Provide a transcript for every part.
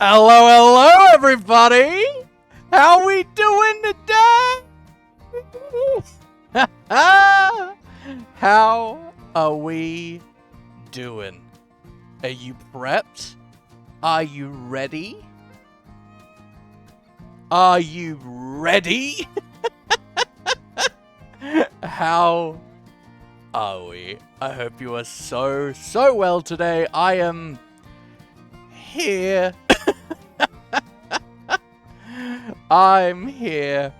Hello, hello, everybody! How we doing today? How are we doing? Are you prepped? Are you ready? Are you ready? How are we? I hope you are so well today. I am here. I'm here.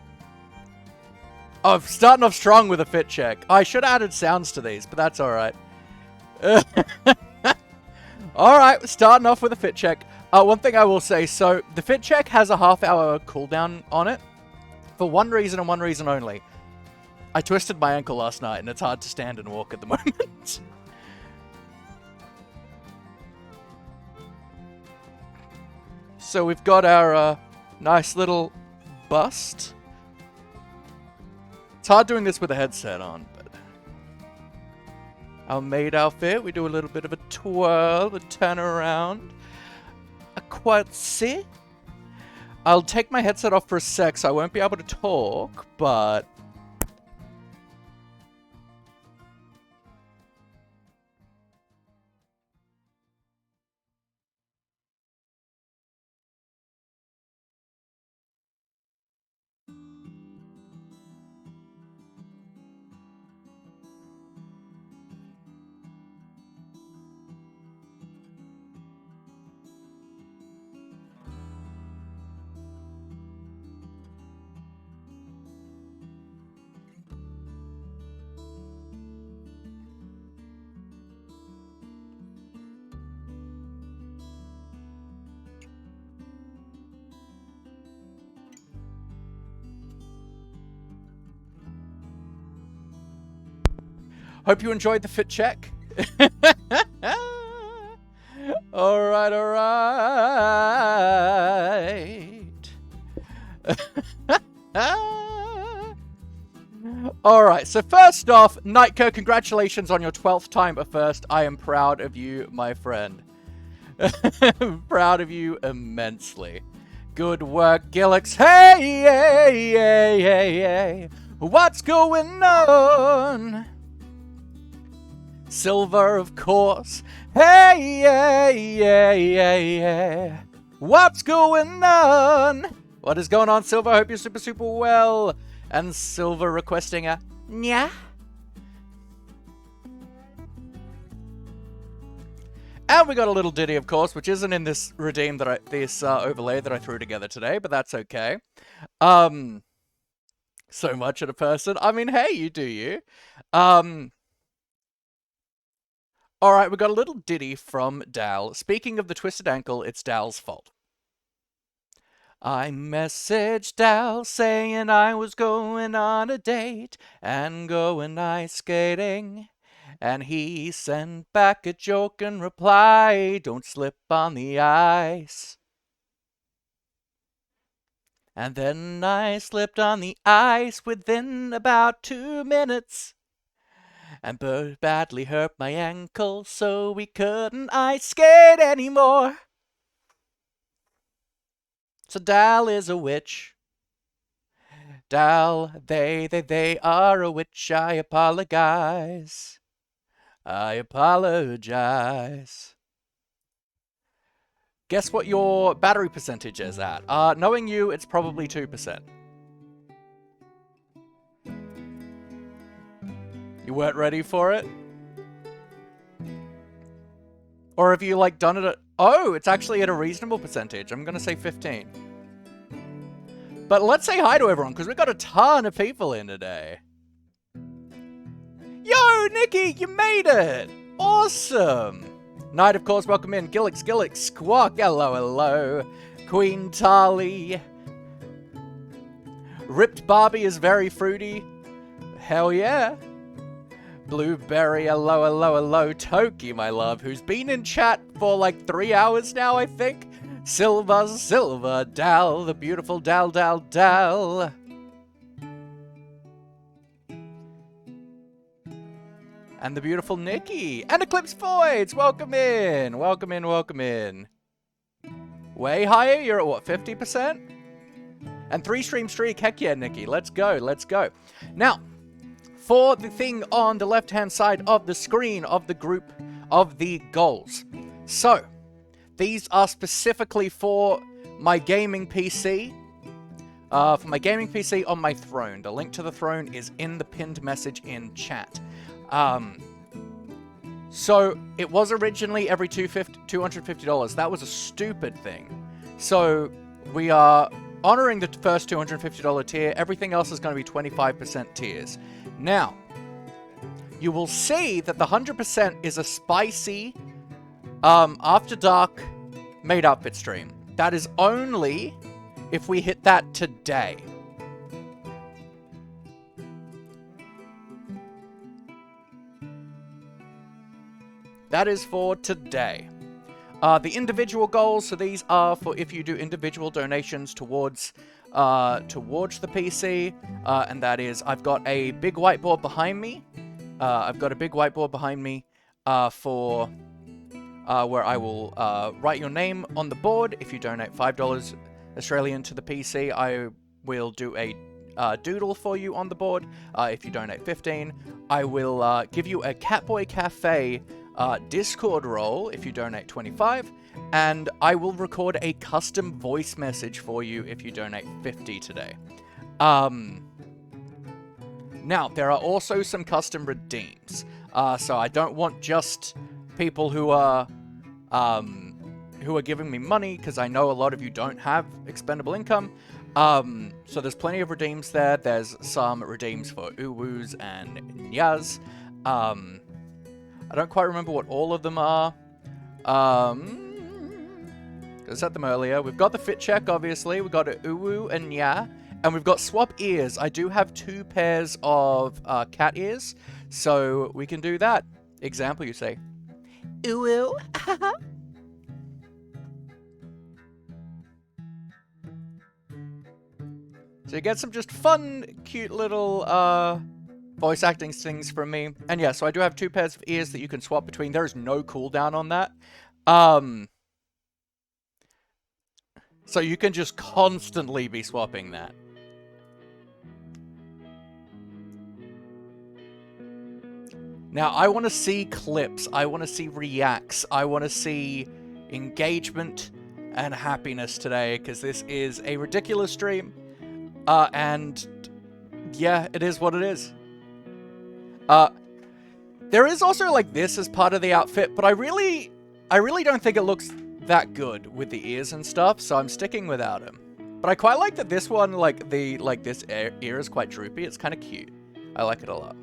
Oh, I'm starting off strong with a fit check. I should have added sounds to these, but that's alright. Alright, starting off with a fit check. One thing I will say, so the fit check has a half-hour cooldown on it. For one reason and one reason only. I twisted my ankle last night, and it's hard to stand and walk at the moment. So we've got our nice little bust. It's hard doing this with a headset on, but our maid outfit, we do a little bit of a twirl, a turn around, a quote-see. I'll take my headset off for a sec, so I won't be able to talk, but hope you enjoyed the fit check. Alright, alright. Alright, so first off, Nightco, congratulations on your 12th time a first. I am proud of you, my friend. Proud of you immensely. Good work, Gillix. Hey, hey, hey, hey, hey. What's going on? Silver, of course. Hey, hey, hey, hey, hey. What's going on? What is going on, Silver? I hope you're super well. And Silver requesting a nya. And we got a little ditty, of course, which isn't in this redeem that this overlay that I threw together today, but that's okay. So much at a person. I mean, hey, you do you. Alright, we got a little ditty from Dal. Speaking of the twisted ankle, it's Dal's fault. I messaged Dal saying I was going on a date and going ice skating. And he sent back a joking reply, don't slip on the ice. And then I slipped on the ice within about 2 minutes. And badly hurt my ankle, so we couldn't ice skate anymore. So Dal is a witch. Dal, they are a witch. I apologize. I apologize. Guess what your battery percentage is at? Knowing you, it's probably 2%. You weren't ready for it? Or have you, like, done it at... Oh, it's actually at a reasonable percentage. I'm gonna say 15. But let's say hi to everyone, because we've got a ton of people in today. Yo, Nikki, you made it! Awesome! Knight, of course, welcome in. Gillix, Squawk, hello, hello. Queen Tali. Ripped Barbie is very fruity. Hell yeah. Blueberry, hello, hello, hello. Toki, my love, who's been in chat for like 3 hours now, I think. Silver, Dal, the beautiful Dal. And the beautiful Nikki. And Eclipse Voids, welcome in. Way higher? You're at what, 50%? And 3-stream streak, heck yeah, Nikki. Let's go, let's go. Now, for the thing on the left-hand side of the screen of the group of the goals. So, these are specifically for my gaming PC. For my gaming PC on my throne. The link to the throne is in the pinned message in chat. So, it was originally every $250. That was a stupid thing. So, we are honoring the first $250 tier. Everything else is going to be 25% tiers. Now, you will see that the 100% is a spicy After Dark maid outfit stream. That is only if we hit that today. That is for today. The individual goals, so these are for if you do individual donations towards the PC, and that is, I've got a big whiteboard behind me. For where I will write your name on the board. If you donate $5 Australian to the PC, I will do a doodle for you on the board. If you donate 15, I will give you a Catboy Cafe Discord role if you donate 25, and I will record a custom voice message for you if you donate 50 today. Now, there are also some custom redeems. So I don't want just people who are giving me money, because I know a lot of you don't have expendable income. So there's plenty of redeems there. There's some redeems for Uwus and Nyas. I don't quite remember what all of them are. I said them earlier. We've got the fit check, obviously. We've got Uwu and Nya. And we've got swap ears. I do have 2 pairs of cat ears, so we can do that. Example, you say. Uwu. So you get some just fun, cute little voice acting things from me. And yeah, so I do have 2 pairs of ears that you can swap between. There is no cooldown on that. So you can just constantly be swapping that. Now, I want to see clips. I want to see reacts. I want to see engagement and happiness today, because this is a ridiculous stream. And yeah, it is what it is. There is also like this as part of the outfit, but I really don't think it looks that good with the ears and stuff, so I'm sticking without him. But I quite like that this one, this ear is quite droopy. It's kind of cute. I like it a lot.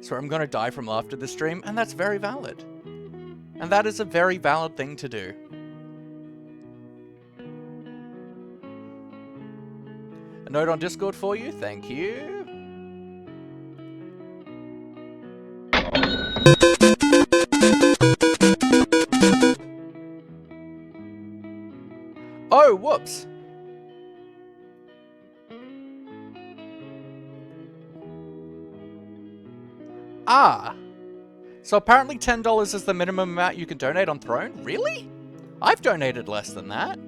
So I'm gonna die from laughter this stream, and that's very valid. And that is a very valid thing to do. A note on Discord for you, thank you. Oh, whoops. Ah. So apparently $10 is the minimum amount you can donate on Throne? Really? I've donated less than that.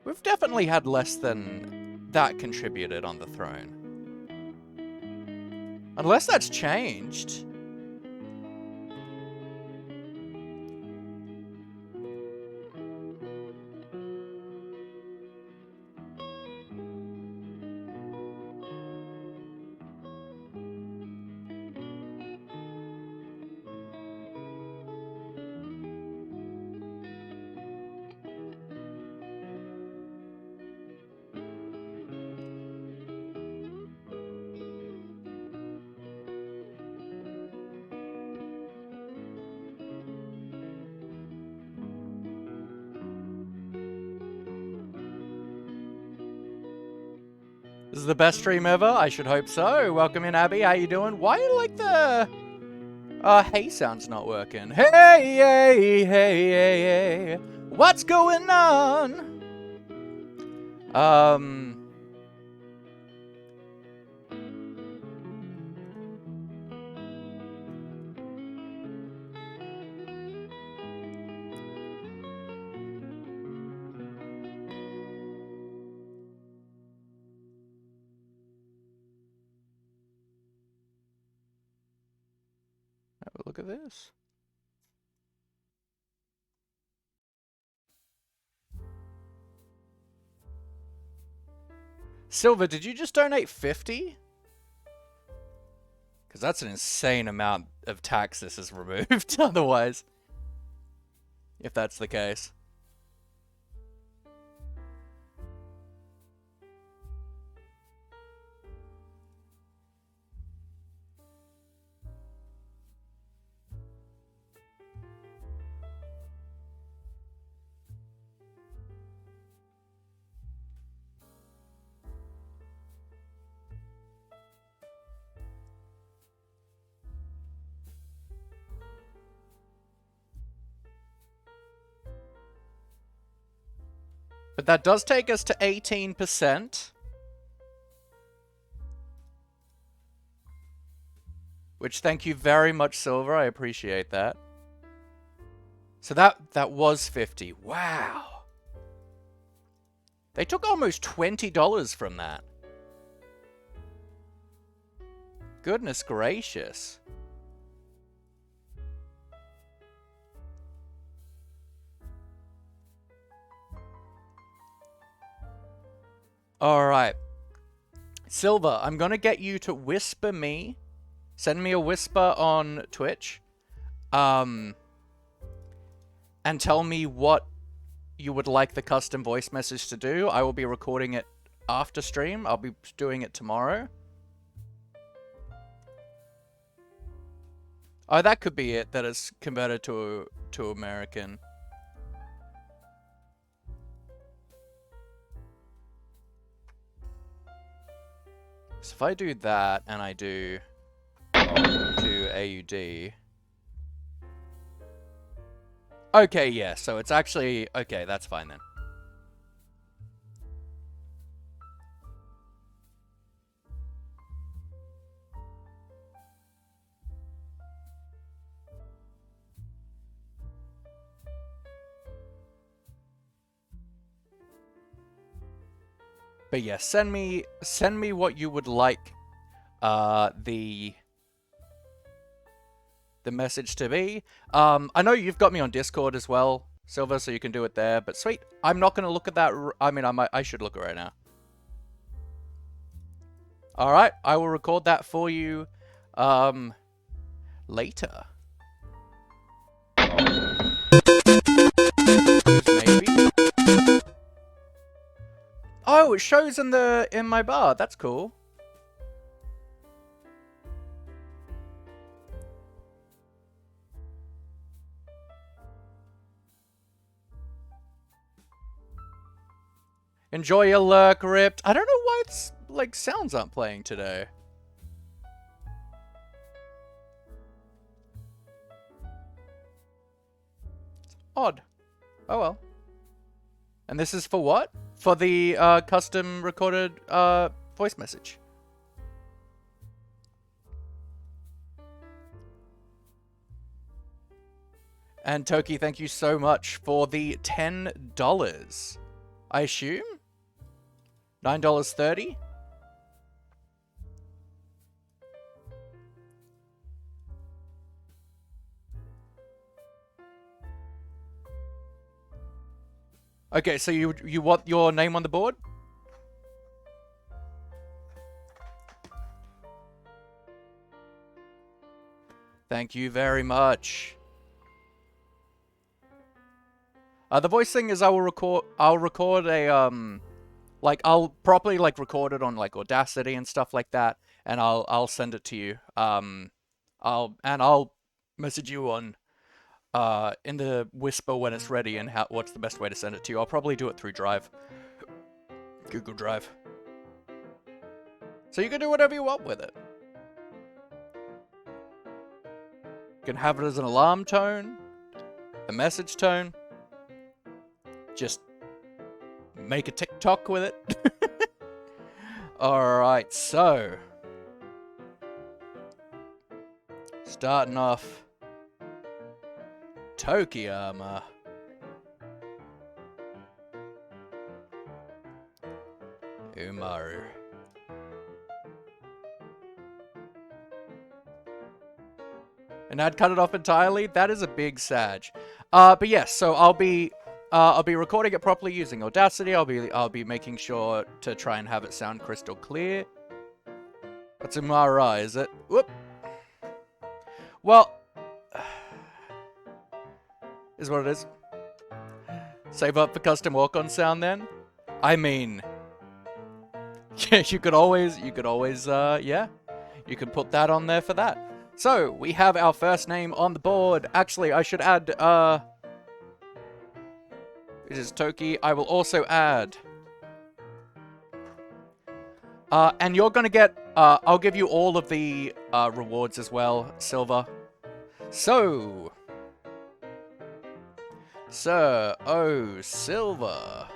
We've definitely had less than that contributed on the Throne. Unless that's changed. This is the best stream ever? I should hope so. Welcome in, Abby. How you doing? Why like the hey sound's not working? Hey, hey, hey, hey, hey. What's going on? look at this. Silver, did you just donate 50? Because that's an insane amount of tax this is removed otherwise. If that's the case. But that does take us to 18%. Which, thank you very much, Silver. I appreciate that. So that was 50. Wow. They took almost $20 from that. Goodness gracious. Alright. Silver, I'm gonna get you to whisper me. Send me a whisper on Twitch. And tell me what you would like the custom voice message to do. I will be recording it after stream. I'll be doing it tomorrow. Oh, that could be it. That is converted to American. So if I do that and I do to AUD. Okay, yeah. So it's actually okay. That's fine then. But yeah, send me what you would like the message to be. I know you've got me on Discord as well, Silver, so you can do it there, but sweet. I'm not going to look at that. I mean, I should look right now. Alright, I will record that for you later. Maybe. Oh, it shows in my bar. That's cool. Enjoy your lurk, Ripped. I don't know why it's like sounds aren't playing today. It's odd. Oh well. And this is for what? For the custom recorded voice message. And Toki, thank you so much for the $10. I assume? $9.30? Okay, so you want your name on the board? Thank you very much. The voice thing is I'll record a like I'll properly like record it on like Audacity and stuff like that, and I'll send it to you. I'll message you on in the whisper when it's ready and what's the best way to send it to you. I'll probably do it through Drive. Google Drive. So you can do whatever you want with it. You can have it as an alarm tone, a message tone. Just make a TikTok with it. Alright, so starting off Tokiyama. Umaru. And I'd cut it off entirely. That is a big sag. But yes, so I'll be recording it properly using Audacity. I'll be making sure to try and have it sound crystal clear. That's Imara, is it? Whoop. Well, is what it is. Save up for custom walk-on sound then. I mean, yeah, you could always, yeah, you could put that on there for that. So, we have our first name on the board. Actually, I should add, it is Toki. I will also add, and you're gonna get, I'll give you all of the, rewards as well, Silver. So, Sir O Silver,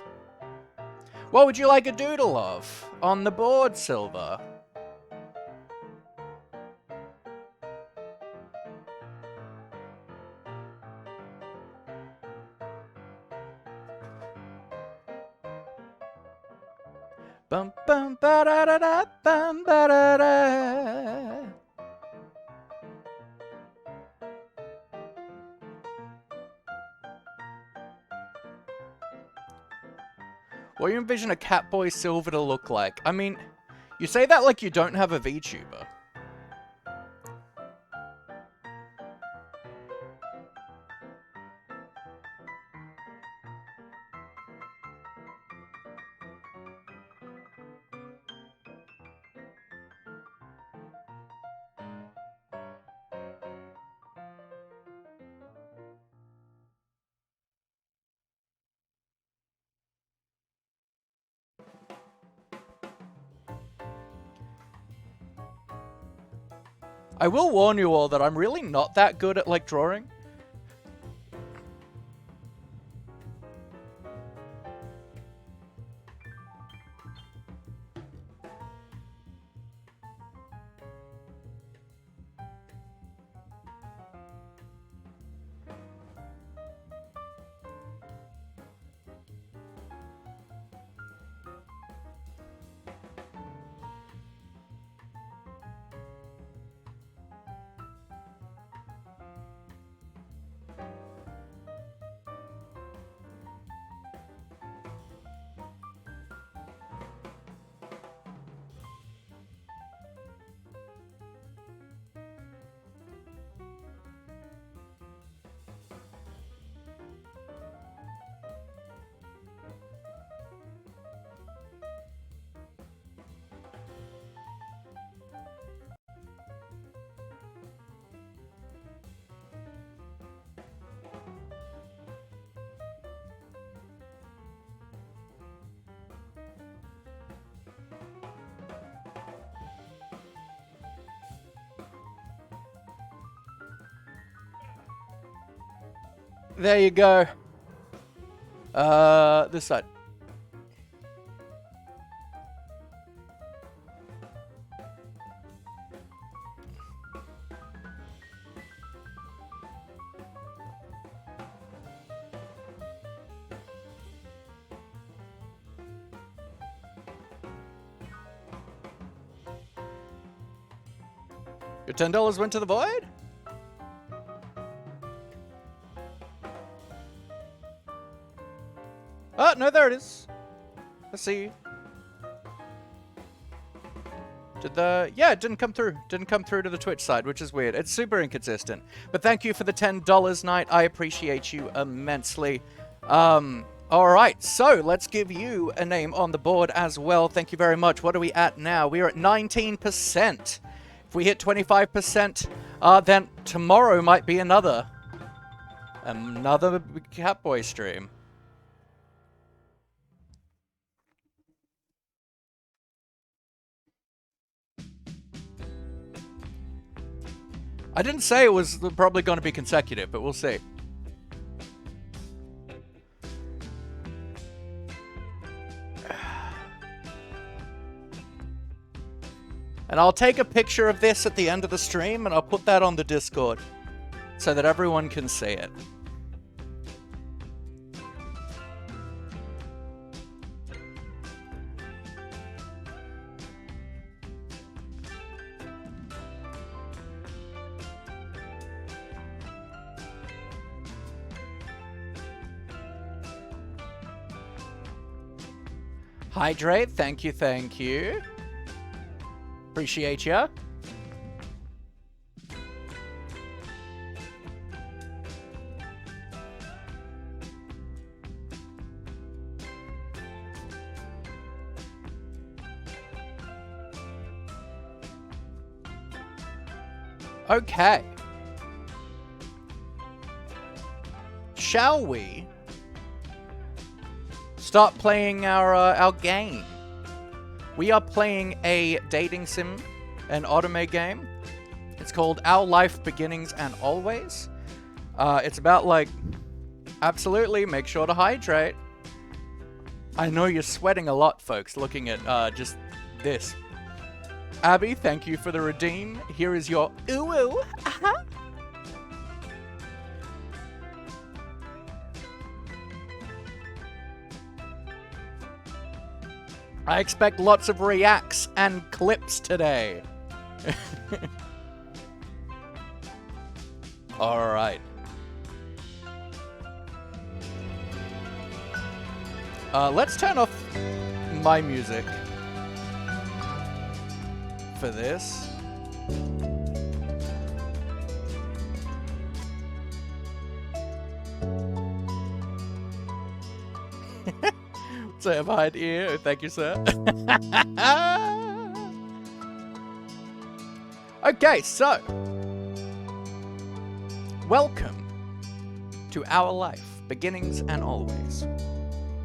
what would you like a doodle of on the board, Silver? Bum bum ba da da da bum ba da da. What do you envision a Catboy Silver to look like? I mean, you say that like you don't have a VTuber. I will warn you all that I'm really not that good at, like, drawing. There you go. This side. Your $10 went to the void? Oh, no, there it is. Let's see. Yeah, it didn't come through. Didn't come through to the Twitch side, which is weird. It's super inconsistent. But thank you for the $10, Knight. I appreciate you immensely. Alright, so let's give you a name on the board as well. Thank you very much. What are we at now? We are at 19%. If we hit 25%, then tomorrow might be another Catboy stream. I didn't say it was probably going to be consecutive, but we'll see. And I'll take a picture of this at the end of the stream and I'll put that on the Discord so that everyone can see it. Hydrate, thank you, thank you. Appreciate ya. Okay. Shall we start playing our game? We are playing a dating sim, an automate game. It's called Our Life Beginnings and Always. It's about, like, absolutely, make sure to hydrate. I know you're sweating a lot, folks, looking at just this. Abby, thank you for the redeem. Here is your ooh-ooh. I expect lots of reacts and clips today. Alright. Let's turn off my music for this. Say behind ear. Thank you, sir. Okay, so welcome to Our Life, Beginnings and Always.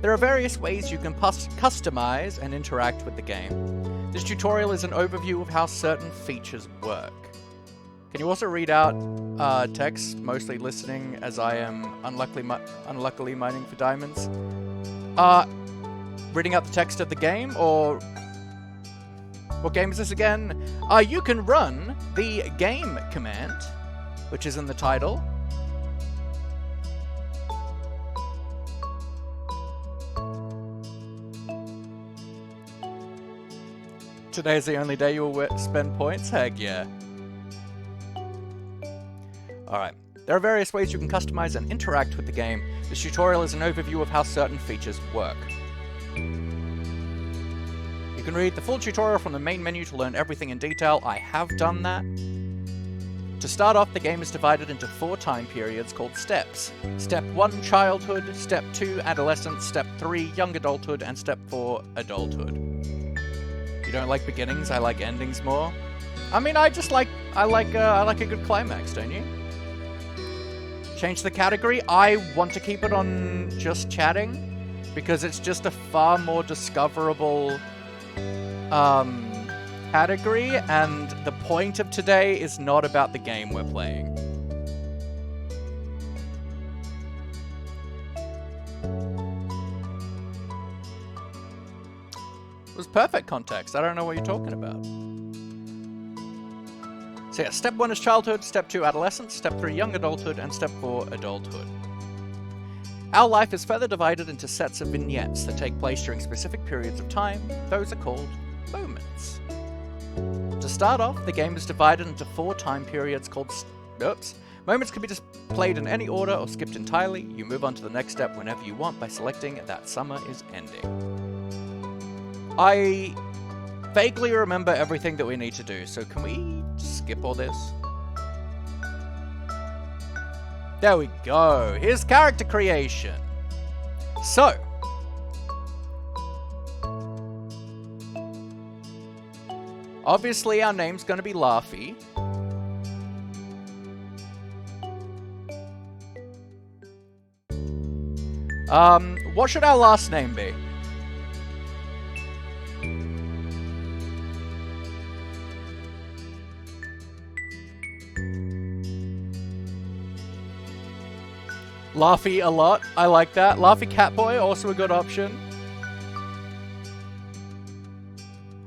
There are various ways you can customize and interact with the game. This tutorial is an overview of how certain features work. Can you also read out text, mostly listening as I am unluckily mining for diamonds? Reading out the text of the game, or what game is this again? You can run the game command, which is in the title. Today's the only day you will spend points? Heck yeah. Alright. There are various ways you can customize and interact with the game. This tutorial is an overview of how certain features work. You can read the full tutorial from the main menu to learn everything in detail. I have done that. To start off, the game is divided into 4 time periods called steps. Step 1, childhood. Step 2, adolescence. Step 3, young adulthood. And Step 4, adulthood. You don't like beginnings, I like endings more. I mean, I like a good climax, don't you? Change the category. I want to keep it on just chatting because it's just a far more discoverable category, and the point of today is not about the game we're playing. It was perfect context. I don't know what you're talking about. So yeah, Step 1 is childhood, Step 2 adolescence, Step 3 young adulthood, and Step 4 adulthood. Our life is further divided into sets of vignettes that take place during specific periods of time. Those are called moments. To start off, the game is divided into 4 time periods called moments can be just played in any order or skipped entirely. You move on to the next step whenever you want by selecting that summer is ending. I vaguely remember everything that we need to do, so can we skip all this? There we go. Here's character creation. So, obviously our name's going to be Laughy. What should our last name be? Laughy a lot. I like that. Laughy Catboi, also a good option.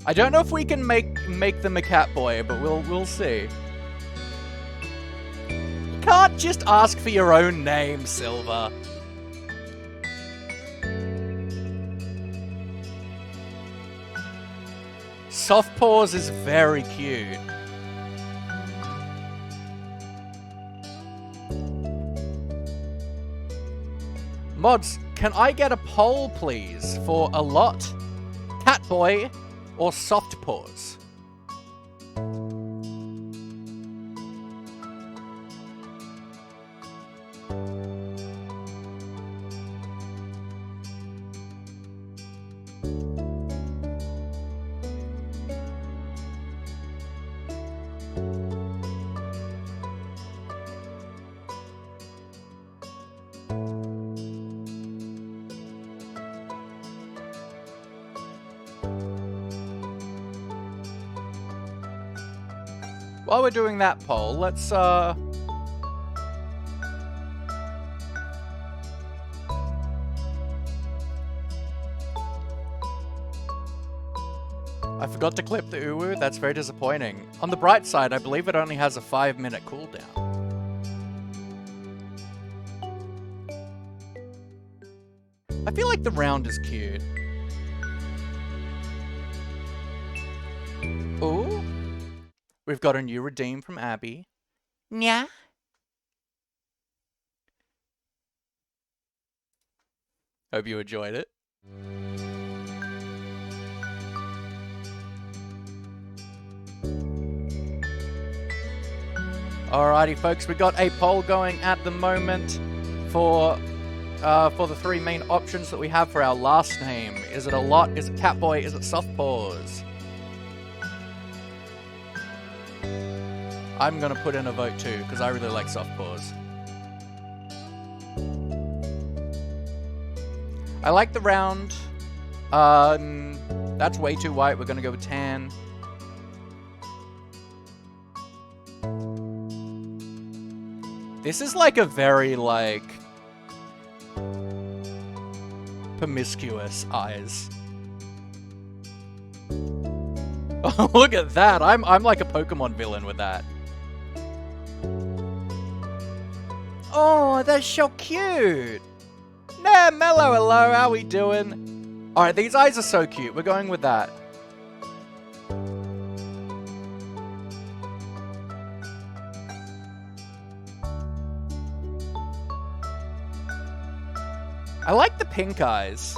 I don't know if we can make them a Catboi, but we'll see. You can't just ask for your own name, Silver. Soft Paws is very cute. Mods, can I get a poll, please, for a lot Catboy or Soft Paws? While we're doing that poll, let's I forgot to clip the uwu, that's very disappointing. On the bright side, I believe it only has a 5-minute cooldown. I feel like the round is cute. Ooh. We've got a new redeem from Abby. Nya. Hope you enjoyed it. Alrighty, folks, we got a poll going at the moment for the 3 main options that we have for our last name. Is it a lot? Is it Catboy? Is it Soft Paws? I'm gonna put in a vote too, because I really like Soft Paws. I like the round. That's way too white. We're gonna go with tan. This is like a very, like, promiscuous eyes. Oh, look at that. I'm like a Pokemon villain with that. Oh, that's so cute. Nah, Mellow, hello, how we doing? Alright, these eyes are so cute. We're going with that. I like the pink eyes.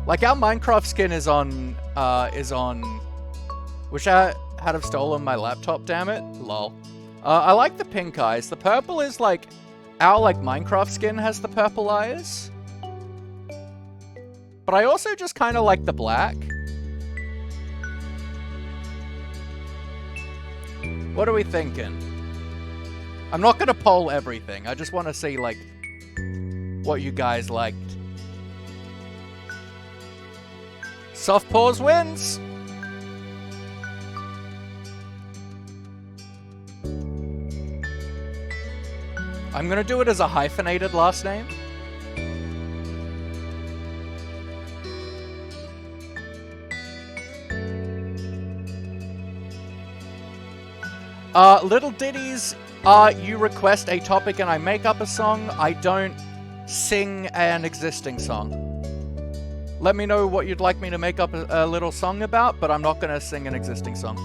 Like, our Minecraft skin is on, wish I had have stolen my laptop, damn it. Lol. I like the pink eyes. The purple is like, our, like, Minecraft skin has the purple eyes. But I also just kind of like the black. What are we thinking? I'm not gonna poll everything. I just want to see, like, what you guys liked. Soft Paws wins! I'm gonna do it as a hyphenated last name. Little ditties, you request a topic and I make up a song. I don't sing an existing song. Let me know what you'd like me to make up a little song about, but I'm not gonna sing an existing song.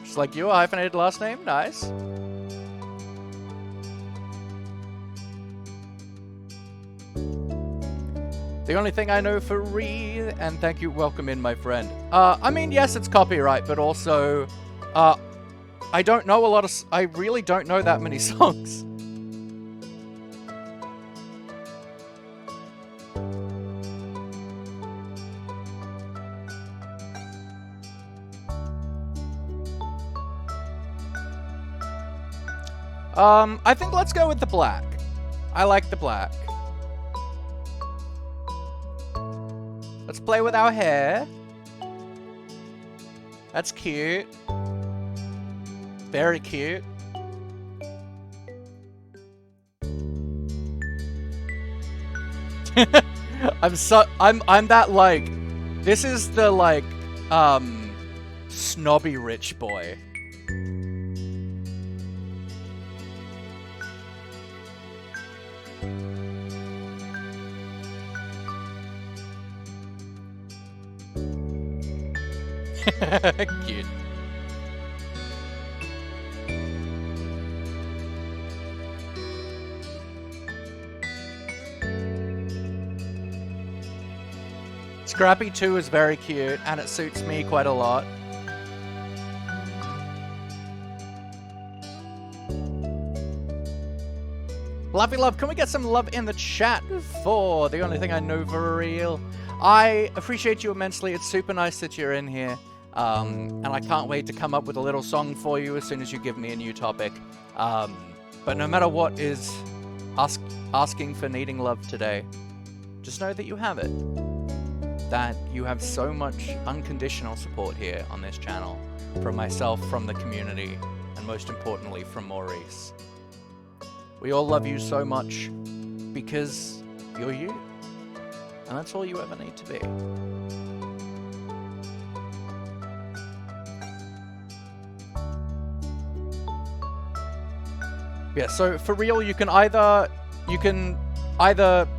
Just like you, a hyphenated last name, nice. The only thing I know for and thank you, welcome in, my friend. I mean, yes, it's copyright, but also, I don't know a lot of... I really don't know that many songs. I think let's go with the black. I like the black. Let's play with our hair. That's cute. Very cute. I'm that, like, this is the, like, snobby rich boy. Cute. Scrappy 2 is very cute, and it suits me quite a lot. Laughy Love, can we get some love in the chat for The Only Thing I Know for Real? I appreciate you immensely. It's super nice that you're in here. And I can't wait to come up with a little song for you as soon as you give me a new topic. But no matter what is asking for needing love today, just know that you have it. That you have so much unconditional support here on this channel. From myself, from the community, and most importantly, from Maurice. We all love you so much because you're you. And that's all you ever need to be. Yeah, so for real, you can either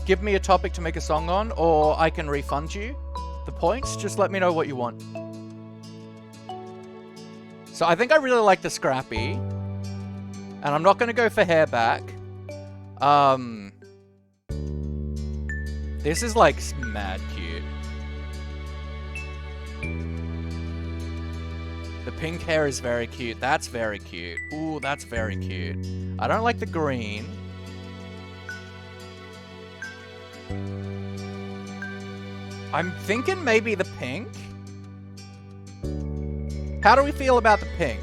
give me a topic to make a song on, or I can refund you the points. Just let me know what you want. So I think I really like the Scrappy. And I'm not going to go for hair back. This is like mad cute. The pink hair is very cute. That's very cute. Ooh, that's very cute. I don't like the green. I'm thinking maybe the pink. How do we feel about the pink?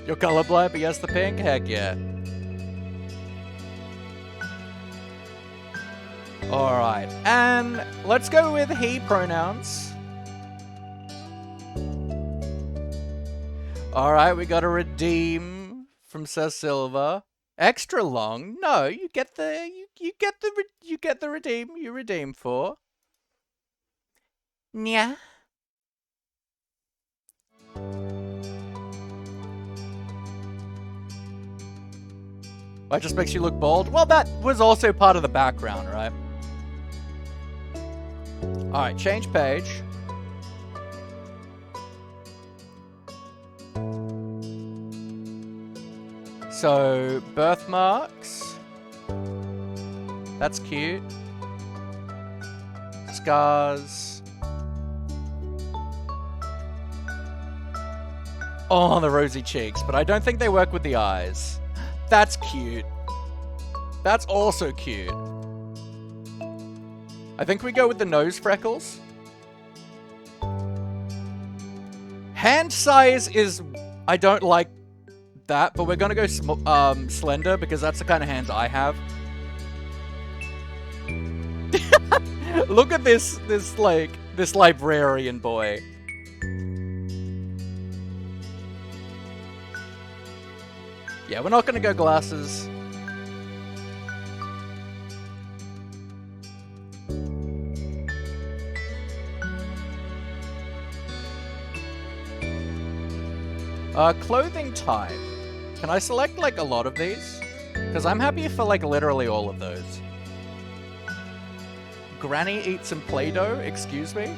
You're colorblind, but yes, the pink? Heck yeah. Alright, and let's go with he pronouns. Alright, we got a redeem from Sir Silver. Extra long? No, you get the redeem you redeem for. Nya. That just makes you look bald? Well, that was also part of the background, right? Alright, change page. So, birthmarks. That's cute. Scars. Oh, the rosy cheeks, but I don't think they work with the eyes. That's cute. That's also cute. I think we go with the nose freckles. Hand size is... I don't like that, but we're gonna go slender because that's the kind of hands I have. Look at this librarian boy. Yeah, we're not gonna go glasses. Clothing type. Can I select, like, a lot of these? Because I'm happy for, like, literally all of those. Granny eats some Play-Doh? Excuse me?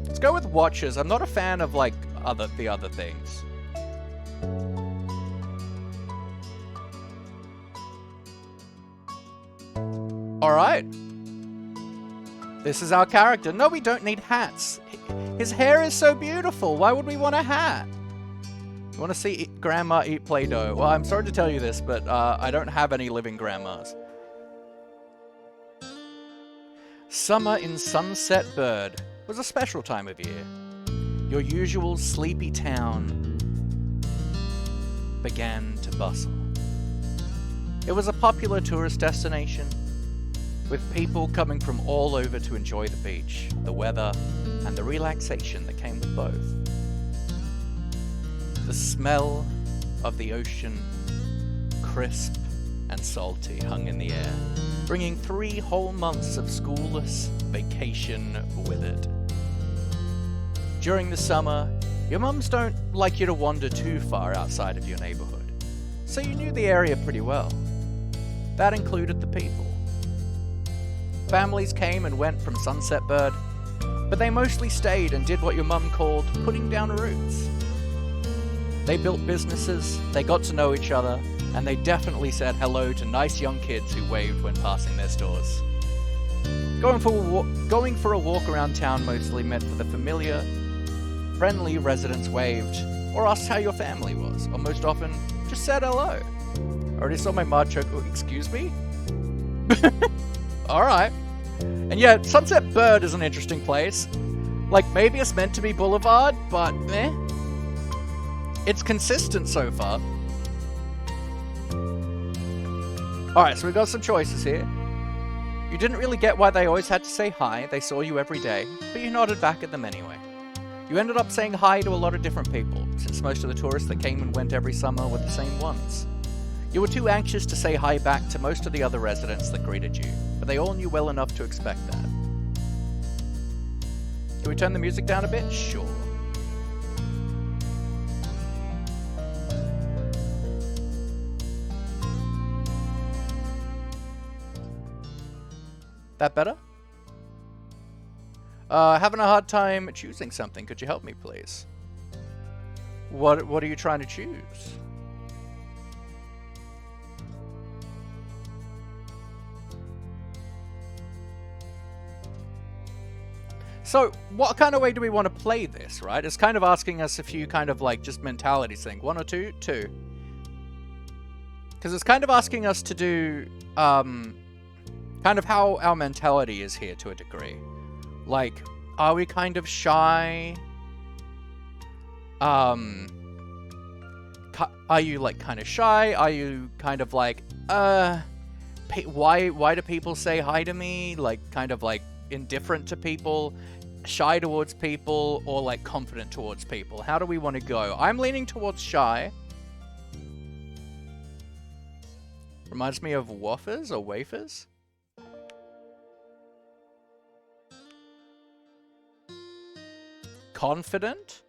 Let's go with watches. I'm not a fan of, like, the other things. Alright. This is our character. No, we don't need hats. His hair is so beautiful. Why would we want a hat? You want to see Grandma eat Play-Doh? Well, I'm sorry to tell you this, but I don't have any living grandmas. Summer in Sunset Bird was a special time of year. Your usual sleepy town began to bustle. It was a popular tourist destination, with people coming from all over to enjoy the beach, the weather, and the relaxation that came with both. The smell of the ocean, crisp and salty, hung in the air, bringing 3 whole months of schoolless vacation with it. During the summer, your mums don't like you to wander too far outside of your neighborhood, so you knew the area pretty well. That included the people. Families came and went from Sunset Bird, but they mostly stayed and did what your mum called putting down roots. They built businesses, they got to know each other, and they definitely said hello to nice young kids who waved when passing their stores. Going for a walk around town mostly meant for the familiar, friendly residents waved, or asked how your family was, or most often, just said hello. Already saw my mud choke. Oh, excuse me? Alright. And yeah, Sunset Bird is an interesting place. Like, maybe it's meant to be Boulevard, but eh. It's consistent so far. Alright, so we've got some choices here. You didn't really get why they always had to say hi, they saw you every day, but you nodded back at them anyway. You ended up saying hi to a lot of different people, since most of the tourists that came and went every summer were the same ones. You were too anxious to say hi back to most of the other residents that greeted you, but they all knew well enough to expect that. Can we turn the music down a bit? Sure. That better? Having a hard time choosing something. Could you help me, please? What are you trying to choose? So, what kind of way do we want to play this, right? It's kind of asking us a few kind of like just mentalities thing. 1 or 2? 2. Because it's kind of asking us to do, kind of how our mentality is here to a degree. Like, are we kind of shy? Are you like kind of shy? Are you kind of like, why do people say hi to me? Like, kind of like indifferent to people, shy towards people, or like confident towards people? How do we want to go? I'm leaning towards shy. Reminds me of waffers or wafers. Confident?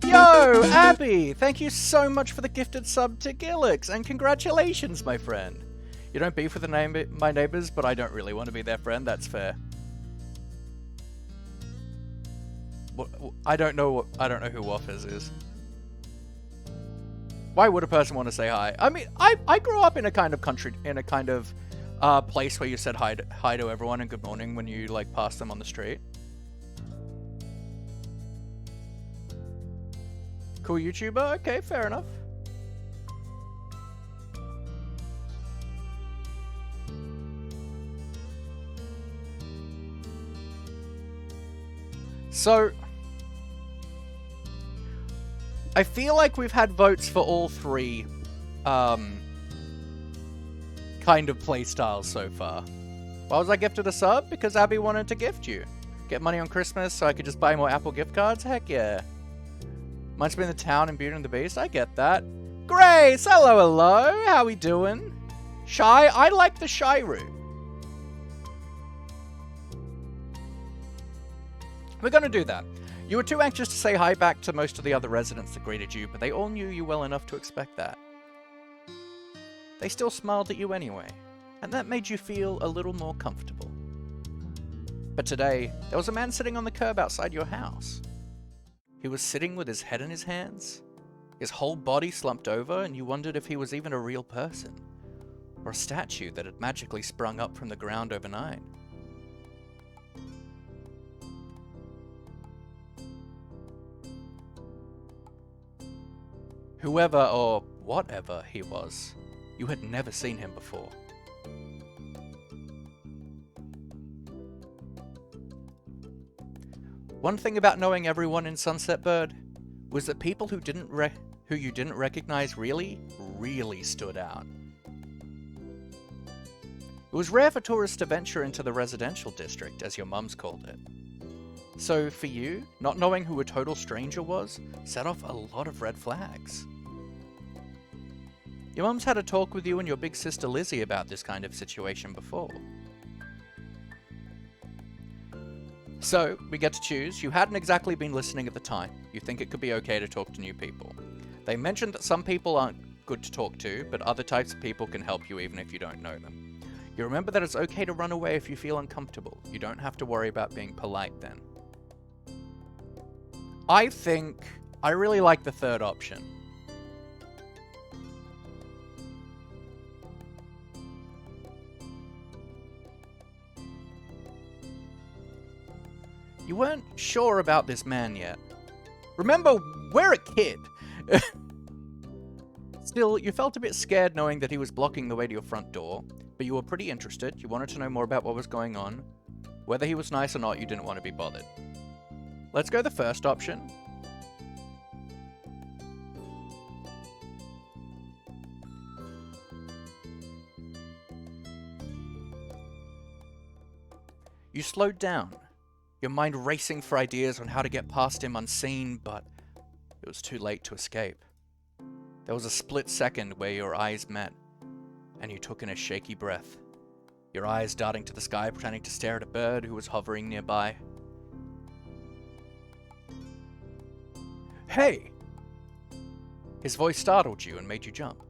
Yo, Abby! Thank you so much for the gifted sub to Gillix, and congratulations, my friend. You don't beef with my neighbors, but I don't really want to be their friend, that's fair. I don't know who Waffers is. Why would a person want to say hi? I mean, I grew up in a kind of country, in a kind of place where you said hi to everyone and good morning when you like passed them on the street. Cool YouTuber? Okay, fair enough. So, I feel like we've had votes for all three kind of playstyles so far. Why was I gifted a sub? Because Abby wanted to gift you. Get money on Christmas so I could just buy more Apple gift cards? Heck yeah. Mine's been in the town in Beauty and the Beast. I get that. Grace! Hello, hello! How we doing? Shy? I like the shy route. We're gonna do that. You were too anxious to say hi back to most of the other residents that greeted you, but they all knew you well enough to expect that. They still smiled at you anyway, and that made you feel a little more comfortable. But today, there was a man sitting on the curb outside your house. He was sitting with his head in his hands, his whole body slumped over, and you wondered if he was even a real person, or a statue that had magically sprung up from the ground overnight. Whoever or whatever he was, you had never seen him before. One thing about knowing everyone in Sunset Bird was that people who you didn't recognize really stood out. It was rare for tourists to venture into the residential district, as your mums called it. So for you, not knowing who a total stranger was set off a lot of red flags. Your mum's had a talk with you and your big sister Lizzie about this kind of situation before. So, we get to choose. You hadn't exactly been listening at the time. You think it could be okay to talk to new people. They mentioned that some people aren't good to talk to, but other types of people can help you even if you don't know them. You remember that it's okay to run away if you feel uncomfortable. You don't have to worry about being polite then. I think I really like the third option. You weren't sure about this man yet. Remember, we're a kid. Still, you felt a bit scared knowing that he was blocking the way to your front door, but you were pretty interested. You wanted to know more about what was going on. Whether he was nice or not, you didn't want to be bothered. Let's go the first option. You slowed down, your mind racing for ideas on how to get past him unseen, but it was too late to escape. There was a split second where your eyes met, and you took in a shaky breath, your eyes darting to the sky, pretending to stare at a bird who was hovering nearby. Hey! His voice startled you and made you jump,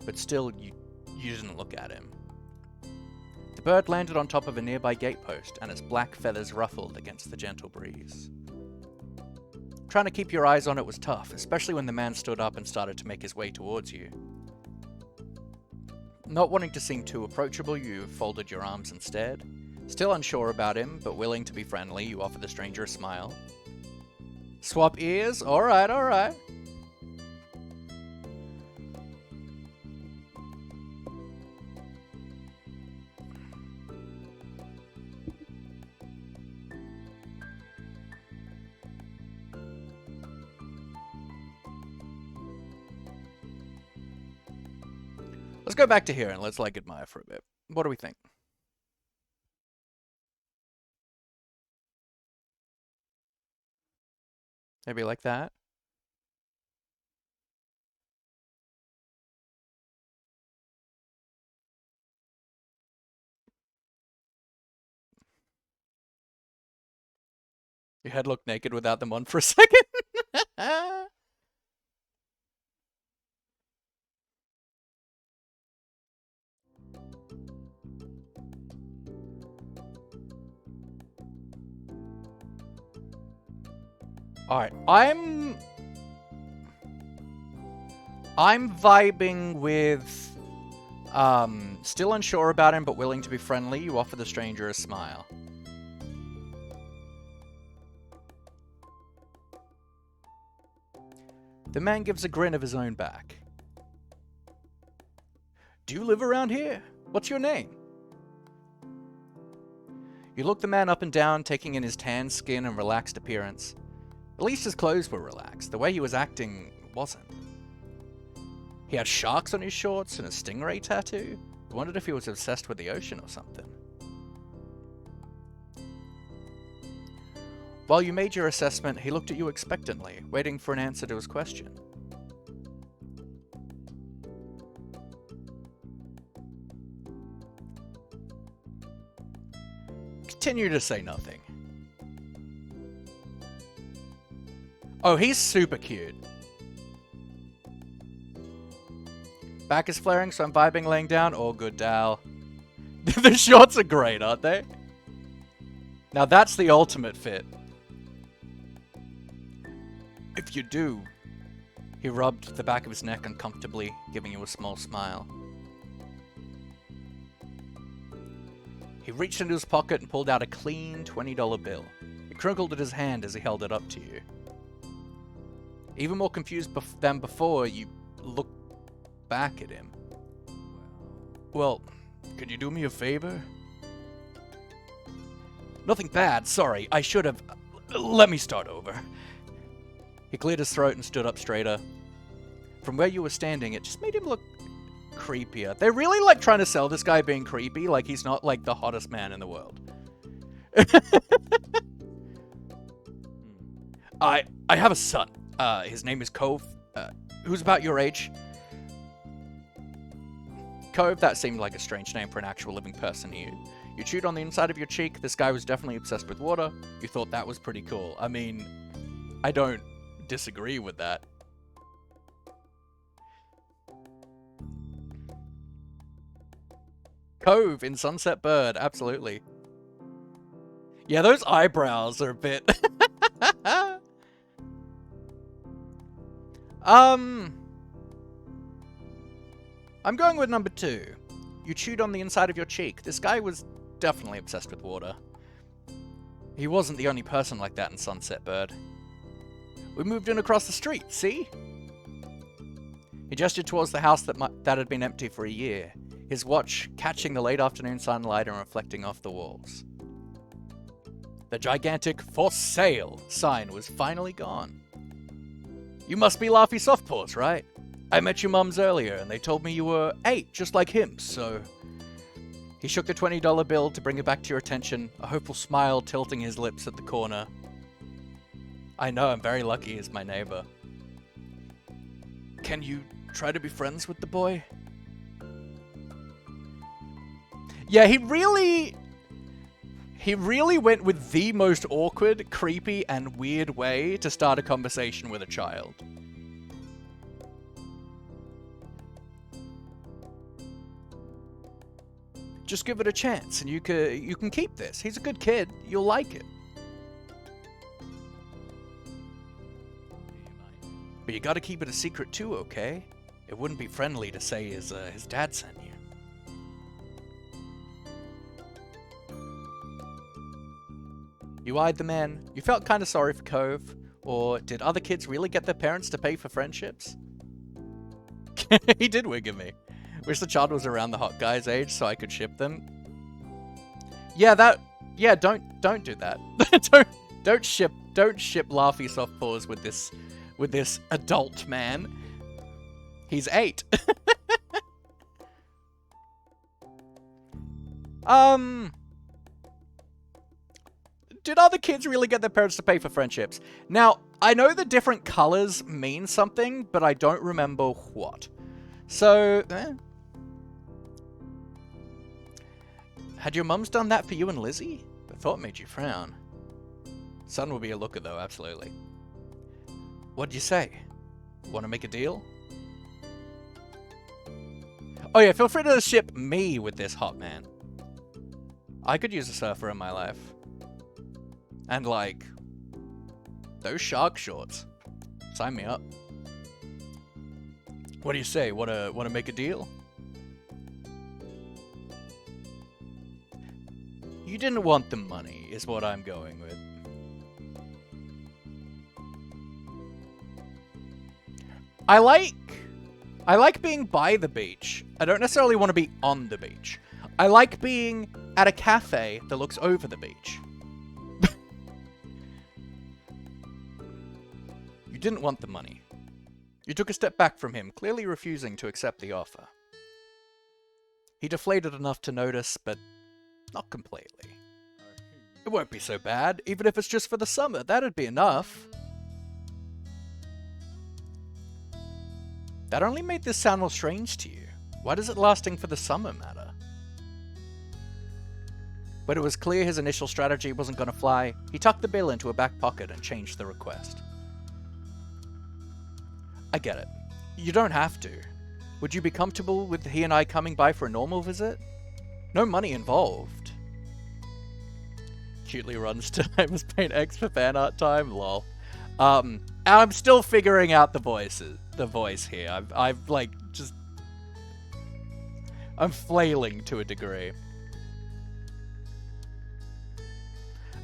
but still, you didn't look at him. The bird landed on top of a nearby gatepost, and its black feathers ruffled against the gentle breeze. Trying to keep your eyes on it was tough, especially when the man stood up and started to make his way towards you. Not wanting to seem too approachable, you folded your arms and stared. Still unsure about him, but willing to be friendly, you offer the stranger a smile. Swap ears? Alright, alright. Let's go back to here and let's admire for a bit. What do we think? Maybe like that? Your head looked naked without them on for a second? Alright, I'm vibing with, still unsure about him but willing to be friendly. You offer the stranger a smile. The man gives a grin of his own back. Do you live around here? What's your name? You look the man up and down, taking in his tan skin and relaxed appearance. At least his clothes were relaxed. The way he was acting wasn't. He had sharks on his shorts and a stingray tattoo. I wondered if he was obsessed with the ocean or something. While you made your assessment, he looked at you expectantly, waiting for an answer to his question. Continue to say nothing. Oh, he's super cute. Back is flaring, so I'm vibing laying down. All good, Dal. The shorts are great, aren't they? Now that's the ultimate fit. If you do. He rubbed the back of his neck uncomfortably, giving you a small smile. He reached into his pocket and pulled out a clean $20 bill. It crinkled in his hand as he held it up to you. Even more confused than before, you looked back at him. Well, could you do me a favor? Nothing bad, sorry. I should have... Let me start over. He cleared his throat and stood up straighter. From where you were standing, it just made him look creepier. They're really trying to sell this guy being creepy, like he's not the hottest man in the world. I have a son. His name is Cove. Who's about your age? Cove, that seemed like a strange name for an actual living person to you. You chewed on the inside of your cheek. This guy was definitely obsessed with water. You thought that was pretty cool. I mean, I don't disagree with that. Cove in Sunset Bird, absolutely. Yeah, those eyebrows are a bit... I'm going with number 2. You chewed on the inside of your cheek. This guy was definitely obsessed with water. He wasn't the only person like that in Sunset Bird. We moved in across the street, see? He gestured towards the house that had been empty for a year, his watch catching the late afternoon sunlight and reflecting off the walls. The gigantic "For Sale" sign was finally gone. You must be Laughy Softpaws, right? I met your mums earlier, and they told me you were 8, just like him, so... He shook the $20 bill to bring it back to your attention, a hopeful smile tilting his lips at the corner. I know, I'm very lucky he's my neighbor. Can you try to be friends with the boy? Yeah, he really went with the most awkward, creepy, and weird way to start a conversation with a child. Just give it a chance, and you can keep this. He's a good kid. You'll like it. But you gotta keep it a secret too, okay? It wouldn't be friendly to say his dad sent you. You eyed the man. You felt kind of sorry for Cove. Or did other kids really get their parents to pay for friendships? He did wink at me. Wish the child was around the hot guy's age so I could ship them. Yeah, don't do that. don't ship Laughy Softpaws with this adult man. He's 8. Did other kids really get their parents to pay for friendships? Now, I know the different colors mean something, but I don't remember what. So, Had your mums done that for you and Lizzie? The thought made you frown. Son will be a looker, though, absolutely. What'd you say? Want to make a deal? Oh yeah, feel free to ship me with this hot man. I could use a surfer in my life. And like, those shark shorts. Sign me up. What do you say? Wanna make a deal? You didn't want the money, is what I'm going with. I like being by the beach. I don't necessarily want to be on the beach. I like being at a cafe that looks over the beach. You didn't want the money. You took a step back from him, clearly refusing to accept the offer. He deflated enough to notice, but not completely. It won't be so bad, even if it's just for the summer. That'd be enough. That only made this sound more strange to you. Why does it lasting for the summer matter? But it was clear his initial strategy wasn't going to fly. He tucked the bill into a back pocket and changed the request. I get it. You don't have to. Would you be comfortable with he and I coming by for a normal visit? No money involved. Cutely runs times, paint X for fan art time, lol. I'm still figuring out the voice here. I've like, just... I'm flailing to a degree.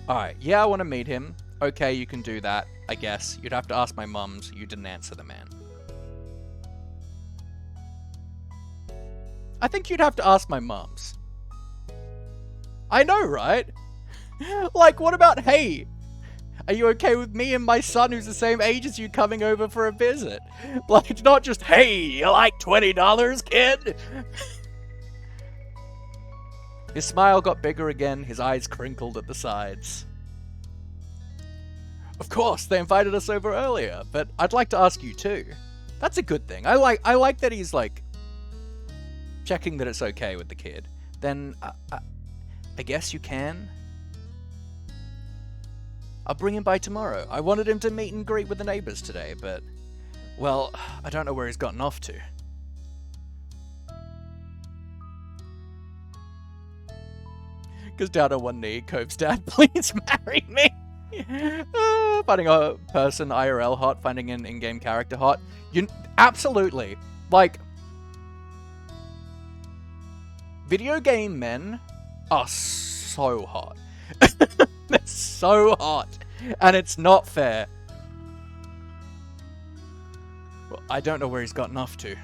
Alright, yeah, I want to meet him. Okay, you can do that, I guess. You'd have to ask my mums. You didn't answer the man. I think you'd have to ask my mums. I know, right? Like, what about, hey, are you okay with me and my son who's the same age as you coming over for a visit? Like, it's not just, hey, you like $20, kid? His smile got bigger again, his eyes crinkled at the sides. Of course, they invited us over earlier, but I'd like to ask you too. That's a good thing. I like that he's, like, checking that it's okay with the kid. Then, I guess you can? I'll bring him by tomorrow. I wanted him to meet and greet with the neighbors today, but... well, I don't know where he's gotten off to. Goes down on one knee. Cove's dad, please marry me. Finding a person IRL hot, finding an in-game character hot. You absolutely like. Video game men are so hot. They're so hot, and it's not fair. Well, I don't know where he's gotten off to.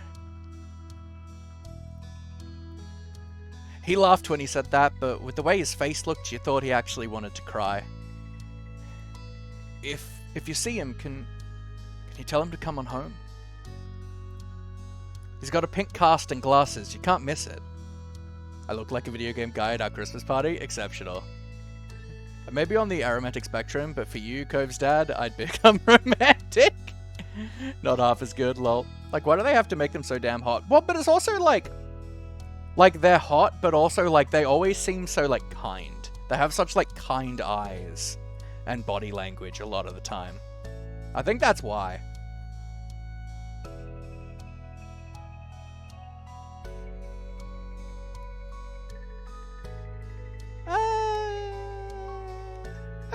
He laughed when he said that, but with the way his face looked, you thought he actually wanted to cry. If you see him, can you tell him to come on home? He's got a pink cast and glasses. You can't miss it. I look like a video game guy at our Christmas party? Exceptional. I may be on the aromantic spectrum, but for you, Cove's dad, I'd become romantic. Not half as good, lol. Like, why do they have to make them so damn hot? Well, but it's also like they're hot, but also like they always seem so like kind. They have such like kind eyes and body language a lot of the time. I think that's why.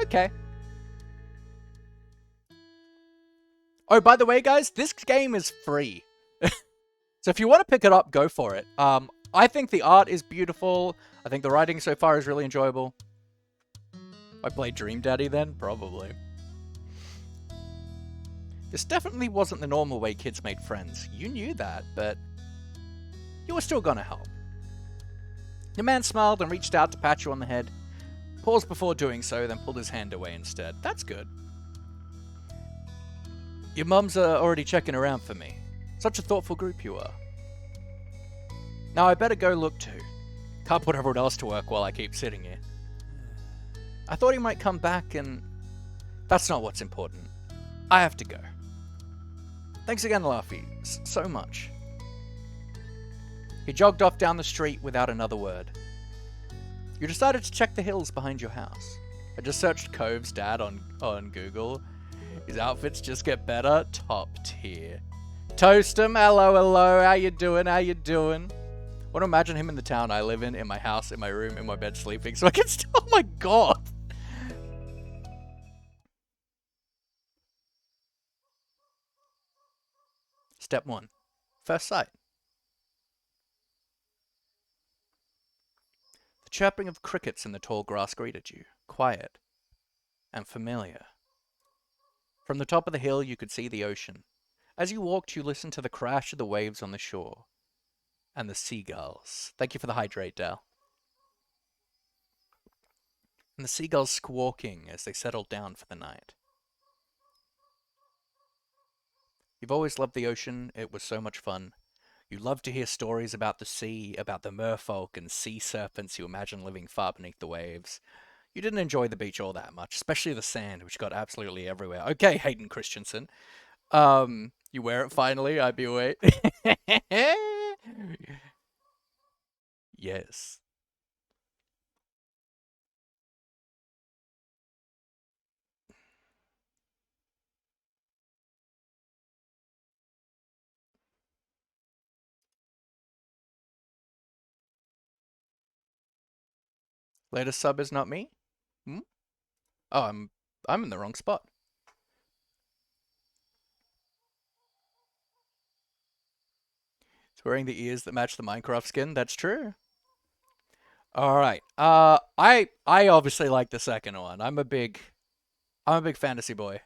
Okay. Oh, by the way, guys, this game is free. So if you want to pick it up, go for it. I think the art is beautiful. I think the writing so far is really enjoyable. I played Dream Daddy then? Probably. This definitely wasn't the normal way kids made friends. You knew that, but you were still gonna help. The man smiled and reached out to pat you on the head. Paused before doing so, then pulled his hand away instead. That's good. Your mums are already checking around for me. Such a thoughtful group you are. Now I better go look too. Can't put everyone else to work while I keep sitting here. I thought he might come back and... That's not what's important. I have to go. Thanks again, Laughy. So much. He jogged off down the street without another word. You decided to check the hills behind your house. I just searched Cove's dad on Google. His outfits just get better. Top tier. Toast him. Hello, hello. How you doing? How you doing? I want to imagine him in the town I live in my house, in my room, in my bed sleeping, so I can still... Oh my god! Step 1. First sight. The chirping of crickets in the tall grass greeted you, quiet and familiar. From the top of the hill you could see the ocean. As you walked, you listened to the crash of the waves on the shore. And the seagulls. Thank you for the hydrate, Dal. And the seagulls squawking as they settled down for the night. You've always loved the ocean. It was so much fun. You loved to hear stories about the sea, about the merfolk and sea serpents you imagine living far beneath the waves. You didn't enjoy the beach all that much, especially the sand, which got absolutely everywhere. Okay, Hayden Christensen. You wear it finally, I be wait. Yes. Latest sub is not me? Hmm? Oh, I'm in the wrong spot. It's wearing the ears that match the Minecraft skin. That's true. All right. I obviously like the second one. I'm a big fantasy boy.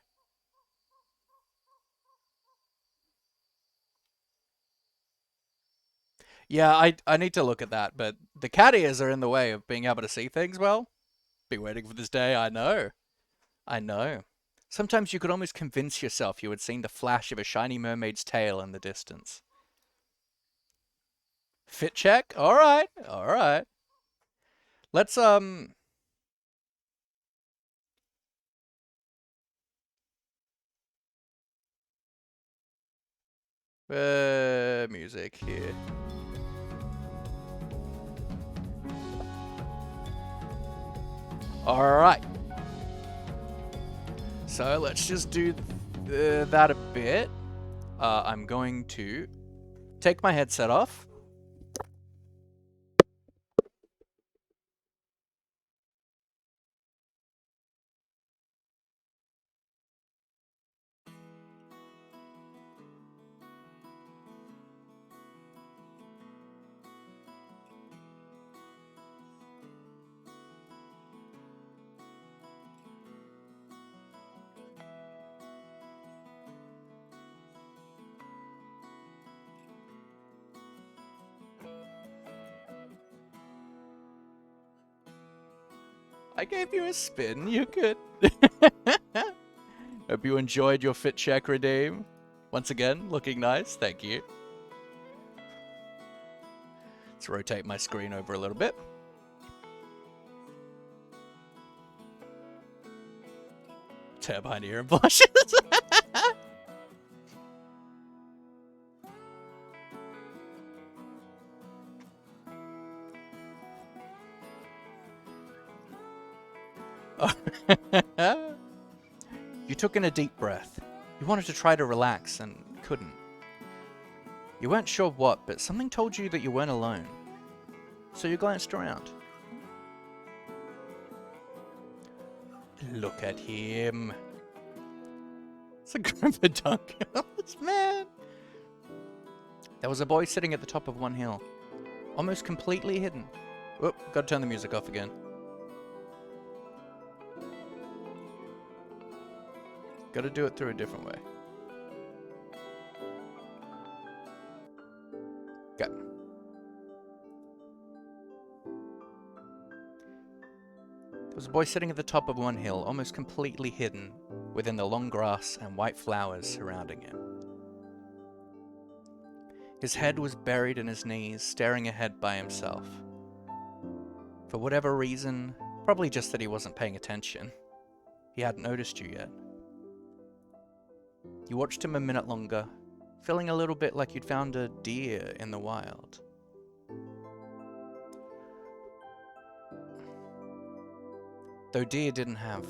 Yeah, I need to look at that, but the cat ears are in the way of being able to see things well. Be waiting for this day, I know. I know. Sometimes you could almost convince yourself you had seen the flash of a shiny mermaid's tail in the distance. Fit check? Alright, alright. Let's, music here. Alright. So let's just do that a bit. I'm going to take my headset off. I gave you a spin. You could. Hope you enjoyed your fit check redeem. Once again, looking nice. Thank you. Let's rotate my screen over a little bit. Tear behind ear and blushes. You took in a deep breath. You wanted to try to relax and couldn't. You weren't sure what, but something told you that you weren't alone. So you glanced around. Look at him. It's a Griffithunculus, man. There was a boy sitting at the top of one hill, almost completely hidden. Whoop, gotta turn the music off again. Gotta do it through a different way. Go. There was a boy sitting at the top of one hill, almost completely hidden within the long grass and white flowers surrounding him. His head was buried in his knees, staring ahead by himself. For whatever reason, probably just that he wasn't paying attention, he hadn't noticed you yet. You watched him a minute longer, feeling a little bit like you'd found a deer in the wild. Though deer didn't have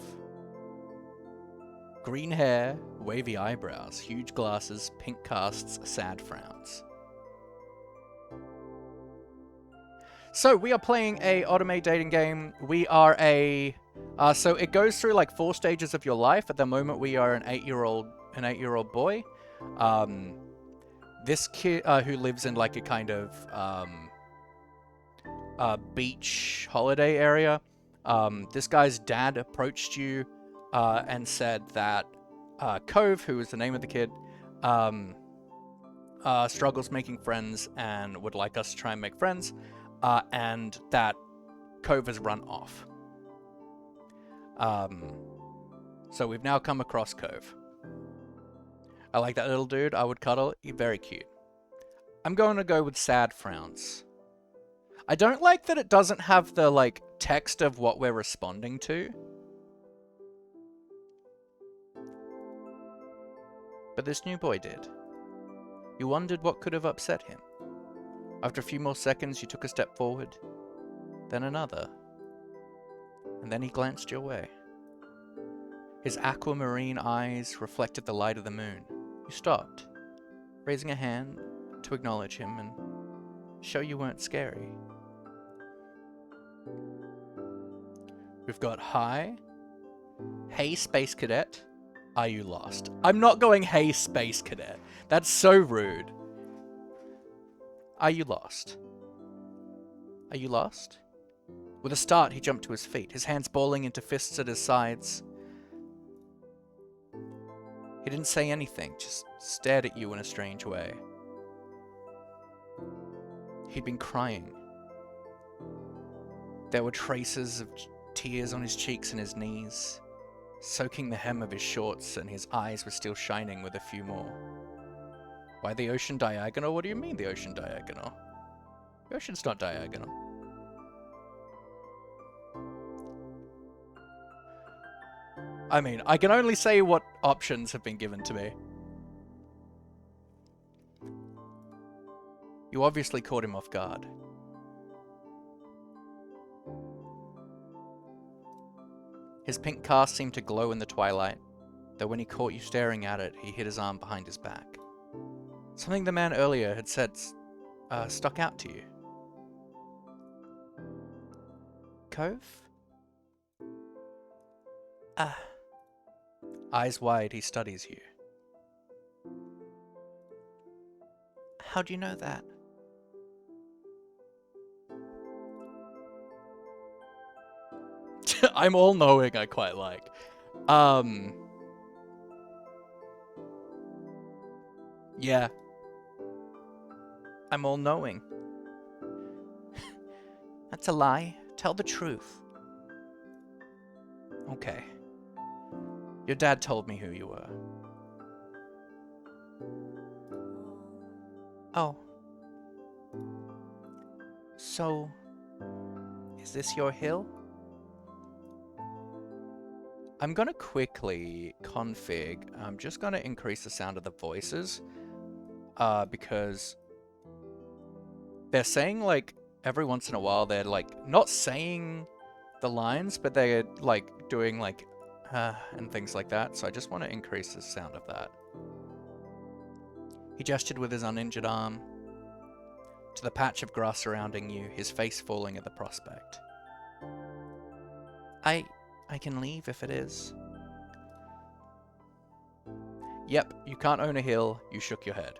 green hair, wavy eyebrows, huge glasses, pink casts, sad frowns. So we are playing a automated dating game. We are so it goes through like 4 stages of your life. At the moment, we are an 8-year-old boy. This kid who lives in like a kind of beach holiday area. This guy's dad approached you and said that Cove, who is the name of the kid, struggles making friends and would like us to try and make friends, and that Cove has run off. So we've now come across Cove. I like that little dude. I would cuddle. He's very cute. I'm going to go with sad frowns. I don't like that it doesn't have the, like, text of what we're responding to. But this new boy did. You wondered what could have upset him. After a few more seconds, you took a step forward, then another, and then he glanced your way. His aquamarine eyes reflected the light of the moon. You stopped, raising a hand to acknowledge him and show you weren't scary. We've got hi. Hey, Space Cadet. Are you lost? I'm not going, hey, Space Cadet. That's so rude. Are you lost? Are you lost? With a start, he jumped to his feet, his hands balling into fists at his sides. He didn't say anything, just stared at you in a strange way. He'd been crying. There were traces of tears on his cheeks and his knees, soaking the hem of his shorts, and his eyes were still shining with a few more. Why the ocean diagonal? What do you mean the ocean diagonal? The ocean's not diagonal. I mean, I can only say what options have been given to me. You obviously caught him off guard. His pink cast seemed to glow in the twilight, though when he caught you staring at it, he hid his arm behind his back. Something the man earlier had said stuck out to you. Cove? Eyes wide, he studies you. How do you know that? I'm all-knowing, I quite like. Yeah. I'm all-knowing. That's a lie. Tell the truth. Okay. Your dad told me who you were. Oh. So, is this your hill? I'm gonna quickly config. I'm just gonna increase the sound of the voices. Because they're saying, like, every once in a while, they're, like, not saying the lines, but they're, like, doing, like, and things like that. So I just want to increase the sound of that. He gestured with his uninjured arm to the patch of grass surrounding you, his face falling at the prospect. I can leave if it is. Yep, you can't own a hill. You shook your head.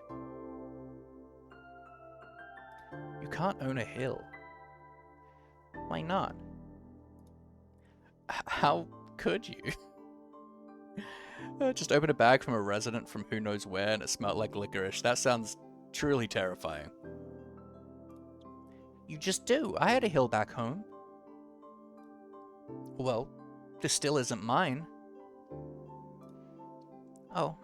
You can't own a hill. Why not? How could you? Just open a bag from a resident from who knows where and it smelled like licorice. That sounds truly terrifying. You just do. I had a hill back home. Well, this still isn't mine. Oh.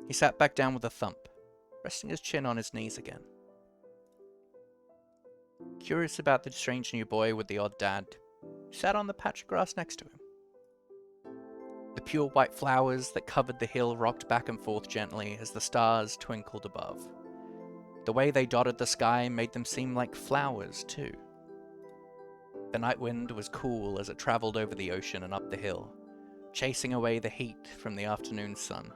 He sat back down with a thump, resting his chin on his knees again. Curious about the strange new boy with the odd dad, he sat on the patch of grass next to him. The pure white flowers that covered the hill rocked back and forth gently as the stars twinkled above. The way they dotted the sky made them seem like flowers, too. The night wind was cool as it traveled over the ocean and up the hill, chasing away the heat from the afternoon sun.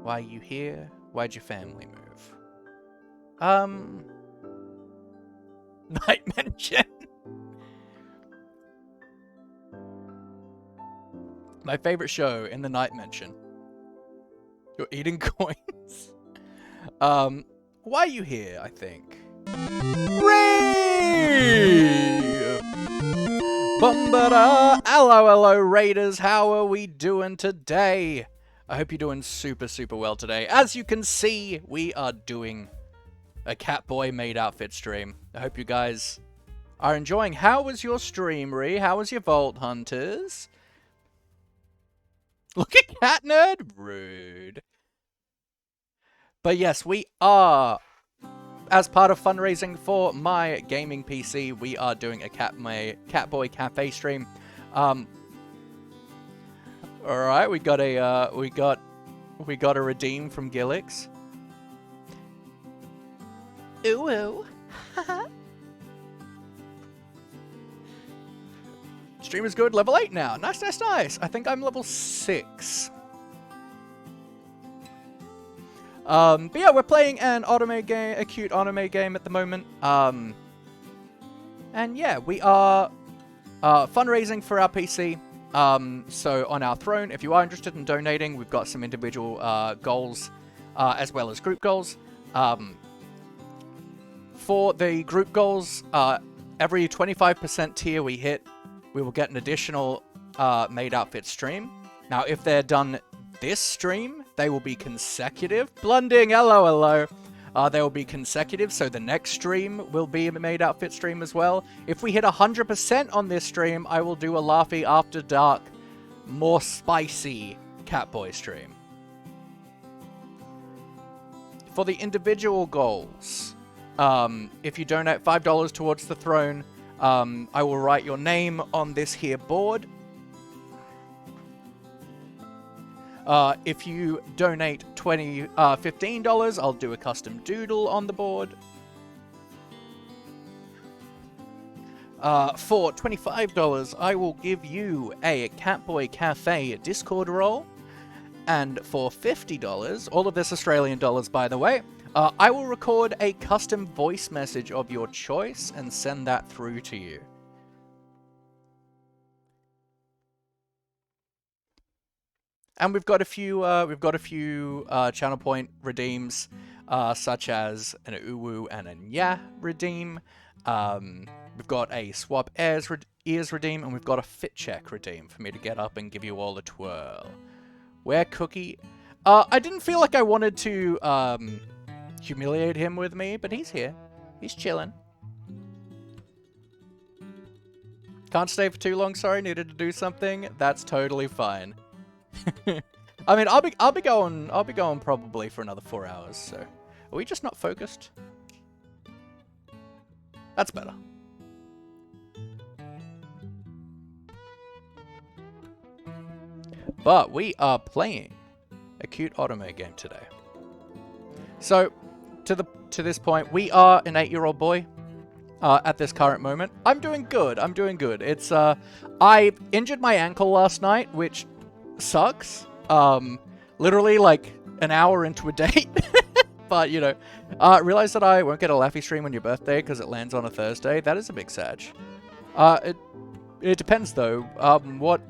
Why are you here? Why'd your family move? Night mention. My favorite show in the night mention. You're eating coins. Why are you here, I think? Ray! Bumbada! Hello, Raiders. How are we doing today? I hope you're doing super, super well today. As you can see, we are doing a Catboy Maid outfit stream. I hope you guys are enjoying. How was your stream, Ree? How was your Vault Hunters? Look at Cat Nerd. Rude. But yes, we are, as part of fundraising for my gaming PC, we are doing a Catboy Cafe stream. All right, we got a redeem from Gillix. Ooh ooh. Stream is good. Level 8 now. Nice, nice, nice. I think I'm level 6. But yeah, we're playing an anime game, a cute anime game at the moment. And yeah, we are fundraising for our PC. So on our throne, if you are interested in donating, we've got some individual goals as well as group goals. For the group goals, every 25% tier we hit, we will get an additional maid outfit stream. Now, if they're done this stream, they will be consecutive. Blunding, hello, hello. They will be consecutive, so the next stream will be a maid outfit stream as well. If we hit 100% on this stream, I will do a Laughy After Dark, more spicy Catboy stream. For the individual goals, if you donate $5 towards the throne, I will write your name on this here board. If you donate $15, I'll do a custom doodle on the board. For $25, I will give you a Catboy Cafe Discord role. And for $50, all of this Australian dollars, by the way, I will record a custom voice message of your choice and send that through to you. And we've got a few channel point redeems, such as an Uwu and a Nya redeem. We've got a swap ears redeem, and we've got a fit check redeem for me to get up and give you all a twirl. Where Cookie? I didn't feel like I wanted to humiliate him with me, but he's here. He's chilling. Can't stay for too long, sorry, needed to do something. That's totally fine. I mean, I'll be going probably for another 4 hours, so. Are we just not focused? That's better. But we are playing a cute Otome game today. So, to this point, we are an 8-year-old boy. At this current moment, I'm doing good. I'm doing good. It's I injured my ankle last night, which sucks. Literally like an hour into a date. But you know, realized that I won't get a Laughy stream on your birthday because it lands on a Thursday. That is a big sag. It depends though. What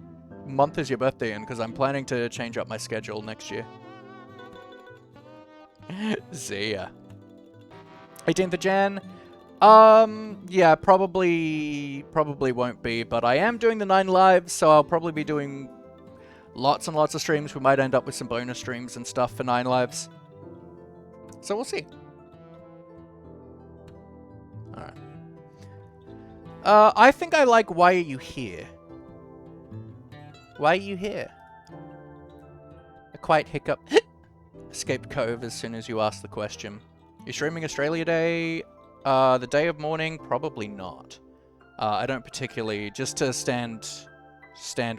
month is your birthday in? Because I'm planning to change up my schedule next year. See ya. 18th of Jan. Yeah, probably won't be, but I am doing the 9 lives, so I'll probably be doing lots and lots of streams. We might end up with some bonus streams and stuff for 9 lives. So we'll see. Alright. I think I like Why Are You Here? Why are you here? A quiet hiccup. Escaped Cove as soon as you asked the question. You streaming Australia Day? The day of mourning, probably not. I don't particularly, just to stand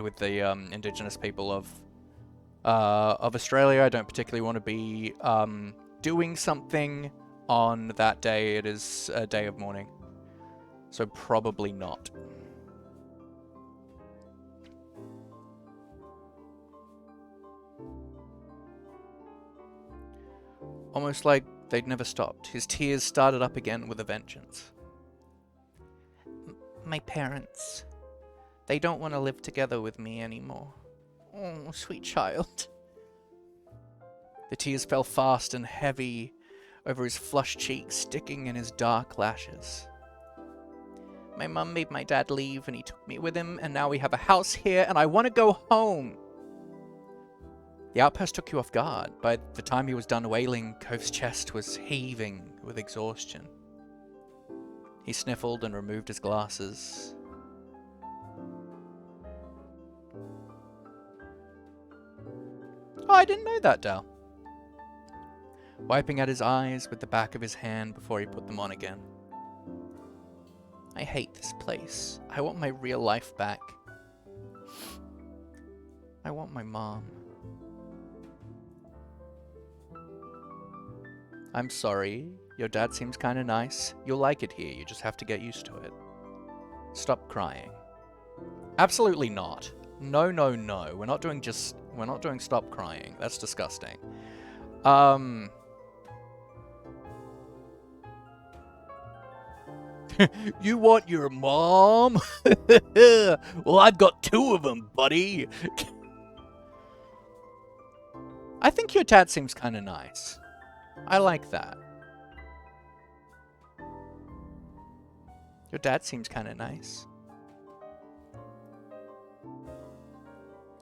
with the indigenous people of Australia. I don't particularly want to be doing something on that day. It is a day of mourning, so probably not. Almost like they'd never stopped. His tears started up again with a vengeance. My parents. They don't want to live together with me anymore. Oh, sweet child. The tears fell fast and heavy over his flushed cheeks, sticking in his dark lashes. My mum made my dad leave and he took me with him, and now we have a house here and I want to go home. The outpost took you off guard. By the time he was done wailing, Cove's chest was heaving with exhaustion. He sniffled and removed his glasses. Oh, I didn't know that, Dal. Wiping at his eyes with the back of his hand before he put them on again. I hate this place. I want my real life back. I want my mom. I'm sorry. Your dad seems kinda nice. You'll like it here. You just have to get used to it. Stop crying. Absolutely not. No, no, no. We're not doing stop crying. That's disgusting. You want your mom? Well, I've got 2 of them, buddy. I think your dad seems kinda nice. I like that. Your dad seems kinda nice.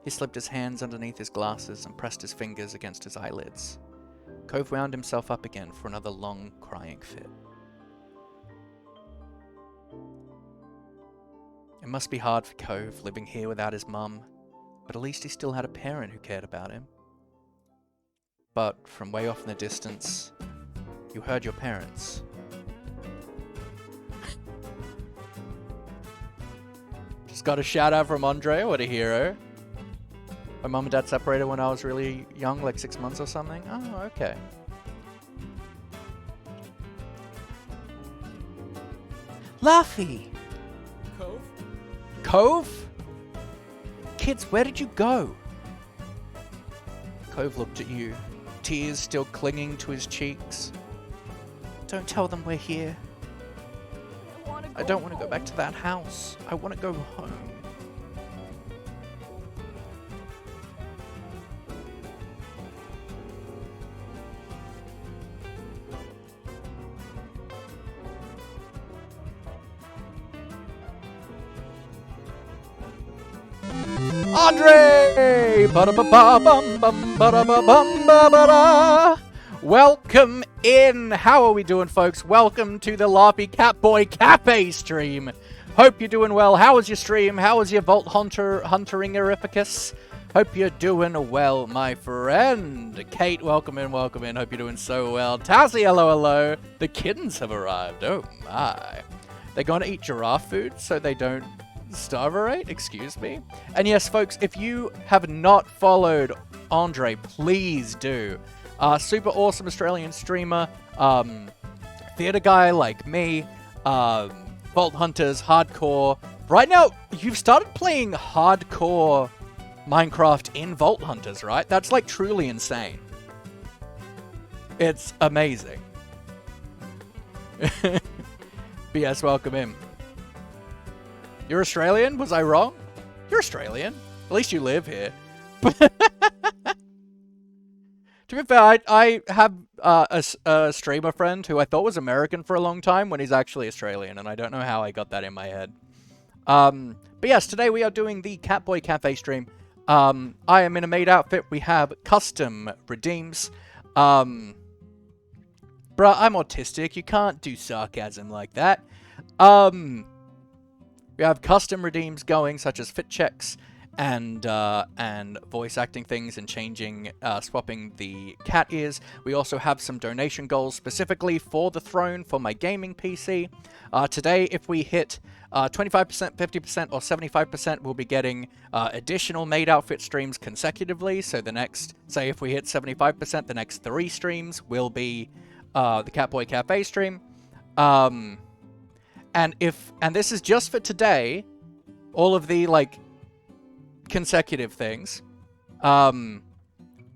He slipped his hands underneath his glasses and pressed his fingers against his eyelids. Cove wound himself up again for another long crying fit. It must be hard for Cove living here without his mum, but at least he still had a parent who cared about him. But from way off in the distance, you heard your parents. Just got a shout out from Andre, what a hero. My mum and dad separated when I was really young, like 6 months or something. Oh, okay. Laughy! Cove? Cove? Kids, where did you go? Cove looked at you, tears still clinging to his cheeks. Don't tell them we're here. I don't want to go back to that house. I want to go home. Andre! Ba-da-ba-ba-bum-bum, ba-da-ba-bum-ba-ba-da. Welcome in. How are we doing, folks? Welcome to the Laughy Catboy Cafe stream. Hope you're doing well. How was your stream? How was your Vault Huntering Erificus? Hope you're doing well, my friend. Kate, welcome in, welcome in. Hope you're doing so well. Tazzy, hello, hello. The kittens have arrived. Oh, my. They're going to eat giraffe food so they don't starverate? Excuse me? And yes, folks, if you have not followed Andre, please do. Super awesome Australian streamer, theater guy like me, Vault Hunters, hardcore. Right now, you've started playing hardcore Minecraft in Vault Hunters, right? That's like truly insane. It's amazing. BS, welcome in. You're Australian? Was I wrong? You're Australian. At least you live here. To be fair, I have a streamer friend who I thought was American for a long time when he's actually Australian, and I don't know how I got that in my head. But yes, today we are doing the Catboy Cafe stream. I am in a maid outfit. We have custom redeems. Bruh, I'm autistic. You can't do sarcasm like that. We have custom redeems going, such as fit checks and voice acting things and changing, swapping the cat ears. We also have some donation goals specifically for the throne for my gaming PC. Today, if we hit 25%, 50%, or 75%, we'll be getting additional maid outfit streams consecutively. So the next, say if we hit 75%, the next 3 streams will be the Catboy Cafe stream. And this is just for today, all of the, like, consecutive things. But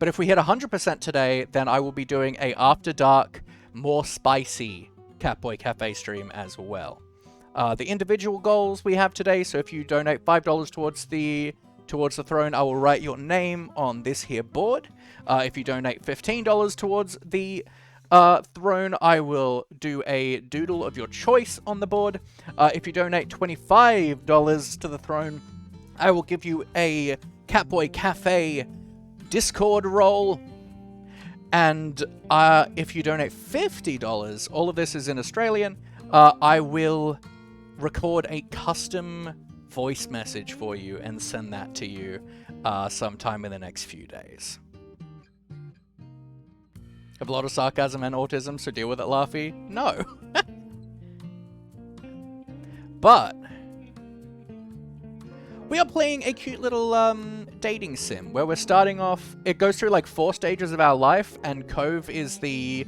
if we hit 100% today, then I will be doing a After Dark, more spicy Catboy Cafe stream as well. The individual goals we have today, so if you donate $5 towards the throne, I will write your name on this here board. If you donate $15 towards the throne, I will do a doodle of your choice on the board. If you donate $25 to the throne, I will give you a Catboy Cafe Discord role. And if you donate $50, all of this is in Australian, I will record a custom voice message for you and send that to you sometime in the next few days. Have a lot of sarcasm and autism, so deal with it, Laughy? No. But we are playing a cute little dating sim where we're starting off. It goes through like 4 stages of our life, and Cove is the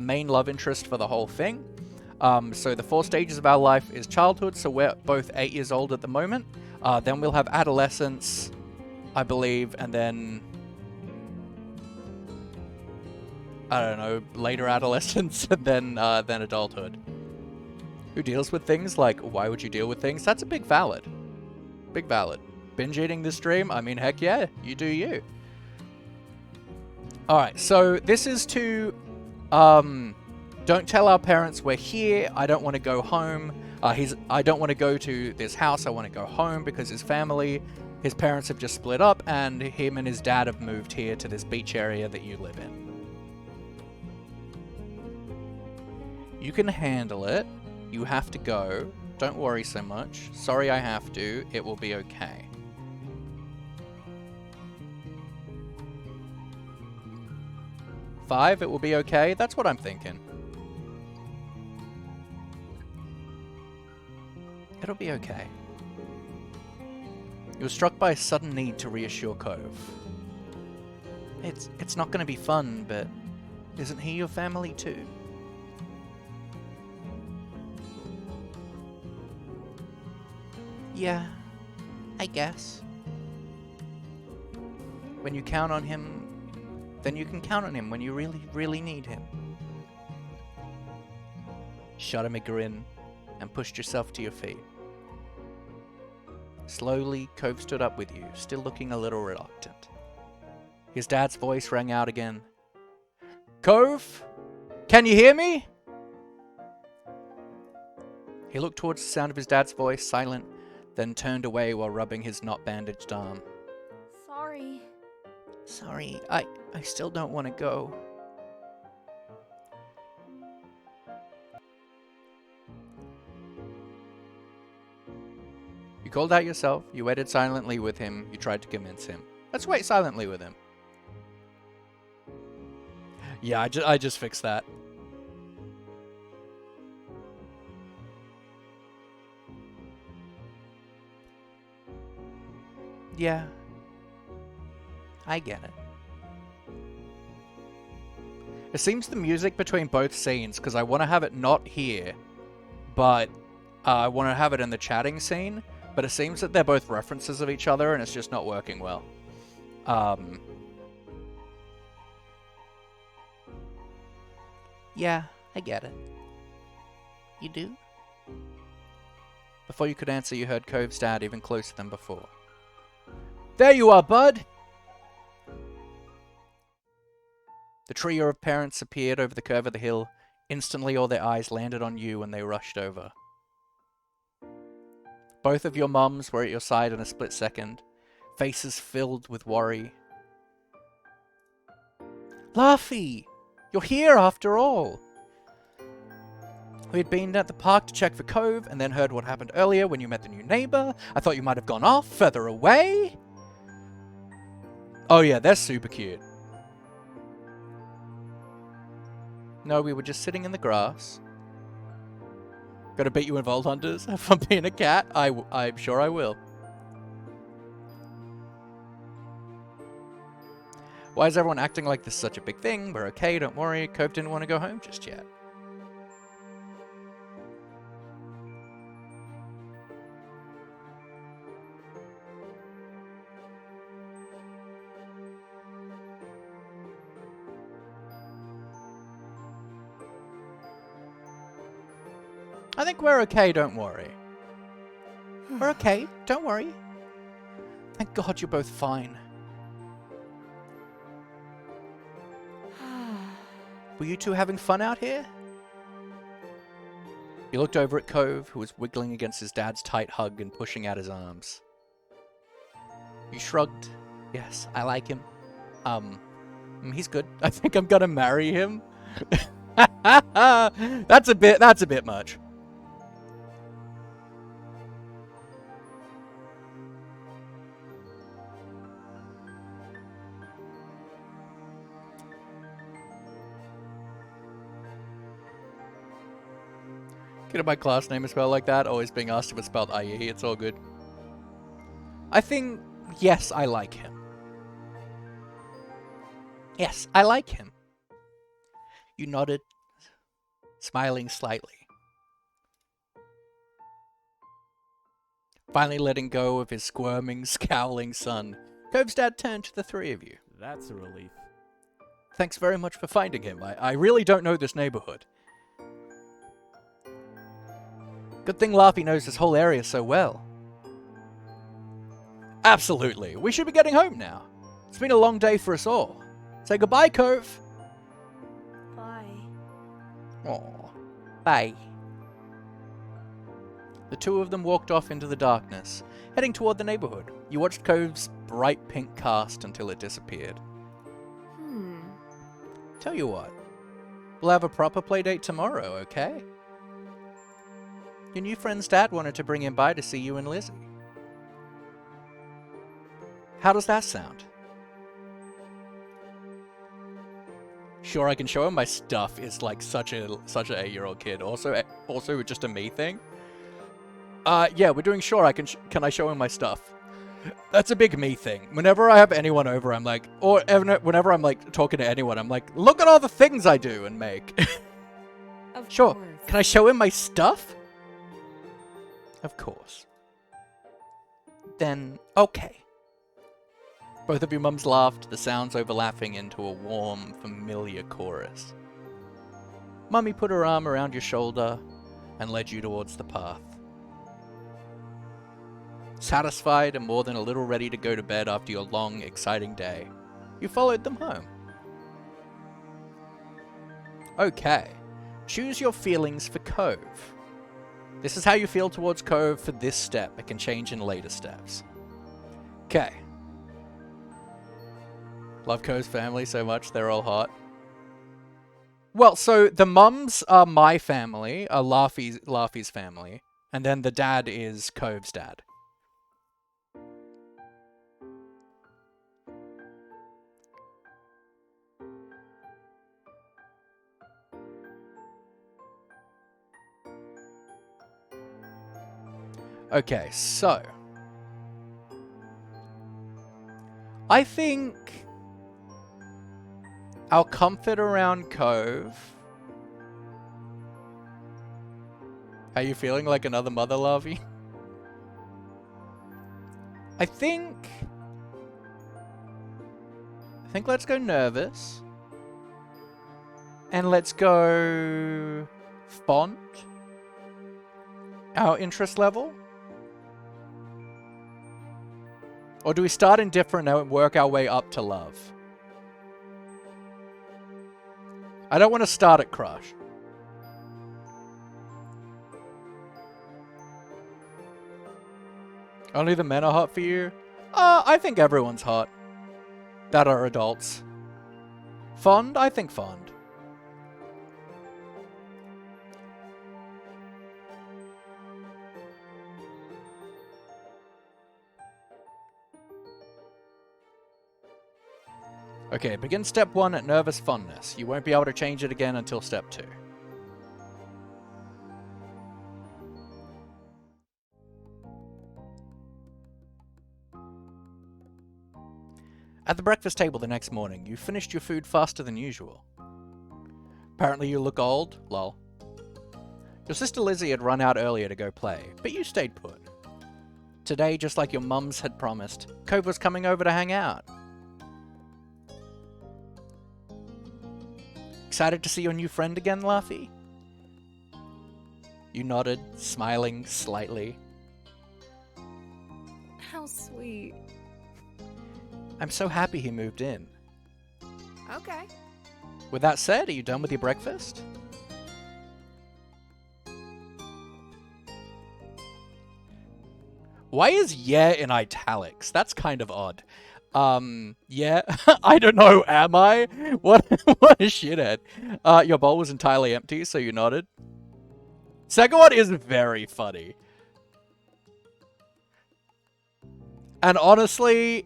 main love interest for the whole thing. So the 4 stages of our life is childhood, so we're both 8 years old at the moment. Then we'll have adolescence, I believe, and then I don't know, later adolescence, and then adulthood. Who deals with things like, why would you deal with things? That's a big valid. Big valid. Binge eating this stream? I mean, heck yeah, you do you. Alright, so this is to, don't tell our parents we're here, I don't want to go home. I don't want to go to this house, I want to go home because his parents have just split up, and him and his dad have moved here to this beach area that you live in. You can handle it. You have to go. Don't worry so much. Sorry I have to. It will be okay. Five, it will be okay? That's what I'm thinking. It'll be okay. You were struck by a sudden need to reassure Cove. It's not going to be fun, but isn't he your family too? Yeah, I guess. When you count on him, then you can count on him when you really, really need him. Shut him a grin and pushed yourself to your feet. Slowly, Cove stood up with you, still looking a little reluctant. His dad's voice rang out again. Cove? Can you hear me? He looked towards the sound of his dad's voice, silent, then turned away while rubbing his not-bandaged arm. Sorry, I still don't want to go. You called out yourself, you waited silently with him, you tried to convince him. Let's wait silently with him. Yeah, I just fixed that. Yeah. I get it. It seems the music between both scenes, because I want to have it not here, but I want to have it in the chatting scene, but it seems that they're both references of each other, and it's just not working well. Yeah, I get it. You do? Before you could answer, you heard Cove's dad even closer than before. There you are, bud! The trio of parents appeared over the curve of the hill. Instantly, all their eyes landed on you and they rushed over. Both of your mums were at your side in a split second, faces filled with worry. Laughy! You're here after all! We had been at the park to check for Cove and then heard what happened earlier when you met the new neighbor. I thought you might have gone off further away. Oh yeah, they're super cute. No, we were just sitting in the grass. Gotta beat you in Vault Hunters for being a cat? I'm sure I will. Why is everyone acting like this is such a big thing? We're okay, don't worry. Cove didn't want to go home just yet. I think we're okay, don't worry. We're okay, don't worry. Thank God you're both fine. Were you two having fun out here? He looked over at Cove, who was wiggling against his dad's tight hug and pushing out his arms. You shrugged. Yes, I like him. He's good. I think I'm gonna marry him. That's a bit much. Get my class name is spelled like that, always being asked if it's spelled IE, it's all good. I think, yes, I like him. Yes, I like him. You nodded, smiling slightly. Finally letting go of his squirming, scowling son, Cove's dad turned to the three of you. That's a relief. Thanks very much for finding him. I really don't know this neighborhood. Good thing Laughy knows this whole area so well. Absolutely. We should be getting home now. It's been a long day for us all. Say goodbye, Cove. Bye. Aw. Bye. The two of them walked off into the darkness, heading toward the neighborhood. You watched Cove's bright pink cast until it disappeared. Tell you what. We'll have a proper playdate tomorrow, okay? Your new friend's dad wanted to bring him by to see you and Lizzie. How does that sound? Sure, I can show him my stuff is like such an 8-year-old kid. Also just a me thing. Yeah, we're doing sure. Can I show him my stuff? That's a big me thing. Whenever I have anyone over, I'm like, or whenever I'm like talking to anyone, I'm like, look at all the things I do and make. Sure. Can I show him my stuff? Of course. Then, okay. Both of your mums laughed, the sounds overlapping into a warm, familiar chorus. Mummy put her arm around your shoulder and led you towards the path. Satisfied and more than a little ready to go to bed after your long, exciting day, you followed them home. Okay. Choose your feelings for Cove. This is how you feel towards Cove for this step. It can change in later steps. Okay. Love Cove's family so much, they're all hot. Well, so the mums are my family, are Laughy's family, and then the dad is Cove's dad. Okay, so I think our comfort around Cove. How you feeling? Like another mother, Laughy? I think let's go nervous. And let's go fond. Our interest level. Or do we start indifferent and work our way up to love? I don't want to start at crush. Only the men are hot for you? I think everyone's hot. That are adults. Fond? I think fond. Okay, begin step 1 at nervous fondness. You won't be able to change it again until step 2. At the breakfast table the next morning, you finished your food faster than usual. Apparently you look old, lol. Your sister Lizzie had run out earlier to go play, but you stayed put. Today, just like your mums had promised, Cove was coming over to hang out. Excited to see your new friend again, Laughy? You nodded, smiling slightly. How sweet. I'm so happy he moved in. Okay. With that said, are you done with your breakfast? Why is yeah in italics? That's kind of odd. Yeah, I don't know, am I? What a shithead. Your bowl was entirely empty, so you nodded. Second one is very funny. And honestly,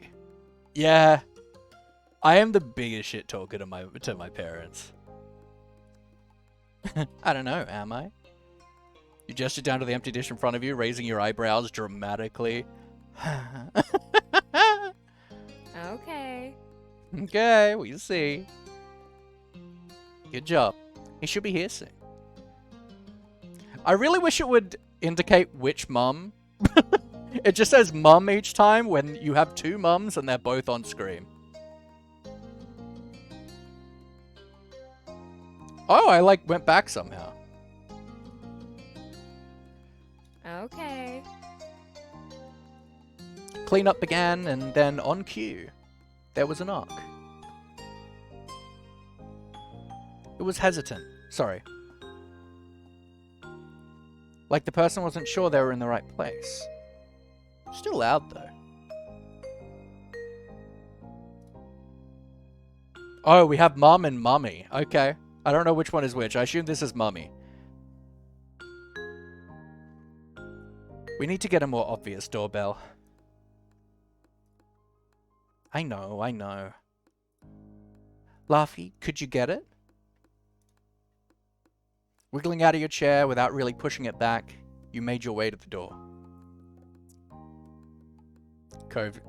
yeah, I am the biggest shit talker to my parents. I don't know, am I? You gestured down to the empty dish in front of you, raising your eyebrows dramatically. Okay. Okay, we'll see. Good job. He should be here soon. I really wish it would indicate which mum. It just says mum each time when you have two mums and they're both on screen. Oh, I went back somehow. Okay. Cleanup began, and then on cue, there was a knock. It was hesitant. Sorry. Like the person wasn't sure they were in the right place. Still loud, though. Oh, we have Mum and Mummy. Okay. I don't know which one is which. I assume this is Mummy. We need to get a more obvious doorbell. I know, I know. Laughy, could you get it? Wiggling out of your chair without really pushing it back, you made your way to the door. Cove.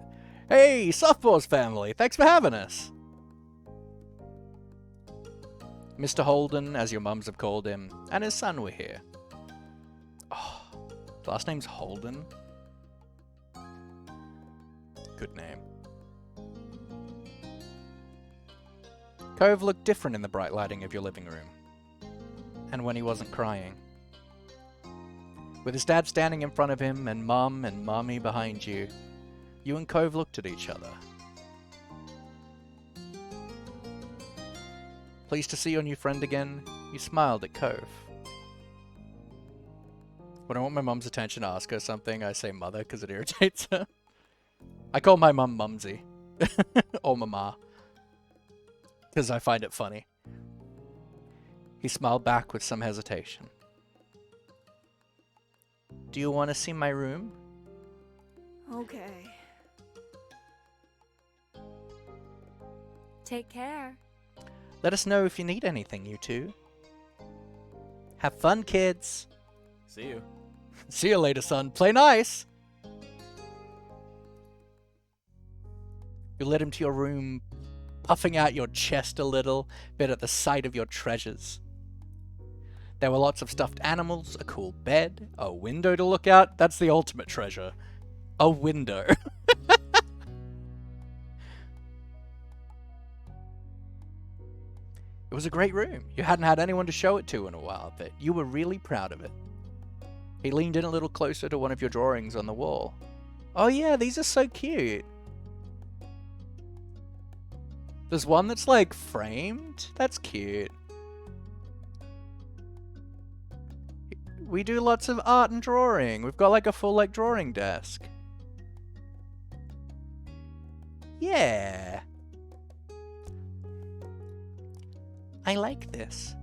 Hey, Softballs family! Thanks for having us! Mr. Holden, as your mums have called him, and his son were here. Oh, his last name's Holden? Good name. Cove looked different in the bright lighting of your living room. And when he wasn't crying. With his dad standing in front of him and Mum and Mummy behind you, you and Cove looked at each other. Pleased to see your new friend again, you smiled at Cove. When I want my mum's attention to ask her something, I say mother because it irritates her. I call my mum Mumsy. Or Mama. Because I find it funny. He smiled back with some hesitation. Do you want to see my room? Okay. Take care. Let us know if you need anything, you two. Have fun, kids. See you. See you later, son. Play nice. You led him to your room, puffing out your chest a little bit at the sight of your treasures. There were lots of stuffed animals, a cool bed, a window to look out. That's the ultimate treasure. A window. It was a great room. You hadn't had anyone to show it to in a while, but you were really proud of it. He leaned in a little closer to one of your drawings on the wall. Oh yeah, these are so cute. There's one that's like framed. That's cute. We do lots of art and drawing. We've got like a full like drawing desk. Yeah. I like this.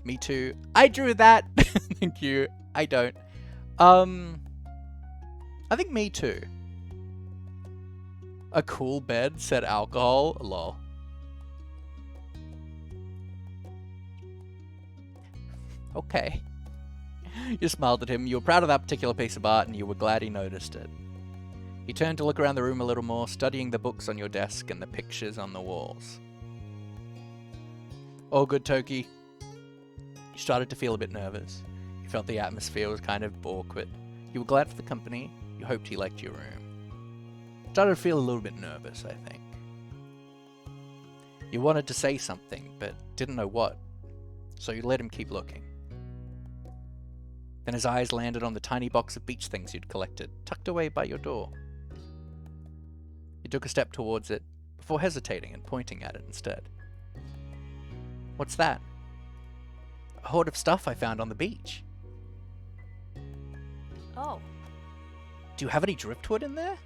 Me too. I drew that. Thank you. I don't. I think me too. A cool bed, said alcohol. Lol. Okay. You smiled at him. You were proud of that particular piece of art and you were glad he noticed it. He turned to look around the room a little more, studying the books on your desk and the pictures on the walls. All good, Toki. You started to feel a bit nervous. You felt the atmosphere was kind of awkward. You were glad for the company. You hoped he liked your room. Started to feel a little bit nervous, I think. You wanted to say something, but didn't know what, so you let him keep looking. Then his eyes landed on the tiny box of beach things you'd collected, tucked away by your door. You took a step towards it, before hesitating and pointing at it instead. What's that? A hoard of stuff I found on the beach. Oh. Do you have any driftwood in there?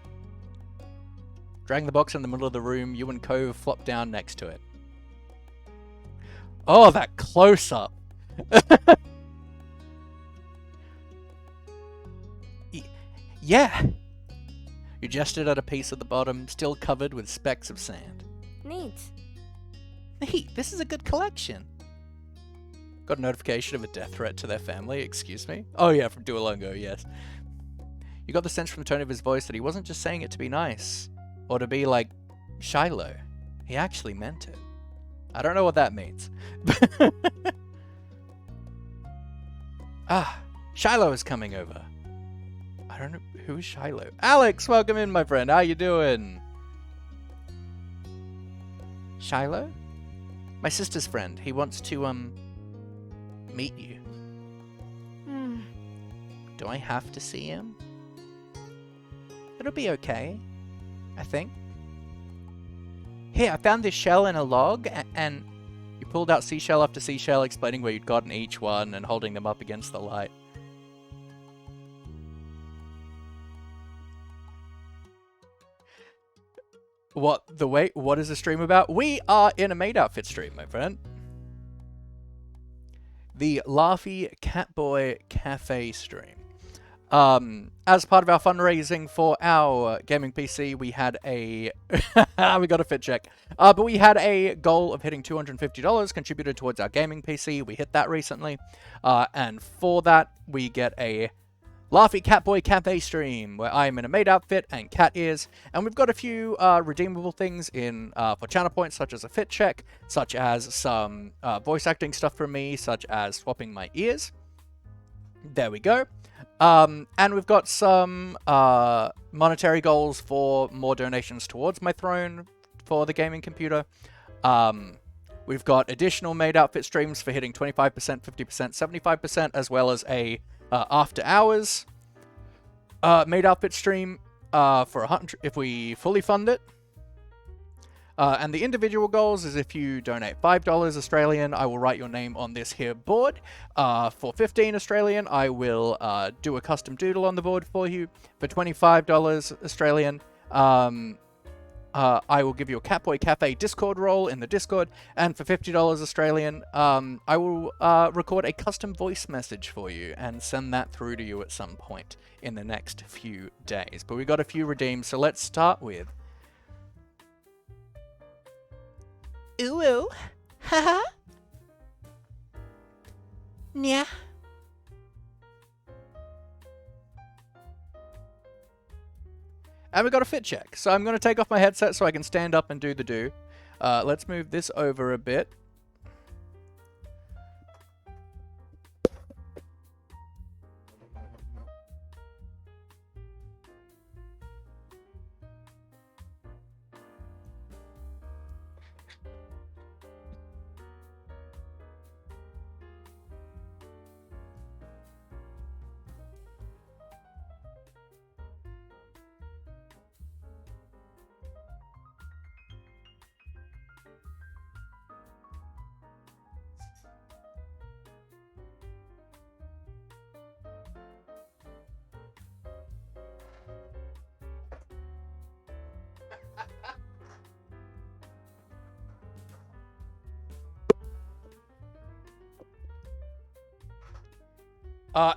Dragging the box in the middle of the room, you and Cove flopped down next to it. Oh, that close-up! Yeah! You gestured at a piece at the bottom, still covered with specks of sand. Neat. Neat, this is a good collection. Got a notification of a death threat to their family, excuse me? Oh yeah, from Duolingo, yes. You got the sense from the tone of his voice that he wasn't just saying it to be nice, or to be like Shiloh. He actually meant it. I don't know what that means. Ah, Shiloh is coming over. I don't know, who is Shiloh? Alex, welcome in, my friend. How you doing? Shiloh? My sister's friend. He wants to, meet you. Do I have to see him? It'll be okay, I think. Here, I found this shell in a log, and you pulled out seashell after seashell, explaining where you'd gotten each one and holding them up against the light. What is the stream about? We are in a maid outfit stream, my friend. The Laughy Catboy Cafe stream. As part of our fundraising for our gaming PC, we had a we got a fit check. But we had a goal of hitting $250 contributed towards our gaming PC. We hit that recently. And for that, we get a Laughy Catboy Cafe stream where I am in a maid outfit and Cat is, and we've got a few redeemable things in for channel points, such as a fit check, such as some voice acting stuff from me, such as swapping my ears. There we go. And we've got some monetary goals for more donations towards my throne for the gaming computer. We've got additional maid outfit streams for hitting 25%, 50%, 75%, as well as a after hours maid outfit stream for 100 if we fully fund it. And the individual goals is if you donate $5 Australian, I will write your name on this here board. For 15 Australian, I will do a custom doodle on the board for you. For $25 Australian, I will give you a Catboy Cafe Discord role in the Discord, and for $50 Australian, I will record a custom voice message for you and send that through to you at some point in the next few days. But we got a few redeemed, so let's start with... Ooh, ooh. Haha. Nya. And we got a fit check. So I'm going to take off my headset so I can stand up and do the do. Let's move this over a bit.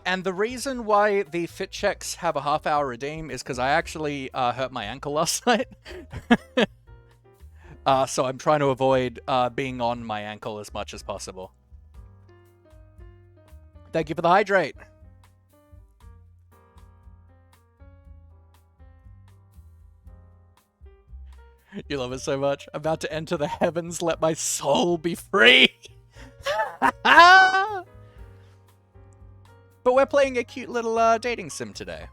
And the reason why the fit checks have a half-hour redeem is because I actually hurt my ankle last night. So I'm trying to avoid being on my ankle as much as possible. Thank you for the hydrate. You love it so much. I'm about to enter the heavens. Let my soul be free. But we're playing a cute little dating sim today.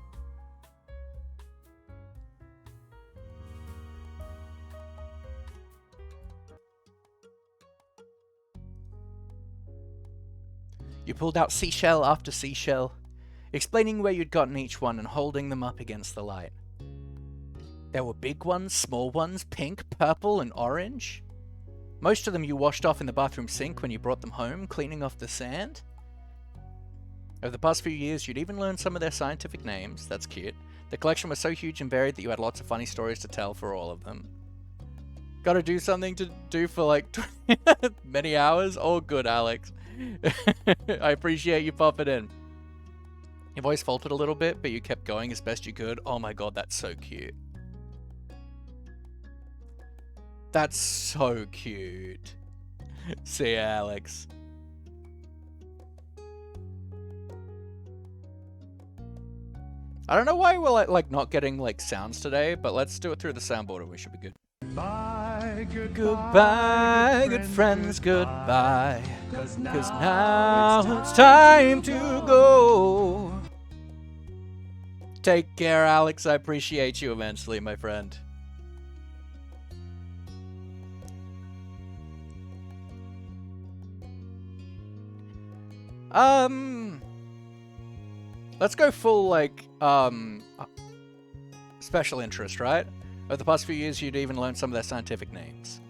You pulled out seashell after seashell, explaining where you'd gotten each one and holding them up against the light. There were big ones, small ones, pink, purple, and orange. Most of them you washed off in the bathroom sink when you brought them home, cleaning off the sand. Over the past few years, you'd even learned some of their scientific names. That's cute. The collection was so huge and varied that you had lots of funny stories to tell for all of them. Gotta do something to do for like many hours? Oh, good, Alex. I appreciate you popping in. Your voice faltered a little bit, but you kept going as best you could. Oh my god, that's so cute. That's so cute. See ya, Alex. I don't know why we're like not getting like sounds today, but let's do it through the soundboard and we should be good. Goodbye, Goodbye, good friends, goodbye. 'Cause now it's time to go. Take care, Alex. I appreciate you immensely, my friend. Let's go full, like, special interest, right? Over the past few years, you'd even learned some of their scientific names.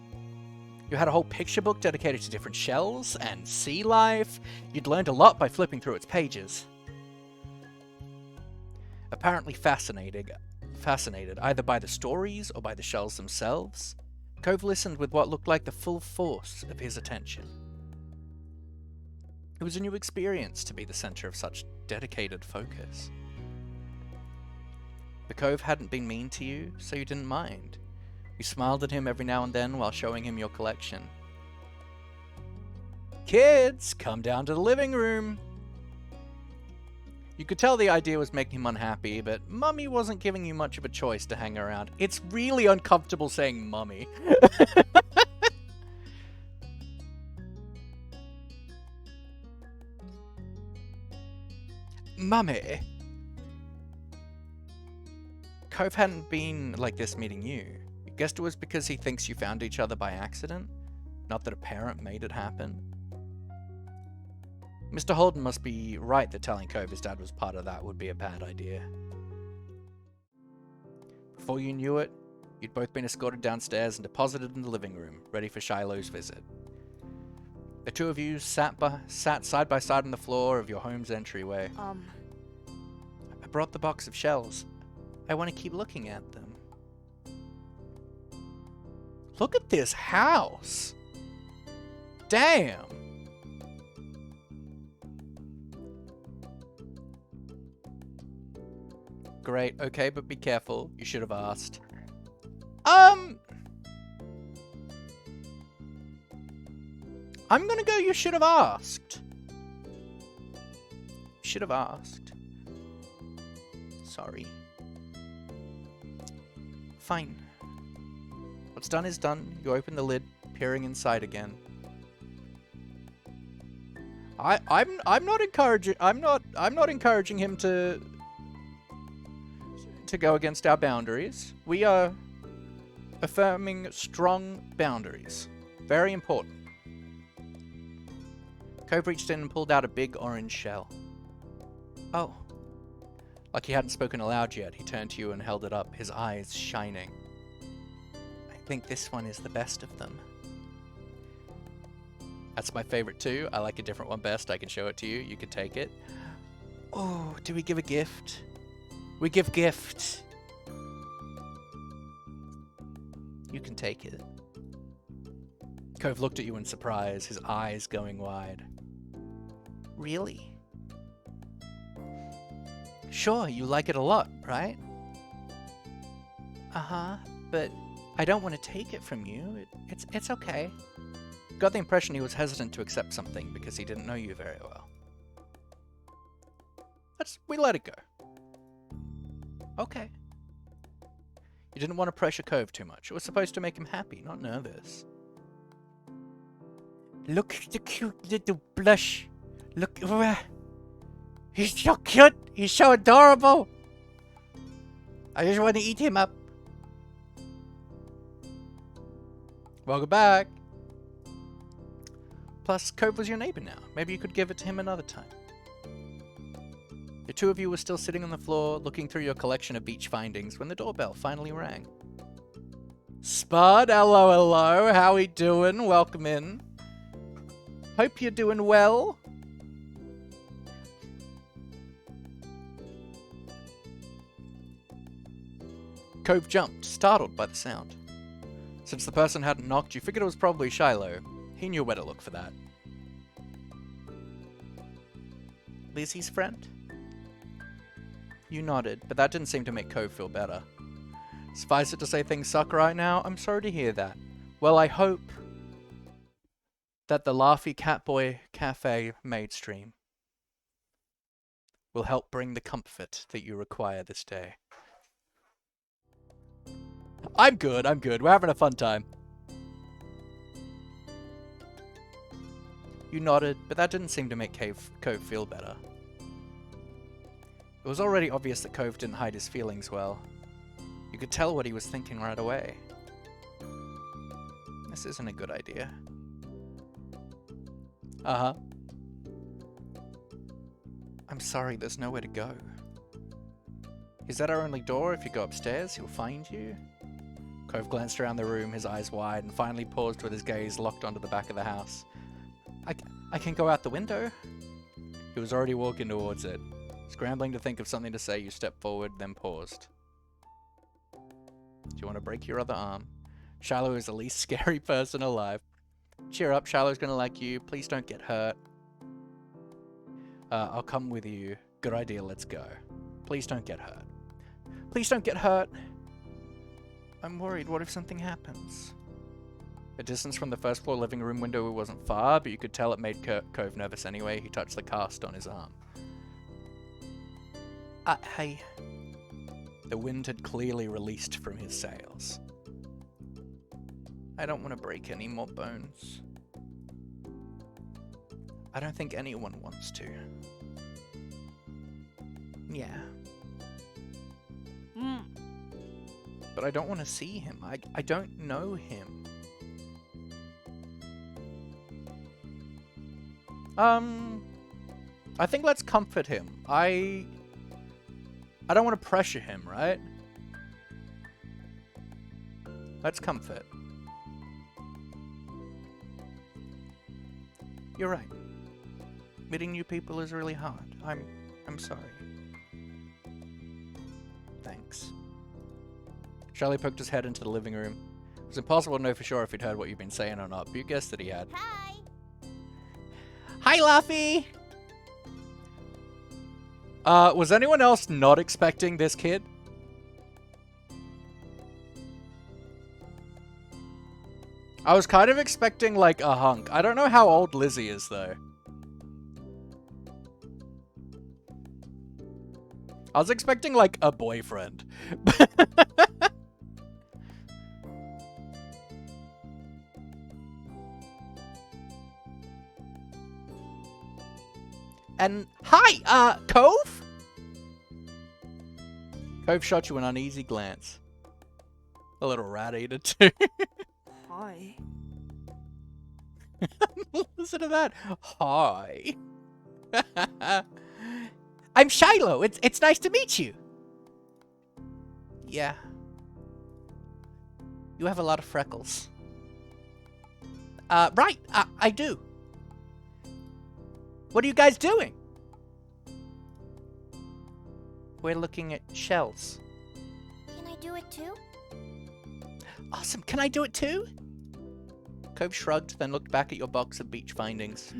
You had a whole picture book dedicated to different shells and sea life. You'd learned a lot by flipping through its pages. Apparently fascinated either by the stories or by the shells themselves, Cove listened with what looked like the full force of his attention. It was a new experience to be the center of such dedicated focus. The Cove hadn't been mean to you, so you didn't mind. You smiled at him every now and then while showing him your collection. Kids, come down to the living room. You could tell the idea was making him unhappy, but Mummy wasn't giving you much of a choice to hang around. It's really uncomfortable saying Mummy. Mummy. Cove hadn't been like this meeting you. You guessed it was because he thinks you found each other by accident, not that a parent made it happen. Mr. Holden must be right that telling Cove his dad was part of that would be a bad idea. Before you knew it, you'd both been escorted downstairs and deposited in the living room, ready for Shiloh's visit. The two of you sat side by side on the floor of your home's entryway. I brought the box of shells. I want to keep looking at them. Look at this house! Damn! Great, okay, but be careful. You should have asked. I'm gonna go you should have asked. Should have asked. Sorry. Fine. What's done is done. You open the lid, peering inside again. I'm not encouraging him to go against our boundaries. We are affirming strong boundaries. Very important. Cove reached in and pulled out a big orange shell. Oh. Like he hadn't spoken aloud yet, he turned to you and held it up, his eyes shining. I think this one is the best of them. That's my favorite too. I like a different one best. I can show it to you. You can take it. Oh, do we give a gift? We give gift. You can take it. Cove looked at you in surprise, his eyes going wide. Really? Sure, you like it a lot, right? Uh-huh, but I don't want to take it from you. It's okay. Got the impression he was hesitant to accept something because he didn't know you very well. We let it go. Okay. You didn't want to pressure Cove too much. It was supposed to make him happy, not nervous. Look at the cute little blush. Look, he's so cute. He's so adorable. I just want to eat him up. Welcome back. Plus, Cove was your neighbor now. Maybe you could give it to him another time. The two of you were still sitting on the floor, looking through your collection of beach findings, when the doorbell finally rang. Spud, hello, hello. How we doing? Welcome in. Hope you're doing well. Cove jumped, startled by the sound. Since the person hadn't knocked, you figured it was probably Shiloh. He knew where to look for that. Lizzie's friend? You nodded, but that didn't seem to make Cove feel better. Suffice it to say things suck right now. I'm sorry to hear that. Well, I hope that the Laughy Catboy Cafe Maid stream will help bring the comfort that you require this day. I'm good. We're having a fun time. You nodded, but that didn't seem to make Cove feel better. It was already obvious that Cove didn't hide his feelings well. You could tell what he was thinking right away. This isn't a good idea. Uh-huh. I'm sorry, there's nowhere to go. Is that our only door? If you go upstairs, he'll find you? Cove glanced around the room, his eyes wide, and finally paused with his gaze locked onto the back of the house. I can go out the window. He was already walking towards it. Scrambling to think of something to say, you stepped forward, then paused. Do you want to break your other arm? Shiloh is the least scary person alive. Cheer up, Shiloh's gonna like you. Please don't get hurt. I'll come with you. Good idea, let's go. Please don't get hurt. Please don't get hurt. I'm worried, what if something happens? The distance from the first floor living room window wasn't far, but you could tell it made Cove nervous anyway. He touched the cast on his arm. Hey. The wind had clearly released from his sails. I don't want to break any more bones. I don't think anyone wants to. Yeah. But I don't want to see him. I don't know him. I think let's comfort him. I don't want to pressure him, right? Let's comfort. You're right. Meeting new people is really hard. I'm sorry. Thanks. Charlie poked his head into the living room. It was impossible to know for sure if he'd heard what you'd been saying or not, but you guessed that he had. Hi! Hi, Laughy! Was anyone else not expecting this kid? I was kind of expecting, like, a hunk. I don't know how old Lizzie is, though. I was expecting, like, a boyfriend. And hi, Cove? Cove shot you an uneasy glance. A little rat eater too. Hi. Listen to that. Hi. I'm Shiloh. It's nice to meet you. Yeah. You have a lot of freckles. Right. I do. What are you guys doing? We're looking at shells. Can I do it too? Awesome. Can I do it too? Cove shrugged, then looked back at your box of beach findings.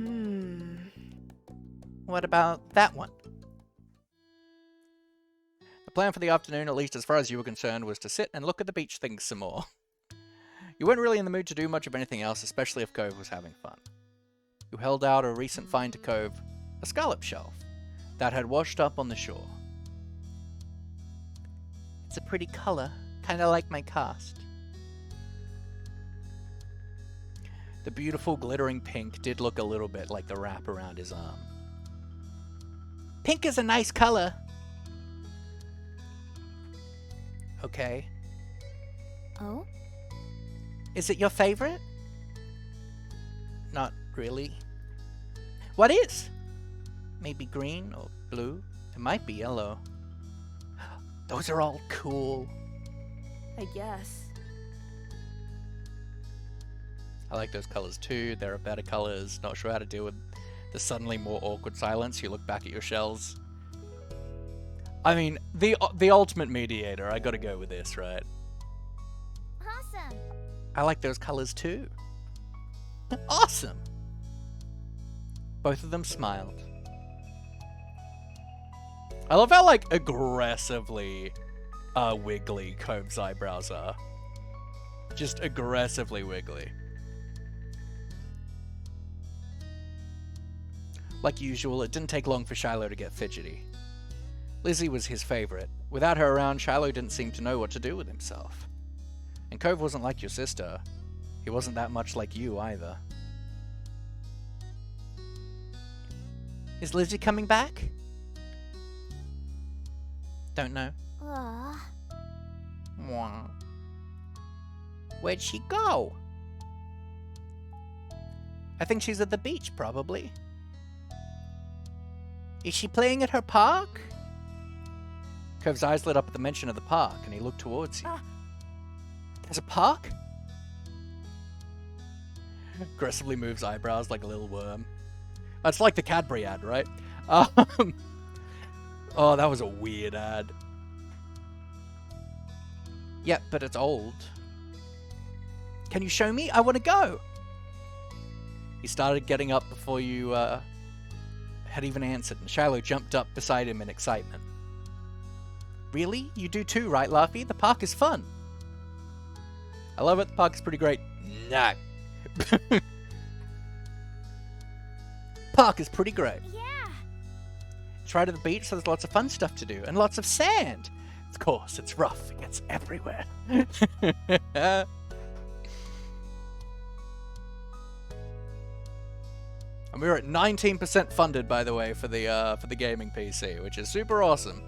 What about that one? The plan for the afternoon, at least as far as you were concerned, was to sit and look at the beach things some more. You weren't really in the mood to do much of anything else, especially if Cove was having fun. You held out a recent find to Cove, a scallop shelf, that had washed up on the shore. It's a pretty color, kinda like my cast. The beautiful glittering pink did look a little bit like the wrap around his arm. Pink is a nice color. Okay. Oh? Is it your favorite? Not really. What is? Maybe green or blue? It might be yellow. Those are all cool. I guess. I like those colors too. There are better colors. Not sure how to deal with the suddenly more awkward silence. You look back at your shells. I mean, the ultimate mediator. I gotta go with this, right? Awesome. I like those colors too. Awesome. Both of them smiled. I love how, like, aggressively wiggly Cove's eyebrows are. Just aggressively wiggly. Like usual, it didn't take long for Shiloh to get fidgety. Lizzie was his favorite. Without her around, Shiloh didn't seem to know what to do with himself. And Cove wasn't like your sister. He wasn't that much like you either. Is Lizzie coming back? Don't know. Mwah. Where'd she go? I think she's at the beach, probably. Is she playing at her park? Cove's eyes lit up at the mention of the park, and he looked towards you. There's a park? Aggressively moves eyebrows like a little worm. That's like the Catboi ad, right? Oh, that was a weird ad. Yep, but it's old. Can you show me? I want to go! He started getting up before you had even answered, and Shiloh jumped up beside him in excitement. Really? You do too, right, Laughy? The park is fun. I love it. The park is pretty great. No. Park is pretty great. Yeah. Try to the beach, so there's lots of fun stuff to do, and lots of sand. Of course, it's rough. It gets everywhere. And we were at 19% funded, by the way, for the gaming PC, which is super awesome.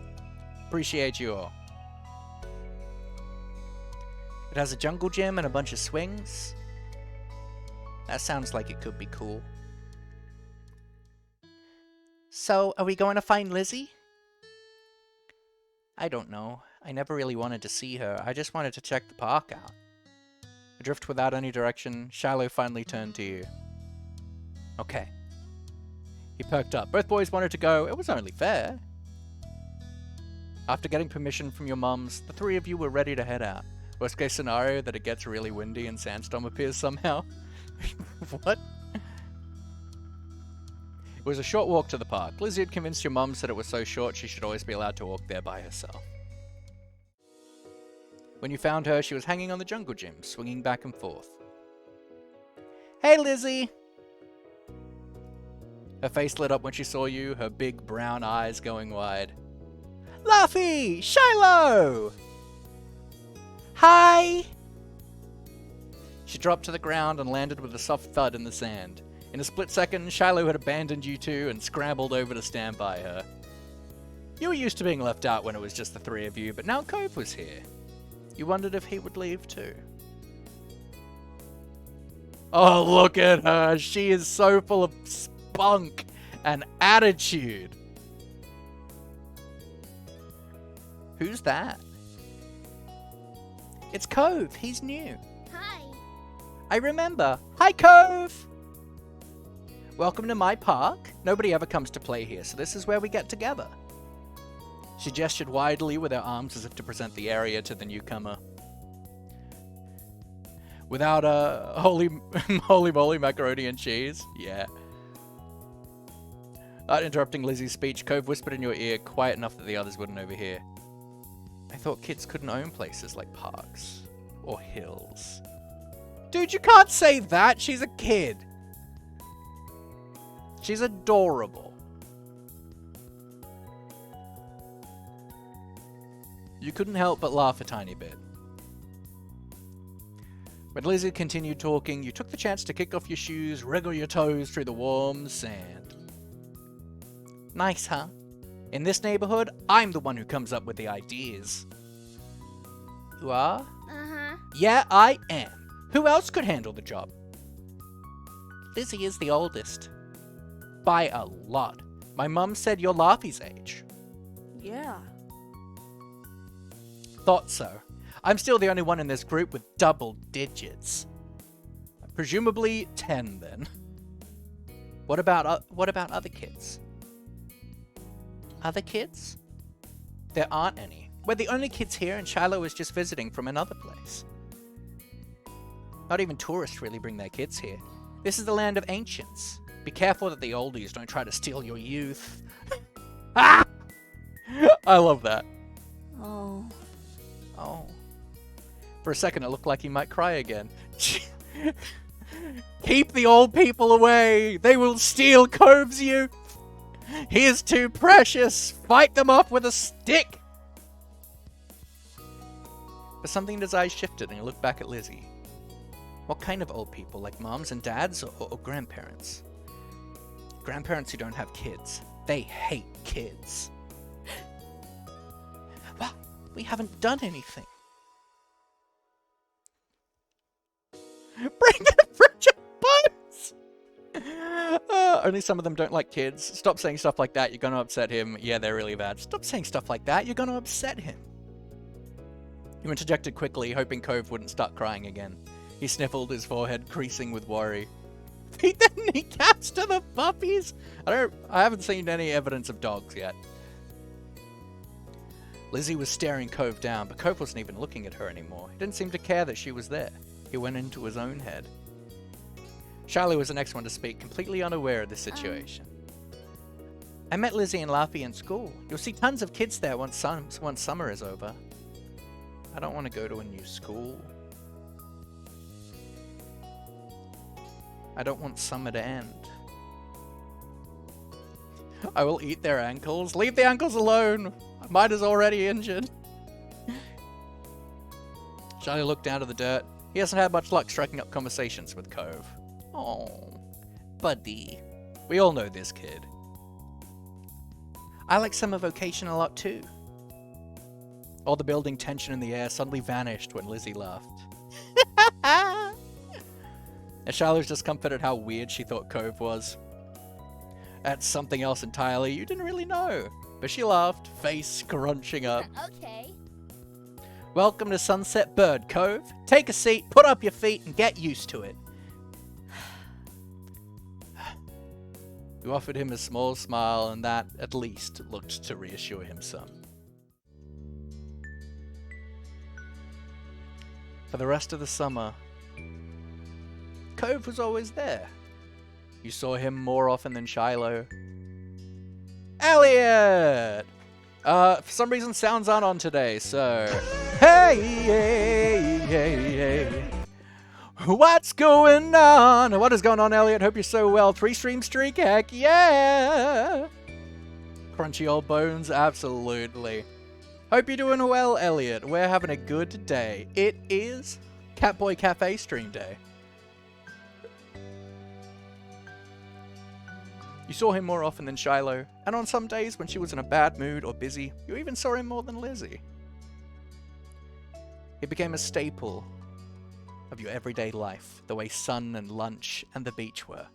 Appreciate you all. It has a jungle gym and a bunch of swings. That sounds like it could be cool. So, are we going to find Lizzie? I don't know. I never really wanted to see her. I just wanted to check the park out. Adrift without any direction, Shiloh finally turned to you. Okay. He perked up. Both boys wanted to go. It was only fair. After getting permission from your mums, the three of you were ready to head out. Worst case scenario, that it gets really windy and Sandstorm appears somehow. What? It was a short walk to the park. Lizzie had convinced your mums that it was so short she should always be allowed to walk there by herself. When you found her, she was hanging on the jungle gym, swinging back and forth. Hey, Lizzie! Her face lit up when she saw you, her big brown eyes going wide. Laughy! Shiloh! Hi! She dropped to the ground and landed with a soft thud in the sand. In a split second, Shiloh had abandoned you two and scrambled over to stand by her. You were used to being left out when it was just the three of you, but now Cove was here. You wondered if he would leave too. Oh, look at her. She is so full of spunk and attitude. Who's that? It's Cove. He's new. Hi. I remember. Hi, Cove! Welcome to my park. Nobody ever comes to play here, so this is where we get together. She gestured widely with her arms as if to present the area to the newcomer. Without a holy moly macaroni and cheese? Yeah. Interrupting Lizzie's speech, Cove whispered in your ear, quiet enough that the others wouldn't overhear. I thought kids couldn't own places like parks. Or hills. Dude, you can't say that! She's a kid! She's adorable. You couldn't help but laugh a tiny bit. When Lizzie continued talking, you took the chance to kick off your shoes, wriggle your toes through the warm sand. Nice, huh? In this neighborhood, I'm the one who comes up with the ideas. You are? Uh-huh. Yeah, I am. Who else could handle the job? Lizzie is the oldest. By a lot. My mum said you're Laughy's age. Yeah. Thought so. I'm still the only one in this group with double digits. Presumably 10 then. What about other kids? Other kids? There aren't any. We're the only kids here and Shiloh is just visiting from another place. Not even tourists really bring their kids here. This is the land of ancients. Be careful that the oldies don't try to steal your youth. Ah! I love that. Oh. Oh. For a second, it looked like he might cry again. Keep the old people away! They will steal Cove's youth! He is too precious! Fight them off with a stick! But something in his eyes shifted and he looked back at Lizzie. What kind of old people? Like moms and dads or grandparents? Grandparents who don't have kids. They hate kids. Well, we haven't done anything. Bring the fridge of bones! Only some of them don't like kids. Stop saying stuff like that. You're going to upset him. Yeah, they're really bad. Stop saying stuff like that. You're going to upset him. You interjected quickly, hoping Cove wouldn't start crying again. He sniffled, his forehead creasing with worry. Feed the kneecaps to the puppies? I haven't seen any evidence of dogs yet. Lizzie was staring Cove down, but Cove wasn't even looking at her anymore. He didn't seem to care that she was there. He went into his own head. Shiloh was the next one to speak, completely unaware of the situation. I met Lizzie and Laughy in school. You'll see tons of kids there once summer is over. I don't want to go to a new school. I don't want summer to end. I will eat their ankles. Leave the ankles alone. Mine is already injured. Charlie looked down to the dirt. He hasn't had much luck striking up conversations with Cove. Oh, buddy. We all know this kid. I like summer vacation a lot too. All the building tension in the air suddenly vanished when Lizzie laughed. And Charlotte was discomfited at how weird she thought Cove was. That's something else entirely you didn't really know. But she laughed, face crunching up. Okay. Welcome to Sunset Bird Cove. Take a seat, put up your feet, and get used to it. You offered him a small smile, and that, at least, looked to reassure him some. For the rest of the summer, Cove was always there. You saw him more often than Shiloh. Elliot! For some reason, sounds aren't on today, so... Hey, hey, hey, hey. What's going on? What is going on, Elliot? Hope you're so well. 3-stream streak? Heck yeah! Crunchy old bones? Absolutely. Hope you're doing well, Elliot. We're having a good day. It is Catboy Cafe stream day. You saw him more often than Shiloh, and on some days when she was in a bad mood or busy, you even saw him more than Lizzie. He became a staple of your everyday life, the way sun and lunch and the beach were.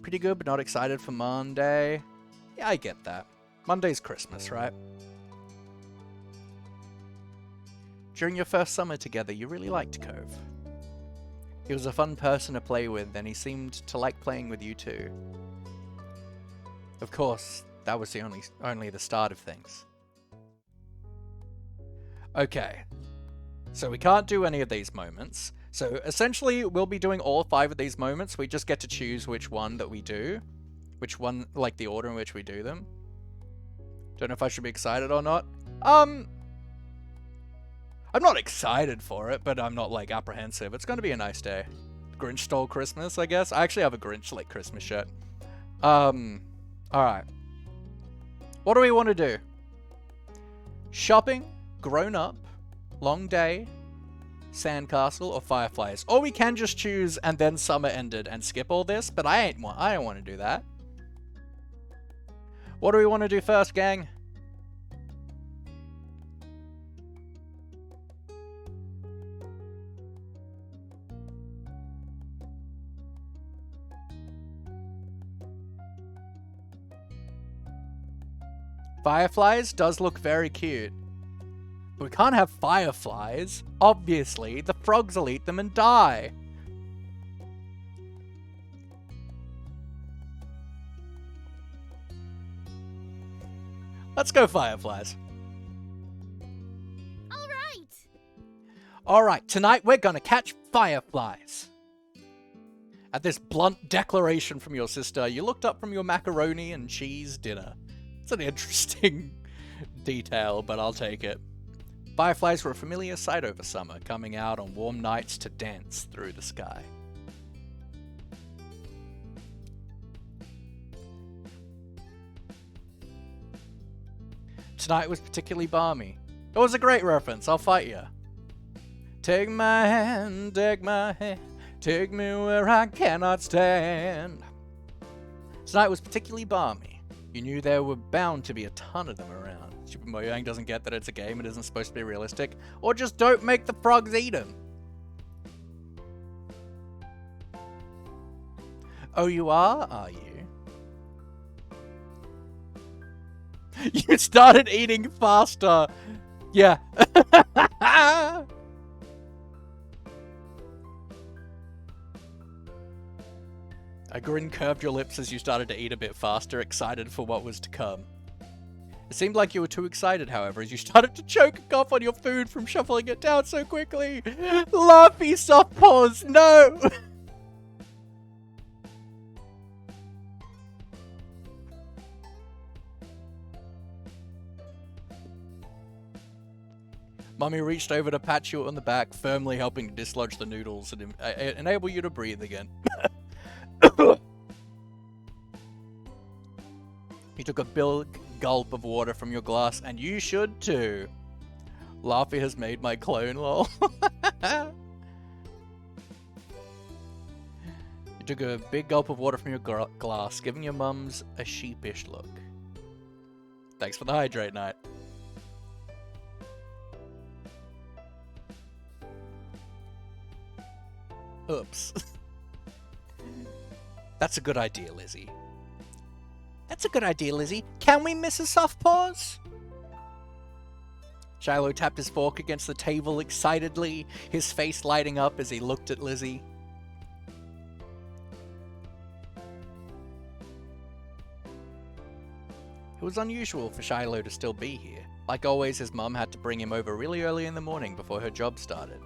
Pretty good, but not excited for Monday. Yeah, I get that. Monday's Christmas, right? During your first summer together, you really liked Cove. He was a fun person to play with, and he seemed to like playing with you too. Of course, that was only the start of things. Okay, so we can't do any of these moments. So essentially, we'll be doing all 5 of these moments. We just get to choose which one that we do. Which one, like the order in which we do them. Don't know if I should be excited or not. I'm not excited for it, but I'm not, like, apprehensive. It's gonna be a nice day. Grinch stole Christmas, I guess. I actually have a Grinch, like, Christmas shirt. Alright. What do we want to do? Shopping, grown up, long day, sandcastle, or fireflies. Or we can just choose and then summer ended and skip all this, but I don't want to do that. What do we want to do first, gang? Fireflies does look very cute. But we can't have fireflies. Obviously, the frogs will eat them and die. Let's go fireflies. Alright, tonight we're gonna catch fireflies. At this blunt declaration from your sister, you looked up from your macaroni and cheese dinner. It's an interesting detail, but I'll take it. Fireflies were a familiar sight over summer, coming out on warm nights to dance through the sky. Tonight was particularly balmy. It was a great reference, I'll fight you. Take my hand, take me where I cannot stand. Tonight was particularly balmy. You knew there were bound to be a ton of them around. Stupid Mojang doesn't get that it's a game, it isn't supposed to be realistic. Or just don't make the frogs eat them. Oh, you are you? You started eating faster. Yeah. A grin curved your lips as you started to eat a bit faster, excited for what was to come. It seemed like you were too excited, however, as you started to choke and cough on your food from shuffling it down so quickly. Laughy, soft paws, no! Mummy reached over to pat you on the back, firmly helping to dislodge the noodles and enable you to breathe again. You took a big gulp of water from your glass, and you should too. Laughy has made my clone, lol. You took a big gulp of water from your glass, giving your mums a sheepish look. Thanks for the hydrate night. Oops. That's a good idea, Lizzie. That's a good idea, Lizzie. Can we miss a soft pause? Shiloh tapped his fork against the table excitedly, his face lighting up as he looked at Lizzie. It was unusual for Shiloh to still be here. Like always, his mum had to bring him over really early in the morning before her job started.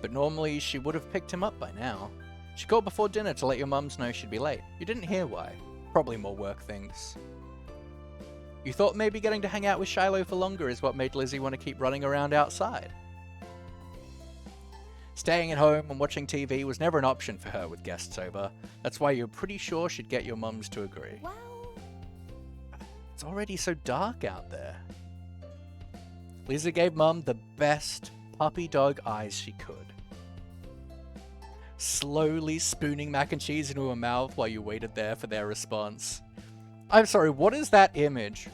But normally, she would have picked him up by now. She called before dinner to let your mums know she'd be late. You didn't hear why. Probably more work things. You thought maybe getting to hang out with Shiloh for longer is what made Lizzie want to keep running around outside. Staying at home and watching TV was never an option for her with guests over. That's why you're pretty sure she'd get your mums to agree. Wow. It's already so dark out there. Lizzie gave Mum the best puppy dog eyes she could. slowly spooning mac and cheese into her mouth while you waited there for their response. I'm sorry, what is that image?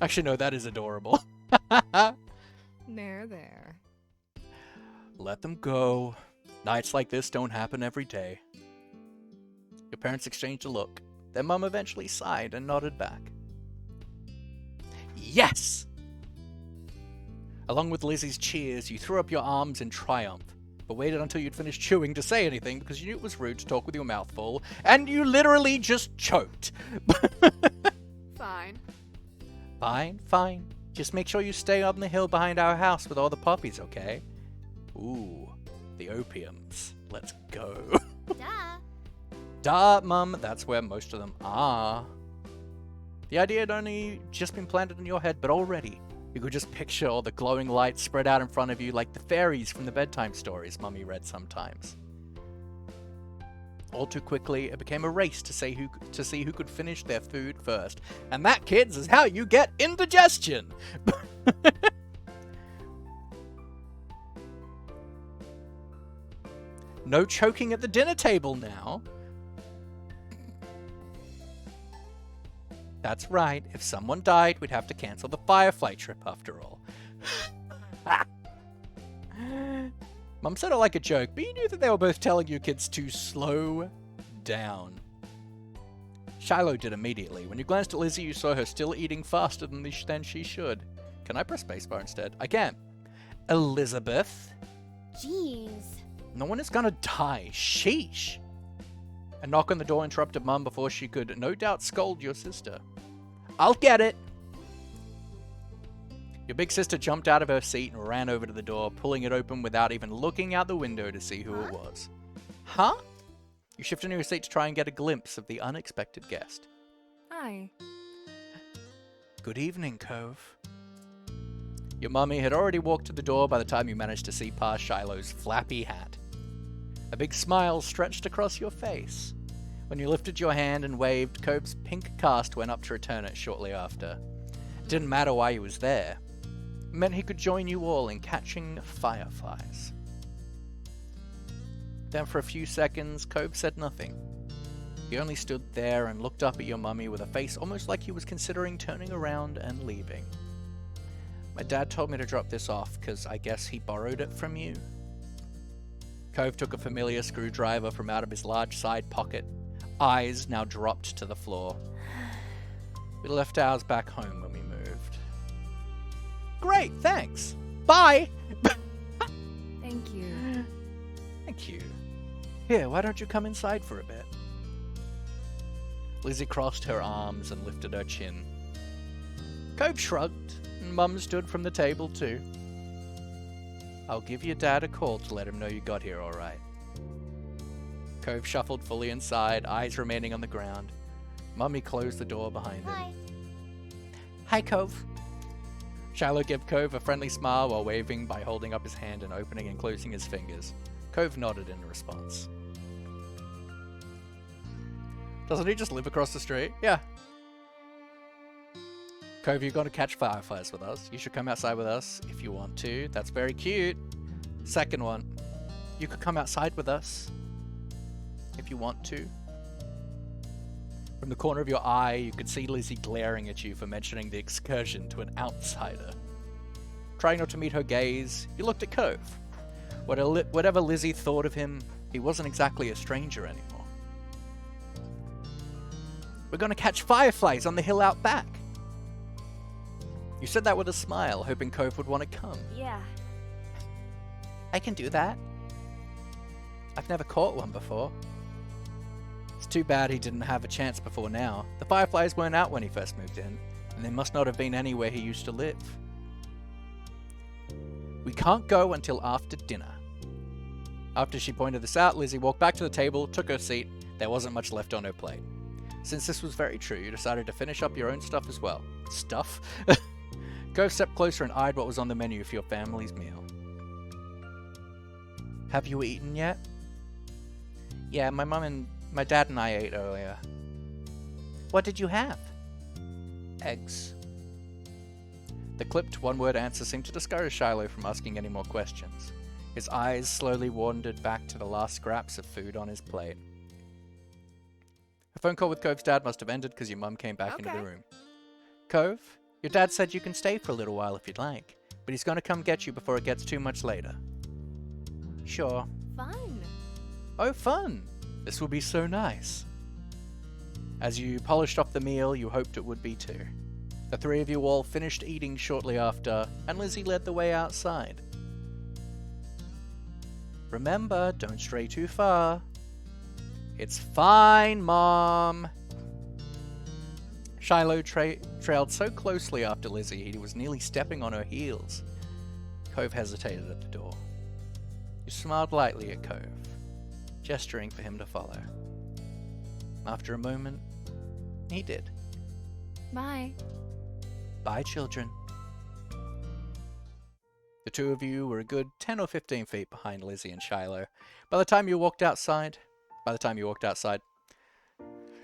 Actually, no, that is adorable. There. Let them go. Nights like this don't happen every day. Your parents exchanged a look. Their mum eventually sighed and nodded back. Yes! Along with Lizzie's cheers, you threw up your arms in triumph, but waited until you'd finished chewing to say anything because you knew it was rude to talk with your mouth full, and you literally just choked. Fine. Fine, fine. Just make sure you stay on the hill behind our house with all the poppies, okay? Ooh, the opiums. Let's go. Duh. Duh, Mum, that's where most of them are. The idea had only just been planted in your head, but already you could just picture all the glowing lights spread out in front of you like the fairies from the bedtime stories Mummy read sometimes. All too quickly, it became a race to see who could finish their food first. And that, kids, is how you get indigestion! No choking at the dinner table now. That's right, if someone died, we'd have to cancel the Firefly trip after all. Mum said it like a joke, but you knew that they were both telling you kids to slow down. Shiloh did immediately. When you glanced at Lizzie, you saw her still eating faster than she should. Can I press spacebar instead? I can. Elizabeth? Jeez. No one is gonna die. Sheesh. A knock on the door interrupted Mum before she could no doubt scold your sister. I'll get it. Your big sister jumped out of her seat and ran over to the door, pulling it open without even looking out the window to see who it was. Huh? You shifted into your seat to try and get a glimpse of the unexpected guest. Hi. Good evening, Cove. Your mummy had already walked to the door by the time you managed to see past Shiloh's flappy hat. A big smile stretched across your face. When you lifted your hand and waved, Cove's pink cast went up to return it shortly after. It didn't matter why he was there. It meant he could join you all in catching fireflies. Then for a few seconds, Cove said nothing. He only stood there and looked up at your mummy with a face almost like he was considering turning around and leaving. My dad told me to drop this off because I guess he borrowed it from you. Cove took a familiar screwdriver from out of his large side pocket. Eyes now dropped to the floor. We left ours back home when we moved. Great, thanks. Bye! Thank you. Thank you. Here, why don't you come inside for a bit? Lizzie crossed her arms and lifted her chin. Cove shrugged, and Mum stood from the table too. I'll give your dad a call to let him know you got here all right. Cove shuffled fully inside, eyes remaining on the ground. Mummy closed the door behind him. Hi. Hi, Cove. Shiloh gave Cove a friendly smile while waving by holding up his hand and opening and closing his fingers. Cove nodded in response. Doesn't he just live across the street? Yeah. Cove, you're going to catch fireflies with us. You should come outside with us if you want to. That's very cute. Second one. You could come outside with us if you want to. From the corner of your eye, you could see Lizzie glaring at you for mentioning the excursion to an outsider. Trying not to meet her gaze, you looked at Cove. Whatever Lizzie thought of him, he wasn't exactly a stranger anymore. We're going to catch fireflies on the hill out back. You said that with a smile, hoping Cove would want to come. Yeah. I can do that. I've never caught one before. It's too bad he didn't have a chance before now. The fireflies weren't out when he first moved in, and they must not have been anywhere he used to live. We can't go until after dinner. After she pointed this out, Lizzie walked back to the table, took her seat. There wasn't much left on her plate. Since this was very true, you decided to finish up your own stuff as well. Stuff? Go a step closer and eyed what was on the menu for your family's meal. Have you eaten yet? Yeah, my dad and I ate earlier. What did you have? Eggs. The clipped one-word answer seemed to discourage Shiloh from asking any more questions. His eyes slowly wandered back to the last scraps of food on his plate. A phone call with Cove's dad must have ended because your mum came back into the Okay. room. Cove, your dad said you can stay for a little while if you'd like, but he's going to come get you before it gets too much later. Sure. Fun. Oh, fun! This will be so nice. As you polished off the meal, you hoped it would be too. The three of you all finished eating shortly after, and Lizzie led the way outside. Remember, don't stray too far. It's fine, Mom. Shiloh trailed so closely after Lizzie he was nearly stepping on her heels. Cove hesitated at the door. You smiled lightly at Cove, gesturing for him to follow. After a moment, he did. Bye. Bye, children. The two of you were a good 10 or 15 feet behind Lizzie and Shiloh. By the time you walked outside,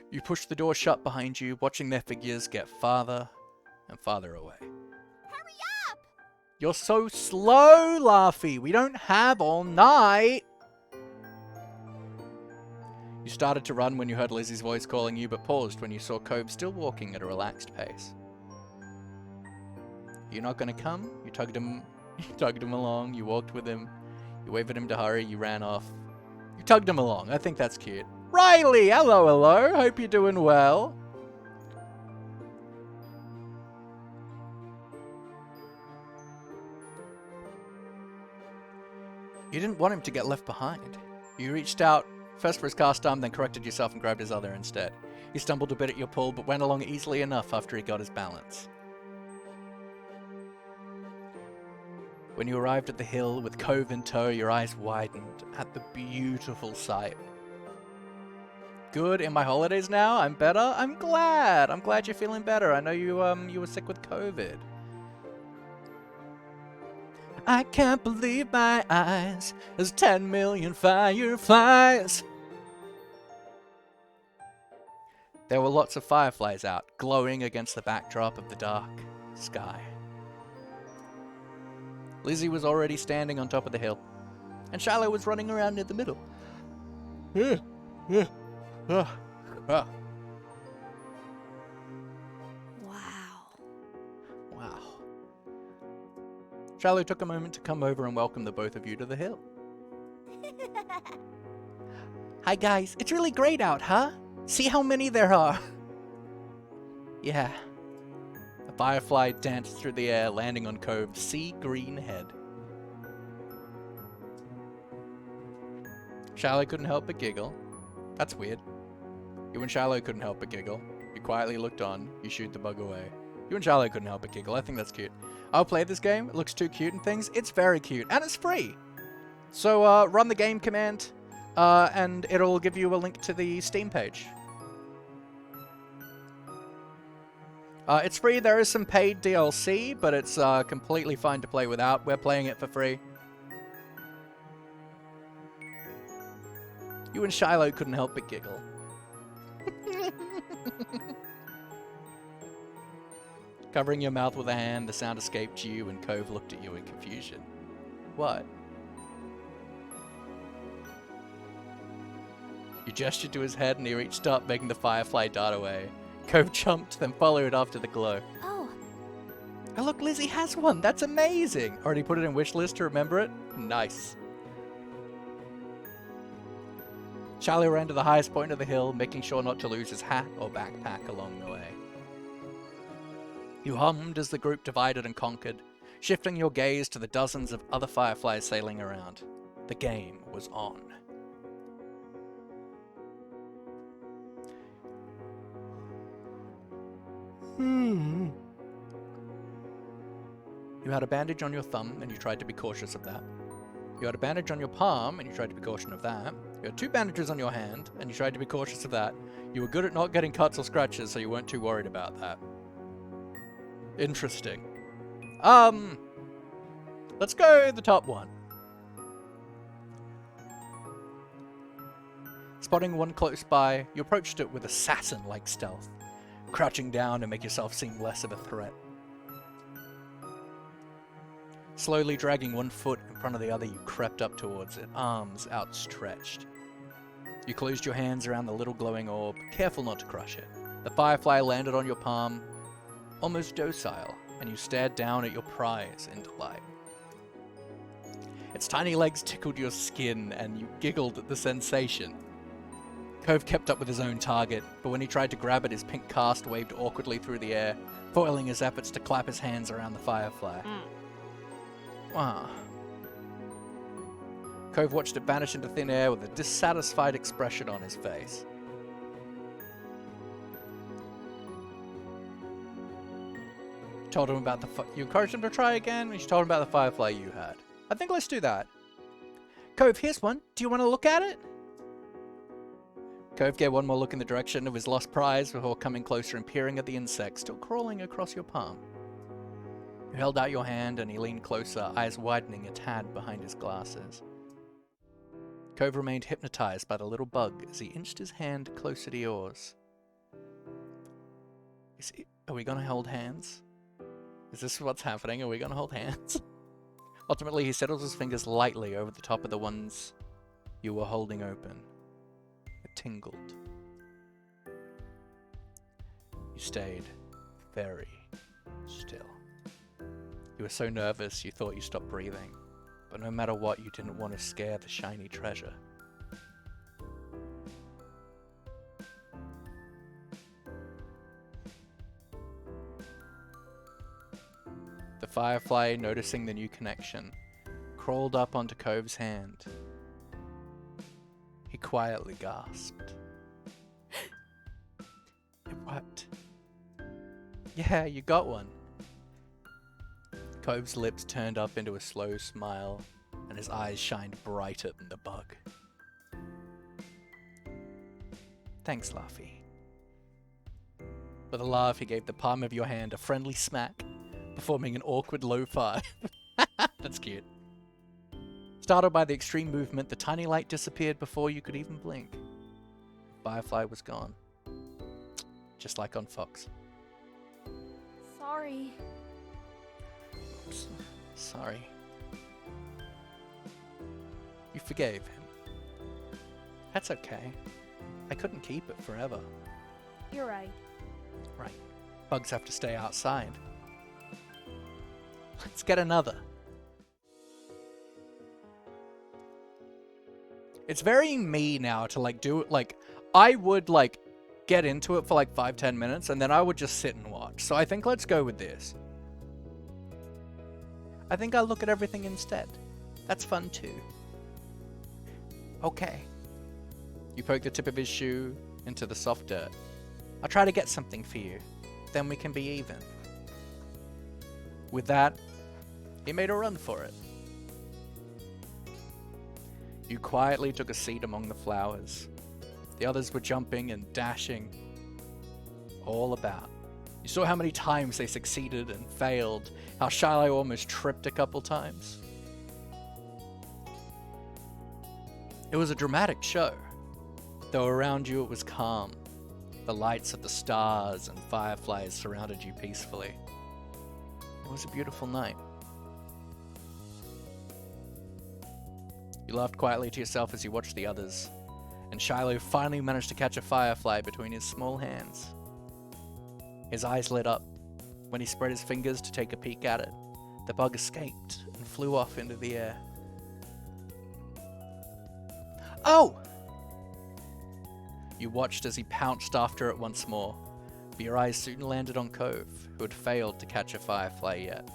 you pushed the door shut behind you, watching their figures get farther and farther away. Hurry up! You're so slow, Laughy. We don't have all night. You started to run when you heard Lizzie's voice calling you, but paused when you saw Cove still walking at a relaxed pace. You're not going to come? You tugged him along, you walked with him, you waved at him to hurry, you ran off. You tugged him along. I think that's cute. Riley! Hello, hello. Hope you're doing well. You didn't want him to get left behind. You reached out, first for his cast arm, then corrected yourself and grabbed his other instead. He stumbled a bit at your pull, but went along easily enough after he got his balance. When you arrived at the hill with Cove in tow, your eyes widened at the beautiful sight. Good, in my holidays now? I'm better? I'm glad! I'm glad you're feeling better. I know you were sick with COVID. I can't believe my eyes. There's 10 million fireflies. There were lots of fireflies out, glowing against the backdrop of the dark sky. Lizzie was already standing on top of the hill, and Shiloh was running around near the middle. Wow. Wow. Shiloh took a moment to come over and welcome the both of you to the hill. Hi guys, it's really great out, huh? See how many there are. Yeah. A firefly danced through the air, landing on Cove's sea green head. Shiloh couldn't help but giggle. That's weird. You and Shiloh couldn't help but giggle. You quietly looked on. You shooed the bug away. You and Shiloh couldn't help but giggle. I think that's cute. I'll play this game. It looks too cute and things. It's very cute. And it's free. So run the game command. And it'll give you a link to the Steam page. It's free. There is some paid DLC, but it's completely fine to play without. We're playing it for free. You and Shiloh couldn't help but giggle. Covering your mouth with a hand, the sound escaped you, and Cove looked at you in confusion. What? You gestured to his head, and he reached up, making the firefly dart away. Cove jumped, then followed after the glow. Oh, Oh look, Lizzie has one! That's amazing! Already put it in wishlist to remember it? Nice. Charlie ran to the highest point of the hill, making sure not to lose his hat or backpack along the way. You hummed as the group divided and conquered, shifting your gaze to the dozens of other fireflies sailing around. The game was on. You had a bandage on your thumb, and you tried to be cautious of that. You had a bandage on your palm, and you tried to be cautious of that. You had 2 bandages on your hand, and you tried to be cautious of that. You were good at not getting cuts or scratches, so you weren't too worried about that. Interesting. Let's go the top one. Spotting one close by, you approached it with assassin-like stealth, crouching down to make yourself seem less of a threat. Slowly dragging one foot in front of the other, you crept up towards it, arms outstretched. You closed your hands around the little glowing orb, careful not to crush it. The firefly landed on your palm, almost docile, and you stared down at your prize in delight. Its tiny legs tickled your skin, and you giggled at the sensation. Cove kept up with his own target, but when he tried to grab it, his pink cast waved awkwardly through the air, foiling his efforts to clap his hands around the firefly. Wow. Cove watched it vanish into thin air with a dissatisfied expression on his face. Told him about you encouraged him to try again, and you told him about the firefly you had. I think let's do that. Cove, here's one. Do you want to look at it? Cove gave one more look in the direction of his lost prize before coming closer and peering at the insect still crawling across your palm. You held out your hand and he leaned closer, eyes widening a tad behind his glasses. Cove remained hypnotized by the little bug as he inched his hand closer to yours. Are we gonna hold hands? Is this what's happening? Are we gonna hold hands? Ultimately, he settled his fingers lightly over the top of the ones you were holding open. It tingled. You stayed very still. You were so nervous you thought you stopped breathing, but no matter what, you didn't want to scare the shiny treasure. The firefly, noticing the new connection, crawled up onto Cove's hand. He quietly gasped. It worked. Yeah, you got one. Cove's lips turned up into a slow smile, and his eyes shined brighter than the bug. Thanks, Laughy. With a laugh, he gave the palm of your hand a friendly smack, performing an awkward low five. That's cute. Startled by the extreme movement, the tiny light disappeared before you could even blink. Firefly was gone. Just like on Fox. Sorry. Oops. Sorry. You forgave him. That's okay. I couldn't keep it forever. You're right. Right. Bugs have to stay outside. Let's get another. It's very me now to like do it. Like, I would like get into it for like 5-10 minutes and then I would just sit and watch. So I think let's go with this. I think I'll look at everything instead. That's fun too. Okay. You poke the tip of his shoe into the soft dirt. I'll try to get something for you. Then we can be even. With that, he made a run for it. You quietly took a seat among the flowers. The others were jumping and dashing all about. You saw how many times they succeeded and failed, how Shiloh almost tripped a couple times. It was a dramatic show, though around you it was calm. The lights of the stars and fireflies surrounded you peacefully. It was a beautiful night. You laughed quietly to yourself as you watched the others, and Shiloh finally managed to catch a firefly between his small hands. His eyes lit up. When he spread his fingers to take a peek at it, the bug escaped and flew off into the air. Oh! You watched as he pounced after it once more, but your eyes soon landed on Cove, who had failed to catch a firefly yet.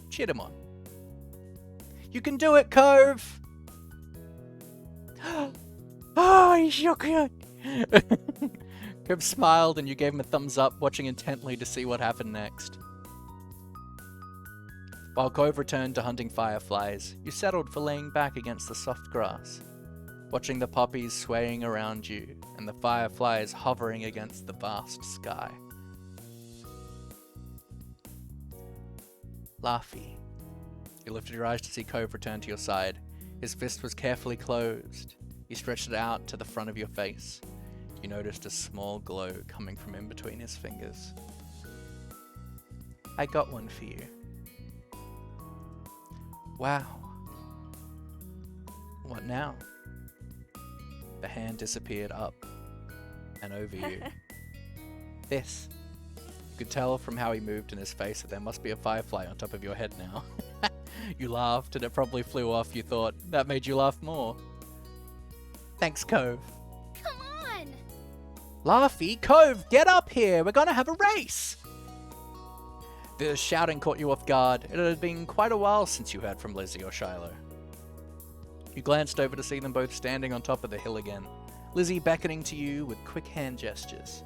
Cheered him on. You can do it, Cove! Oh, he's so cute! Cove smiled and you gave him a thumbs up, watching intently to see what happened next. While Cove returned to hunting fireflies, you settled for laying back against the soft grass, watching the poppies swaying around you and the fireflies hovering against the vast sky. Laughy. You lifted your eyes to see Cove return to your side. His fist was carefully closed. He stretched it out to the front of your face. You noticed a small glow coming from in between his fingers. I got one for you. Wow. What now? The hand disappeared up and over you. This. You could tell from how he moved in his face that there must be a firefly on top of your head now. You laughed and it probably flew off. You thought that made you laugh more. Thanks, Cove. Come on! Laughy, Cove, get up here! We're gonna have a race! The shouting caught you off guard. It had been quite a while since you heard from Lizzie or Shiloh. You glanced over to see them both standing on top of the hill again, Lizzie beckoning to you with quick hand gestures.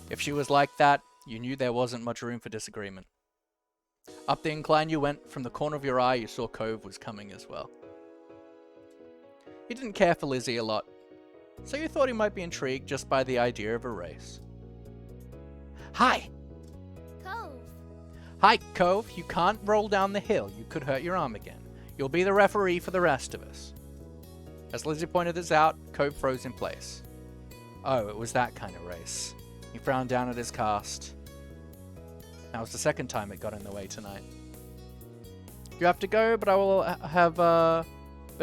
If she was like that, you knew there wasn't much room for disagreement. Up the incline you went. From the corner of your eye, you saw Cove was coming as well. He didn't care for Lizzie a lot, so you thought he might be intrigued just by the idea of a race. Hi! Cove. Hi, Cove. You can't roll down the hill. You could hurt your arm again. You'll be the referee for the rest of us. As Lizzie pointed this out, Cove froze in place. Oh, it was that kind of race. He frowned down at his cast. That was the second time it got in the way tonight. You have to go, but I will have, but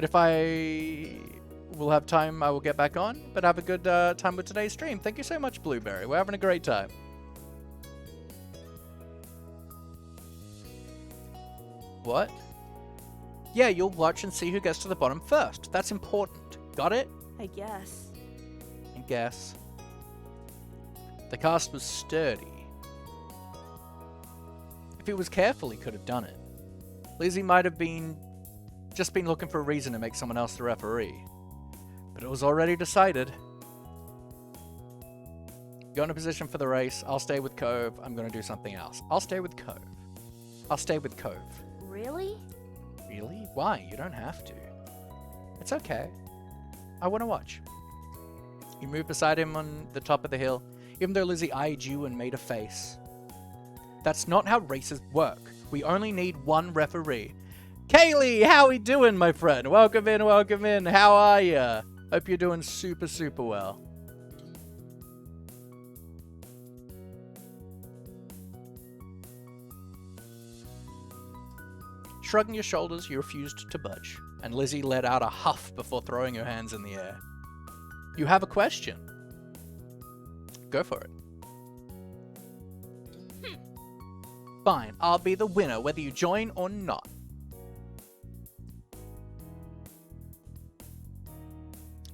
if I will have time, I will get back on. But have a good time with today's stream. Thank you so much, Blueberry. We're having a great time. What? Yeah, you'll watch and see who gets to the bottom first. That's important. Got it? I guess. I guess. The cast was sturdy. If he was careful, he could have done it. Lizzie might have just been looking for a reason to make someone else the referee. But it was already decided. Go in a position for the race. I'll stay with Cove. I'm going to do something else. I'll stay with Cove. I'll stay with Cove. Really? Really? Why? You don't have to. It's okay. I want to watch. You moved beside him on the top of the hill, even though Lizzie eyed you and made a face. That's not how races work. We only need one referee. Kaylee, how we doing, my friend? Welcome in, welcome in. How are ya? Hope you're doing super, super well. Shrugging your shoulders, you refused to budge, and Lizzie let out a huff before throwing her hands in the air. You have a question. Go for it. Fine, I'll be the winner, whether you join or not.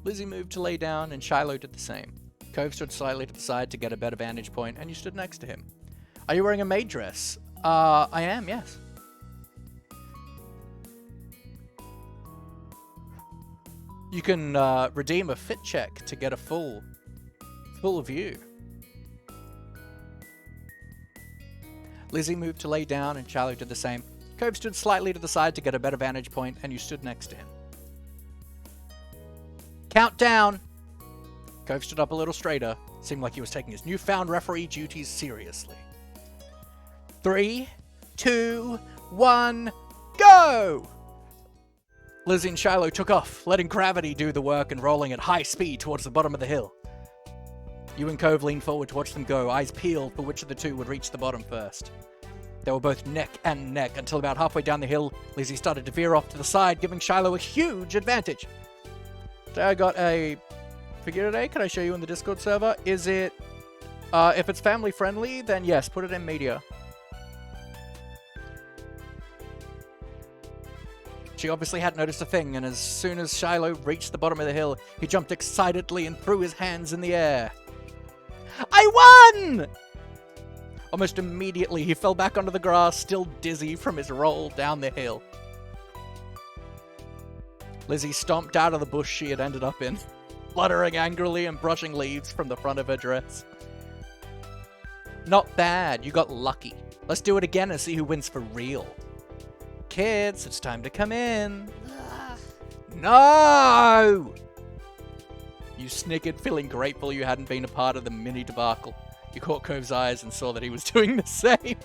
Lizzie moved to lay down, and Shiloh did the same. Cove stood slightly to the side to get a better vantage point, and you stood next to him. Are you wearing a maid dress? I am, yes. You can redeem a fit check to get a full view. Lizzie moved to lay down, and Charlie did the same. Cove stood slightly to the side to get a better vantage point, and you stood next to him. Count down! Cove stood up a little straighter. Seemed like he was taking his newfound referee duties seriously. 3, 2, 1, go! Lizzie and Shiloh took off, letting gravity do the work and rolling at high speed towards the bottom of the hill. You and Cove leaned forward to watch them go, eyes peeled for which of the two would reach the bottom first. They were both neck and neck until about halfway down the hill, Lizzie started to veer off to the side, giving Shiloh a huge advantage. So I got a figure today. Can I show you in the Discord server? Is it, if it's family friendly, then yes, put it in media. She obviously hadn't noticed a thing, and as soon as Shiloh reached the bottom of the hill, he jumped excitedly and threw his hands in the air. I won! Almost immediately, he fell back onto the grass, still dizzy from his roll down the hill. Lizzie stomped out of the bush she had ended up in, fluttering angrily and brushing leaves from the front of her dress. Not bad, you got lucky. Let's do it again and see who wins for real. Kids, it's time to come in. Ugh. No! You snickered, feeling grateful you hadn't been a part of the mini debacle. You caught Cove's eyes and saw that he was doing the same.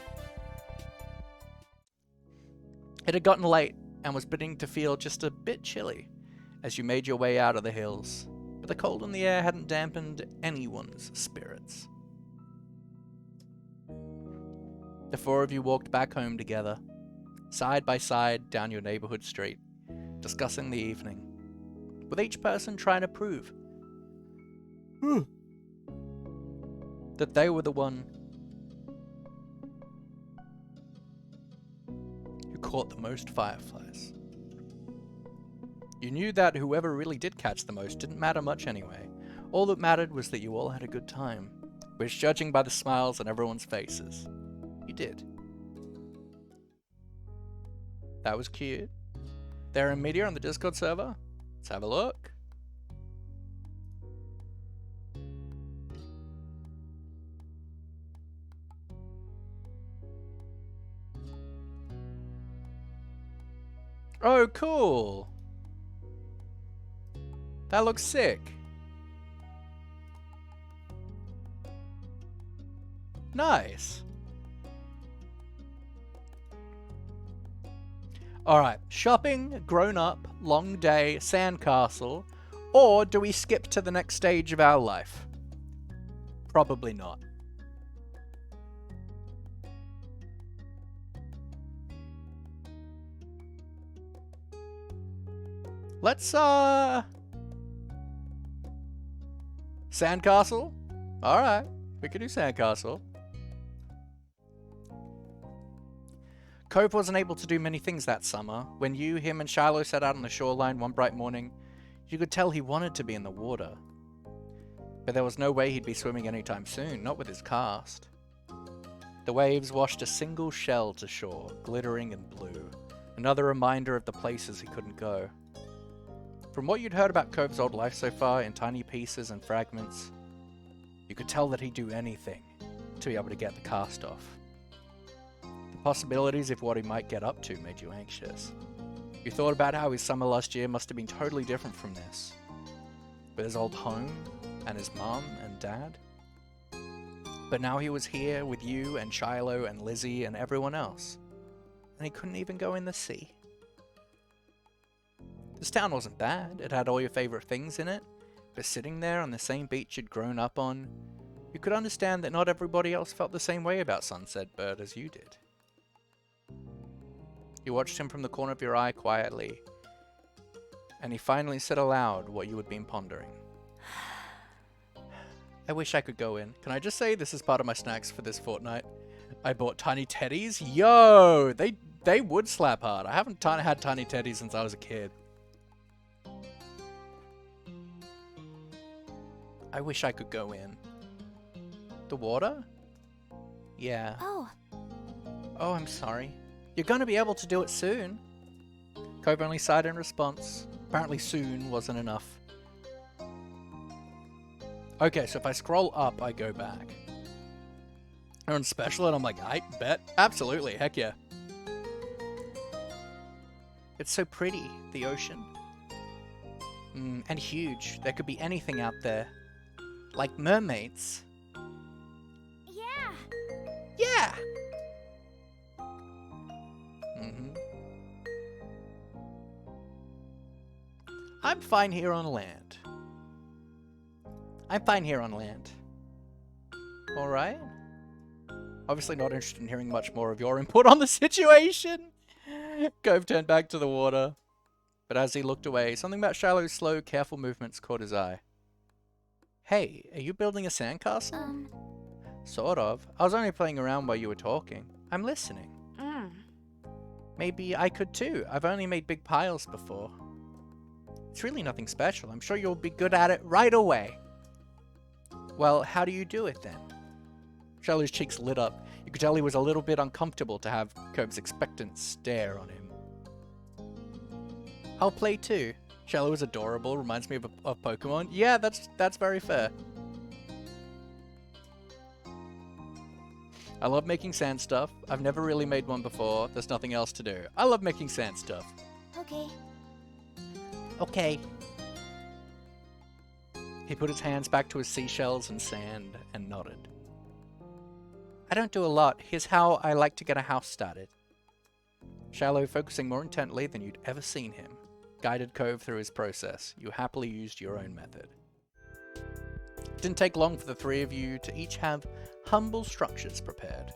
It had gotten late and was beginning to feel just a bit chilly as you made your way out of the hills. but the cold in the air hadn't dampened anyone's spirits. The four of you walked back home together, side by side down your neighborhood street, discussing the evening, with each person trying to prove that they were the one who caught the most fireflies. You knew that whoever really did catch the most didn't matter much anyway. All that mattered was that you all had a good time, which, judging by the smiles on everyone's faces, you did. That was cute. They're in media on the Discord server. Let's have a look. Oh, cool. That looks sick. Nice. Alright, shopping, grown up, long day, sandcastle, or do we skip to the next stage of our life? Probably not. Let's, sandcastle? Alright, we could do sandcastle. Cove wasn't able to do many things that summer. When you, him, and Shiloh sat out on the shoreline one bright morning, you could tell he wanted to be in the water. But there was no way he'd be swimming anytime soon, not with his cast. The waves washed a single shell to shore, glittering and blue, another reminder of the places he couldn't go. From what you'd heard about Cove's old life so far, in tiny pieces and fragments, you could tell that he'd do anything to be able to get the cast off. The possibilities of what he might get up to made you anxious. You thought about how his summer last year must have been totally different from this. With his old home, and his mom and dad. But now he was here with you and Shiloh and Lizzie and everyone else. And he couldn't even go in the sea. This town wasn't bad. It had all your favorite things in it. But sitting there on the same beach you'd grown up on, you could understand that not everybody else felt the same way about Sunset Bird as you did. You watched him from the corner of your eye quietly, and he finally said aloud what you had been pondering. I wish I could go in. Can I just say this is part of my snacks for this fortnight? I bought tiny teddies. Yo, they would slap hard. I haven't had tiny teddies since I was a kid. I wish I could go in. The water? Yeah. Oh, Oh, I'm sorry. You're gonna be able to do it soon. Cove only sighed in response. Apparently soon wasn't enough. Okay, so if I scroll up, I go back. Earn special, and I'm like, I bet. Absolutely, heck yeah. It's so pretty, the ocean. And huge. There could be anything out there. Like mermaids. yeah. Yeah! I'm fine here on land. I'm fine here on land. Alright? Obviously not interested in hearing much more of your input on the situation. Cove turned back to the water. But as he looked away, something about Shiloh's slow, careful movements caught his eye. Hey, are you building a sandcastle? Sort of. I was only playing around while you were talking. I'm listening. Maybe I could too. I've only made big piles before. It's really nothing special. I'm sure you'll be good at it right away. Well, how do you do it then? Shiloh's cheeks lit up. You could tell he was a little bit uncomfortable to have Cove's expectant stare on him. I'll play too. Shiloh is adorable. Reminds me of Pokemon. Yeah, that's very fair. I love making sand stuff. I've never really made one before. There's nothing else to do. I love making sand stuff. Okay. Okay. He put his hands back to his seashells and sand and nodded. I don't do a lot. Here's how I like to get a house started. Shiloh, focusing more intently than you'd ever seen him, guided Cove through his process. You happily used your own method. Didn't take long for the three of you to each have humble structures prepared.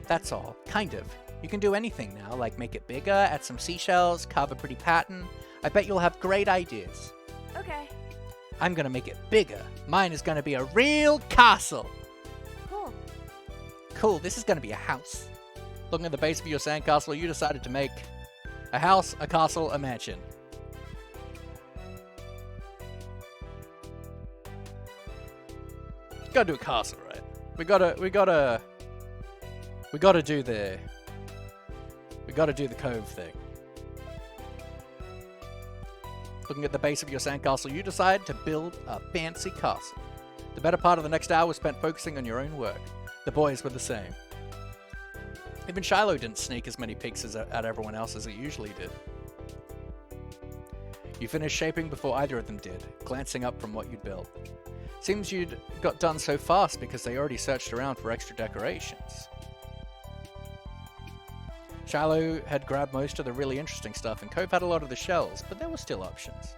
That's all, kind of. You can do anything now, like make it bigger, add some seashells, carve a pretty pattern. I bet you'll have great ideas. Okay. I'm gonna make it bigger. Mine is gonna be a real castle. Cool. Cool, this is gonna be a house. Looking at the base of your sandcastle, you decided to make a house, a castle, a mansion. Gotta do a castle, right? We gotta do the cove thing. Looking at the base of your sandcastle, you decide to build a fancy castle. The better part of the next hour was spent focusing on your own work. The boys were the same. Even Shiloh didn't sneak as many peeks at everyone else as he usually did. You finished shaping before either of them did, glancing up from what you'd built. Seems you'd got done so fast because they already searched around for extra decorations. Shiloh had grabbed most of the really interesting stuff, and Cove had a lot of the shells, but there were still options.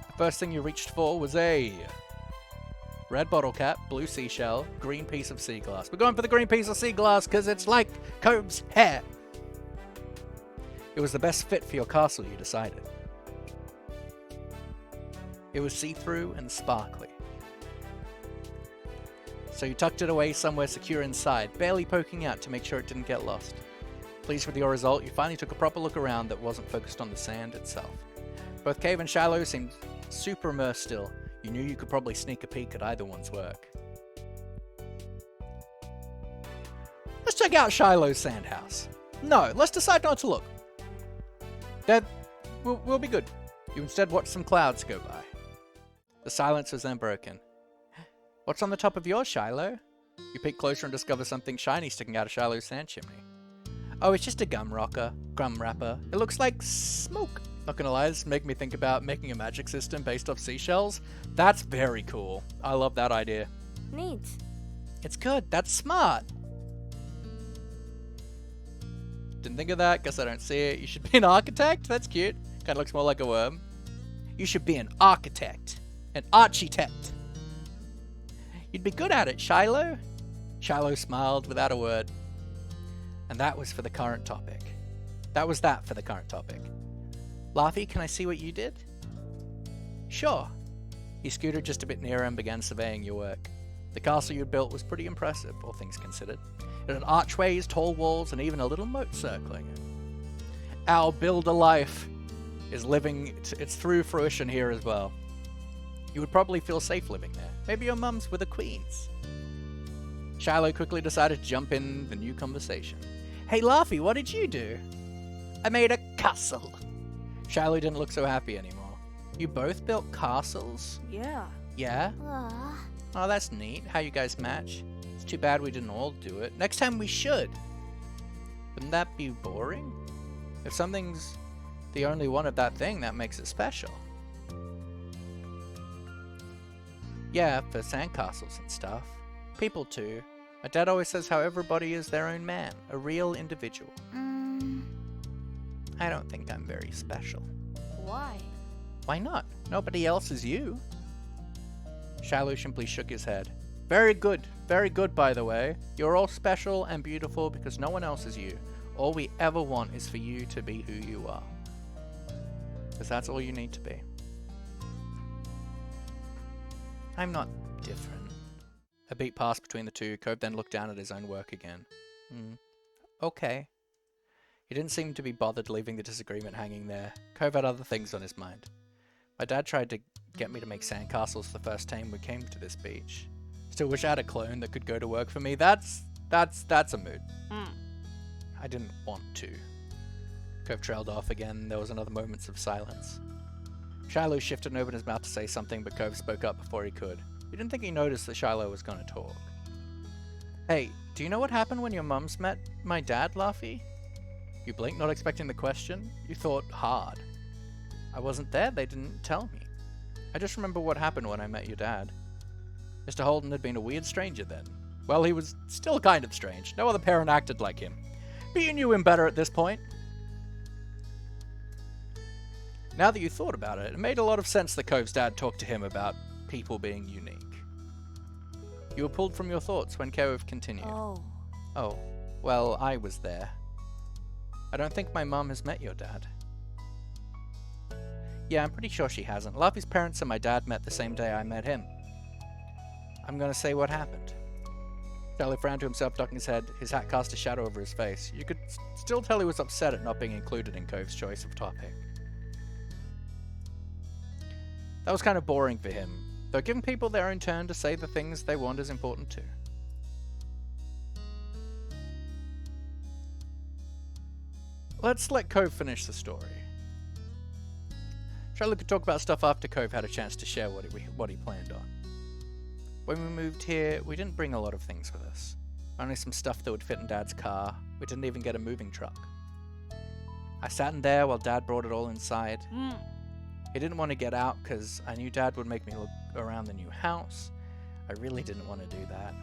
The first thing you reached for was a red bottle cap, blue seashell, green piece of sea glass. We're going for the green piece of sea glass because it's like Cove's hair. It was the best fit for your castle, you decided. It was see-through and sparkly. So you tucked it away somewhere secure inside, barely poking out to make sure it didn't get lost. Pleased with your result, you finally took a proper look around that wasn't focused on the sand itself. Both Cave and Shiloh seemed super immersed still. You knew you could probably sneak a peek at either one's work. Let's check out Shiloh's sand house. No, let's decide not to look. We'll be good. You instead watch some clouds go by. The silence was then broken. What's on the top of yours, Shiloh? You peek closer and discover something shiny sticking out of Shiloh's sand chimney. Oh, it's just a gum wrapper. It looks like smoke. Not gonna lie, this make me think about making a magic system based off seashells. That's very cool. I love that idea. Neat. It's good. That's smart. Didn't think of that. Guess I don't see it. You should be an architect. That's cute. Kind of looks more like a worm. You should be an architect. An architect. You'd be good at it, Shiloh. Shiloh smiled without a word. And that was for the current topic. That was that for the current topic. Laughy, can I see what you did? Sure. He scooted just a bit nearer and began surveying your work. The castle you'd built was pretty impressive, all things considered. It had archways, tall walls, and even a little moat circling it. Our builder life is living, it's through fruition here as well. You would probably feel safe living there. Maybe your mum's were the queens. Shiloh quickly decided to jump in the new conversation. Hey Laughy, what did you do? I made a castle. Shiloh didn't look so happy anymore. You both built castles? Yeah. Yeah? Aw. Oh, that's neat. How you guys match. It's too bad we didn't all do it. Next time we should. Wouldn't that be boring? If something's the only one of that thing, that makes it special. Yeah, for sandcastles and stuff. People too. My dad always says how everybody is their own man, a real individual. I don't think I'm very special. Why? Why not? Nobody else is you. Shiloh simply shook his head. Very good, by the way. You're all special and beautiful because no one else is you. All we ever want is for you to be who you are. Because that's all you need to be. I'm not different. A beat passed between the two. Cove then looked down at his own work again. Okay. He didn't seem to be bothered leaving the disagreement hanging there. Cove had other things on his mind. My dad tried to get me to make sandcastles the first time we came to this beach. Still wish I had a clone that could go to work for me. That's a mood. I didn't want to. Cove trailed off again. There was another moment of silence. Shiloh shifted and opened his mouth to say something, but Cove spoke up before he could. You didn't think he noticed that Shiloh was going to talk. Hey, do you know what happened when your mums met my dad, Laughy? You blinked, not expecting the question. You thought hard. I wasn't there, they didn't tell me. I just remember what happened when I met your dad. Mr. Holden had been a weird stranger then. Well, he was still kind of strange. No other parent acted like him. But you knew him better at this point. Now that you thought about it, it made a lot of sense that Cove's dad talked to him about people being unique. You were pulled from your thoughts when Cove continued. Oh, well, I was there. I don't think my mom has met your dad. Yeah, I'm pretty sure she hasn't. Laughy's parents and my dad met the same day I met him. I'm gonna say what happened. Charlie frowned to himself, ducking his head. His hat cast a shadow over his face. You could still tell he was upset at not being included in Cove's choice of topic. That was kind of boring for him, though giving people their own turn to say the things they want is important too. Let's let Cove finish the story. Charlie could talk about stuff after Cove had a chance to share what he planned on. When we moved here, we didn't bring a lot of things with us. Only some stuff that would fit in Dad's car. We didn't even get a moving truck. I sat in there while Dad brought it all inside. He didn't want to get out because I knew Dad would make me look around the new house. I really didn't want to do that.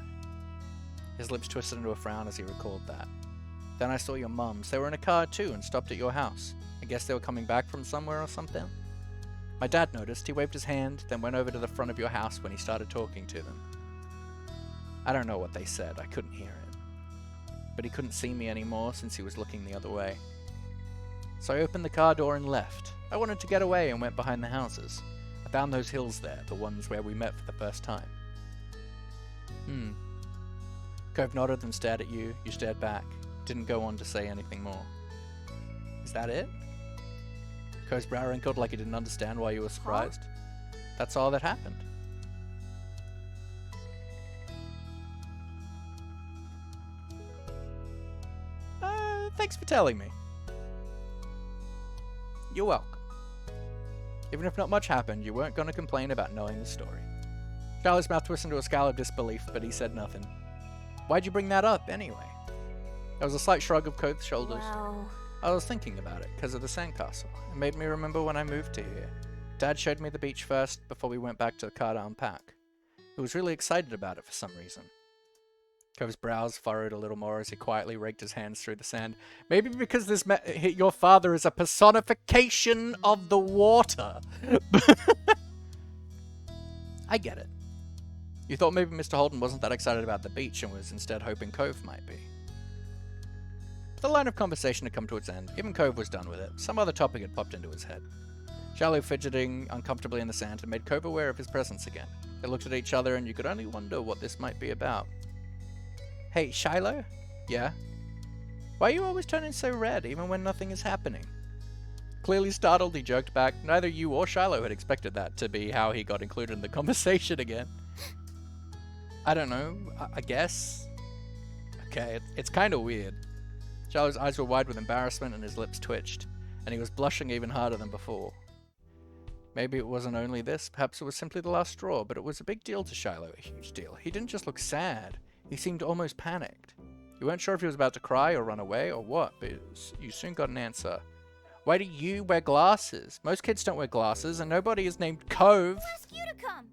His lips twisted into a frown as he recalled that. Then I saw your mums. They were in a car too and stopped at your house. I guess they were coming back from somewhere or something. My dad noticed. He waved his hand, then went over to the front of your house when he started talking to them. I don't know what they said. I couldn't hear it. But he couldn't see me anymore since he was looking the other way. So I opened the car door and left. I wanted to get away and went behind the houses. I found those hills there, the ones where we met for the first time. Cove nodded and stared at you. You stared back. Didn't go on to say anything more. Is that it? Cove's brow wrinkled like he didn't understand why you were surprised. That's all that happened. Thanks for telling me. You're welcome. Even if not much happened, you weren't going to complain about knowing the story. Charlie's mouth twisted into a scowl of disbelief, but he said nothing. Why'd you bring that up, anyway? There was a slight shrug of Cove's shoulders. Wow. I was thinking about it, because of the sandcastle. It made me remember when I moved to here. Dad showed me the beach first, before we went back to the car to unpack. He was really excited about it for some reason. Cove's brows furrowed a little more as he quietly raked his hands through the sand. Maybe because your father is a personification of the water. I get it. You thought maybe Mr. Holden wasn't that excited about the beach and was instead hoping Cove might be. The line of conversation had come to its end. Even Cove was done with it. Some other topic had popped into his head. Charlie, fidgeting uncomfortably in the sand, had made Cove aware of his presence again. They looked at each other and you could only wonder what this might be about. Hey, Shiloh? Yeah? Why are you always turning so red, even when nothing is happening? Clearly startled, he joked back. Neither you or Shiloh had expected that to be how he got included in the conversation again. I don't know. I guess. Okay, it's kind of weird. Shiloh's eyes were wide with embarrassment and his lips twitched, and he was blushing even harder than before. Maybe it wasn't only this, perhaps it was simply the last straw, but it was a big deal to Shiloh, a huge deal. He didn't just look sad, he seemed almost panicked. You weren't sure if he was about to cry or run away or what, but you soon got an answer. Why do you wear glasses? Most kids don't wear glasses, and nobody is named Cove. Who asked you to come?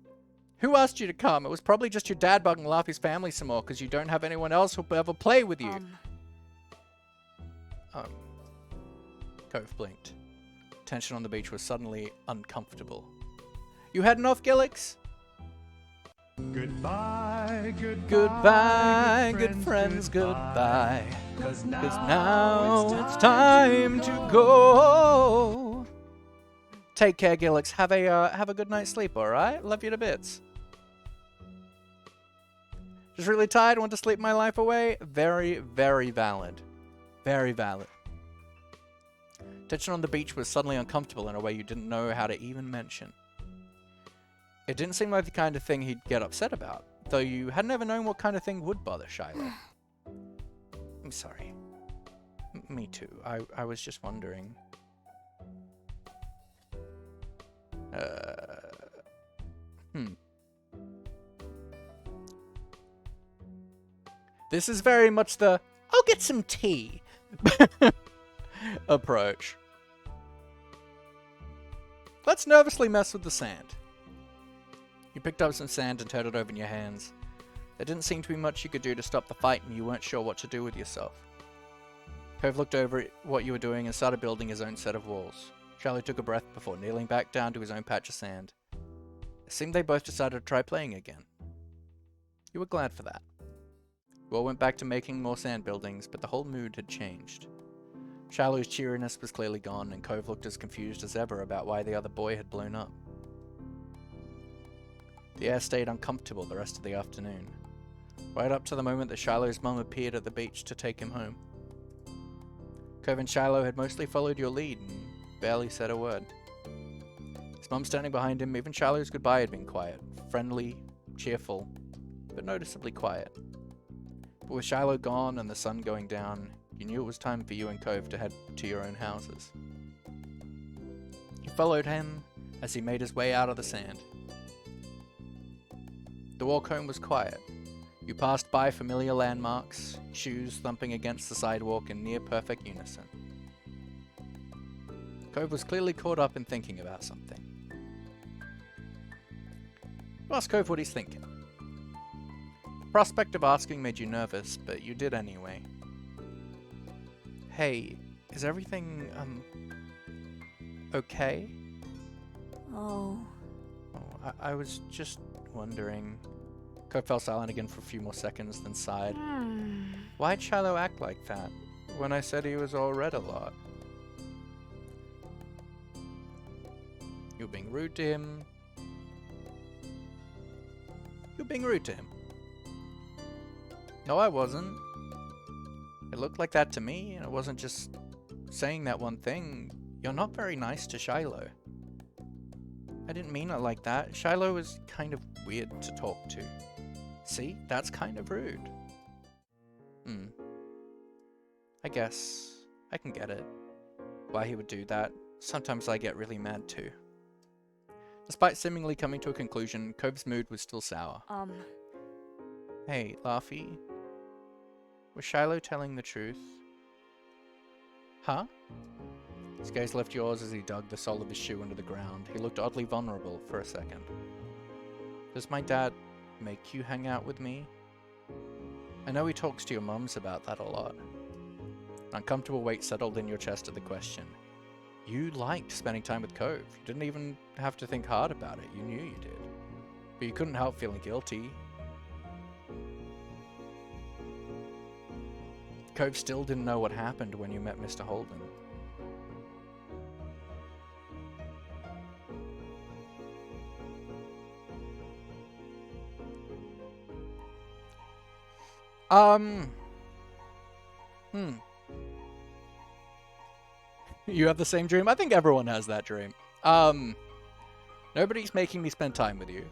Who asked you to come? It was probably just your dad bugging Laughy's family some more, because you don't have anyone else who'll ever play with you. Cove blinked. Tension on the beach was suddenly uncomfortable. You heading off, Gillix? Goodbye, goodbye, Goodbye, good friends, goodbye. 'Cause now it's time to go. Take care, Gillix. Have a good night's sleep, alright? Love you to bits. Just really tired, want to sleep my life away? Very, very valid. Very valid. Tension on the beach was suddenly uncomfortable in a way you didn't know how to even mention. It didn't seem like the kind of thing he'd get upset about, though you hadn't ever known what kind of thing would bother Shiloh. I'm sorry. Me too. I was just wondering. This is very much the, I'll get some tea approach. Let's nervously mess with the sand. You picked up some sand and turned it over in your hands. There didn't seem to be much you could do to stop the fight, and you weren't sure what to do with yourself. Cove looked over at what you were doing and started building his own set of walls. Shiloh took a breath before kneeling back down to his own patch of sand. It seemed they both decided to try playing again. You were glad for that. You all went back to making more sand buildings, but the whole mood had changed. Shiloh's cheeriness was clearly gone, and Cove looked as confused as ever about why the other boy had blown up. The air stayed uncomfortable the rest of the afternoon, right up to the moment that Shiloh's mum appeared at the beach to take him home. Cove and Shiloh had mostly followed your lead and barely said a word. His mum standing behind him, even Shiloh's goodbye had been quiet, friendly, cheerful, but noticeably quiet. But with Shiloh gone and the sun going down, you knew it was time for you and Cove to head to your own houses. You followed him as he made his way out of the sand. The walk home was quiet. You passed by familiar landmarks, shoes thumping against the sidewalk in near-perfect unison. Cove was clearly caught up in thinking about something. You asked Cove what he's thinking. The prospect of asking made you nervous, but you did anyway. Hey, is everything, okay? Oh. Oh, I was just wondering. Cove fell silent again for a few more seconds, then sighed. Why'd Shiloh act like that, when I said he was all red a lot? You were being rude to him. You were being rude to him. No, I wasn't. It looked like that to me, and it wasn't just saying that one thing. You're not very nice to Shiloh. I didn't mean it like that. Shiloh was kind of weird to talk to. See? That's kind of rude. I guess I can get it. Why he would do that. Sometimes I get really mad too. Despite seemingly coming to a conclusion, Cove's mood was still sour. Hey, Laughy. Was Shiloh telling the truth? Huh? His gaze left yours as he dug the sole of his shoe into the ground. He looked oddly vulnerable for a second. Does my dad make you hang out with me? I know he talks to your mums about that a lot. An uncomfortable weight settled in your chest at the question. You liked spending time with Cove. You didn't even have to think hard about it. You knew you did. But you couldn't help feeling guilty. Cove still didn't know what happened when you met Mr. Holden. You have the same dream? I think everyone has that dream. Nobody's making me spend time with you.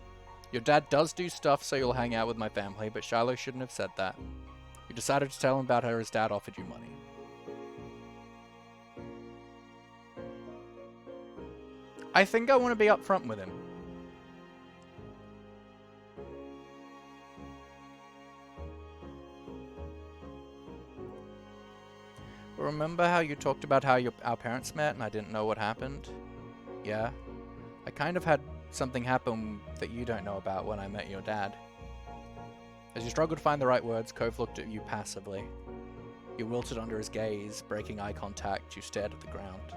Your dad does do stuff so you'll hang out with my family, but Shiloh shouldn't have said that. You decided to tell him about how his dad offered you money. I think I want to be upfront with him. Remember how you talked about how our parents met and I didn't know what happened? Yeah. I kind of had something happen that you don't know about when I met your dad. As you struggled to find the right words, Cove looked at you passively. You wilted under his gaze, breaking eye contact, you stared at the ground.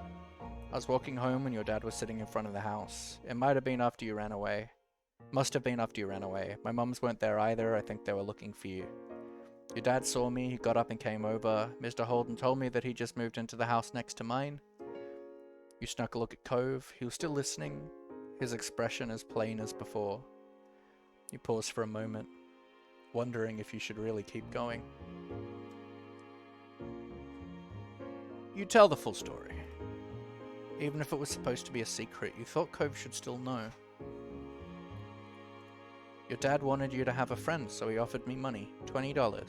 I was walking home when your dad was sitting in front of the house. It might have been after you ran away. Must have been after you ran away. My mums weren't there either, I think they were looking for you. Your dad saw me, he got up and came over. Mr. Holden told me that he just moved into the house next to mine. You snuck a look at Cove. He was still listening, his expression as plain as before. You paused for a moment, wondering if you should really keep going. You tell the full story. Even if it was supposed to be a secret, you thought Cove should still know. Your dad wanted you to have a friend, so he offered me money, $20.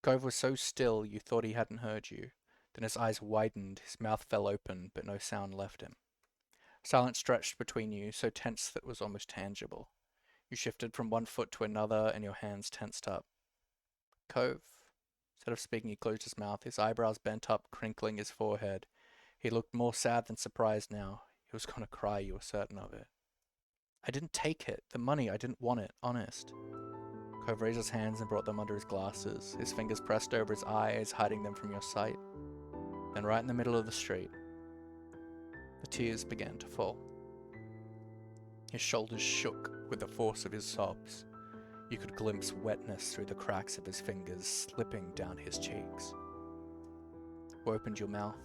Cove was so still you thought he hadn't heard you. Then his eyes widened, his mouth fell open, but no sound left him. Silence stretched between you, so tense that it was almost tangible. You shifted from one foot to another, and your hands tensed up. Cove. Instead of speaking, he closed his mouth, his eyebrows bent up, crinkling his forehead. He looked more sad than surprised now. He was going to cry, you were certain of it. I didn't take it. The money, I didn't want it, honest. Cove raised his hands and brought them under his glasses, his fingers pressed over his eyes, hiding them from your sight. Then right in the middle of the street, The tears began to fall. His shoulders shook with the force of his sobs. You could glimpse wetness through the cracks of his fingers slipping down his cheeks. You opened your mouth,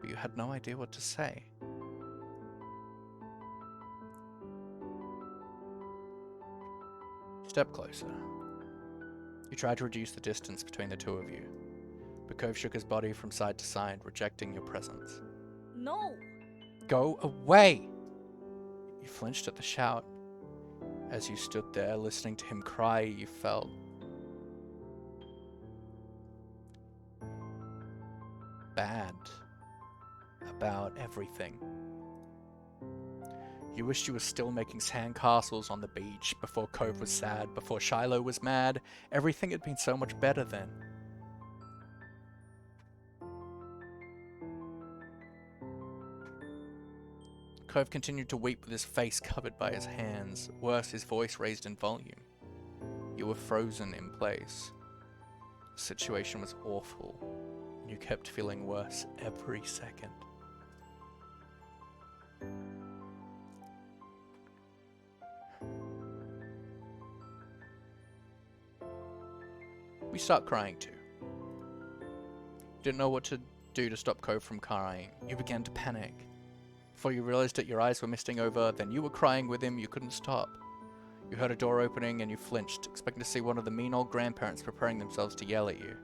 but you had no idea what to say. Step closer. You tried to reduce the distance between the two of you, but Cove shook his body from side to side, rejecting your presence. No! Go away! You flinched at the shout. As you stood there listening to him cry, you felt bad about everything. You wished you were still making sandcastles on the beach, before Cove was sad, before Shiloh was mad. Everything had been so much better then. Cove continued to weep with his face covered by his hands. Worse, his voice raised in volume. You were frozen in place. The situation was awful, and you kept feeling worse every second. We start crying too. You didn't know what to do to stop Cove from crying. You began to panic. Before you realized that your eyes were misting over, then you were crying with him. You couldn't stop. You heard a door opening and you flinched, expecting to see one of the mean old grandparents preparing themselves to yell at you.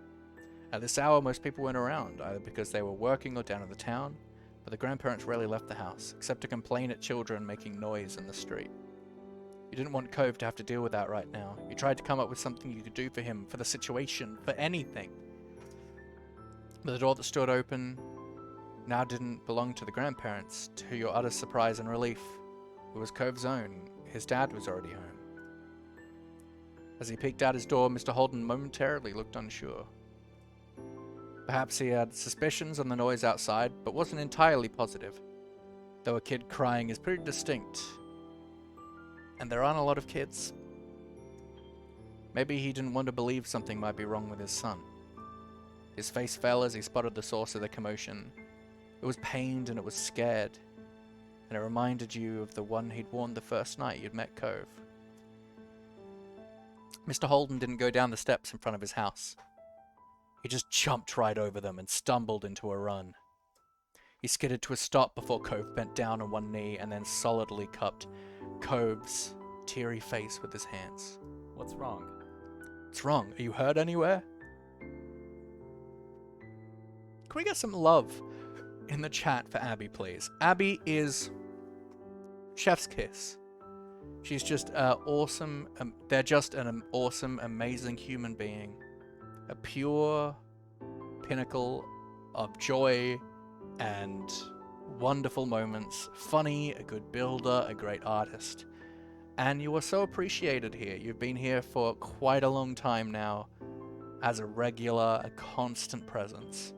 At this hour, most people weren't around, either because they were working or down in the town, but the grandparents rarely left the house, except to complain at children making noise in the street. You didn't want Cove to have to deal with that right now. You tried to come up with something you could do for him, for the situation, for anything. But the door that stood open now didn't belong to the grandparents. To your utter surprise and relief, it was Cove's own. His dad was already home. As he peeked out his door, Mr. Holden momentarily looked unsure. Perhaps he had suspicions on the noise outside, but wasn't entirely positive. Though a kid crying is pretty distinct, and there aren't a lot of kids. Maybe he didn't want to believe something might be wrong with his son. His face fell as he spotted the source of the commotion. It was pained and it was scared, and it reminded you of the one he'd warned the first night you'd met Cove. Mr. Holden didn't go down the steps in front of his house. He just jumped right over them and stumbled into a run. He skidded to a stop before Cove bent down on one knee and then solidly cupped Cove's teary face with his hands. What's wrong? What's wrong? Are you hurt anywhere? Can we get some love in the chat for Abby, please? Abby is chef's kiss. She's just awesome. They're just an awesome, amazing human being. A pure pinnacle of joy and wonderful moments. Funny, a good builder, a great artist. And you are so appreciated here. You've been here for quite a long time now as a regular, a constant presence.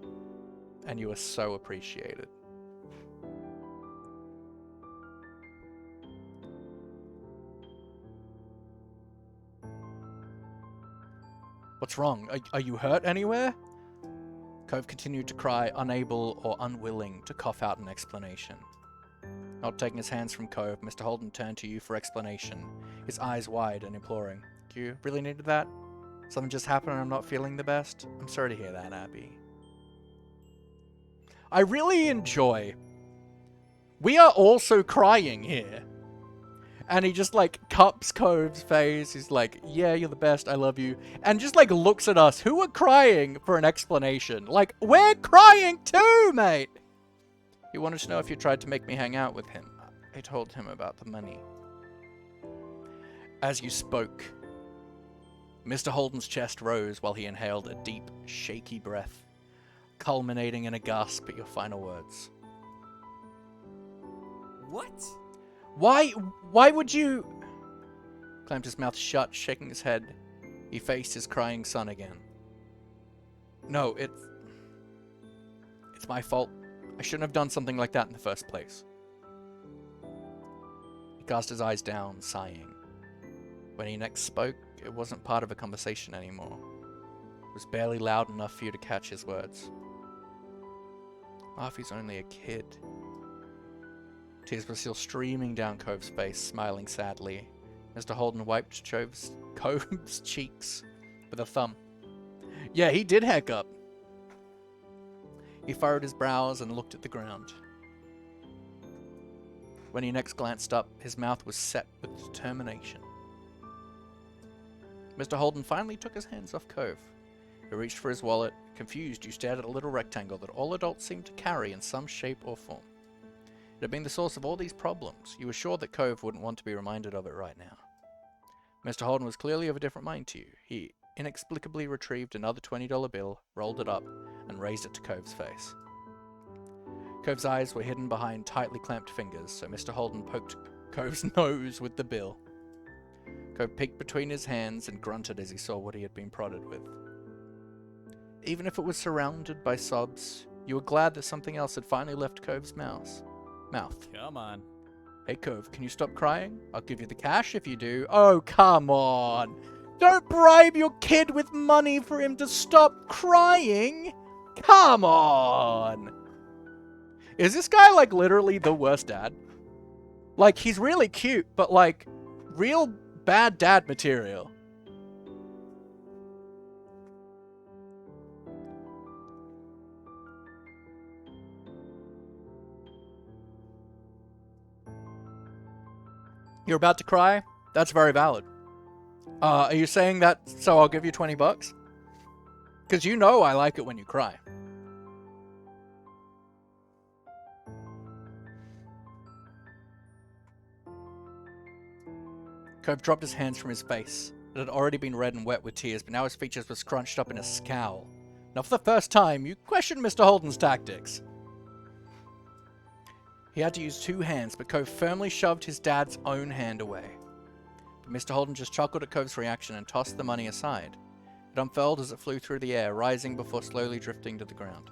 And you are so appreciated. What's wrong? Are you hurt anywhere? Cove continued to cry, unable or unwilling to cough out an explanation. Not taking his hands from Cove, Mr. Holden turned to you for explanation, his eyes wide and imploring. Do you really need that? Something just happened and I'm not feeling the best? I'm sorry to hear that, Abby. I really enjoy... We are also crying here. And he just, like, cups Cove's face. He's like, yeah, you're the best, I love you. And just, like, looks at us, who are crying, for an explanation. Like, we're crying too, mate! He wanted to know if you tried to make me hang out with him. I told him about the money. As you spoke, Mr. Holden's chest rose while he inhaled a deep, shaky breath, culminating in a gasp at your final words. What? Why would you... Clamped his mouth shut, shaking his head. He faced his crying son again. No, it's my fault. I shouldn't have done something like that in the first place. He cast his eyes down, sighing. When he next spoke, it wasn't part of a conversation anymore. It was barely loud enough for you to catch his words. Laughy's only a kid. Tears were still streaming down Cove's face, smiling sadly. Mr. Holden wiped Cove's cheeks with a thumb. Yeah, he did heck up. He furrowed his brows and looked at the ground. When he next glanced up, his mouth was set with determination. Mr. Holden finally took his hands off Cove. He reached for his wallet. Confused, you stared at a little rectangle that all adults seemed to carry in some shape or form. It had been the source of all these problems. You were sure that Cove wouldn't want to be reminded of it right now. Mr. Holden was clearly of a different mind to you. He inexplicably retrieved another $20 bill, rolled it up, and raised it to Cove's face. Cove's eyes were hidden behind tightly clamped fingers, so Mr. Holden poked Cove's nose with the bill. Cove peeked between his hands and grunted as he saw what he had been prodded with. Even if it was surrounded by sobs, you were glad that something else had finally left Cove's mouth. Come on. Hey Cove, can you stop crying? I'll give you the cash if you do. Oh, come on! Don't bribe your kid with money for him to stop crying! Come on! Is this guy, like, literally the worst dad? Like, he's really cute, but, like, real bad dad material. You're about to cry? That's very valid. Are you saying that so I'll give you $20? Because you know I like it when you cry. Cove dropped his hands from his face. It had already been red and wet with tears, but now his features were scrunched up in a scowl. Now for the first time, you questioned Mr. Holden's tactics. He had to use two hands, but Cove firmly shoved his dad's own hand away. But Mr. Holden just chuckled at Cove's reaction and tossed the money aside. It unfurled as it flew through the air, rising before slowly drifting to the ground.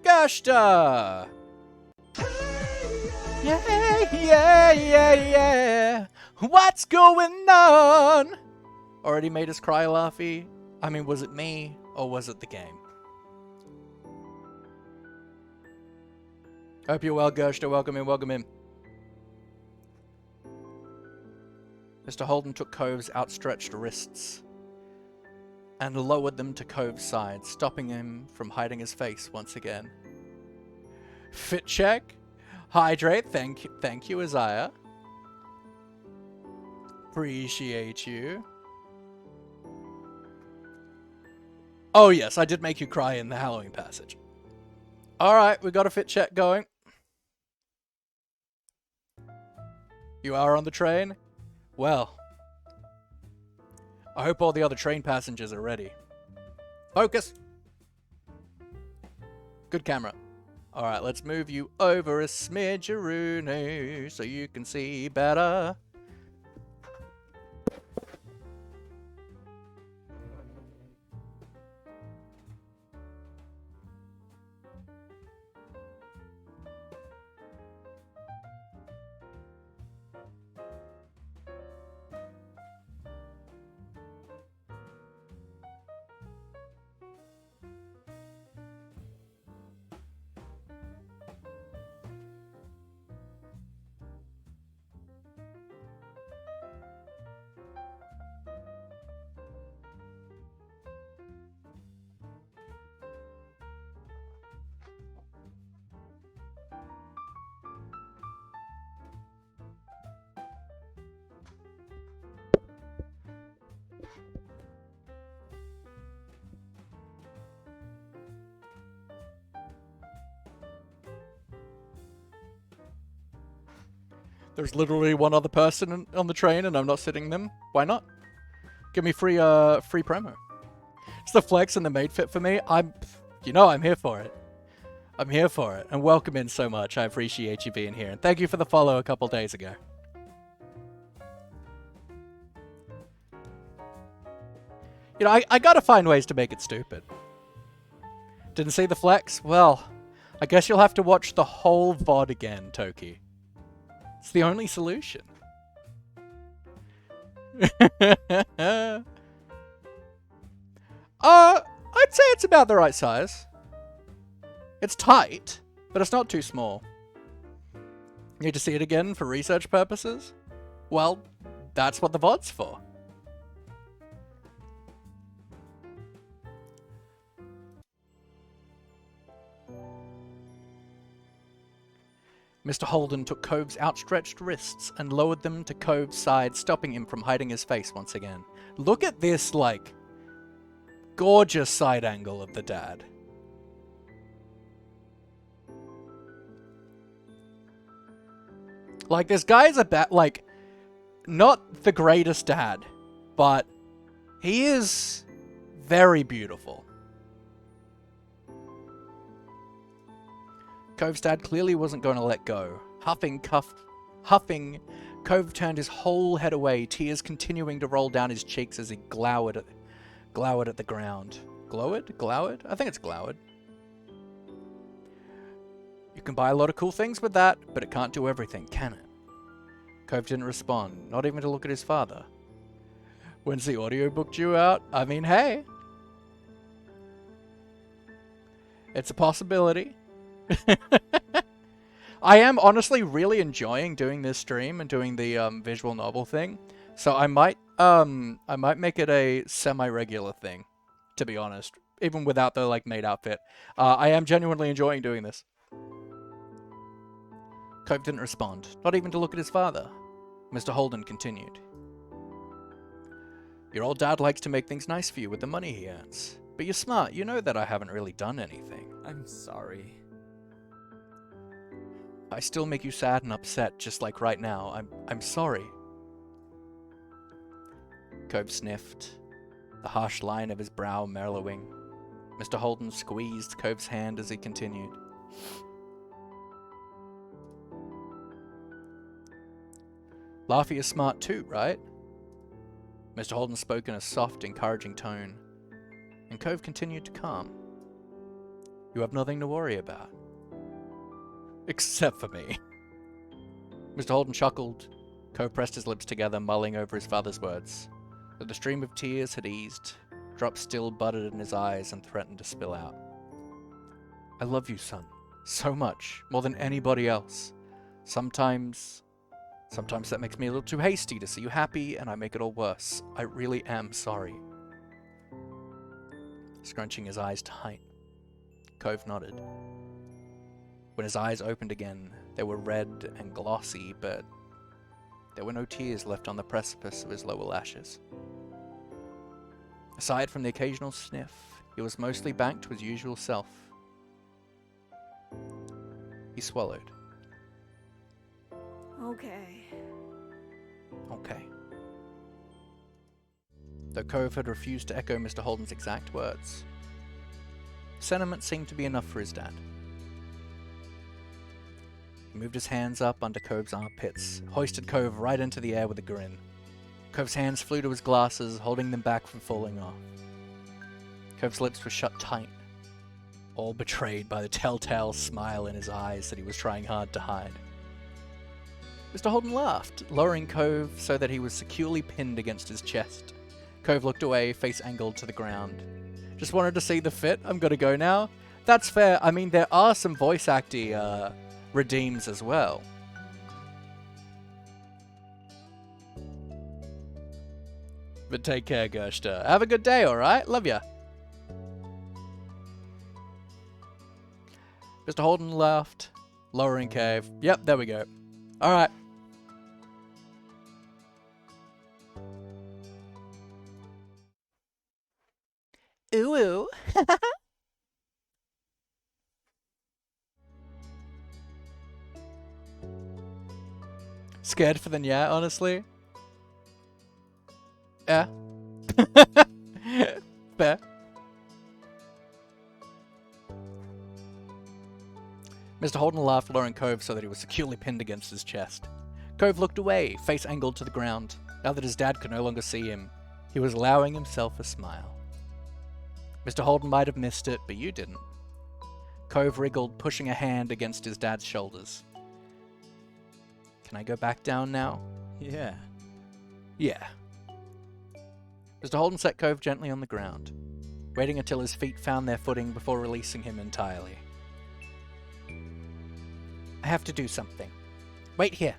Gashta! Yeah. What's going on? Already made us cry, Laughy? I mean, was it me, or was it the game? Hope you're well, Gershta. Welcome in. Mr. Holden took Cove's outstretched wrists and lowered them to Cove's side, stopping him from hiding his face once again. Fit check. Hydrate. Thank you, Isaiah. Appreciate you. Oh yes, I did make you cry in the Halloween passage. Alright, we got a fit check going. You are on the train? Well, I hope all the other train passengers are ready. Focus! Good camera. Alright, let's move you over a smidgeroony so you can see better. There's literally one other person on the train and I'm not sitting them. Why not? Give me free promo. It's the flex and the maid fit for me. I'm here for it. I'm here for it. And welcome in so much. I appreciate you being here. And thank you for the follow a couple days ago. You know, I gotta find ways to make it stupid. Didn't see the flex? Well, I guess you'll have to watch the whole VOD again, Toki. It's the only solution. I'd I'd say it's about the right size. It's tight, but it's not too small. Need to see it again for research purposes? Well, that's what the VOD's for. Mr. Holden took Cove's outstretched wrists and lowered them to Cove's side, stopping him from hiding his face once again. Look at this, like, gorgeous side angle of the dad. Like, this guy's like, not the greatest dad, but he is very beautiful. Cove's dad clearly wasn't going to let go. Huffing, Cove turned his whole head away, tears continuing to roll down his cheeks as he glowered at the ground. Glowered? I think it's glowered. You can buy a lot of cool things with that, but it can't do everything, can it? Cove didn't respond, not even to look at his father. When's the audiobook due out? I mean, hey. It's a possibility. I am honestly really enjoying doing this stream and doing the visual novel thing, so I might make it a semi-regular thing, to be honest, even without the like maid outfit. I am genuinely enjoying doing this. Cove didn't respond, not even to look at his father. Mr. Holden continued. Your old dad likes to make things nice for you with the money he earns, but you're smart. You know that I haven't really done anything. I'm sorry. I still make you sad and upset, just like right now. I'm sorry. Cove sniffed, the harsh line of his brow mellowing. Mr. Holden squeezed Cove's hand as he continued. Laughy is smart too, right? Mr. Holden spoke in a soft, encouraging tone, and Cove continued to calm. You have nothing to worry about. Except for me. Mr. Holden chuckled. Cove pressed his lips together, mulling over his father's words. But the stream of tears had eased. Drops still budded in his eyes and threatened to spill out. I love you, son. So much. More than anybody else. Sometimes that makes me a little too hasty to see you happy, and I make it all worse. I really am sorry. Scrunching his eyes tight, Cove nodded. When his eyes opened again, they were red and glossy, but there were no tears left on the precipice of his lower lashes. Aside from the occasional sniff, he was mostly back to his usual self. He swallowed. Okay. Okay. Though Cove had refused to echo Mr. Holden's exact words, sentiment seemed to be enough for his dad. He moved his hands up under Cove's armpits, hoisted Cove right into the air with a grin. Cove's hands flew to his glasses, holding them back from falling off. Cove's lips were shut tight, all betrayed by the telltale smile in his eyes that he was trying hard to hide. Mr. Holden laughed, lowering Cove so that he was securely pinned against his chest. Cove looked away, face angled to the ground. Just wanted to see the fit. I'm gonna go now. That's fair. I mean, there are some voice acting redeems as well. But take care, Gerster. Have a good day, alright? Love ya. Mr. Holden laughed, lowering Cove. Yep, there we go. Alright. Ooh ooh. Scared for the Nya, honestly. Yeah. Fair. Mr. Holden laughed, lowering Cove so that he was securely pinned against his chest. Cove looked away, face angled to the ground. Now that his dad could no longer see him, he was allowing himself a smile. Mr. Holden might have missed it, but you didn't. Cove wriggled, pushing a hand against his dad's shoulders. Can I go back down now? Yeah. Yeah. Mr. Holden set Cove gently on the ground. waiting until his feet found their footing before releasing him entirely. I have to do something. Wait here.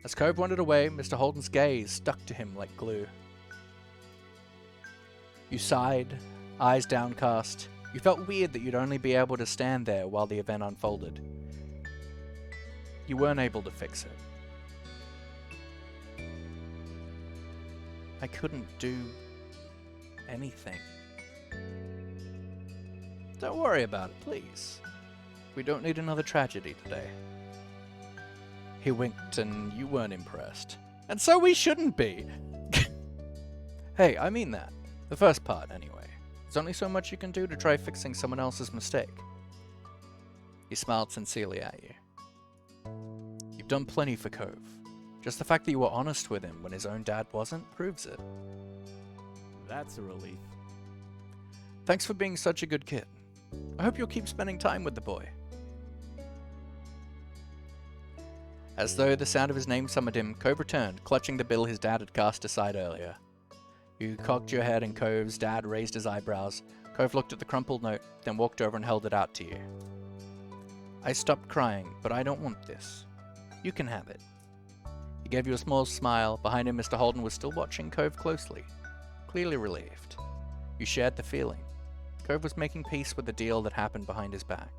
As Cove wandered away, Mr. Holden's gaze stuck to him like glue. You sighed, eyes downcast. You felt weird that you'd only be able to stand there while the event unfolded. You weren't able to fix it. I couldn't do anything. Don't worry about it, please. We don't need another tragedy today. He winked and you weren't impressed. And so we shouldn't be. Hey, I mean that. The first part, anyway. There's only so much you can do to try fixing someone else's mistake. He smiled sincerely at you. You've done plenty for Cove. Just the fact that you were honest with him when his own dad wasn't proves it. That's a relief. Thanks for being such a good kid. I hope you'll keep spending time with the boy. As though the sound of his name summoned him, Cove returned, clutching the bill his dad had cast aside earlier. You cocked your head and Cove's dad raised his eyebrows. Cove looked at the crumpled note, then walked over and held it out to you. I stopped crying, but I don't want this. You can have it. He gave you a small smile. Behind him, Mr. Holden was still watching Cove closely, clearly relieved. You shared the feeling. Cove was making peace with the deal that happened behind his back.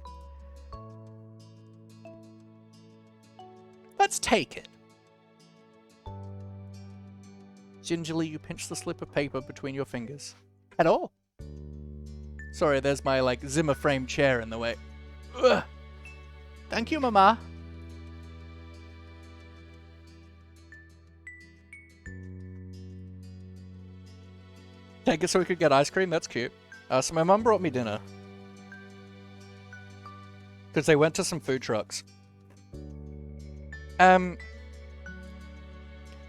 Let's take it. Gingerly, you pinched the slip of paper between your fingers. At all. Sorry, there's my, Zimmer frame chair in the way. Ugh. Thank you, Mama. Take it so we could get ice cream? That's cute. So my mum brought me dinner. Because they went to some food trucks.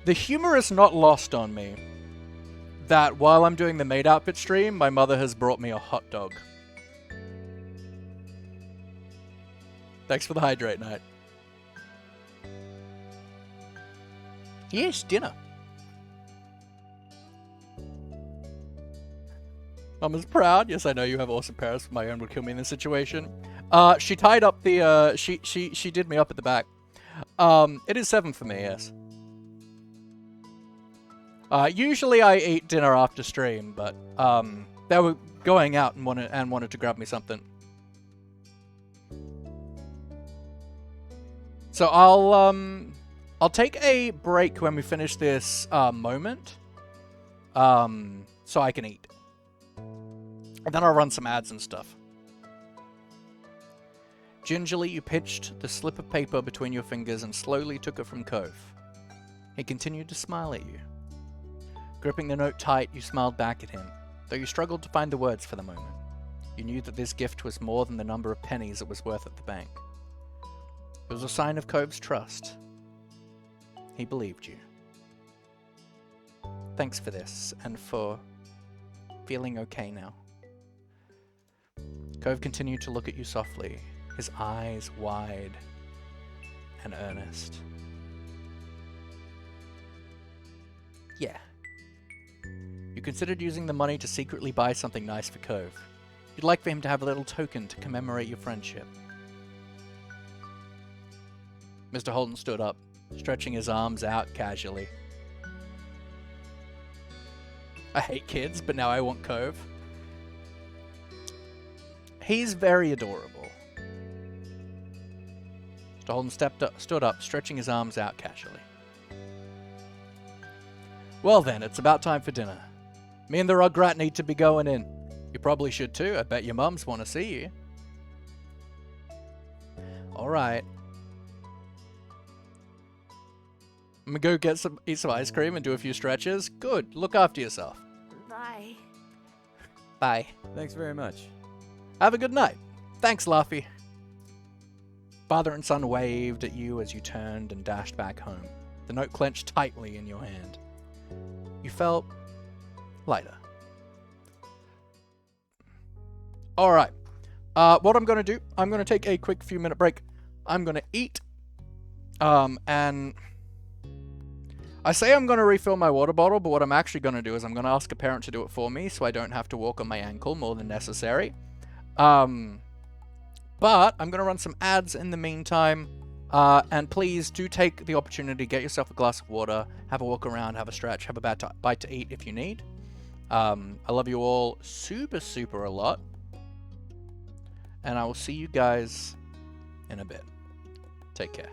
The humor is not lost on me that while I'm doing the maid outfit stream, my mother has brought me a hot dog. Thanks for the hydrate, Knight. Yes, dinner. Mum is proud. Yes, I know you have awesome parents. My own would kill me in this situation. She tied up the, she did me up at the back. It is 7 for me, yes. Usually I eat dinner after stream, but they were going out and wanted to grab me something. So I'll take a break when we finish this moment, so I can eat, and then I'll run some ads and stuff. Gingerly, you pitched the slip of paper between your fingers and slowly took it from Cove. He continued to smile at you. Gripping the note tight, you smiled back at him, though you struggled to find the words for the moment. You knew that this gift was more than the number of pennies it was worth at the bank. It was a sign of Cove's trust. He believed you. Thanks for this, and for feeling okay now. Cove continued to look at you softly, his eyes wide and earnest. Yeah. You considered using the money to secretly buy something nice for Cove. You'd like for him to have a little token to commemorate your friendship. Mr. Holden stood up, stretching his arms out casually. I hate kids, but now I want Cove. He's very adorable. Mr. Holden stood up, stretching his arms out casually. Well then, it's about time for dinner. Me and the Rugrat need to be going in. You probably should too. I bet your mums want to see you. Alright. I'm gonna go eat some ice cream and do a few stretches. Good. Look after yourself. Bye. Bye. Thanks very much. Have a good night. Thanks, Laughy. Father and son waved at you as you turned and dashed back home, the note clenched tightly in your hand. You felt lighter. Alright. What I'm going to do, I'm going to take a quick few-minute break. I'm going to eat. And I say I'm going to refill my water bottle, but what I'm actually going to do is I'm going to ask a parent to do it for me so I don't have to walk on my ankle more than necessary. But I'm going to run some ads in the meantime. And please do take the opportunity, get yourself a glass of water, have a walk around, have a stretch, have a bite to eat if you need. I love you all super, super a lot. And I will see you guys in a bit. Take care.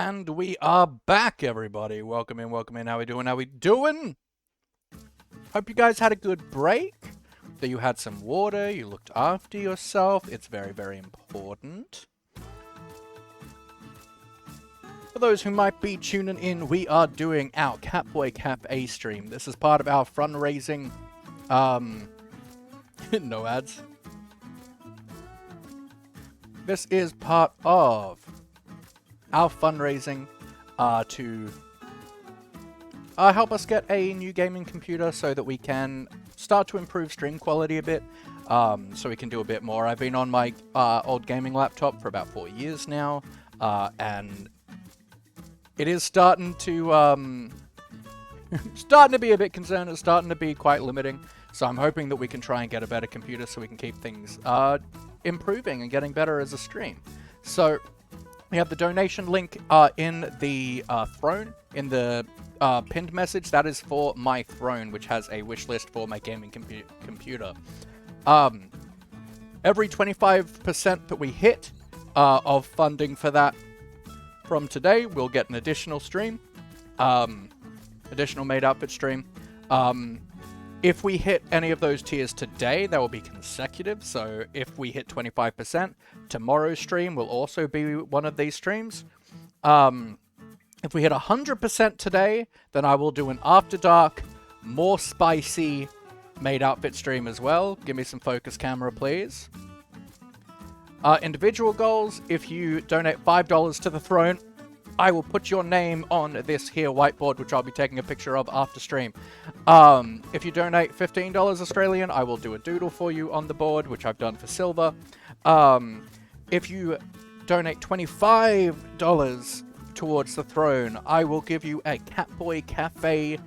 And we are back, everybody. Welcome in, welcome in. How we doing? How we doing? Hope you guys had a good break, that you had some water, you looked after yourself. It's very, very important. For those who might be tuning in, we are doing our Catboy Cafe stream. This is part of our fundraising, no ads. This is part of our fundraising to help us get a new gaming computer so that we can start to improve stream quality a bit, so we can do a bit more. I've been on my old gaming laptop for about 4 years now, and it is starting to be a bit concerned. It's starting to be quite limiting, so I'm hoping that we can try and get a better computer so we can keep things improving and getting better as a stream. So we have the donation link in the throne, in the pinned message. That is for my throne, which has a wish list for my gaming computer. Every 25% that we hit of funding for that from today, we'll get an additional stream, additional Maid outfit stream. If we hit any of those tiers today, that will be consecutive. So if we hit 25%, tomorrow's stream will also be one of these streams. If we hit 100% today, then I will do an After Dark, more spicy Maid outfit stream as well. Give me some focus camera, please. Individual goals, if you donate $5 to the throne, I will put your name on this here whiteboard, which I'll be taking a picture of after stream. If you donate $15 Australian, I will do a doodle for you on the board, which I've done for silver. If you donate $25 towards the throne, I will give you a Catboy Cafe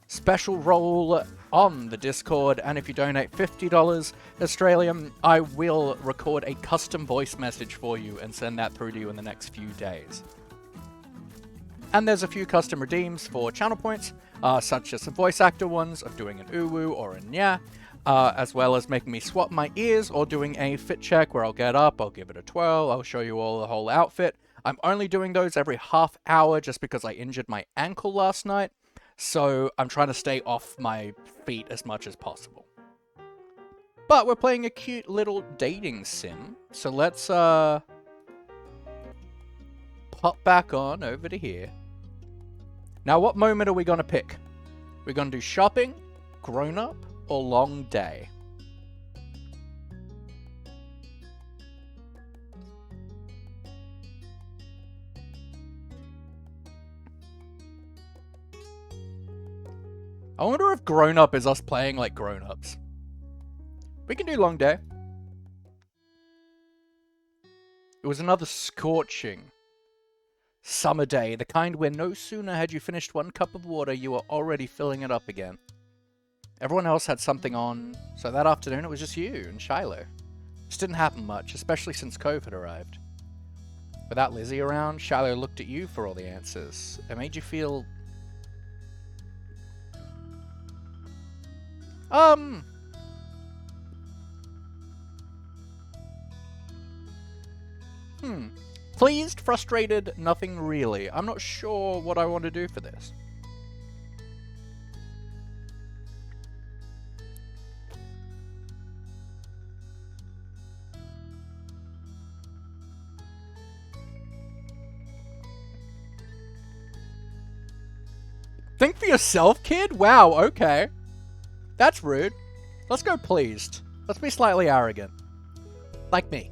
special role on the Discord. And if you donate $50 Australian, I will record a custom voice message for you and send that through to you in the next few days. And there's a few custom redeems for channel points, such as the voice actor ones of doing an uwu or a nya, as well as making me swap my ears or doing a fit check where I'll get up, I'll give it a twirl, I'll show you all the whole outfit. I'm only doing those every half hour just because I injured my ankle last night, so I'm trying to stay off my feet as much as possible. But we're playing a cute little dating sim, so let's pop back on over to here. Now, what moment are we going to pick? We're going to do shopping, grown-up, or long day? I wonder if grown-up is us playing like grown-ups. We can do long day. It was another scorching summer day, the kind where no sooner had you finished one cup of water, you were already filling it up again. Everyone else had something on, so that afternoon it was just you and Shiloh. This didn't happen much, especially since COVID arrived. Without Lizzie around, Shiloh looked at you for all the answers. It made you feel... Pleased, frustrated, nothing really. I'm not sure what I want to do for this. Think for yourself, kid? Wow, okay. That's rude. Let's go pleased. Let's be slightly arrogant. Like me.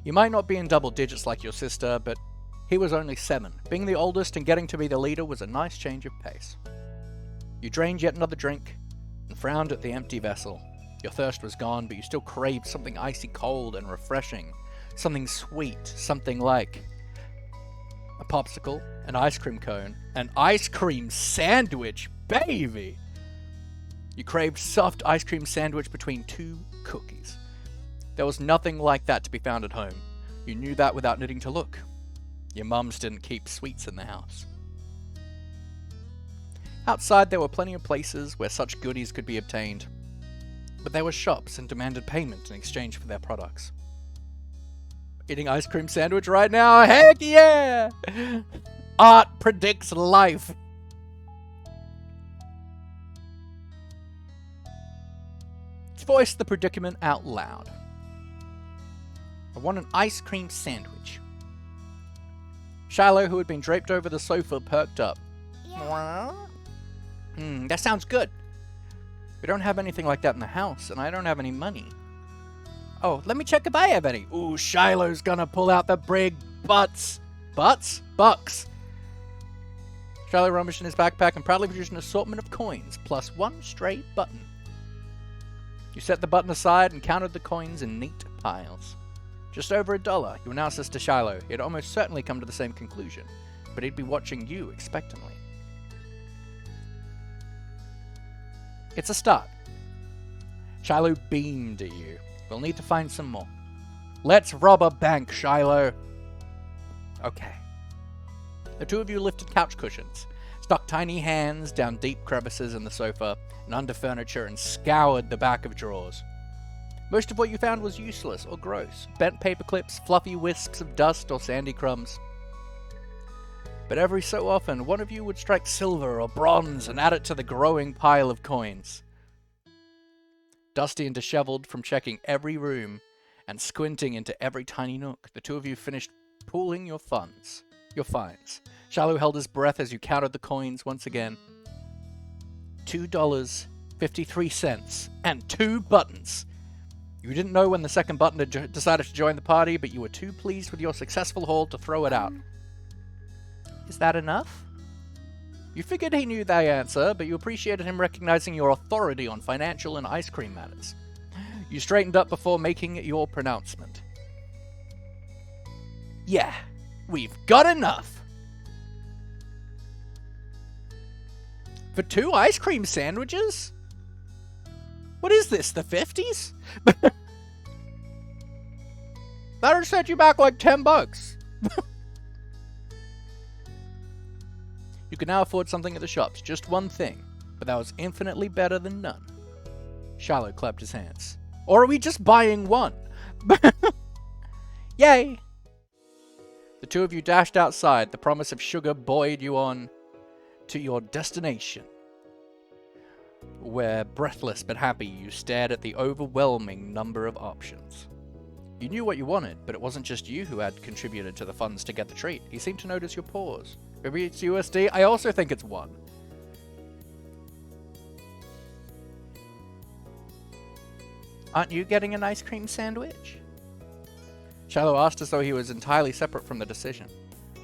You might not be in double digits like your sister, but he was only 7. Being the oldest and getting to be the leader was a nice change of pace. You drained yet another drink and frowned at the empty vessel. Your thirst was gone, but you still craved something icy cold and refreshing. Something sweet, something like a popsicle, an ice cream cone, an ice cream sandwich, baby! You craved soft ice cream sandwich between 2 cookies. There was nothing like that to be found at home. You knew that without needing to look. Your mums didn't keep sweets in the house. Outside there were plenty of places where such goodies could be obtained, but there were shops and demanded payment in exchange for their products. Eating ice cream sandwich right now? Heck yeah! Art predicts life. Let's voice the predicament out loud. I want an ice cream sandwich. Shiloh, who had been draped over the sofa, perked up. Yeah. That sounds good. We don't have anything like that in the house, and I don't have any money. Oh, let me check if I have any. Ooh, Shiloh's gonna pull out the big butts. Butts? Bucks. Shiloh rummaged in his backpack and proudly produced an assortment of coins, plus one stray button. You set the button aside and counted the coins in neat piles. Just over $1, you announced this to Shiloh. He had almost certainly come to the same conclusion, but he'd be watching you expectantly. It's a start. Shiloh beamed at you. We'll need to find some more. Let's rob a bank, Shiloh. Okay. The two of you lifted couch cushions, stuck tiny hands down deep crevices in the sofa and under furniture, and scoured the back of drawers. Most of what you found was useless or gross. Bent paper clips, fluffy wisps of dust, or sandy crumbs. But every so often, one of you would strike silver or bronze and add it to the growing pile of coins. Dusty and disheveled from checking every room and squinting into every tiny nook, the two of you finished pooling your finds. Shiloh held his breath as you counted the coins once again. $2.53 and 2 buttons. You didn't know when the second button had decided to join the party, but you were too pleased with your successful haul to throw it out. Is that enough? You figured he knew the answer, but you appreciated him recognizing your authority on financial and ice cream matters. You straightened up before making your pronouncement. Yeah, we've got enough. For 2 ice cream sandwiches? What is this, the 50s? That'll set you back like $10. You can now afford something at the shops, just one thing, but that was infinitely better than none. Shiloh clapped his hands. Or are we just buying one? Yay! The two of you dashed outside, the promise of sugar buoyed you on to your destination, where, breathless but happy, you stared at the overwhelming number of options. You knew what you wanted, but it wasn't just you who had contributed to the funds to get the treat. He seemed to notice your pause. Maybe it's USD? I also think it's 1. Aren't you getting an ice cream sandwich? Shiloh asked as though he was entirely separate from the decision,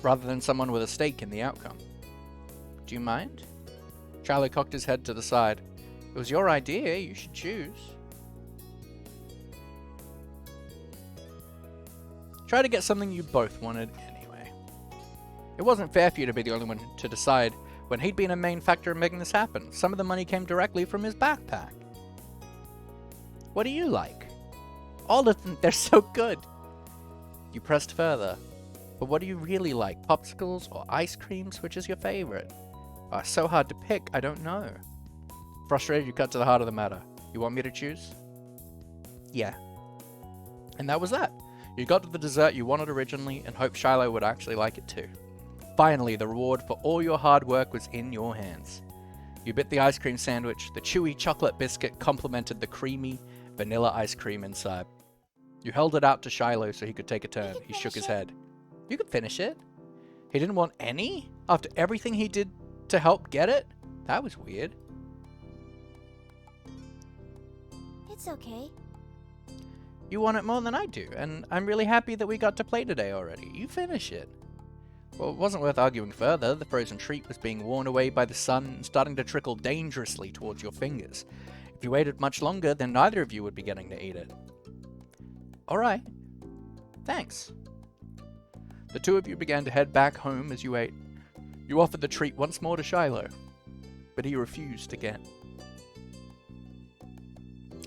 rather than someone with a stake in the outcome. Do you mind? Shiloh cocked his head to the side. It was your idea, you should choose. Try to get something you both wanted anyway. It wasn't fair for you to be the only one to decide when he'd been a main factor in making this happen. Some of the money came directly from his backpack. What do you like? All of them, they're so good. You pressed further. But what do you really like? Popsicles or ice creams? Which is your favorite? Oh, so hard to pick, I don't know. Frustrated, you cut to the heart of the matter. You want me to choose? Yeah. And that was that. You got to the dessert you wanted originally and hoped Shiloh would actually like it too. Finally, the reward for all your hard work was in your hands. You bit the ice cream sandwich. The chewy chocolate biscuit complemented the creamy vanilla ice cream inside. You held it out to Shiloh so he could take a turn. He shook his head. You could finish it. He didn't want any? After everything he did to help get it? That was weird. It's okay. You want it more than I do, and I'm really happy that we got to play today already. You finish it. Well, it wasn't worth arguing further. The frozen treat was being worn away by the sun and starting to trickle dangerously towards your fingers. If you waited much longer, then neither of you would be getting to eat it. Alright. Thanks. The two of you began to head back home as you ate. You offered the treat once more to Shiloh, but he refused again.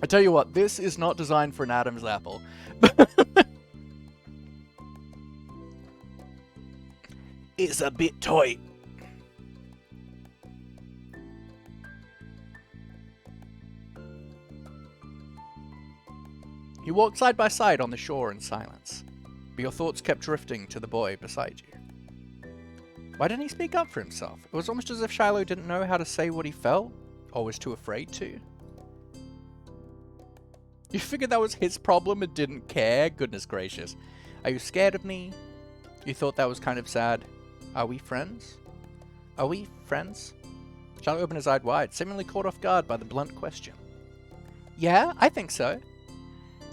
I tell you what, this is not designed for an Adam's apple. It's a bit tight. You walked side by side on the shore in silence. but your thoughts kept drifting to the boy beside you. Why didn't he speak up for himself? It was almost as if Shiloh didn't know how to say what he felt, or was too afraid to. You figured that was his problem and didn't care? Goodness gracious. Are you scared of me? You thought that was kind of sad. Are we friends? Are we friends? Shiloh opened his eyes wide, seemingly caught off guard by the blunt question. Yeah, I think so.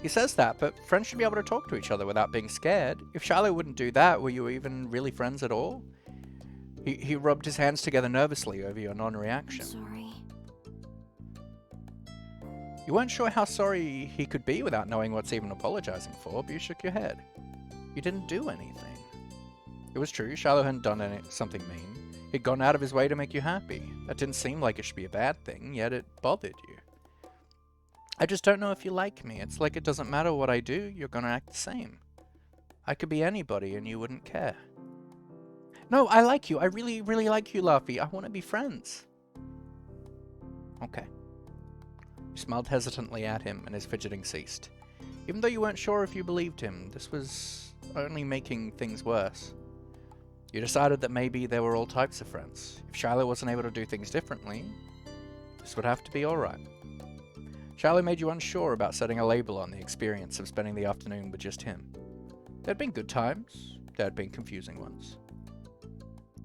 He says that, but friends should be able to talk to each other without being scared. If Shiloh wouldn't do that, were you even really friends at all? He rubbed his hands together nervously over your non-reaction. Sorry. You weren't sure how sorry he could be without knowing what's even apologizing for, but you shook your head. You didn't do anything. It was true, Shiloh hadn't done something mean. He'd gone out of his way to make you happy. That didn't seem like it should be a bad thing, yet it bothered you. I just don't know if you like me. It's like it doesn't matter what I do, you're gonna act the same. I could be anybody and you wouldn't care. No, I like you. I really, really like you, Laughy. I want to be friends. Okay. You smiled hesitantly at him and his fidgeting ceased. Even though you weren't sure if you believed him, this was only making things worse. You decided that maybe there were all types of friends. If Shiloh wasn't able to do things differently, this would have to be alright. Shiloh made you unsure about setting a label on the experience of spending the afternoon with just him. There had been good times, there had been confusing ones.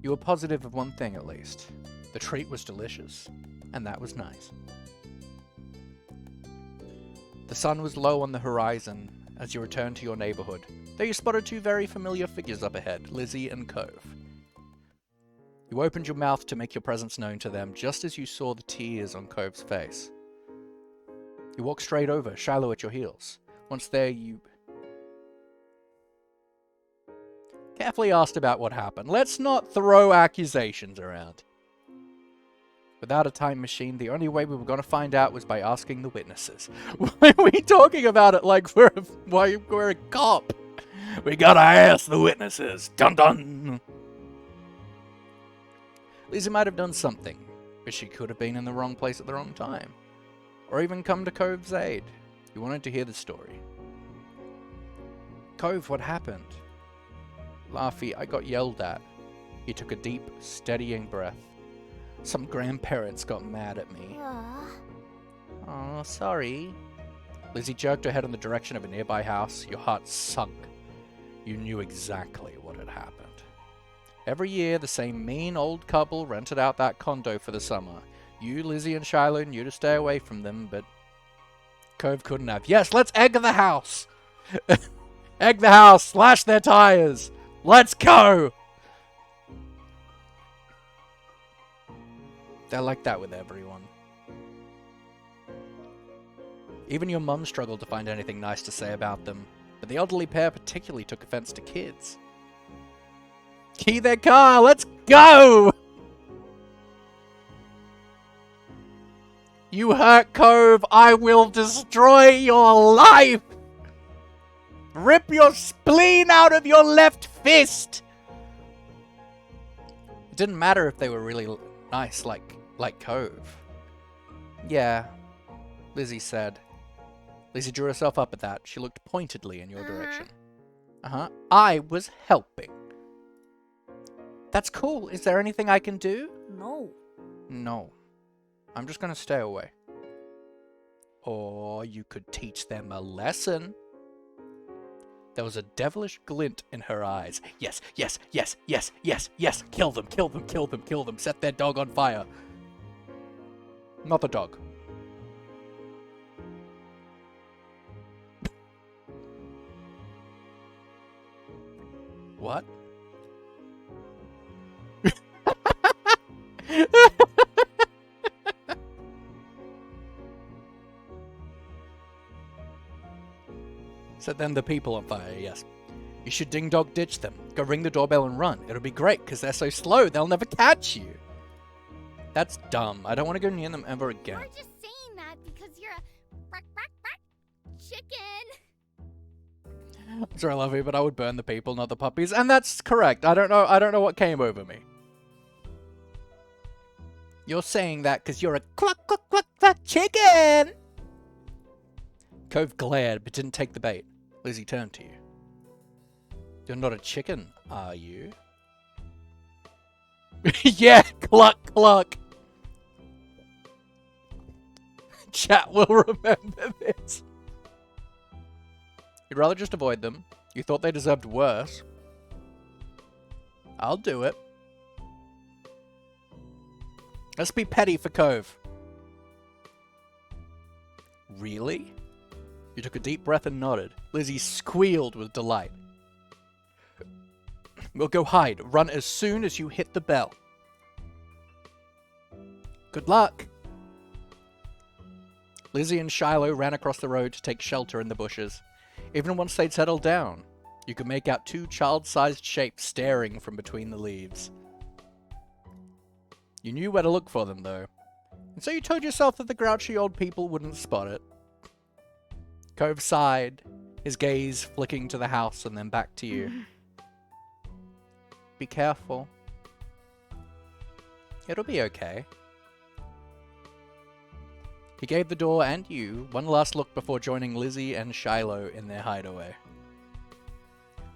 You were positive of one thing at least. The treat was delicious, and that was nice. The sun was low on the horizon as you returned to your neighborhood, though you spotted two very familiar figures up ahead, Lizzie and Cove. You opened your mouth to make your presence known to them just as you saw the tears on Cove's face. You walked straight over, Shiloh at your heels. Once there, you carefully asked about what happened. Let's not throw accusations around. Without a time machine, the only way we were going to find out was by asking the witnesses. Why are we talking about it like we're a cop? We gotta ask the witnesses. Dun dun! Lizzie might have done something, but she could have been in the wrong place at the wrong time. Or even come to Cove's aid. You wanted to hear the story. Cove, what happened? Laughy, I got yelled at. He took a deep, steadying breath. Some grandparents got mad at me. Oh, sorry. Lizzie jerked her head in the direction of a nearby house. Your heart sunk. You knew exactly what had happened. Every year, the same mean old couple rented out that condo for the summer. You, Lizzie, and Shiloh knew to stay away from them, but Cove couldn't have. Yes, let's egg the house! Egg the house! Slash their tires! Let's go! They're like that with everyone. Even your mum struggled to find anything nice to say about them, but the elderly pair particularly took offense to kids. Key their car! Let's go! You hurt Cove! I will destroy your life! Rip your spleen out of your left fist! It didn't matter if they were really nice like Cove. Yeah, Lizzie said. Lizzie drew herself up at that. She looked pointedly in your direction. I was helping. That's cool. Is there anything I can do? No. No. I'm just gonna stay away. Or you could teach them a lesson. There was a devilish glint in her eyes. Yes, yes, yes, yes, yes, yes. Kill them, kill them, kill them, kill them. Set their dog on fire. Not the dog. What? Set them the people on fire, yes. You should ding-dog ditch them. Go ring the doorbell and run. It'll be great, because they're so slow, they'll never catch you. That's dumb. I don't want to go near them ever again. You're just saying that because you're a chicken. I'm sorry, Laughy, but I would burn the people, not the puppies. And that's correct. I don't know what came over me. You're saying that because you're a cluck, cluck, cluck, cluck chicken! Cove glared, but didn't take the bait. Lizzie turned to you. You're not a chicken, are you? Yeah, cluck, cluck. Chat will remember this. You'd rather just avoid them. You thought they deserved worse. I'll do it. Let's be petty for Cove. Really? You took a deep breath and nodded. Lizzie squealed with delight. We'll go hide. Run as soon as you hit the bell. Good luck. Lizzie and Shiloh ran across the road to take shelter in the bushes. Even once they'd settled down, you could make out two child-sized shapes staring from between the leaves. You knew where to look for them, though, and so you told yourself that the grouchy old people wouldn't spot it. Cove sighed, his gaze flicking to the house and then back to you. Be careful. It'll be okay. He gave the door and you one last look before joining Lizzie and Shiloh in their hideaway.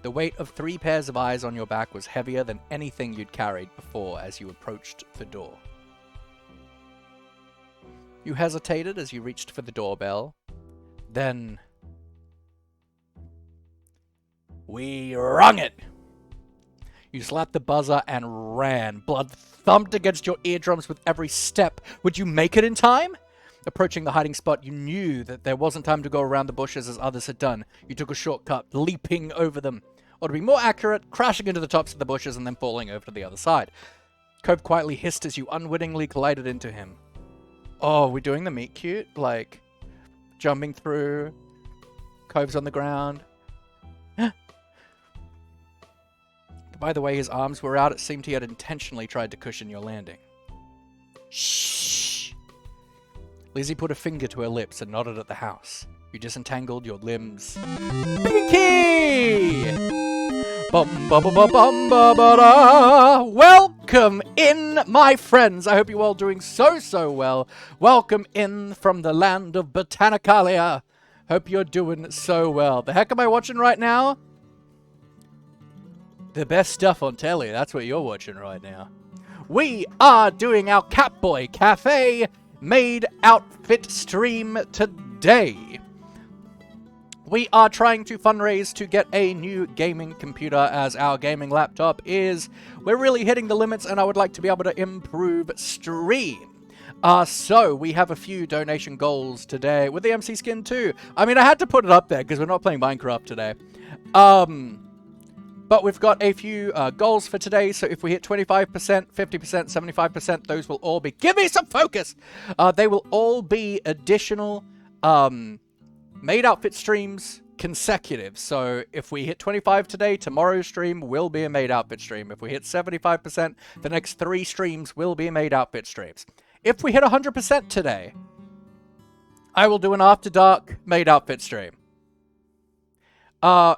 The weight of 3 pairs of eyes on your back was heavier than anything you'd carried before as you approached the door. You hesitated as you reached for the doorbell. Then... we rung it! You slapped the buzzer and ran. Blood thumped against your eardrums with every step. Would you make it in time? Approaching the hiding spot, you knew that there wasn't time to go around the bushes as others had done. You took a shortcut, leaping over them. Or to be more accurate, crashing into the tops of the bushes and then falling over to the other side. Cove quietly hissed as you unwittingly collided into him. Oh, we're doing the meet cute? Like, jumping through, Cove's on the ground. By the way his arms were out, it seemed he had intentionally tried to cushion your landing. Shh! Lizzie put a finger to her lips and nodded at the house. You disentangled your limbs. Pinky! Bum ba ba ba bum ba ba da! Welcome in, my friends! I hope you're all doing so well. Welcome in from the land of Botanicalia. Hope you're doing so well. The heck am I watching right now? The best stuff on telly, that's what you're watching right now. We are doing our Catboy Cafe Maid outfit stream today. We are trying to fundraise to get a new gaming computer as our gaming laptop we're really hitting the limits and I would like to be able to improve stream. So we have a few donation goals today with the MC skin too. I mean, I had to put it up there because we're not playing Minecraft today. But we've got a few goals for today, so if we hit 25%, 50%, 75%, those will all be... Give me some focus! They will all be additional maid outfit streams consecutive. So if we hit 25 today, tomorrow's stream will be a maid outfit stream. If we hit 75%, the next 3 streams will be maid outfit streams. If we hit 100% today, I will do an After Dark maid outfit stream.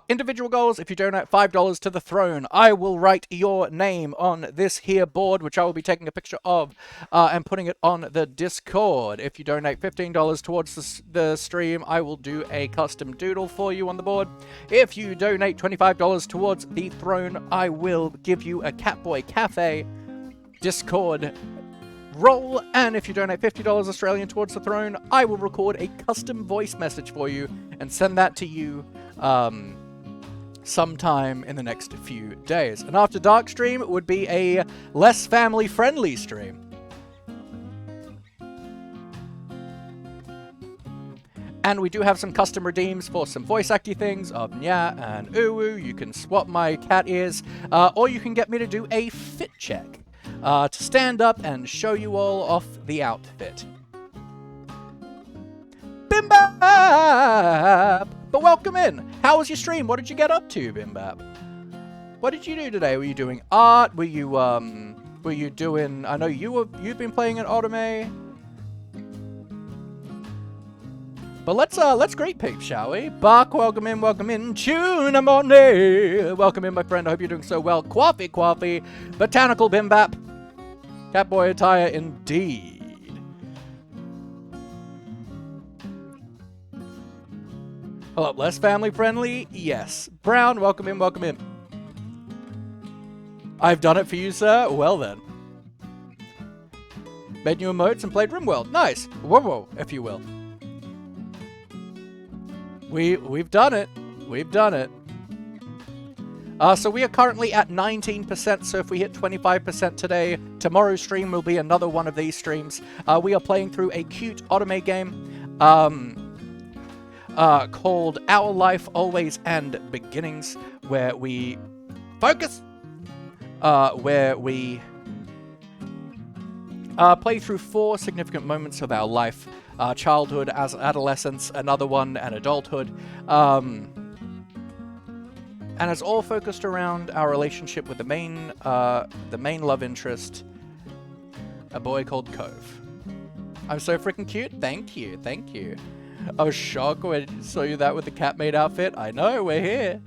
Individual goals, if you donate $5 to the throne, I will write your name on this here board, which I will be taking a picture of, and putting it on the Discord. If you donate $15 towards the stream, I will do a custom doodle for you on the board. If you donate $25 towards the throne, I will give you a Catboy Cafe Discord role, and if you donate $50 Australian towards the throne, I will record a custom voice message for you and send that to you sometime in the next few days. An After Dark stream would be a less family-friendly stream. And we do have some custom redeems for some voice acty things of Nya and Uwu. You can swap my cat ears, or you can get me to do a fit check to stand up and show you all off the outfit. Bimbap! But welcome in. How was your stream? What did you get up to, Bimbap? What did you do today? Were you doing art? Were you doing... I know you've been playing an Otome. But let's greet peeps, shall we? Bark, welcome in, Tuna Money. Welcome in, my friend. I hope you're doing so well. Quaffy, Botanical Bimbap. Catboy attire indeed. Hello, less family friendly? Yes. Brown, welcome in. I've done it for you, sir. Well then. Made new emotes and played RimWorld. Nice. Whoa, if you will. We've done it. We've done it. So we are currently at 19%, so if we hit 25% today, tomorrow's stream will be another one of these streams. We are playing through a cute anime game called Our Life, Always, and Beginnings, where we... Focus! Where we play through 4 significant moments of our life. Childhood, as adolescence, another one, and adulthood. And it's all focused around our relationship with the main love interest, a boy called Cove. I'm so freaking cute. Thank you, thank you. I was shocked when I saw you that with the Cat Maid outfit. I know, we're here.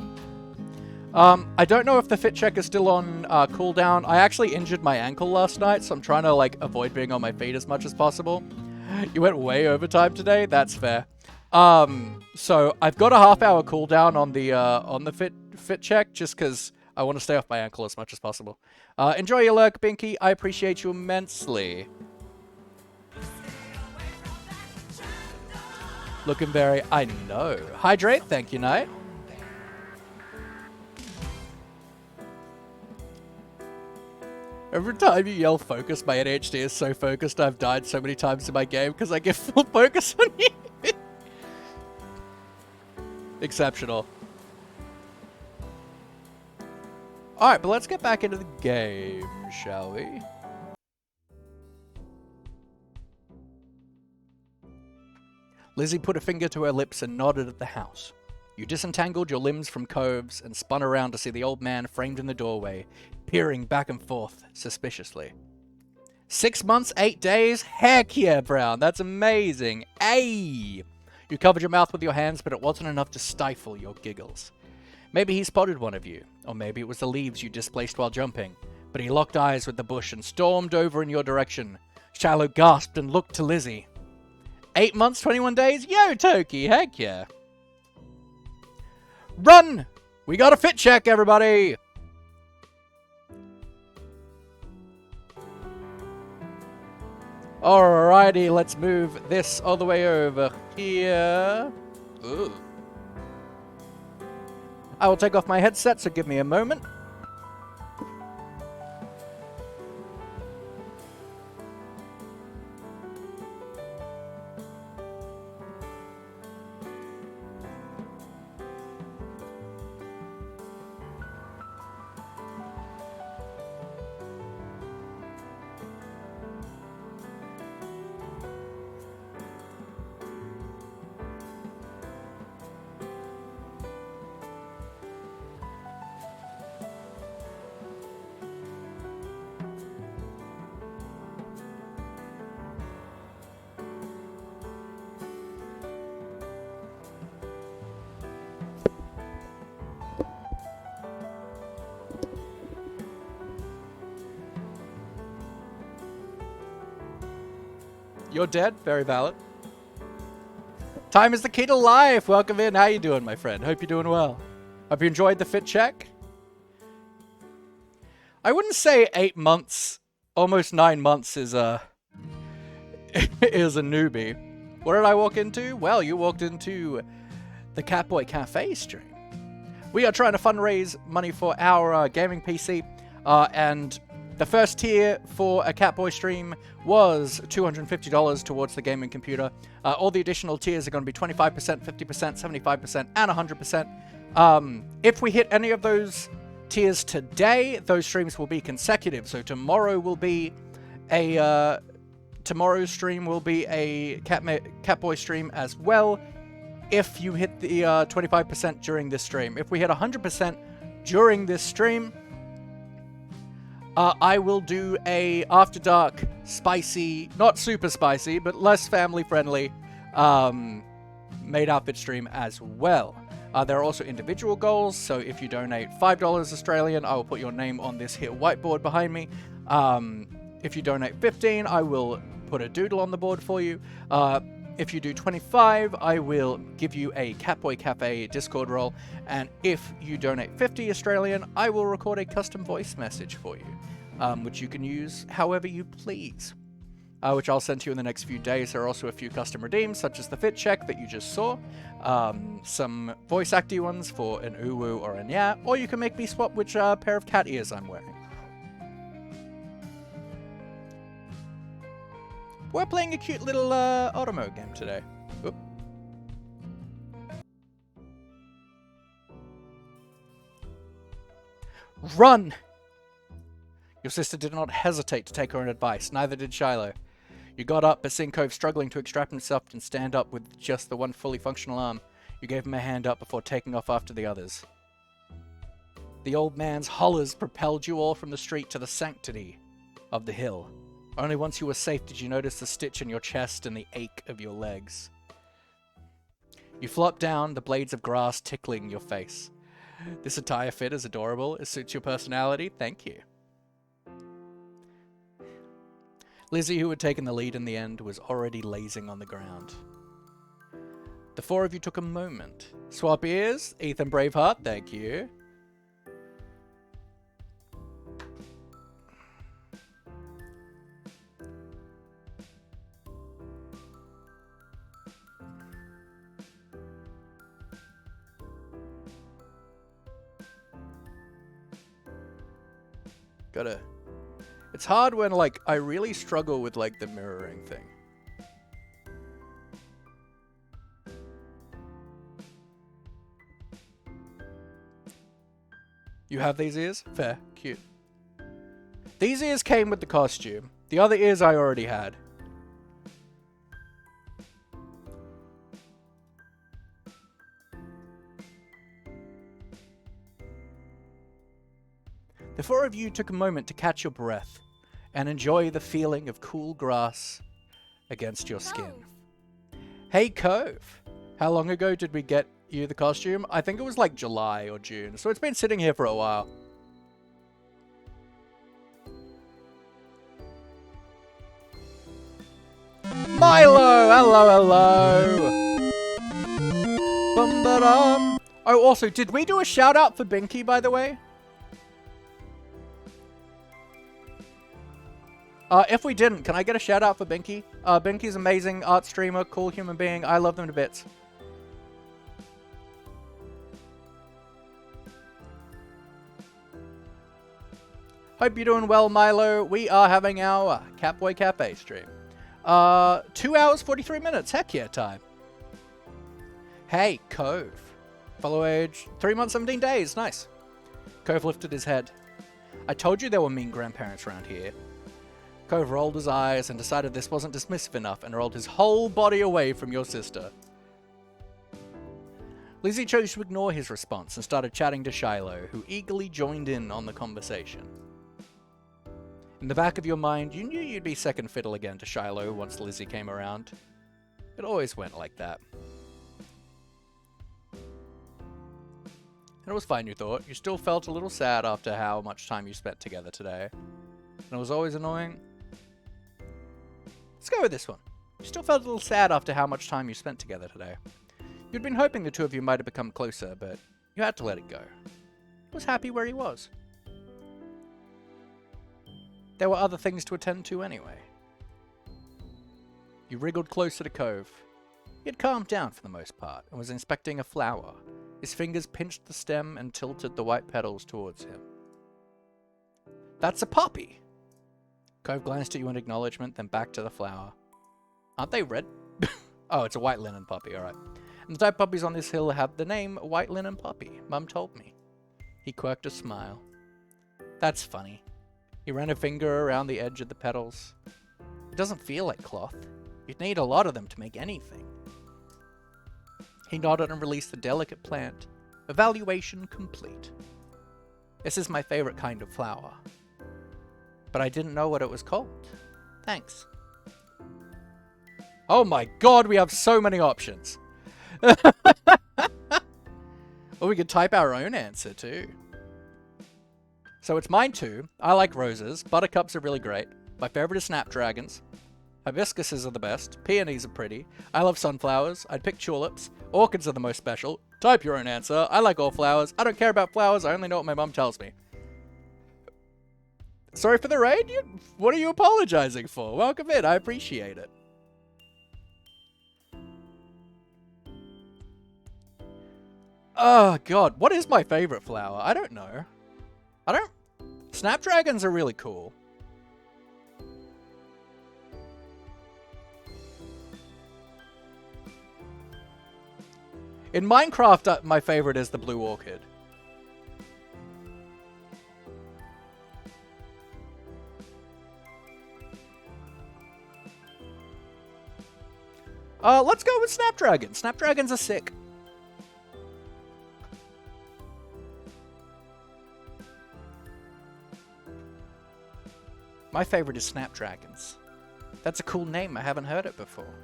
I don't know if the fit check is still on cooldown. I actually injured my ankle last night, so I'm trying to like avoid being on my feet as much as possible. You went way overtime today. That's fair. So I've got a half-hour cooldown on the fit check, just because I want to stay off my ankle as much as possible. Enjoy your lurk, Binky. I appreciate you immensely. Looking very... I know. Hydrate. Thank you, Knight. Every time you yell focus, my ADHD is so focused I've died so many times in my game because I get full focus on you. Exceptional. Alright, but let's get back into the game, shall we? Lizzie put a finger to her lips and nodded at the house. You disentangled your limbs from Cove's and spun around to see the old man framed in the doorway, peering back and forth suspiciously. 6 months, 8 days? Heck yeah, Brown, that's amazing. Ayy! You covered your mouth with your hands, but it wasn't enough to stifle your giggles. Maybe he spotted one of you, or maybe it was the leaves you displaced while jumping, but he locked eyes with the bush and stormed over in your direction. Shiloh gasped and looked to Lizzie. 8 months, 21 days? Yo, Toki, heck yeah. Run! We got a fit check, everybody! Alrighty, let's move this all the way over here. Ooh. I will take off my headset, so give me a moment. You're dead. Very valid. Time is the key to life. Welcome in. How you doing, my friend? Hope you're doing well. Hope you enjoyed the fit check. I wouldn't say 8 months, almost 9 months is a newbie. What did I walk into? Well, you walked into the Catboy Cafe stream. We are trying to fundraise money for our gaming PC, and the first tier for a Catboy stream was $250 towards the gaming computer. All the additional tiers are going to be 25%, 50%, 75%, and 100%. If we hit any of those tiers today, those streams will be consecutive. So tomorrow will be a tomorrow's stream will be a Catboy stream as well. If you hit the 25% during this stream, if we hit 100% during this stream, I will do a After Dark spicy, not super spicy, but less family friendly maid outfit stream as well. There are also individual goals, so if you donate $5 Australian, I will put your name on this here whiteboard behind me. If you donate $15, I will put a doodle on the board for you. If you do 25, I will give you a Catboy Cafe Discord role, and if you donate 50 Australian, I will record a custom voice message for you, which you can use however you please, which I'll send to you in the next few days. There are also a few custom redeems, such as the fit check that you just saw, some voice acty ones for an uwu or a nya, or you can make me swap which pair of cat ears I'm wearing. We're playing a cute little auto mode game today. Oop. Run! Your sister did not hesitate to take her own advice, neither did Shiloh. You got up, but seeing Cove struggling to extract himself and stand up with just the one fully functional arm, you gave him a hand up before taking off after the others. The old man's hollers propelled you all from the street to the sanctity of the hill. Only once you were safe did you notice the stitch in your chest and the ache of your legs. You flopped down, the blades of grass tickling your face. This attire fit is adorable. It suits your personality. Thank you. Lizzie, who had taken the lead in the end, was already lazing on the ground. The four of you took a moment. Swap ears. Ethan Braveheart, thank you. Gotta... It's hard when, like, I really struggle with, like, the mirroring thing. You have these ears? Fair. Cute. These ears came with the costume. The other ears I already had. The four of you took a moment to catch your breath and enjoy the feeling of cool grass against your skin. Hey, Cove. How long ago did we get you the costume? I think it was like July or June, so it's been sitting here for a while. Milo! Hello, hello! Bum-ba-dum. Oh, also, did we do a shout-out for Binky, by the way? If we didn't, can I get a shout out for Binky? Binky's amazing art streamer, cool human being. I love them to bits. Hope you're doing well, Milo. We are having our Catboy Cafe stream. 2 hours, 43 minutes. Heck yeah, time. Hey, Cove. Follow age 3 months, 17 days. Nice. Cove lifted his head. I told you there were mean grandparents around here. Cove rolled his eyes and decided this wasn't dismissive enough and rolled his whole body away from your sister. Lizzie chose to ignore his response and started chatting to Shiloh, who eagerly joined in on the conversation. In the back of your mind, you knew you'd be second fiddle again to Shiloh once Lizzie came around. It always went like that. And it was fine, you thought. You still felt a little sad after how much time you spent together today. And it was always annoying. Let's go with this one. You still felt a little sad after how much time you spent together today. You'd been hoping the two of you might have become closer, but you had to let it go. He was happy where he was. There were other things to attend to anyway. You wriggled closer to Cove. He had calmed down for the most part and was inspecting a flower. His fingers pinched the stem and tilted the white petals towards him. That's a poppy! Cove glanced at you in acknowledgement, then back to the flower. Aren't they red? Oh, it's a white linen poppy, alright. And the type poppies on this hill have the name white linen poppy, Mum told me. He quirked a smile. That's funny. He ran a finger around the edge of the petals. It doesn't feel like cloth. You'd need a lot of them to make anything. He nodded and released the delicate plant. Evaluation complete. This is my favorite kind of flower. But I didn't know what it was called. Thanks. Oh my god, we have so many options. Well, we could type our own answer too. So it's mine too. I like roses. Buttercups are really great. My favorite is snapdragons. Hibiscuses are the best. Peonies are pretty. I love sunflowers. I'd pick tulips. Orchids are the most special. Type your own answer. I like all flowers. I don't care about flowers. I only know what my mum tells me. Sorry for the raid? What are you apologizing for? Welcome in. I appreciate it. Oh, God. What is my favorite flower? I don't know. Snapdragons are really cool. In Minecraft, my favorite is the blue orchid. Let's go with Snapdragons. Snapdragons are sick. My favorite is Snapdragons. That's a cool name. I haven't heard it before.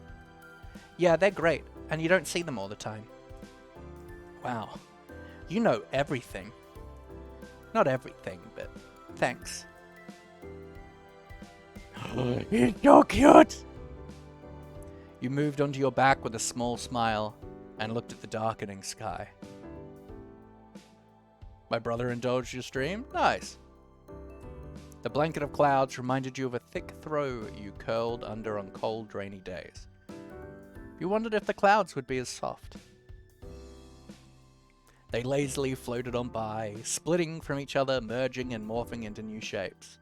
Yeah, they're great, and you don't see them all the time. Wow. You know everything. Not everything, but thanks. You're so cute! You moved onto your back with a small smile and looked at the darkening sky. My brother indulged your stream? Nice. The blanket of clouds reminded you of a thick throw you curled under on cold, rainy days. You wondered if the clouds would be as soft. They lazily floated on by, splitting from each other, merging and morphing into new shapes.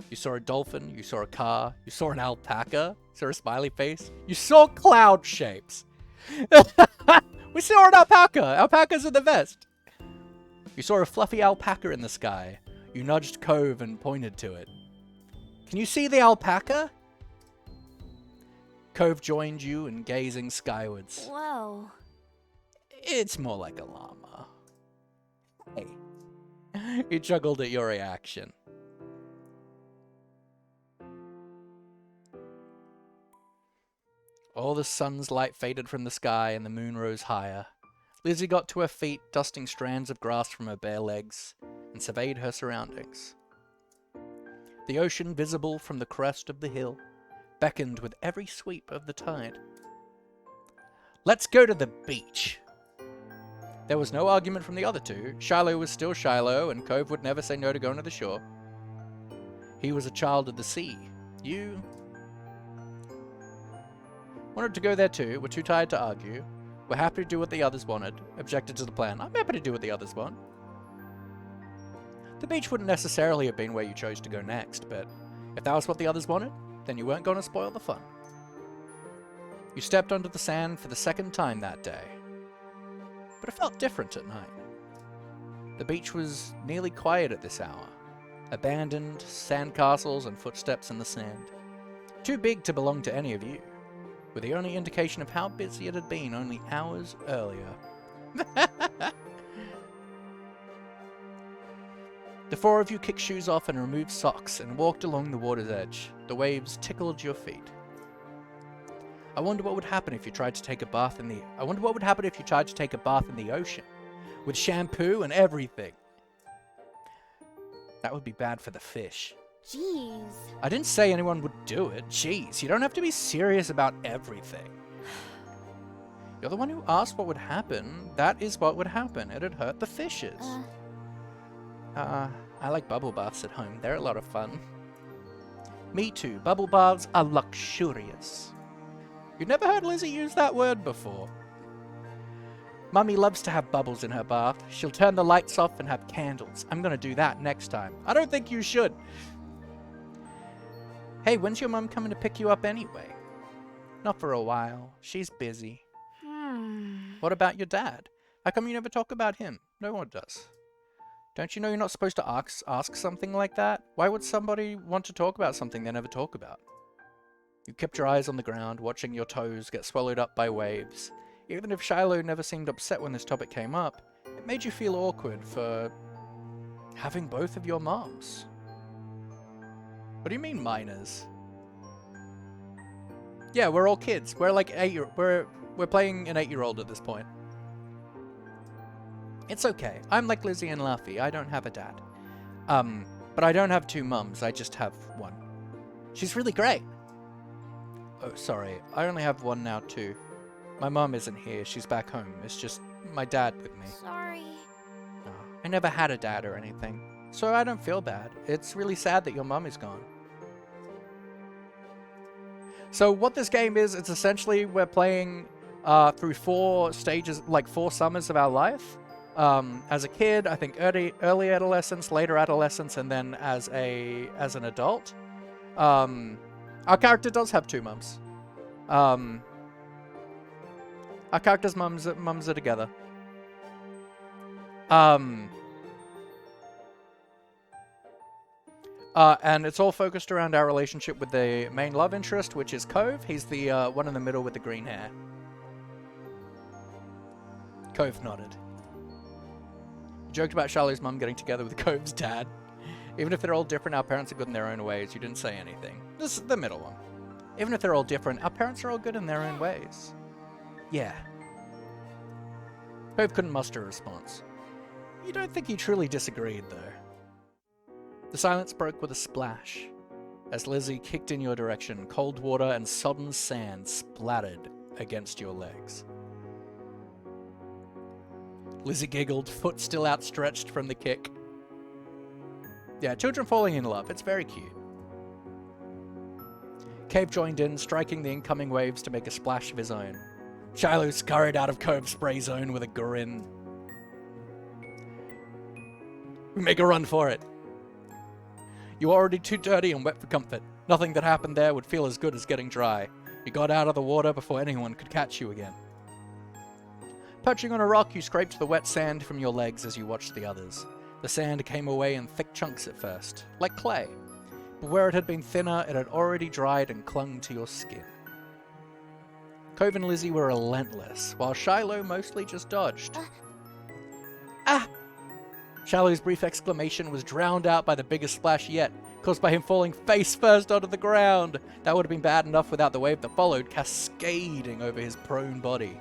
You saw a dolphin, you saw a car, you saw an alpaca, you saw a smiley face, you saw cloud shapes. We saw an alpaca! Alpacas are the best! You saw a fluffy alpaca in the sky. You nudged Cove and pointed to it. Can you see the alpaca? Cove joined you in gazing skywards. Whoa. It's more like a llama. Hey. He chuckled at your reaction. All the sun's light faded from the sky and the moon rose higher. Lizzie got to her feet, dusting strands of grass from her bare legs, and surveyed her surroundings. The ocean, visible from the crest of the hill, beckoned with every sweep of the tide. Let's go to the beach. There was no argument from the other two. Shiloh was still Shiloh, and Cove would never say no to going to the shore. He was a child of the sea. You wanted to go there too, were too tired to argue, were happy to do what the others wanted, objected to the plan. I'm happy to do what the others want. The beach wouldn't necessarily have been where you chose to go next, but if that was what the others wanted, then you weren't going to spoil the fun. You stepped onto the sand for the second time that day, but it felt different at night. The beach was nearly quiet at this hour. Abandoned sandcastles and footsteps in the sand. Too big to belong to any of you, with the only indication of how busy it had been only hours earlier. The four of you kicked shoes off and removed socks and walked along the water's edge. The waves tickled your feet. I wonder what would happen if you tried to take a bath in the ocean with shampoo and everything. That would be bad for the fish. Jeez. I didn't say anyone would do it. Jeez, you don't have to be serious about everything. You're the one who asked what would happen. That is what would happen. It'd hurt the fishes. I like bubble baths at home. They're a lot of fun. Me too. Bubble baths are luxurious. You've never heard Lizzie use that word before. Mummy loves to have bubbles in her bath. She'll turn the lights off and have candles. I'm gonna do that next time. I don't think you should. Hey, when's your mum coming to pick you up anyway? Not for a while. She's busy. What about your dad? How come you never talk about him? No one does. Don't you know you're not supposed to ask something like that? Why would somebody want to talk about something they never talk about? You kept your eyes on the ground, watching your toes get swallowed up by waves. Even if Shiloh never seemed upset when this topic came up, it made you feel awkward for having both of your moms. What do you mean minors? Yeah, we're all kids. We're like we're playing an 8-year-old at this point. It's okay. I'm like Lizzie and Laughy. I don't have a dad. But I don't have two mums. I just have one. She's really great. Oh, sorry. I only have one now, too. My mum isn't here. She's back home. It's just my dad with me. Sorry. Oh, I never had a dad or anything, so I don't feel bad. It's really sad that your mum is gone. So what this game is, it's essentially we're playing through 4 stages, like 4 summers of our life. As a kid, I think early adolescence, later adolescence, and then as an adult. Our character does have 2 mums. Our character's mums are together. And it's all focused around our relationship with the main love interest, which is Cove. He's the one in the middle with the green hair. Cove nodded. You joked about Charlie's mum getting together with Cove's dad. Even if they're all different, our parents are good in their own ways. You didn't say anything. This is the middle one. Even if they're all different, our parents are all good in their own ways. Yeah. Cove couldn't muster a response. You don't think he truly disagreed, though. The silence broke with a splash. As Lizzie kicked in your direction, cold water and sodden sand splattered against your legs. Lizzie giggled, foot still outstretched from the kick. Yeah, children falling in love. It's very cute. Cave joined in, striking the incoming waves to make a splash of his own. Shiloh scurried out of Cove's spray zone with a grin. We make a run for it. You were already too dirty and wet for comfort. Nothing that happened there would feel as good as getting dry. You got out of the water before anyone could catch you again. Perching on a rock, you scraped the wet sand from your legs as you watched the others. The sand came away in thick chunks at first, like clay. But where it had been thinner, it had already dried and clung to your skin. Cove and Lizzie were relentless, while Shiloh mostly just dodged. Ah! Shiloh's brief exclamation was drowned out by the biggest splash yet, caused by him falling face first onto the ground. That would have been bad enough without the wave that followed, cascading over his prone body.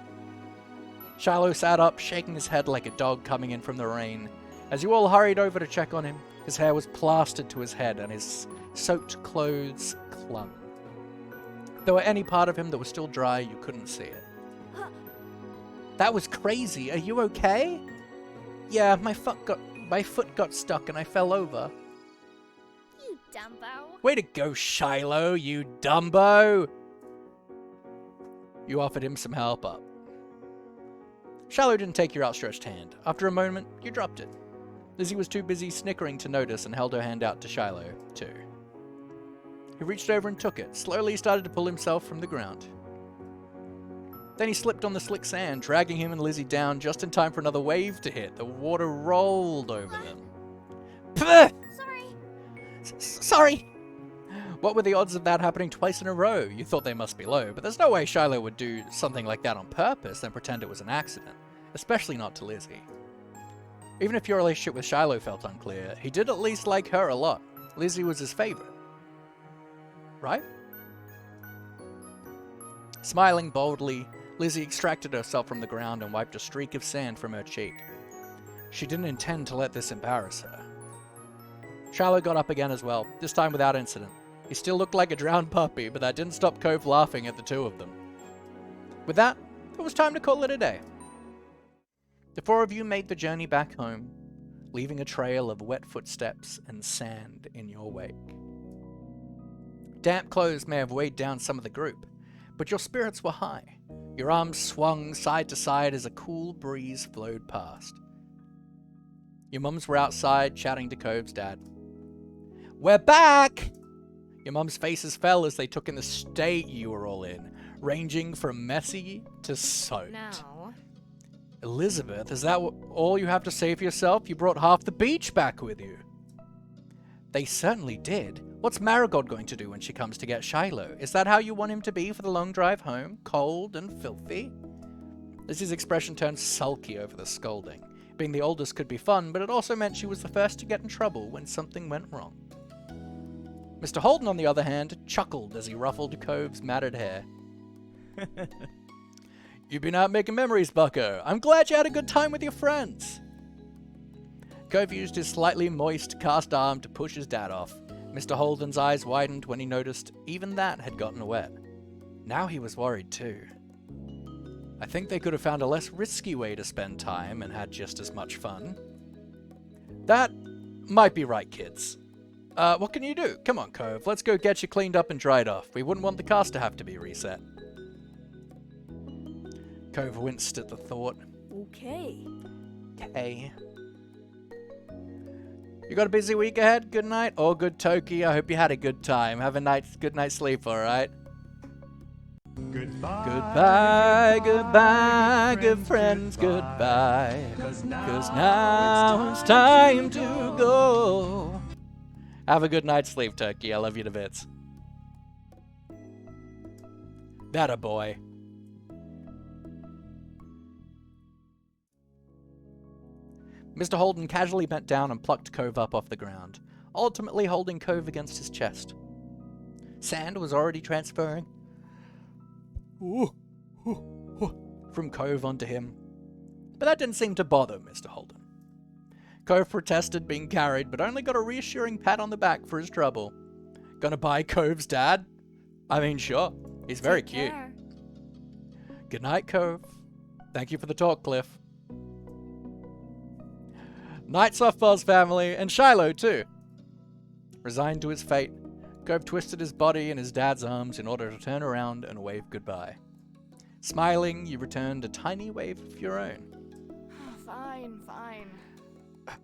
Shiloh sat up, shaking his head like a dog coming in from the rain. As you all hurried over to check on him, his hair was plastered to his head and his soaked clothes clung. If there were any part of him that was still dry, you couldn't see it. That was crazy. Are you okay? Yeah, my foot got stuck and I fell over. You Dumbo. Way to go, Shiloh, you Dumbo! You offered him some help up. Shiloh didn't take your outstretched hand. After a moment, you dropped it. Lizzie was too busy snickering to notice and held her hand out to Shiloh, too. He reached over and took it, slowly started to pull himself from the ground. Then he slipped on the slick sand, dragging him and Lizzie down just in time for another wave to hit. The water rolled over them. Pfft! Sorry. Sorry! What were the odds of that happening twice in a row? You thought they must be low, but there's no way Shiloh would do something like that on purpose and pretend it was an accident, especially not to Lizzie. Even if your relationship with Shiloh felt unclear, he did at least like her a lot. Lizzie was his favorite. Right? Smiling boldly, Lizzie extracted herself from the ground and wiped a streak of sand from her cheek. She didn't intend to let this embarrass her. Shiloh got up again as well, this time without incident. He still looked like a drowned puppy, but that didn't stop Cove laughing at the two of them. With that, it was time to call it a day. The 4 of you made the journey back home, leaving a trail of wet footsteps and sand in your wake. Damp clothes may have weighed down some of the group, but your spirits were high. Your arms swung side to side as a cool breeze flowed past. Your mums were outside chatting to Cove's dad. We're back! Your mums' faces fell as they took in the state you were all in, ranging from messy to soaked. No. Elizabeth, is that all you have to say for yourself? You brought half the beach back with you. They certainly did. What's Marigold going to do when she comes to get Shiloh? Is that how you want him to be for the long drive home? Cold and filthy? Lizzie's expression turned sulky over the scolding. Being the oldest could be fun, but it also meant she was the first to get in trouble when something went wrong. Mr. Holden, on the other hand, chuckled as he ruffled Cove's matted hair. You've been out making memories, bucko. I'm glad you had a good time with your friends. Cove used his slightly moist cast arm to push his dad off. Mr. Holden's eyes widened when he noticed even that had gotten wet. Now he was worried too. I think they could have found a less risky way to spend time and had just as much fun. That might be right, kids. What can you do? Come on, Cove. Let's go get you cleaned up and dried off. We wouldn't want the cast to have to be reset. Cove winced at the thought. Okay. Okay. You got a busy week ahead? Good night? Or good Toki? I hope you had a good time. Have a good night's sleep, alright? Goodbye. Goodbye, goodbye, good friends, goodbye. 'Cause now it's time to go. Have a good night's sleep, Turkey. I love you to bits. That a boy. Mr. Holden casually bent down and plucked Cove up off the ground, ultimately holding Cove against his chest. Sand was already transferring from Cove onto him, but that didn't seem to bother Mr. Holden. Cove protested being carried, but only got a reassuring pat on the back for his trouble. Gonna buy Cove's dad? I mean, sure. He's very Take cute. care. Good night, Cove. Thank you for the talk, Cliff. Night, Softballs family, and Shiloh, too. Resigned to his fate, Cove twisted his body in his dad's arms in order to turn around and wave goodbye. Smiling, you returned a tiny wave of your own. Fine, fine.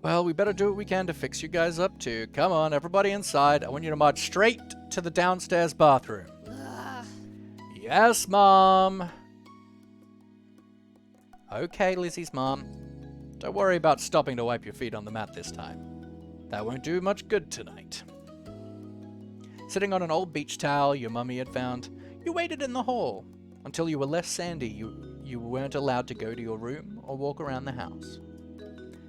Well, we better do what we can to fix you guys up, too. Come on, everybody inside. I want you to march straight to the downstairs bathroom. Ugh. Yes, Mom. Okay, Lizzie's mom. Don't worry about stopping to wipe your feet on the mat this time. That won't do much good tonight. Sitting on an old beach towel your mummy had found, you waited in the hall. Until you were less sandy, you weren't allowed to go to your room or walk around the house.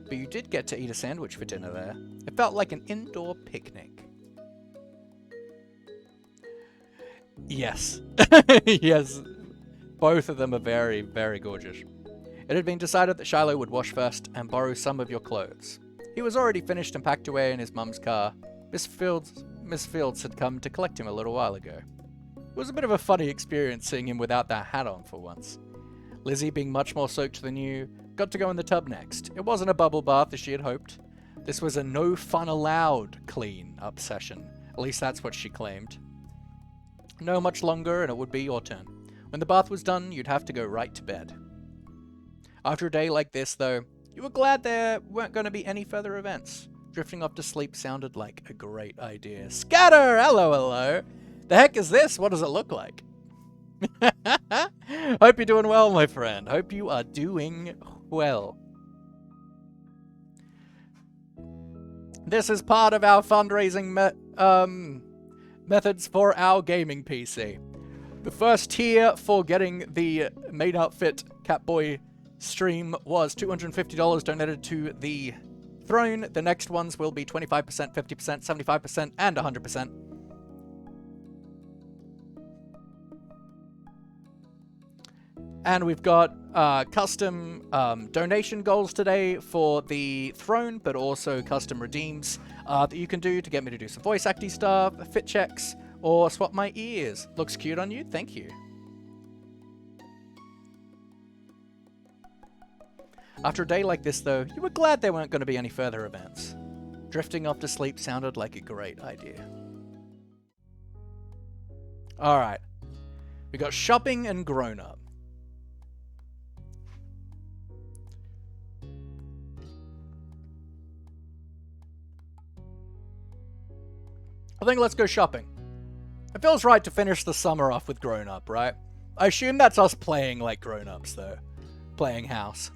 But you did get to eat a sandwich for dinner there. It felt like an indoor picnic. Yes. Yes. Both of them are very, very gorgeous. It had been decided that Shiloh would wash first and borrow some of your clothes. He was already finished and packed away in his mum's car. Miss Fields had come to collect him a little while ago. It was a bit of a funny experience seeing him without that hat on for once. Lizzie, being much more soaked than you, got to go in the tub next. It wasn't a bubble bath as she had hoped. This was a no fun allowed clean up session. At least that's what she claimed. No much longer and it would be your turn. When the bath was done, you'd have to go right to bed. After a day like this, though, you were glad there weren't going to be any further events. Drifting off to sleep sounded like a great idea. Scatter! Hello, hello! The heck is this? What does it look like? Hope you're doing well, my friend. Hope you are doing well. This is part of our fundraising methods for our gaming PC. The first tier for getting the main outfit Catboy stream was $250 donated to the throne. The next ones will be 25%, 50%, 75%, and 100%. And we've got custom donation goals today for the throne, but also custom redeems that you can do to get me to do some voice acting stuff, fit checks, or swap my ears. Looks cute on you? Thank you. After a day like this, though, you were glad there weren't going to be any further events. Drifting off to sleep sounded like a great idea. Alright. We got shopping and grown-up. I think let's go shopping. It feels right to finish the summer off with grown-up, right? I assume that's us playing like grown-ups, though. Playing house.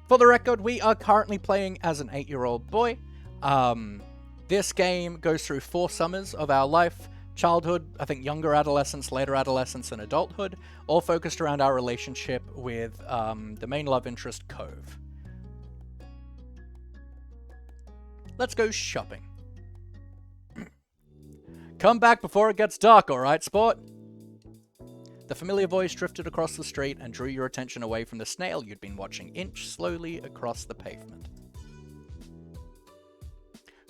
For the record, we are currently playing as an 8-year-old boy. This game goes through 4 summers of our life. Childhood, I think younger adolescence, later adolescence, and adulthood. All focused around our relationship with the main love interest, Cove. Let's go shopping. Come back before it gets dark, alright, sport? The familiar voice drifted across the street and drew your attention away from the snail you'd been watching inch slowly across the pavement.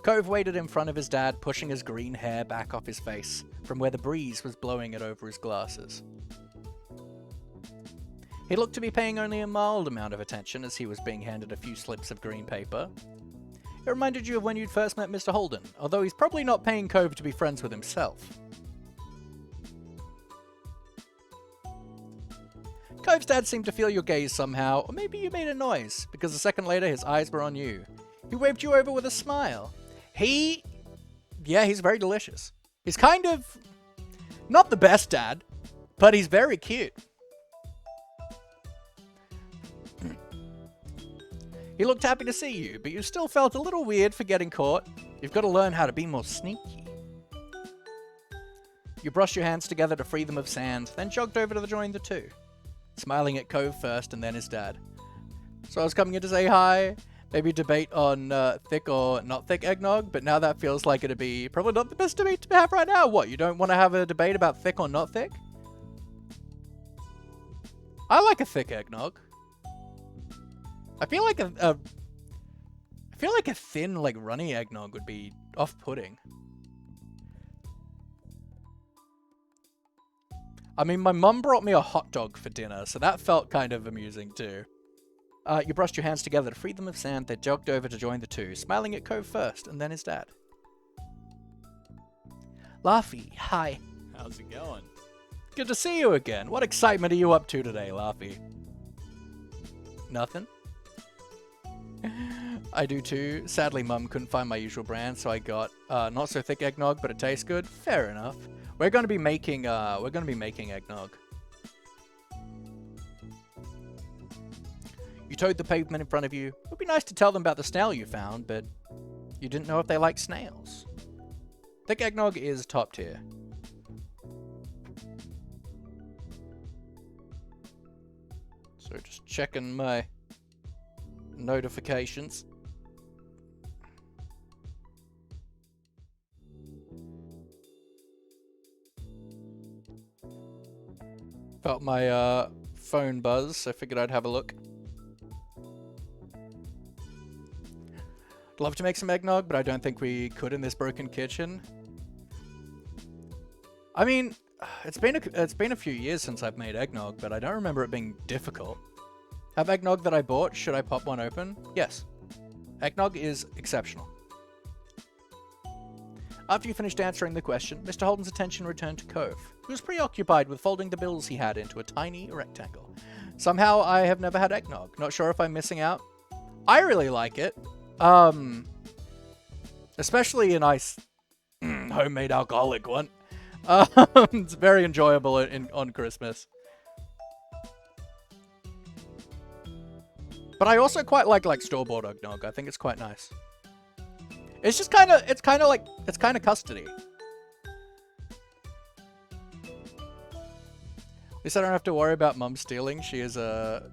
Cove waited in front of his dad, pushing his green hair back off his face from where the breeze was blowing it over his glasses. He looked to be paying only a mild amount of attention as he was being handed a few slips of green paper. It reminded you of when you'd first met Mr. Holden, although he's probably not paying Cove to be friends with himself. Cove's dad seemed to feel your gaze somehow, or maybe you made a noise, because a second later his eyes were on you. He waved you over with a smile. Yeah, he's very delicious. He's kind of not the best dad, but he's very cute. He looked happy to see you, but you still felt a little weird for getting caught. You've got to learn how to be more sneaky. You brushed your hands together to free them of sand, then jogged over to join the two, smiling at Cove first and then his dad. So I was coming in to say hi, maybe debate on thick or not thick eggnog, but now that feels like it'd be probably not the best debate to have right now. What, you don't want to have a debate about thick or not thick? I like a thick eggnog. I feel like a thin, like, runny eggnog would be off-putting. I mean, my mum brought me a hot dog for dinner, so that felt kind of amusing too. You brushed your hands together to free them of sand, then jogged over to join the two, smiling at Cove first, and then his dad. Laughy, hi. How's it going? Good to see you again. What excitement are you up to today, Laughy? Nothing? I do too. Sadly, Mum couldn't find my usual brand, so I got not so thick eggnog, but it tastes good. Fair enough. We're going to be making eggnog. You toed the pavement in front of you. It would be nice to tell them about the snail you found, but you didn't know if they like snails. Thick eggnog is top tier. So just checking my notifications. Felt my phone buzz, so I figured I'd have a look. I'd love to make some eggnog, but I don't think we could in this broken kitchen. I mean, it's been a few years since I've made eggnog, but I don't remember it being difficult. Have eggnog that I bought, should I pop one open? Yes. Eggnog is exceptional. After you finished answering the question, Mr. Holden's attention returned to Cove, who was preoccupied with folding the bills he had into a tiny rectangle. Somehow, I have never had eggnog. Not sure if I'm missing out. I really like it. Especially a nice homemade alcoholic one. It's very enjoyable on Christmas. But I also quite like store-bought eggnog. I think it's quite nice. It's just kind of custody. At least I don't have to worry about Mum stealing. She is a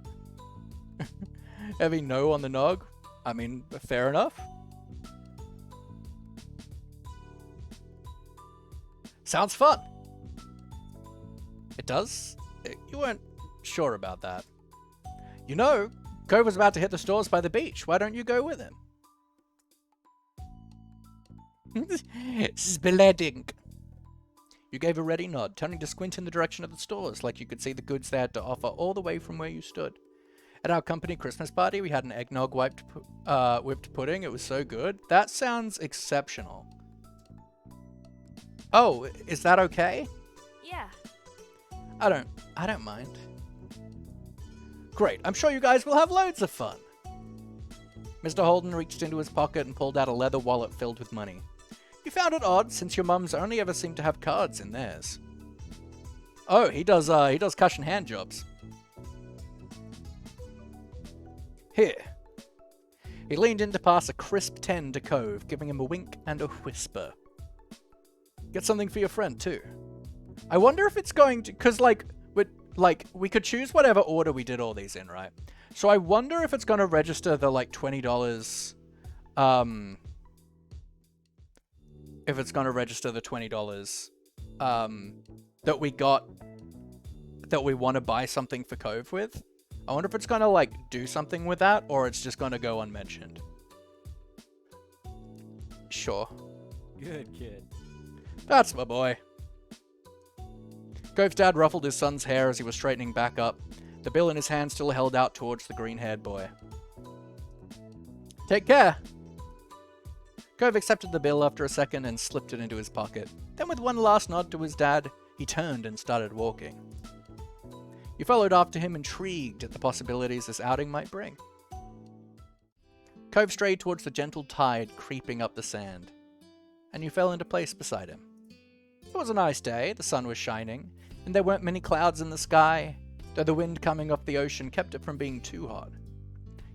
heavy no on the nog. I mean, fair enough. Sounds fun. It does? You weren't sure about that. You know, Cove was about to hit the stores by the beach. Why don't you go with him? Splendid. You gave a ready nod, turning to squint in the direction of the stores, like you could see the goods they had to offer all the way from where you stood. At our company Christmas party, we had an eggnog whipped pudding. It was so good. That sounds exceptional. Oh, is that okay? Yeah. I don't mind. Great, I'm sure you guys will have loads of fun. Mr. Holden reached into his pocket and pulled out a leather wallet filled with money. You found it odd, since your mums only ever seem to have cards in theirs. Oh, he does cash and hand jobs. Here. He leaned in to pass a crisp 10 to Cove, giving him a wink and a whisper. Get something for your friend, too. I wonder if it's going to... Because, we could choose whatever order we did all these in, right? So I wonder if it's going to register the, $20... if it's going to register the $20 that we got, that we want to buy something for Cove with. I wonder if it's going to, do something with that, or it's just going to go unmentioned. Sure. Good kid. That's my boy. Cove's dad ruffled his son's hair as he was straightening back up, the bill in his hand still held out towards the green-haired boy. Take care. Cove accepted the bill after a second and slipped it into his pocket. Then with one last nod to his dad, he turned and started walking. You followed after him, intrigued at the possibilities this outing might bring. Cove strayed towards the gentle tide creeping up the sand, and you fell into place beside him. It was a nice day, the sun was shining, and there weren't many clouds in the sky, though the wind coming off the ocean kept it from being too hot.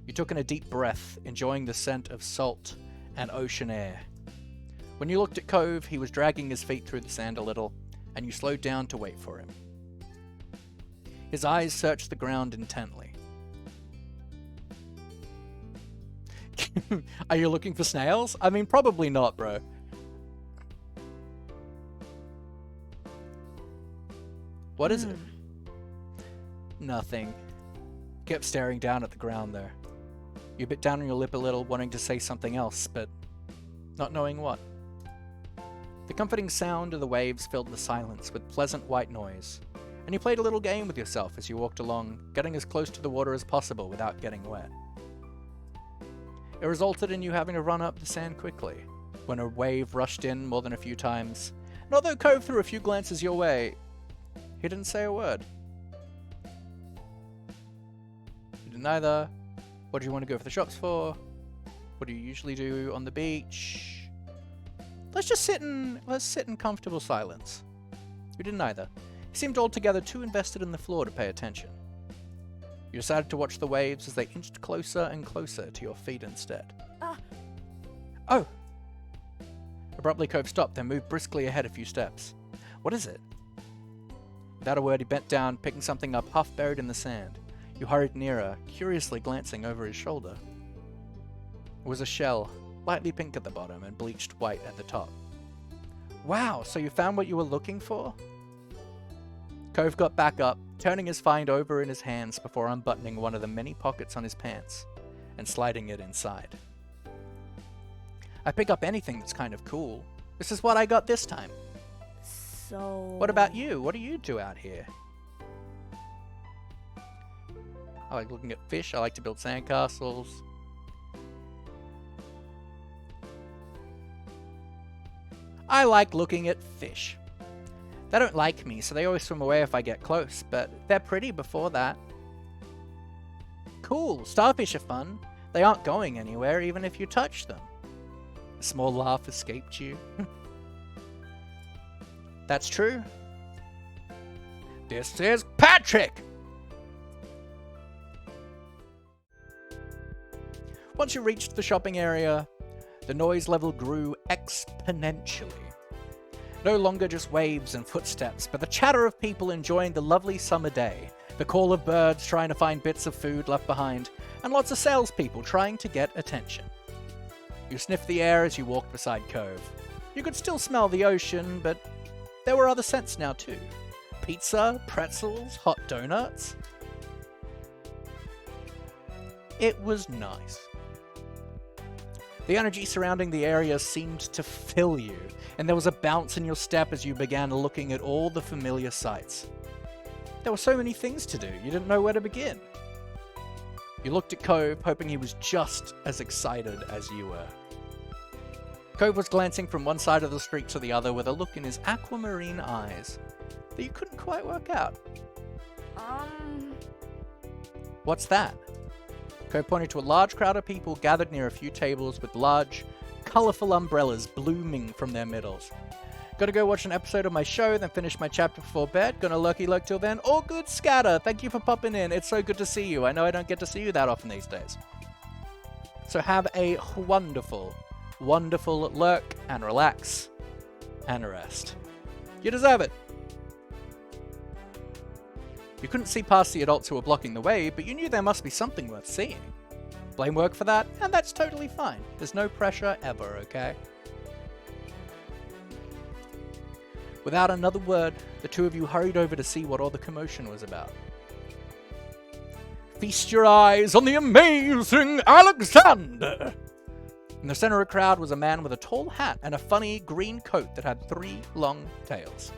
You took in a deep breath, enjoying the scent of salt and ocean air. When you looked at Cove, he was dragging his feet through the sand a little, and you slowed down to wait for him. His eyes searched the ground intently. Are you looking for snails? I mean, probably not, bro. What is it? Nothing. Kept staring down at the ground there. You bit down on your lip a little, wanting to say something else, but not knowing what. The comforting sound of the waves filled the silence with pleasant white noise, and you played a little game with yourself as you walked along, getting as close to the water as possible without getting wet. It resulted in you having to run up the sand quickly, when a wave rushed in more than a few times, and although Cove threw a few glances your way, he didn't say a word. You didn't either. What do you want to go for the shops for? What do you usually do on the beach? Let's sit in comfortable silence. You didn't either. You seemed altogether too invested in the floor to pay attention. You decided to watch the waves as they inched closer and closer to your feet instead. Oh! Abruptly, Cove stopped, then moved briskly ahead a few steps. What is it? Without a word, he bent down, picking something up half buried in the sand. You hurried nearer, curiously glancing over his shoulder. It was a shell, lightly pink at the bottom and bleached white at the top. Wow, so you found what you were looking for? Cove got back up, turning his find over in his hands before unbuttoning one of the many pockets on his pants and sliding it inside. I pick up anything that's kind of cool. This is what I got this time. So... What about you? What do you do out here? I like looking at fish. I like to build sandcastles. I like looking at fish. They don't like me, so they always swim away if I get close, but they're pretty before that. Cool, starfish are fun. They aren't going anywhere, even if you touch them. A small laugh escaped you. That's true. This is Patrick! Once you reached the shopping area, the noise level grew exponentially. No longer just waves and footsteps, but the chatter of people enjoying the lovely summer day, the call of birds trying to find bits of food left behind, and lots of salespeople trying to get attention. You sniffed the air as you walked beside Cove. You could still smell the ocean, but there were other scents now too. Pizza, pretzels, hot donuts. It was nice. The energy surrounding the area seemed to fill you, and there was a bounce in your step as you began looking at all the familiar sights. There were so many things to do, you didn't know where to begin. You looked at Cove, hoping he was just as excited as you were. Cove was glancing from one side of the street to the other with a look in his aquamarine eyes that you couldn't quite work out. What's that? Cove pointed to a large crowd of people gathered near a few tables with large, colourful umbrellas blooming from their middles. Gotta go watch an episode of my show, then finish my chapter before bed. Gonna lurky lurk till then. All good, Scatter! Thank you for popping in. It's so good to see you. I know I don't get to see you that often these days. So have a wonderful, wonderful lurk and relax and rest. You deserve it. You couldn't see past the adults who were blocking the way, but you knew there must be something worth seeing. Blame work for that, and that's totally fine. There's no pressure ever, okay? Without another word, the two of you hurried over to see what all the commotion was about. Feast your eyes on the amazing Alexander! In the center of the crowd was a man with a tall hat and a funny green coat that had 3 long tails.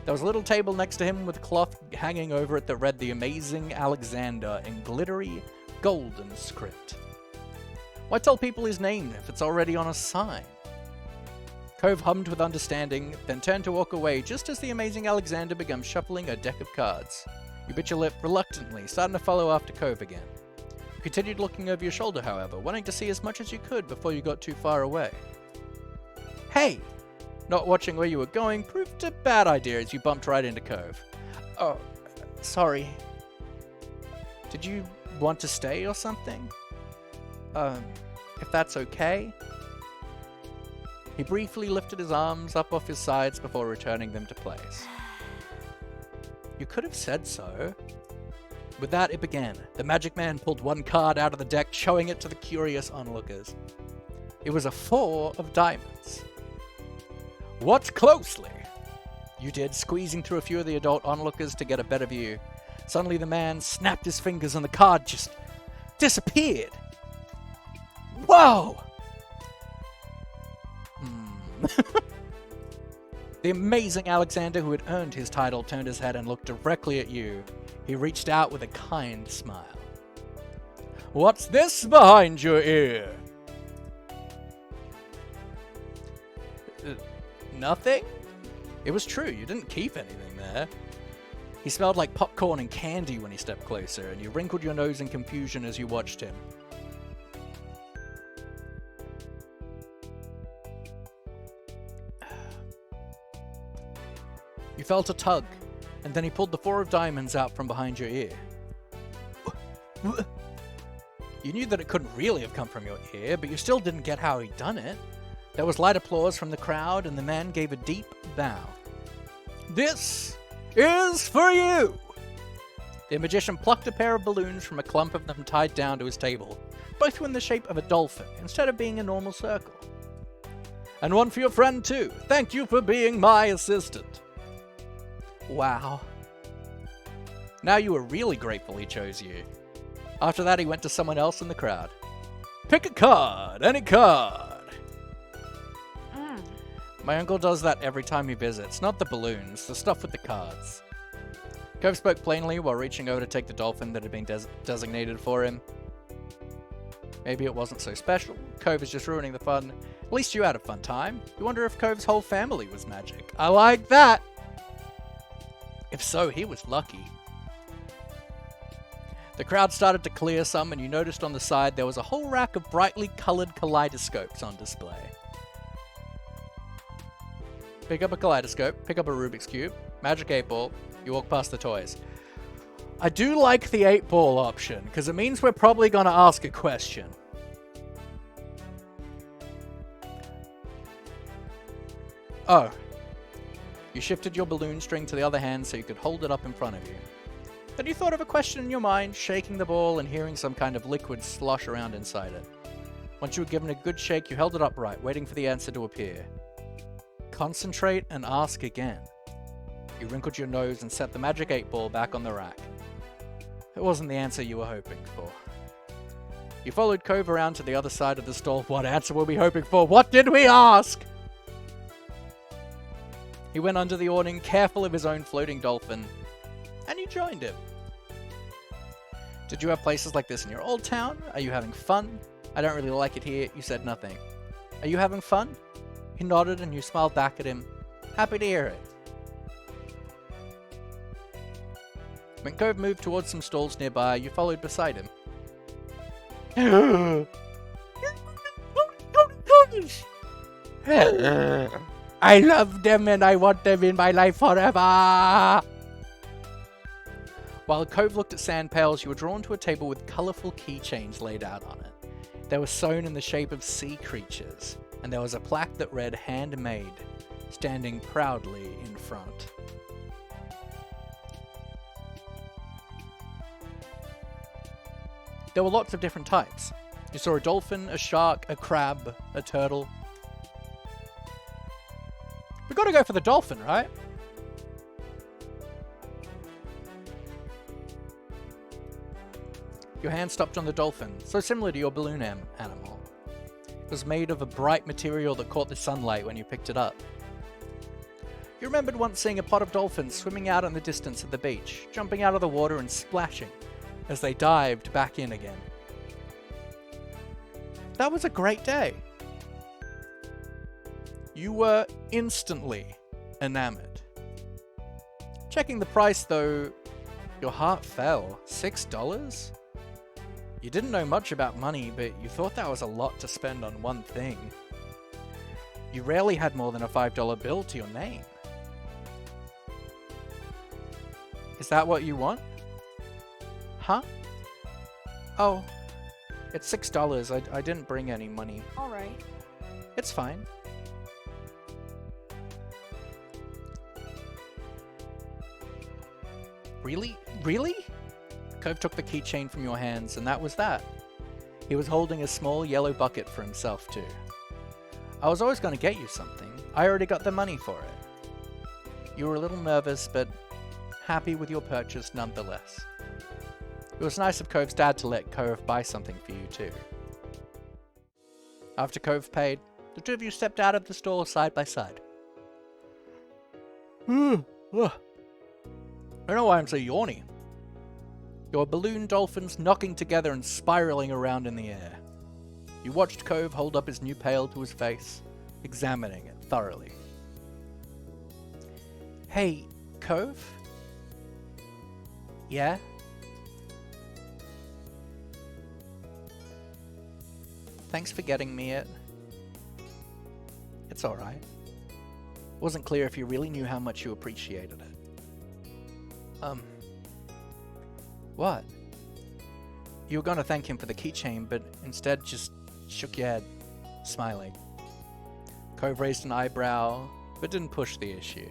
There was a little table next to him with a cloth hanging over it that read "The Amazing Alexander" in glittery, golden script. Why tell people his name if it's already on a sign? Cove hummed with understanding, then turned to walk away just as the Amazing Alexander began shuffling a deck of cards. You bit your lip reluctantly, starting to follow after Cove again. You continued looking over your shoulder, however, wanting to see as much as you could before you got too far away. Hey! Not watching where you were going proved a bad idea as you bumped right into Cove. Oh, sorry. Did you want to stay or something? If that's okay? He briefly lifted his arms up off his sides before returning them to place. You could have said so. With that, it began. The Magic Man pulled one card out of the deck, showing it to the curious onlookers. It was a 4 of diamonds. Watch closely! You did, squeezing through a few of the adult onlookers to get a better view. Suddenly the man snapped his fingers and the card just disappeared. Whoa! The Amazing Alexander, who had earned his title, turned his head and looked directly at you. He reached out with a kind smile. What's this behind your ear? Nothing? It was true, you didn't keep anything there. He smelled like popcorn and candy when he stepped closer, and you wrinkled your nose in confusion as you watched him. You felt a tug, and then he pulled the 4 of diamonds out from behind your ear. You knew that it couldn't really have come from your ear, but you still didn't get how he'd done it. There was light applause from the crowd, and the man gave a deep bow. This is for you! The magician plucked a pair of balloons from a clump of them tied down to his table. Both were in the shape of a dolphin, instead of being a normal circle. And one for your friend, too. Thank you for being my assistant. Wow. Now you were really grateful he chose you. After that, he went to someone else in the crowd. Pick a card, any card. My uncle does that every time he visits. Not the balloons, the stuff with the cards. Cove spoke plainly while reaching over to take the dolphin that had been designated for him. Maybe it wasn't so special. Cove is just ruining the fun. At least you had a fun time. You wonder if Cove's whole family was magic. I like that! If so, he was lucky. The crowd started to clear some, and you noticed on the side there was a whole rack of brightly colored kaleidoscopes on display. Pick up a kaleidoscope, pick up a Rubik's Cube, magic 8-ball, you walk past the toys. I do like the 8-ball option, because it means we're probably going to ask a question. Oh. You shifted your balloon string to the other hand so you could hold it up in front of you. Then you thought of a question in your mind, shaking the ball and hearing some kind of liquid slosh around inside it. Once you were given a good shake, you held it upright, waiting for the answer to appear. Concentrate and ask again. You wrinkled your nose and set the magic 8-ball back on the rack. It wasn't the answer you were hoping for. You followed Cove around to the other side of the stall. What answer were we hoping for? What did we ask? He went under the awning, careful of his own floating dolphin, and you joined him. Did you have places like this in your old town? Are you having fun? I don't really like it here. You said nothing. Are you having fun? He nodded and you smiled back at him. Happy to hear it. When Cove moved towards some stalls nearby, you followed beside him. I love them and I want them in my life forever! While Cove looked at sand pails, you were drawn to a table with colourful keychains laid out on it. They were sewn in the shape of sea creatures, and there was a plaque that read "Handmade," standing proudly in front. There were lots of different types. You saw a dolphin, a shark, a crab, a turtle. We gotta go for the dolphin, right? Your hand stopped on the dolphin, so similar to your balloon animal. It was made of a bright material that caught the sunlight when you picked it up. You remembered once seeing a pod of dolphins swimming out in the distance at the beach, jumping out of the water and splashing as they dived back in again. That was a great day. You were instantly enamored. Checking the price though, your heart fell. $6? You didn't know much about money, but you thought that was a lot to spend on one thing. You rarely had more than a $5 bill to your name. Is that what you want? Huh? Oh, it's $6. I didn't bring any money. Alright. It's fine. Really? Really? Cove took the keychain from your hands, and that was that. He was holding a small yellow bucket for himself, too. I was always going to get you something. I already got the money for it. You were a little nervous, but happy with your purchase nonetheless. It was nice of Cove's dad to let Cove buy something for you, too. After Cove paid, the two of you stepped out of the store side by side. I don't know why I'm so yawny. Your balloon dolphins knocking together and spiraling around in the air. You watched Cove hold up his new pail to his face, examining it thoroughly. Hey, Cove? Yeah? Thanks for getting me it. It's alright. Wasn't clear if you really knew how much you appreciated it. What? You were gonna thank him for the keychain, but instead just shook your head, smiling. Cove raised an eyebrow, but didn't push the issue.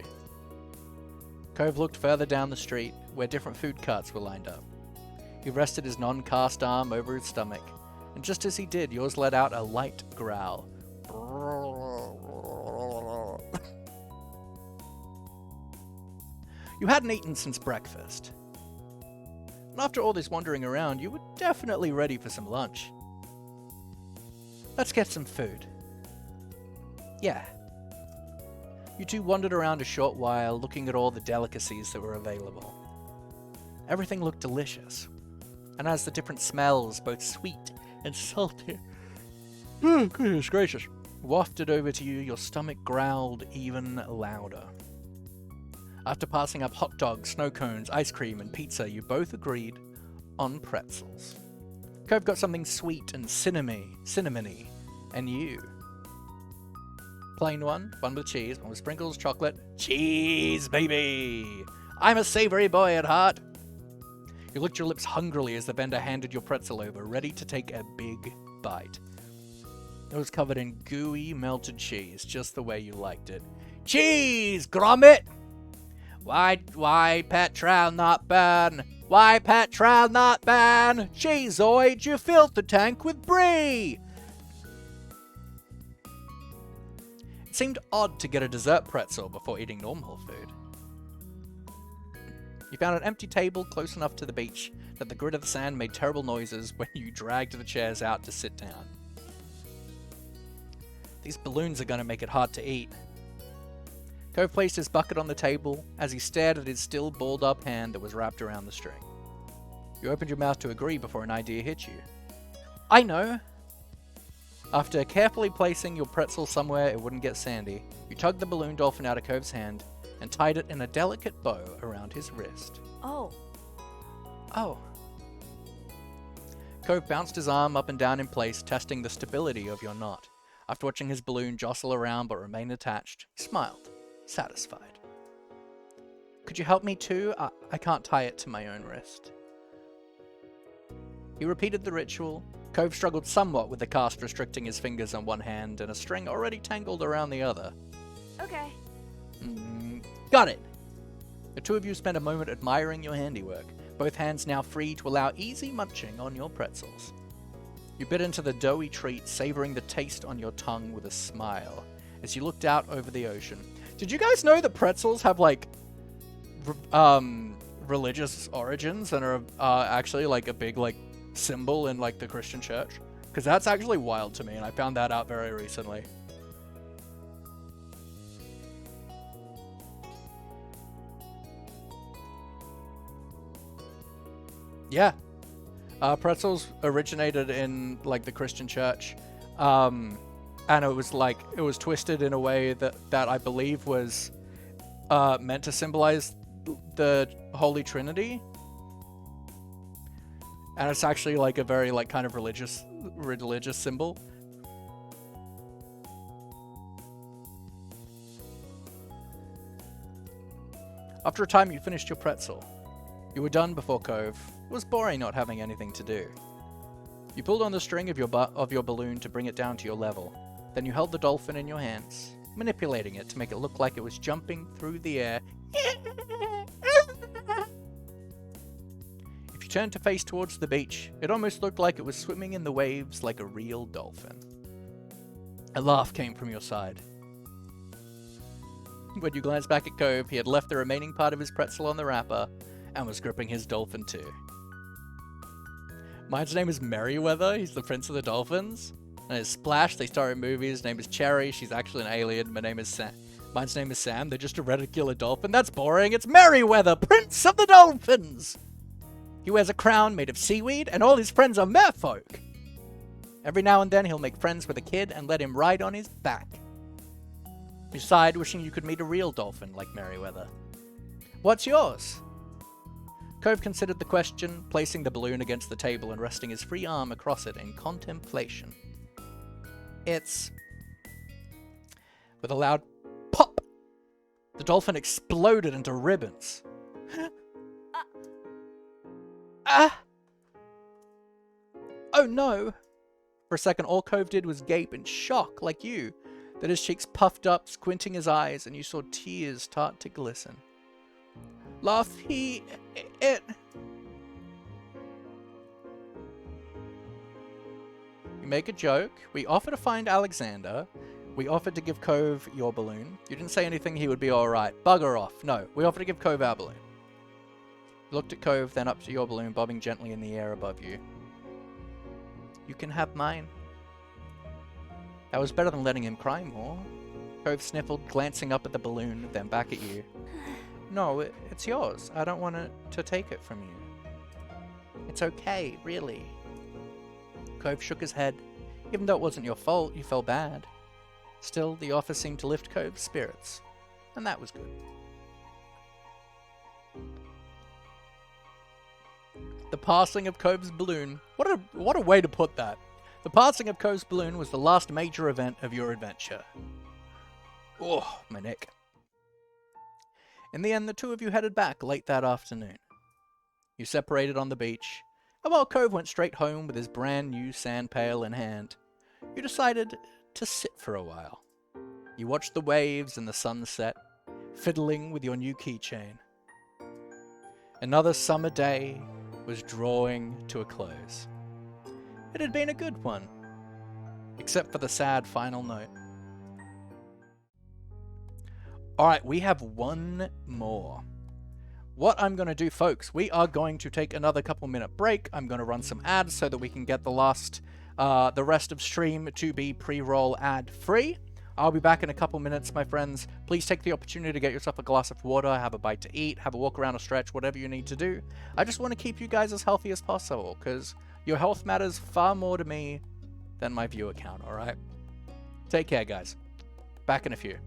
Cove looked further down the street, where different food carts were lined up. He rested his non-cast arm over his stomach, and just as he did, yours let out a light growl. You hadn't eaten since breakfast. And after all this wandering around, you were definitely ready for some lunch. Let's get some food. Yeah. You two wandered around a short while, looking at all the delicacies that were available. Everything looked delicious. And as the different smells, both sweet and salty, goodness gracious, wafted over to you, your stomach growled even louder. After passing up hot dogs, snow cones, ice cream, and pizza, you both agreed on pretzels. Cove got something sweet and cinnamony, and you. Plain one with cheese, one with sprinkles, chocolate. Cheese, baby! I'm a savory boy at heart. You licked your lips hungrily as the vendor handed your pretzel over, ready to take a big bite. It was covered in gooey, melted cheese, just the way you liked it. Cheese, grommet! Why petrol not burn? Why petrol not burn? Cheeseoid, you filled the tank with brie! It seemed odd to get a dessert pretzel before eating normal food. You found an empty table close enough to the beach that the grit of the sand made terrible noises when you dragged the chairs out to sit down. These balloons are going to make it hard to eat. Cove placed his bucket on the table as he stared at his still balled up hand that was wrapped around the string. You opened your mouth to agree before an idea hit you. I know! After carefully placing your pretzel somewhere it wouldn't get sandy, you tugged the balloon dolphin out of Cove's hand and tied it in a delicate bow around his wrist. Oh. Oh. Cove bounced his arm up and down in place, testing the stability of your knot. After watching his balloon jostle around but remain attached, he smiled, satisfied. Could you help me too? I can't tie it to my own wrist. He repeated the ritual. Cove struggled somewhat with the cast restricting his fingers on one hand and a string already tangled around the other. Okay. Got it! The two of you spent a moment admiring your handiwork, both hands now free to allow easy munching on your pretzels. You bit into the doughy treat, savoring the taste on your tongue with a smile, as you looked out over the ocean. Did you guys know that pretzels have, like, religious origins and are actually, like, a big, like, symbol in, like, the Christian church? Because Because that's actually wild to me, and I found that out very recently. Yeah. Pretzels originated in, like, the Christian church. And it was twisted in a way that I believe was meant to symbolize the Holy Trinity. And it's actually, like, a very, like, kind of religious symbol. After a time, you finished your pretzel. You were done before Cove. It was boring not having anything to do. You pulled on the string of your balloon to bring it down to your level. Then you held the dolphin in your hands, manipulating it to make it look like it was jumping through the air. If you turned to face towards the beach, it almost looked like it was swimming in the waves like a real dolphin. A laugh came from your side. When you glanced back at Cove, he had left the remaining part of his pretzel on the wrapper and was gripping his dolphin too. Mine's name is Merryweather, he's the prince of the dolphins. And it's Splash, they star in movies, his name is Cherry, she's actually an alien, mine's name is Sam, they're just a regular dolphin. That's boring, it's Merryweather, prince of the dolphins! He wears a crown made of seaweed, and all his friends are merfolk. Every now and then he'll make friends with a kid and let him ride on his back. You sighed, wishing you could meet a real dolphin like Merryweather. What's yours? Cove considered the question, placing the balloon against the table and resting his free arm across it in contemplation. It's... With a loud pop, the dolphin exploded into ribbons. Oh no! For a second, all Cove did was gape in shock, like you. Then his cheeks puffed up, squinting his eyes, and you saw tears start to glisten. Laughy, it... You make a joke. We offer to find Alexander. We offered to give Cove your balloon. You didn't say anything he would be alright. Bugger off. No, we offered to give Cove our balloon. You looked at Cove, then up to your balloon, bobbing gently in the air above you. You can have mine. That was better than letting him cry more. Cove sniffled, glancing up at the balloon, then back at you. No, it's yours. I don't want to take it from you. It's okay, really. Cove shook his head. Even though it wasn't your fault, you felt bad. Still, the offer seemed to lift Cove's spirits, and that was good. The passing of Cove's balloon. What a way to put that. The passing of Cove's balloon was the last major event of your adventure. Oh, my neck. In the end, the two of you headed back late that afternoon. You separated on the beach, and while Cove went straight home with his brand new sand pail in hand, you decided to sit for a while. You watched the waves and the sunset, fiddling with your new keychain. Another summer day was drawing to a close. It had been a good one, except for the sad final note. Alright, we have one more. What I'm going to do, folks, we are going to take another couple-minute break. I'm going to run some ads so that we can get the rest of stream to be pre-roll ad-free. I'll be back in a couple minutes, my friends. Please take the opportunity to get yourself a glass of water, have a bite to eat, have a walk around or stretch, whatever you need to do. I just want to keep you guys as healthy as possible, because your health matters far more to me than my viewer count, alright? Take care, guys. Back in a few.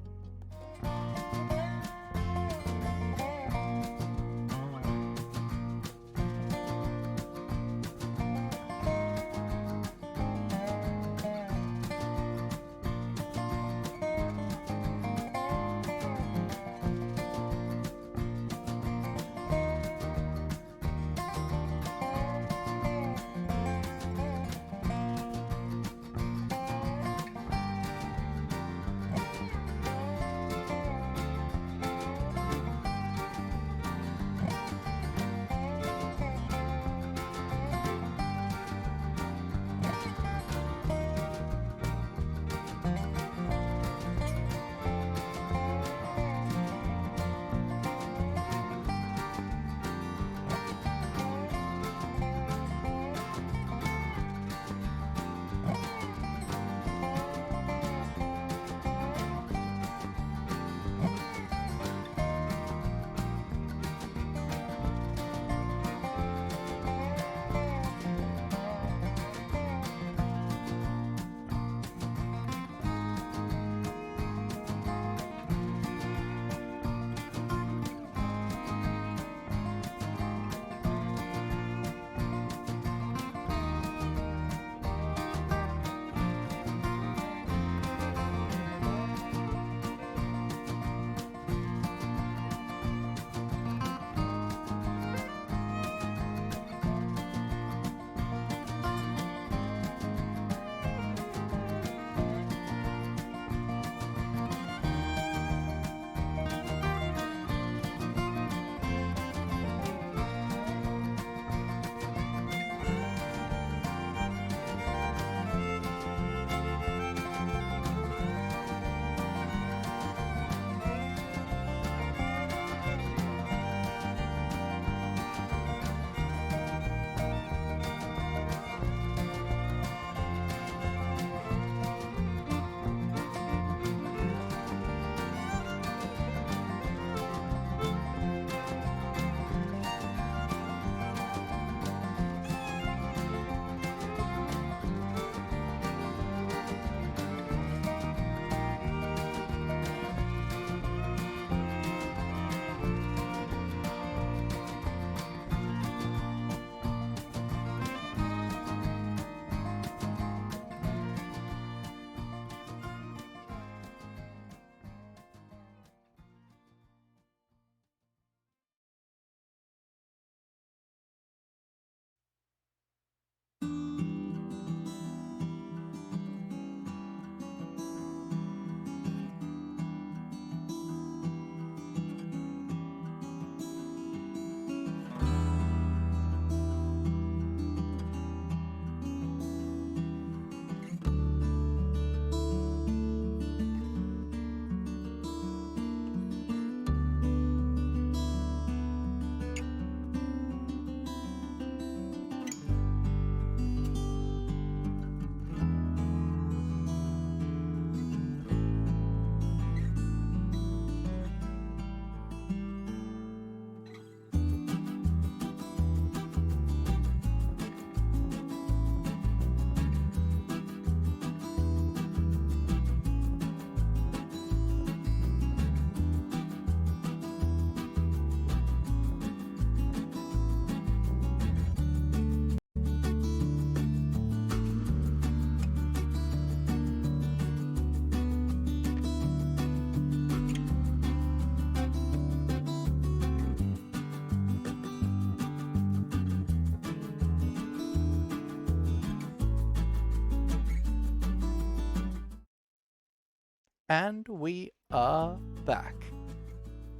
And we are back.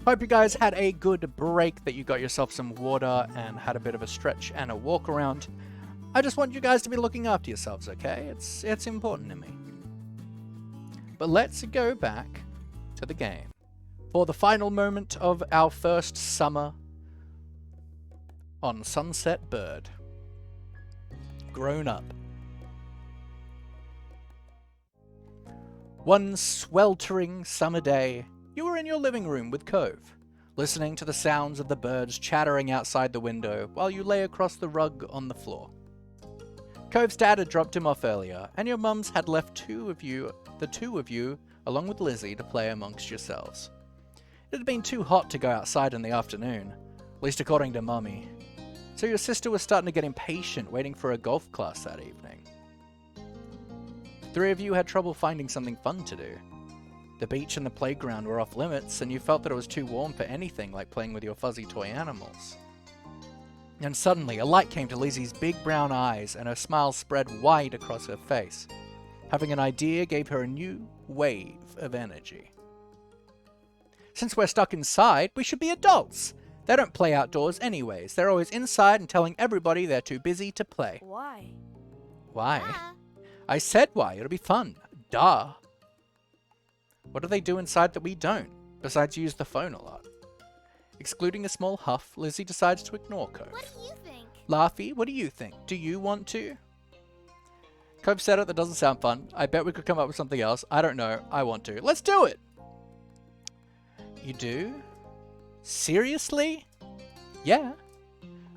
Hope you guys had a good break, that you got yourself some water and had a bit of a stretch and a walk around. I just want you guys to be looking after yourselves, okay? It's important to me. But let's go back to the game for the final moment of our first summer on Sunset Bird. Grown up. One sweltering summer day, you were in your living room with Cove, listening to the sounds of the birds chattering outside the window while you lay across the rug on the floor. Cove's dad had dropped him off earlier, and your mums had left the two of you, along with Lizzie, to play amongst yourselves. It had been too hot to go outside in the afternoon, at least according to Mummy, so your sister was starting to get impatient waiting for a golf class that evening. The three of you had trouble finding something fun to do. The beach and the playground were off limits, and you felt that it was too warm for anything like playing with your fuzzy toy animals. And suddenly, a light came to Lizzie's big brown eyes, and her smile spread wide across her face. Having an idea gave her a new wave of energy. Since we're stuck inside, we should be adults. They don't play outdoors anyways. They're always inside and telling everybody they're too busy to play. Why? Why? I said why. It'll be fun. Duh. What do they do inside that we don't, besides use the phone a lot? Excluding a small huff, Lizzie decides to ignore Cove. What do you think? Laughy, what do you think? Do you want to? Cove said it. That doesn't sound fun. I bet we could come up with something else. I don't know. I want to. Let's do it! You do? Seriously? Yeah.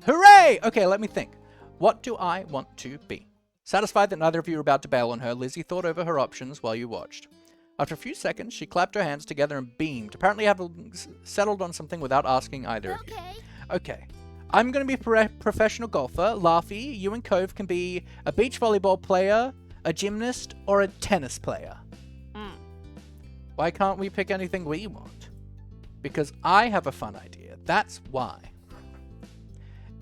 Hooray! Okay, let me think. What do I want to be? Satisfied that neither of you were about to bail on her, Lizzie thought over her options while you watched. After a few seconds, she clapped her hands together and beamed, apparently having settled on something without asking either of you. Okay. I'm going to be a professional golfer. Laughy, you and Cove can be a beach volleyball player, a gymnast, or a tennis player. Why can't we pick anything we want? Because I have a fun idea. That's why.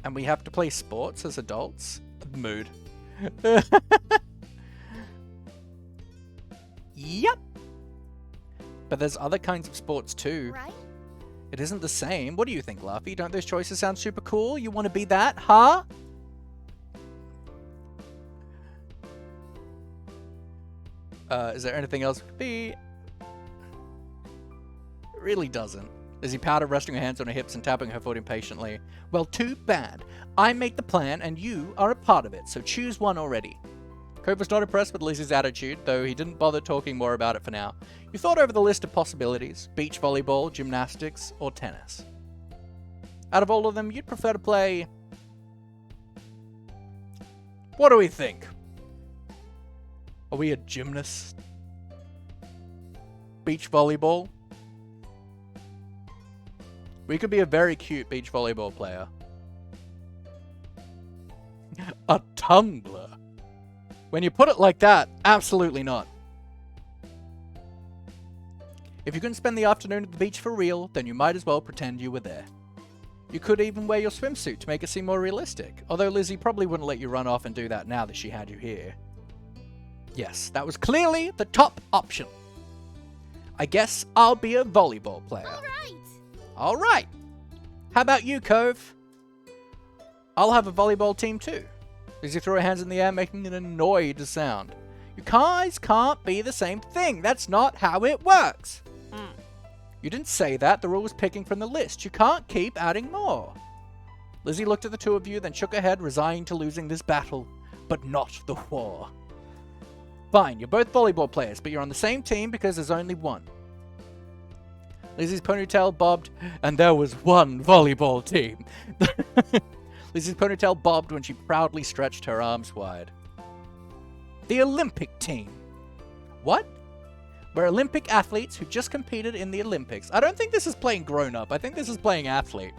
And we have to play sports as adults. Mood. Yep. But there's other kinds of sports too. Right? It isn't the same. What do you think, Laughy? Don't those choices sound super cool? You want to be that, huh? Is there anything else we could be? It really doesn't. Lizzie pouted, resting her hands on her hips and tapping her foot impatiently. Well, too bad. I make the plan and you are a part of it, so choose one already. Cove was not impressed with Lizzie's attitude, though he didn't bother talking more about it for now. You thought over the list of possibilities: beach volleyball, gymnastics, or tennis. Out of all of them, you'd prefer to play... What do we think? Are we a gymnast? Beach volleyball? We could be a very cute beach volleyball player. A tumbler? When you put it like that, absolutely not. If you couldn't spend the afternoon at the beach for real, then you might as well pretend you were there. You could even wear your swimsuit to make it seem more realistic, although Lizzie probably wouldn't let you run off and do that now that she had you here. Yes, that was clearly the top option. I guess I'll be a volleyball player. All right. How about you, Cove? I'll have a volleyball team too. Lizzie threw her hands in the air, making an annoyed sound. You guys can't be the same thing. That's not how it works. You didn't say that. The rule was picking from the list. You can't keep adding more. Lizzie looked at the two of you, then shook her head, resigned to losing this battle, but not the war. Fine, you're both volleyball players, but you're on the same team because there's only one. Lizzie's ponytail bobbed, and there was one volleyball team. Lizzie's ponytail bobbed when she proudly stretched her arms wide. The Olympic team. What? We're Olympic athletes who just competed in the Olympics. I don't think this is playing grown-up. I think this is playing athlete.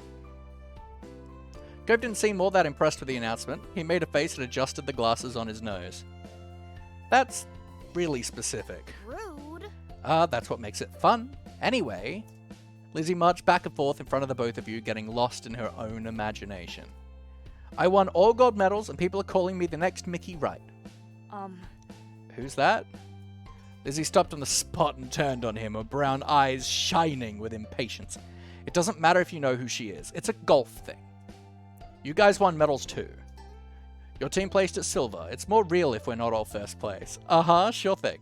Cove didn't seem all that impressed with the announcement. He made a face and adjusted the glasses on his nose. That's really specific. Rude. That's what makes it fun. Anyway, Lizzie marched back and forth in front of the both of you, getting lost in her own imagination. I won all gold medals and people are calling me the next Mickey Wright. Who's that? Lizzie stopped on the spot and turned on him, her brown eyes shining with impatience. It doesn't matter if you know who she is. It's a golf thing. You guys won medals too. Your team placed at silver. It's more real if we're not all first place. Uh-huh, sure thing.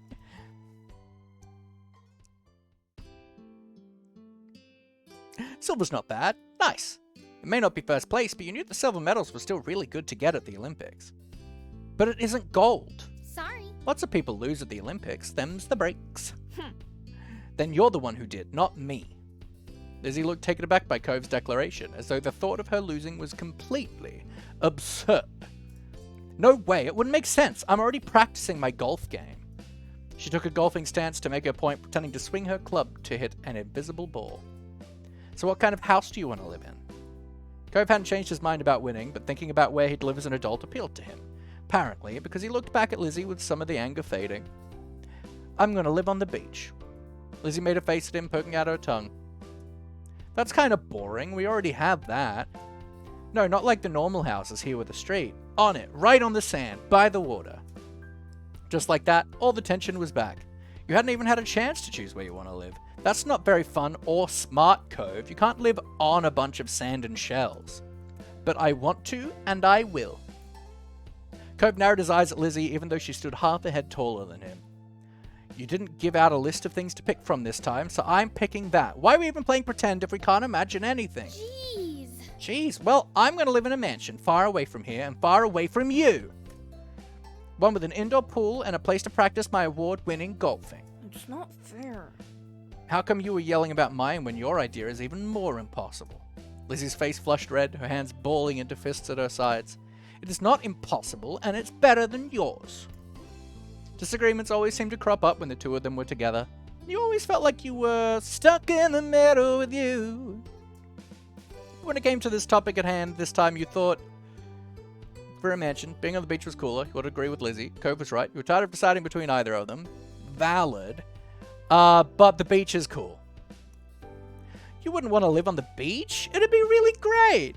Silver's not bad. Nice. It may not be first place, but you knew the silver medals were still really good to get at the Olympics. But it isn't gold. Sorry. Lots of people lose at the Olympics. Them's the breaks. Then you're the one who did, not me. Lizzie looked taken aback by Cove's declaration, as though the thought of her losing was completely absurd. No way, it wouldn't make sense. I'm already practicing my golf game. She took a golfing stance to make her point, pretending to swing her club to hit an invisible ball. So what kind of house do you want to live in? Cove hadn't changed his mind about winning, but thinking about where he'd live as an adult appealed to him. Apparently, because he looked back at Lizzie with some of the anger fading. I'm going to live on the beach. Lizzie made a face at him, poking out her tongue. That's kind of boring. We already have that. No, not like the normal houses here with a street. On it, right on the sand, by the water. Just like that, all the tension was back. You hadn't even had a chance to choose where you want to live. That's not very fun or smart, Cove. You can't live on a bunch of sand and shells. But I want to, and I will. Cove narrowed his eyes at Lizzie, even though she stood half a head taller than him. You didn't give out a list of things to pick from this time, so I'm picking that. Why are we even playing pretend if we can't imagine anything? Jeez, well, I'm going to live in a mansion far away from here and far away from you. One with an indoor pool and a place to practice my award-winning golfing. It's not fair. How come you were yelling about mine when your idea is even more impossible? Lizzie's face flushed red, her hands balling into fists at her sides. It is not impossible, and it's better than yours. Disagreements always seemed to crop up when the two of them were together. You always felt like you were stuck in the middle with you. When it came to this topic at hand, this time you thought, for a mansion, being on the beach was cooler. You would agree with Lizzie. Cove was right. You were tired of deciding between either of them. Valid. But the beach is cool. You wouldn't want to live on the beach? It'd be really great.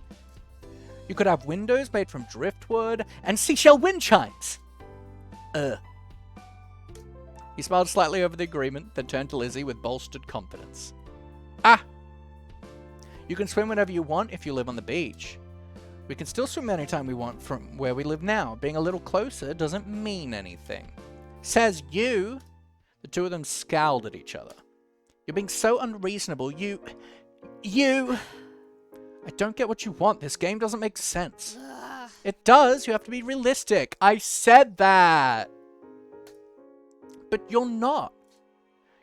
You could have windows made from driftwood and seashell wind chimes. He smiled slightly over the agreement, then turned to Lizzie with bolstered confidence. Ah! You can swim whenever you want if you live on the beach. We can still swim anytime we want from where we live now. Being a little closer doesn't mean anything. Says you! The two of them scowled at each other. You're being so unreasonable. You... I don't get what you want. This game doesn't make sense. It does. You have to be realistic. I said that. But you're not.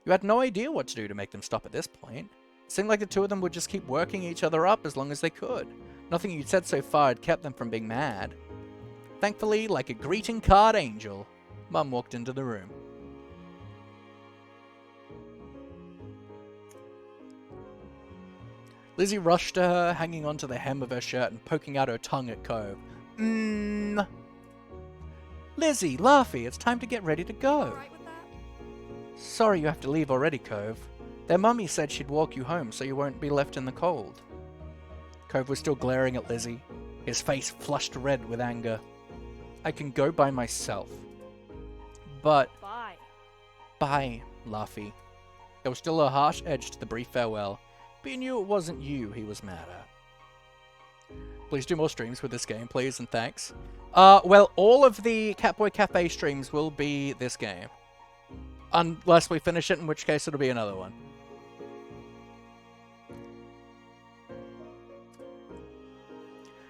You had no idea what to do to make them stop at this point. It seemed like the two of them would just keep working each other up as long as they could. Nothing you'd said so far had kept them from being mad. Thankfully, like a greeting card angel, Mum walked into the room. Lizzie rushed to her, hanging onto the hem of her shirt and poking out her tongue at Cove. Lizzie, Laughy, it's time to get ready to go. Right with that? Sorry you have to leave already, Cove. Their mummy said she'd walk you home so you won't be left in the cold. Cove was still glaring at Lizzie, his face flushed red with anger. I can go by myself. But... Bye. Bye, Laughy. There was still a harsh edge to the brief farewell, but you knew it wasn't you he was mad at. Please do more streams with this game, please, and thanks. Well, all of the Catboy Cafe streams will be this game. Unless we finish it, in which case it'll be another one.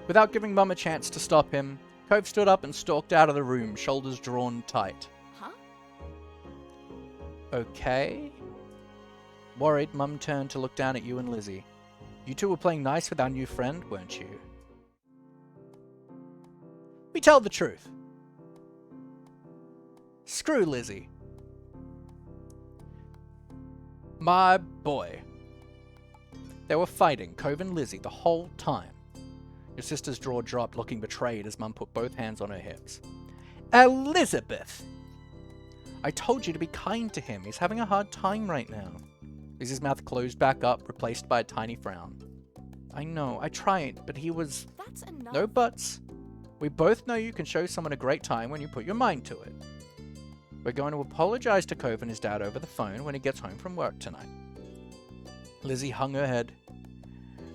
Without giving Mum a chance to stop him, Cove stood up and stalked out of the room, shoulders drawn tight. Huh? Okay. Worried, Mum turned to look down at you and Lizzie. You two were playing nice with our new friend, weren't you? We tell the truth. Screw Lizzie. My boy. They were fighting, Cove and Lizzie, the whole time. Your sister's jaw dropped, looking betrayed as Mum put both hands on her hips. Elizabeth! I told you to be kind to him. He's having a hard time right now. Lizzie's mouth closed back up, replaced by a tiny frown. I know, I tried, but he was... That's enough. No buts. We both know you can show someone a great time when you put your mind to it. We're going to apologize to Cove and his dad over the phone when he gets home from work tonight. Lizzie hung her head,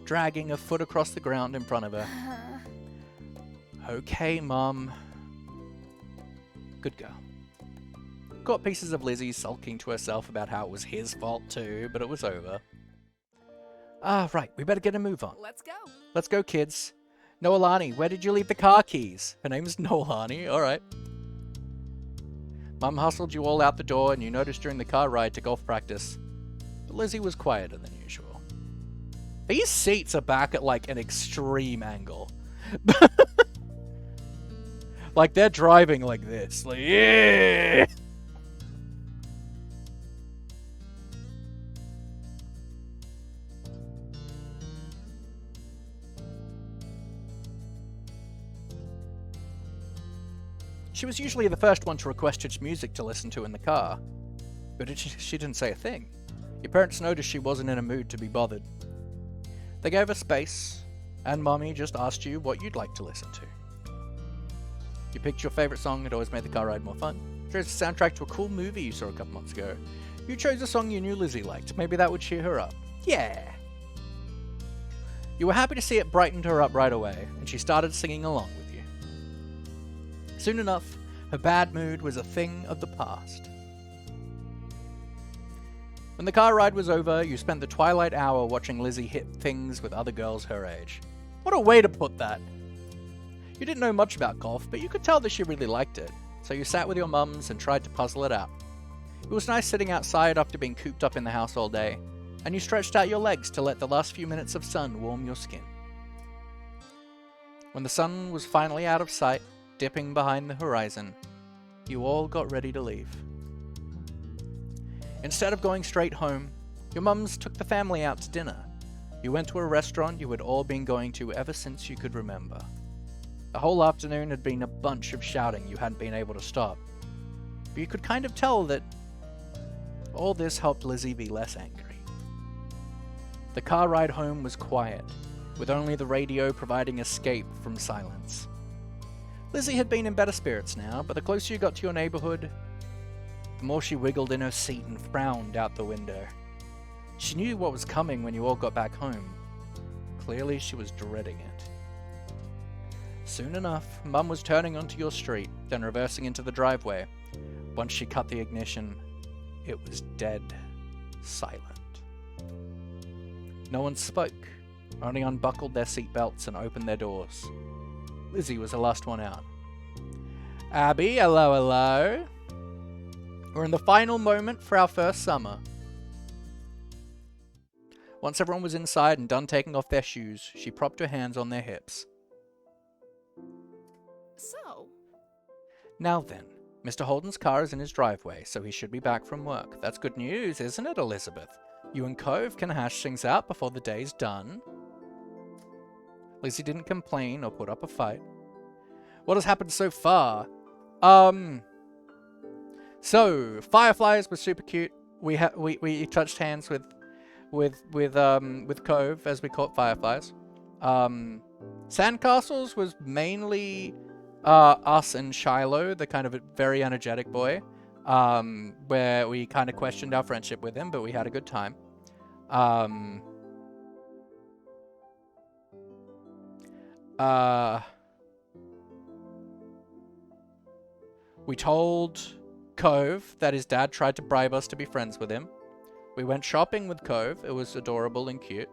dragging a foot across the ground in front of her. Okay, Mum. Good girl. Got pieces of Lizzie sulking to herself about how it was his fault too, but it was over. Right, we better get a move on. Let's go. Let's go, kids. Noelani, where did you leave the car keys? Her name's Noelani, alright. Mum hustled you all out the door and you noticed during the car ride to golf practice that Lizzie was quieter than usual. These seats are back at like an extreme angle. Like they're driving like this. Like, yeah! She was usually the first one to request which music to listen to in the car, but she didn't say a thing. Your parents noticed she wasn't in a mood to be bothered. They gave her space, and Mommy just asked you what you'd like to listen to. You picked your favourite song, it always made the car ride more fun. You chose the soundtrack to a cool movie you saw a couple months ago. You chose a song you knew Lizzie liked, maybe that would cheer her up. Yeah! You were happy to see it brightened her up right away, and she started singing along with you. Soon enough, her bad mood was a thing of the past. When the car ride was over, you spent the twilight hour watching Lizzie hit things with other girls her age. What a way to put that! You didn't know much about golf, but you could tell that she really liked it, so you sat with your mums and tried to puzzle it out. It was nice sitting outside after being cooped up in the house all day, and you stretched out your legs to let the last few minutes of sun warm your skin. When the sun was finally out of sight, dipping behind the horizon, you all got ready to leave. Instead of going straight home, your mums took the family out to dinner. You went to a restaurant you had all been going to ever since you could remember. The whole afternoon had been a bunch of shouting you hadn't been able to stop, but you could kind of tell that all this helped Lizzie be less angry. The car ride home was quiet, with only the radio providing escape from silence. Lizzie had been in better spirits now, but the closer you got to your neighborhood, the more she wiggled in her seat and frowned out the window. She knew what was coming when you all got back home. Clearly, she was dreading it. Soon enough, Mum was turning onto your street, then reversing into the driveway. Once she cut the ignition, it was dead silent. No one spoke, only unbuckled their seatbelts and opened their doors. Lizzie was the last one out. Abby, hello, hello. We're in the final moment for our first summer. Once everyone was inside and done taking off their shoes, she propped her hands on their hips. So, Now then, Mr. Holden's car is in his driveway, so he should be back from work. That's good news, isn't it, Elizabeth? You and Cove can hash things out before the day's done. Lizzie didn't complain or put up a fight. What has happened so far? So Fireflies was super cute. We touched hands with Cove as we caught Fireflies. Sandcastles was mainly us and Shiloh, the kind of a very energetic boy, where we kind of questioned our friendship with him, but we had a good time. We told Cove that his dad tried to bribe us to be friends with him. We went shopping with Cove. It was adorable and cute.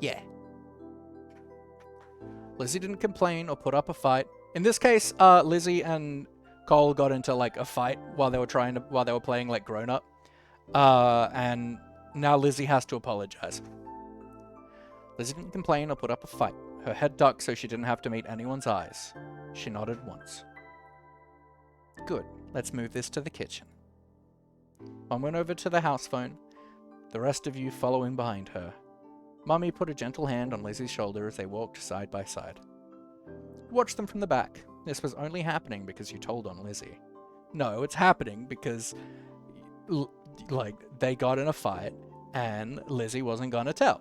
Yeah. Lizzie didn't complain or put up a fight. In this case, Lizzie and Cole got into like a fight while they were playing like grown up. And now Lizzie has to apologize. Lizzie didn't complain or put up a fight. Her head ducked so she didn't have to meet anyone's eyes. She nodded once. Good. Let's move this to the kitchen. Mum went over to the house phone, the rest of you following behind her. Mummy put a gentle hand on Lizzie's shoulder as they walked side by side. Watch them from the back. This was only happening because you told on Lizzie. No, it's happening because, they got in a fight and Lizzie wasn't gonna tell.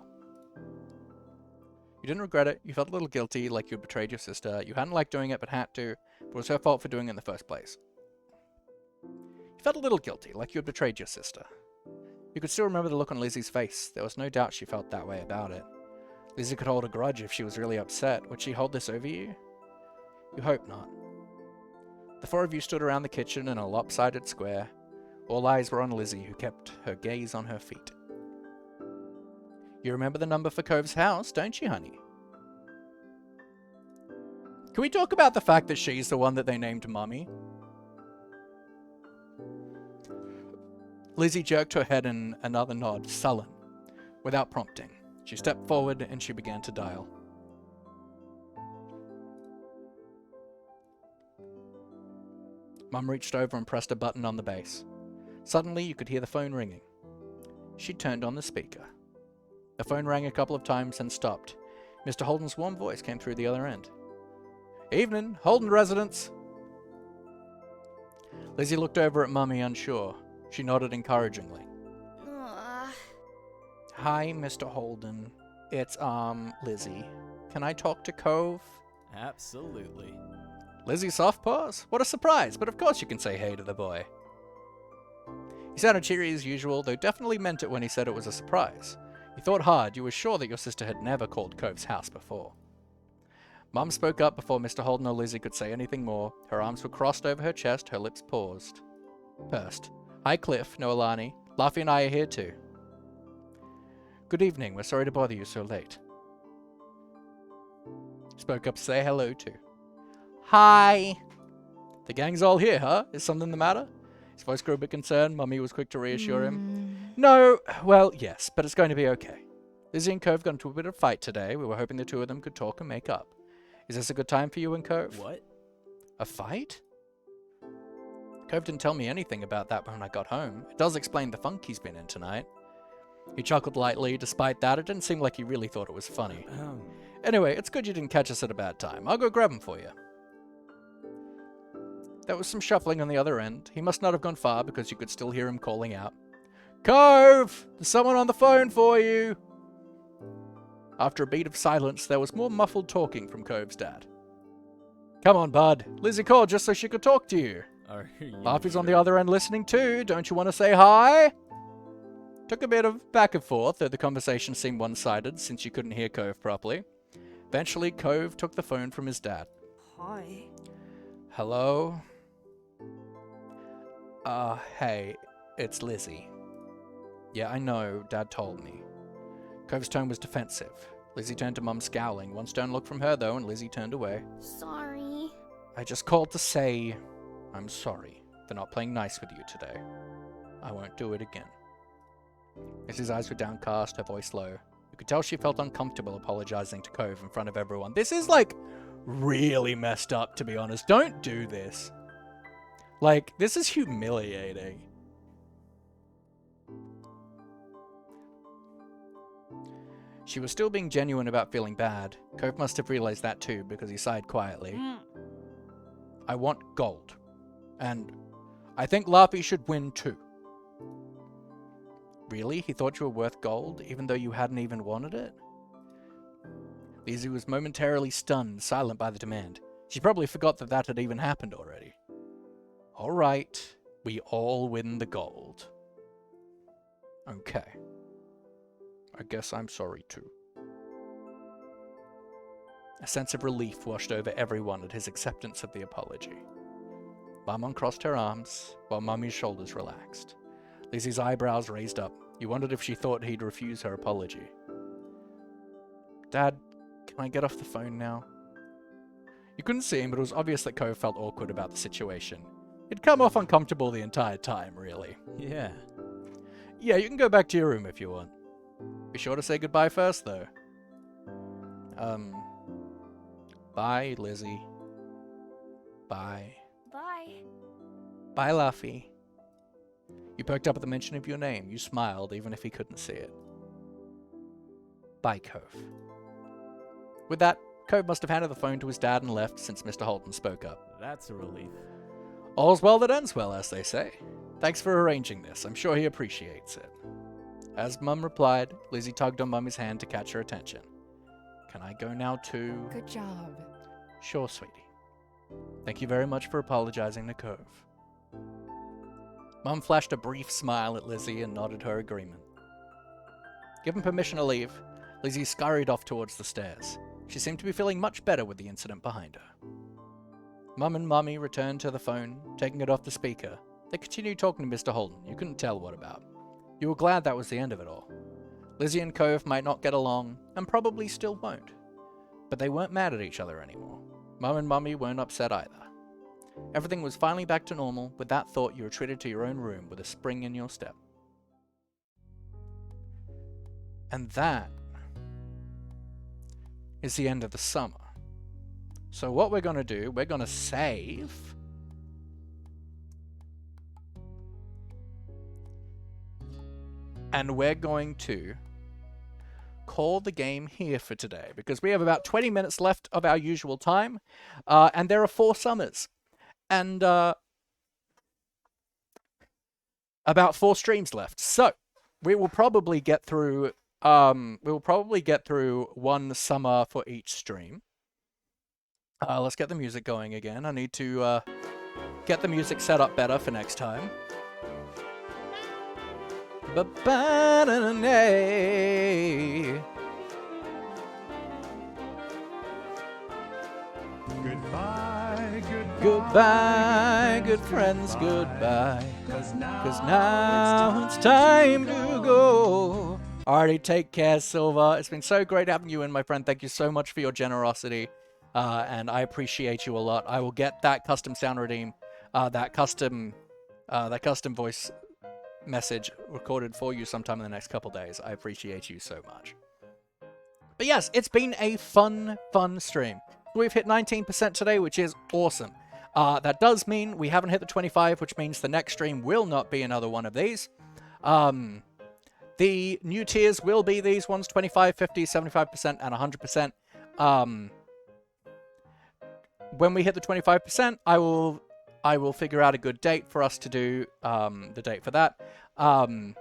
You didn't regret it. You felt a little guilty, like you had betrayed your sister. You hadn't liked doing it, but had to. But it was her fault for doing it in the first place. You felt a little guilty, like you had betrayed your sister. You could still remember the look on Lizzie's face. There was no doubt she felt that way about it. Lizzie could hold a grudge if she was really upset. Would she hold this over you? You hope not. The four of you stood around the kitchen in a lopsided square. All eyes were on Lizzie, who kept her gaze on her feet. You remember the number for Cove's house, don't you, honey? Can we talk about the fact that she's the one that they named Mummy? Lizzie jerked her head in another nod, sullen, without prompting. She stepped forward and she began to dial. Mum reached over and pressed a button on the base. Suddenly, you could hear the phone ringing. She turned on the speaker. The phone rang a couple of times and stopped. Mr. Holden's warm voice came through the other end. Evening, Holden residence. Lizzie looked over at Mummy, unsure. She nodded encouragingly. Hi, Mr. Holden. It's, Lizzie. Can I talk to Cove? Absolutely. Lizzie soft paws? What a surprise, but of course you can say hey to the boy. He sounded cheery as usual, though definitely meant it when he said it was a surprise. You thought hard, you were sure that your sister had never called Cove's house before. Mum spoke up before Mr. Holden or Lizzie could say anything more. Her arms were crossed over her chest, her lips pursed. Hi, Cliff, Noelani. Laughy and I are here too. Good evening, we're sorry to bother you so late. Spoke up to say hello too. Hi! The gang's all here, huh? Is something the matter? His voice grew a bit concerned. Mummy was quick to reassure him. No, well, yes, but it's going to be okay. Lizzie and Cove got into a bit of a fight today. We were hoping the two of them could talk and make up. Is this a good time for you and Cove? What? A fight? Cove didn't tell me anything about that when I got home. It does explain the funk he's been in tonight. He chuckled lightly. Despite that, it didn't seem like he really thought it was funny. Anyway, it's good you didn't catch us at a bad time. I'll go grab him for you. There was some shuffling on the other end. He must not have gone far because you could still hear him calling out. Cove! There's someone on the phone for you! After a beat of silence, there was more muffled talking from Cove's dad. Come on, bud. Lizzie called just so she could talk to you. Laughy's on the other end listening too. Don't you want to say hi? Took a bit of back and forth, though the conversation seemed one-sided since you couldn't hear Cove properly. Eventually, Cove took the phone from his dad. Hi. Hello? Hey, it's Lizzie. Yeah, I know, Dad told me. Cove's tone was defensive. Lizzie turned to Mum, scowling. One stern look from her, though, and Lizzie turned away. Sorry. I just called to say I'm sorry for not playing nice with you today. I won't do it again. Lizzie's eyes were downcast, her voice low. You could tell she felt uncomfortable apologizing to Cove in front of everyone. This is, like, really messed up, to be honest. Don't do this. Like, this is humiliating. She was still being genuine about feeling bad. Cove must have realized that too, because he sighed quietly. I want gold. And I think Laughy should win too. Really? He thought you were worth gold, even though you hadn't even wanted it? Lizzie was momentarily stunned, silent by the demand. She probably forgot that that had even happened already. All right, we all win the gold. Okay. I guess I'm sorry too. A sense of relief washed over everyone at his acceptance of the apology. Mum uncrossed her arms, while Mummy's shoulders relaxed. Lizzie's eyebrows raised up. You wondered if she thought he'd refuse her apology. Dad, can I get off the phone now? You couldn't see him, but it was obvious that Cove felt awkward about the situation. He'd come off uncomfortable the entire time, really. Yeah. Yeah, you can go back to your room if you want. Be sure to say goodbye first, though. Bye, Lizzie. Bye. Bye. Bye, Laughy. You perked up at the mention of your name. You smiled, even if he couldn't see it. Bye, Cove. With that, Cove must have handed the phone to his dad and left since Mr. Holden spoke up. That's a relief. All's well that ends well, as they say. Thanks for arranging this. I'm sure he appreciates it. As Mum replied, Lizzie tugged on Mummy's hand to catch her attention. Can I go now too? Good job. Sure, sweetie. Thank you very much for apologizing to Cove. Mum flashed a brief smile at Lizzie and nodded her agreement. Given permission to leave, Lizzie scurried off towards the stairs. She seemed to be feeling much better with the incident behind her. Mum and Mummy returned to the phone, taking it off the speaker. They continued talking to Mr. Holden. You couldn't tell what about. You were glad that was the end of it all. Lizzie and Cove might not get along, and probably still won't. But they weren't mad at each other anymore. Mum and Mummy weren't upset either. Everything was finally back to normal. With that thought, you retreated to your own room with a spring in your step. And that is the end of the summer. So what we're going to do, we're going to save. And we're going to call the game here for today, because we have about 20 minutes left of our usual time, and there are 4 summers, and about 4 streams left. So we will probably get through one summer for each stream. Let's get the music going again. I need to get the music set up better for next time. Ba-ba-da-da-nay. Goodbye, Goodbye, good friends, goodbye. 'Cause now it's time to go. Alrighty, take care, Silver. It's been so great having you in, my friend. Thank you so much for your generosity. And I appreciate you a lot. I will get that custom sound redeem, that custom voice message recorded for you sometime in the next couple days. I appreciate you so much. But yes, it's been a fun stream. We've hit 19% today, which is awesome. That does mean we haven't hit the 25, which means the next stream will not be another one of these. The new tiers will be these ones, 25, 50, 75%, and 100%. When we hit the 25%, I will figure out a good date for us to do the date for that. And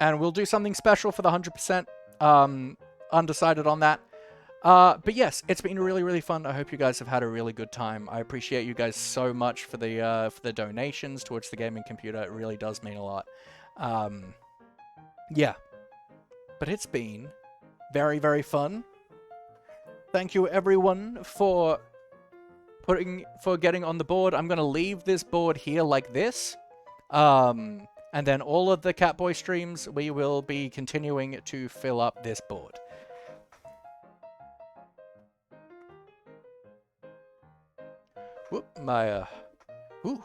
we'll do something special for the 100%. Undecided on that. But yes, it's been really, really fun. I hope you guys have had a really good time. I appreciate you guys so much for the donations towards the gaming computer. It really does mean a lot. Yeah. But it's been very, very fun. Thank you everyone for getting on the board. I'm going to leave this board here like this. And then all of the Catboy streams, we will be continuing to fill up this board. Whoop, my, ooh.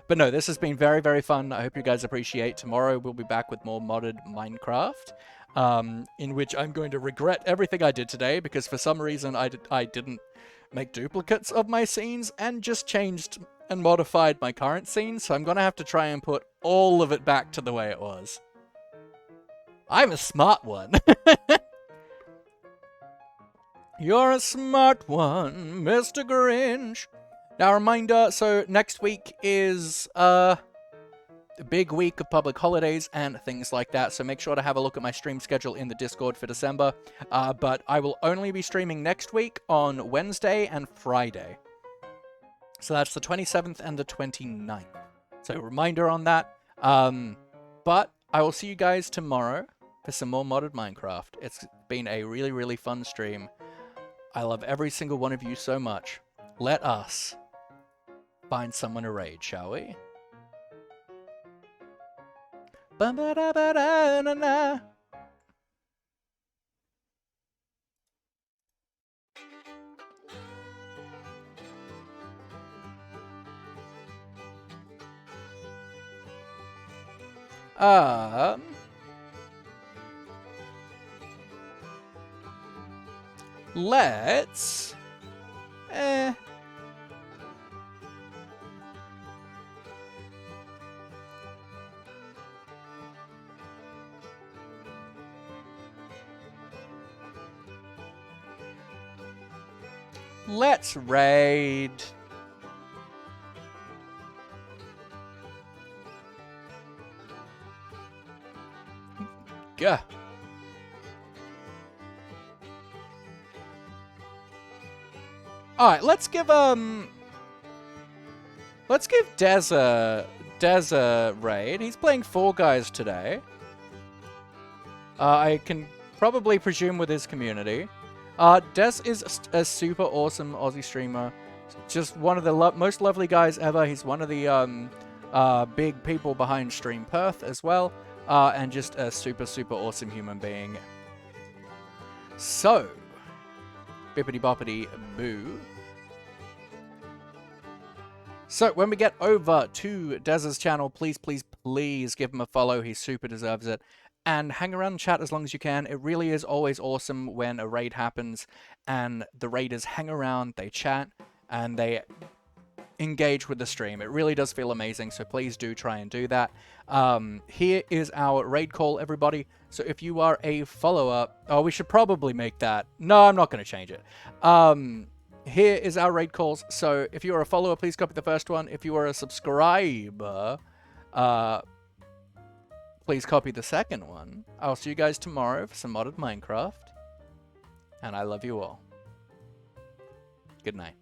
But no, this has been very, very fun. I hope you guys appreciate. Tomorrow we'll be back with more modded Minecraft, in which I'm going to regret everything I did today, because for some reason I didn't make duplicates of my scenes and just changed and modified my current scene, so I'm going to have to try and put all of it back to the way it was. I'm a smart one. You're a smart one, Mr. Grinch. Now, reminder, so next week is a big week of public holidays and things like that, so make sure to have a look at my stream schedule in the Discord for December. But I will only be streaming next week on Wednesday and Friday. So that's the 27th and the 29th. So reminder on that. But I will see you guys tomorrow for some more modded Minecraft. It's been a really, really fun stream. I love every single one of you so much. Let us find someone to raid, shall we? Ba-ba-da-ba-da-na-na. Let's... Let's raid. Gah. Alright, let's give Dez a raid. He's playing 4 guys today. I can probably presume with his community. Des is a super awesome Aussie streamer. Just one of the most lovely guys ever. He's one of the big people behind Stream Perth as well. And just a super, super awesome human being. So, bippity boppity boo. So, when we get over to Dez's channel, please, please, please give him a follow. He super deserves it. And hang around and chat as long as you can. It really is always awesome when a raid happens and the raiders hang around, they chat, and they engage with the stream. It really does feel amazing, so please do try and do that. Here is our raid call, everybody. So if you are a follower... Oh, we should probably make that... No, I'm not going to change it. Here is our raid calls. So if you are a follower, please copy the first one. If you are a subscriber, please copy the second one. I'll see you guys tomorrow for some modded Minecraft. And I love you all. Good night.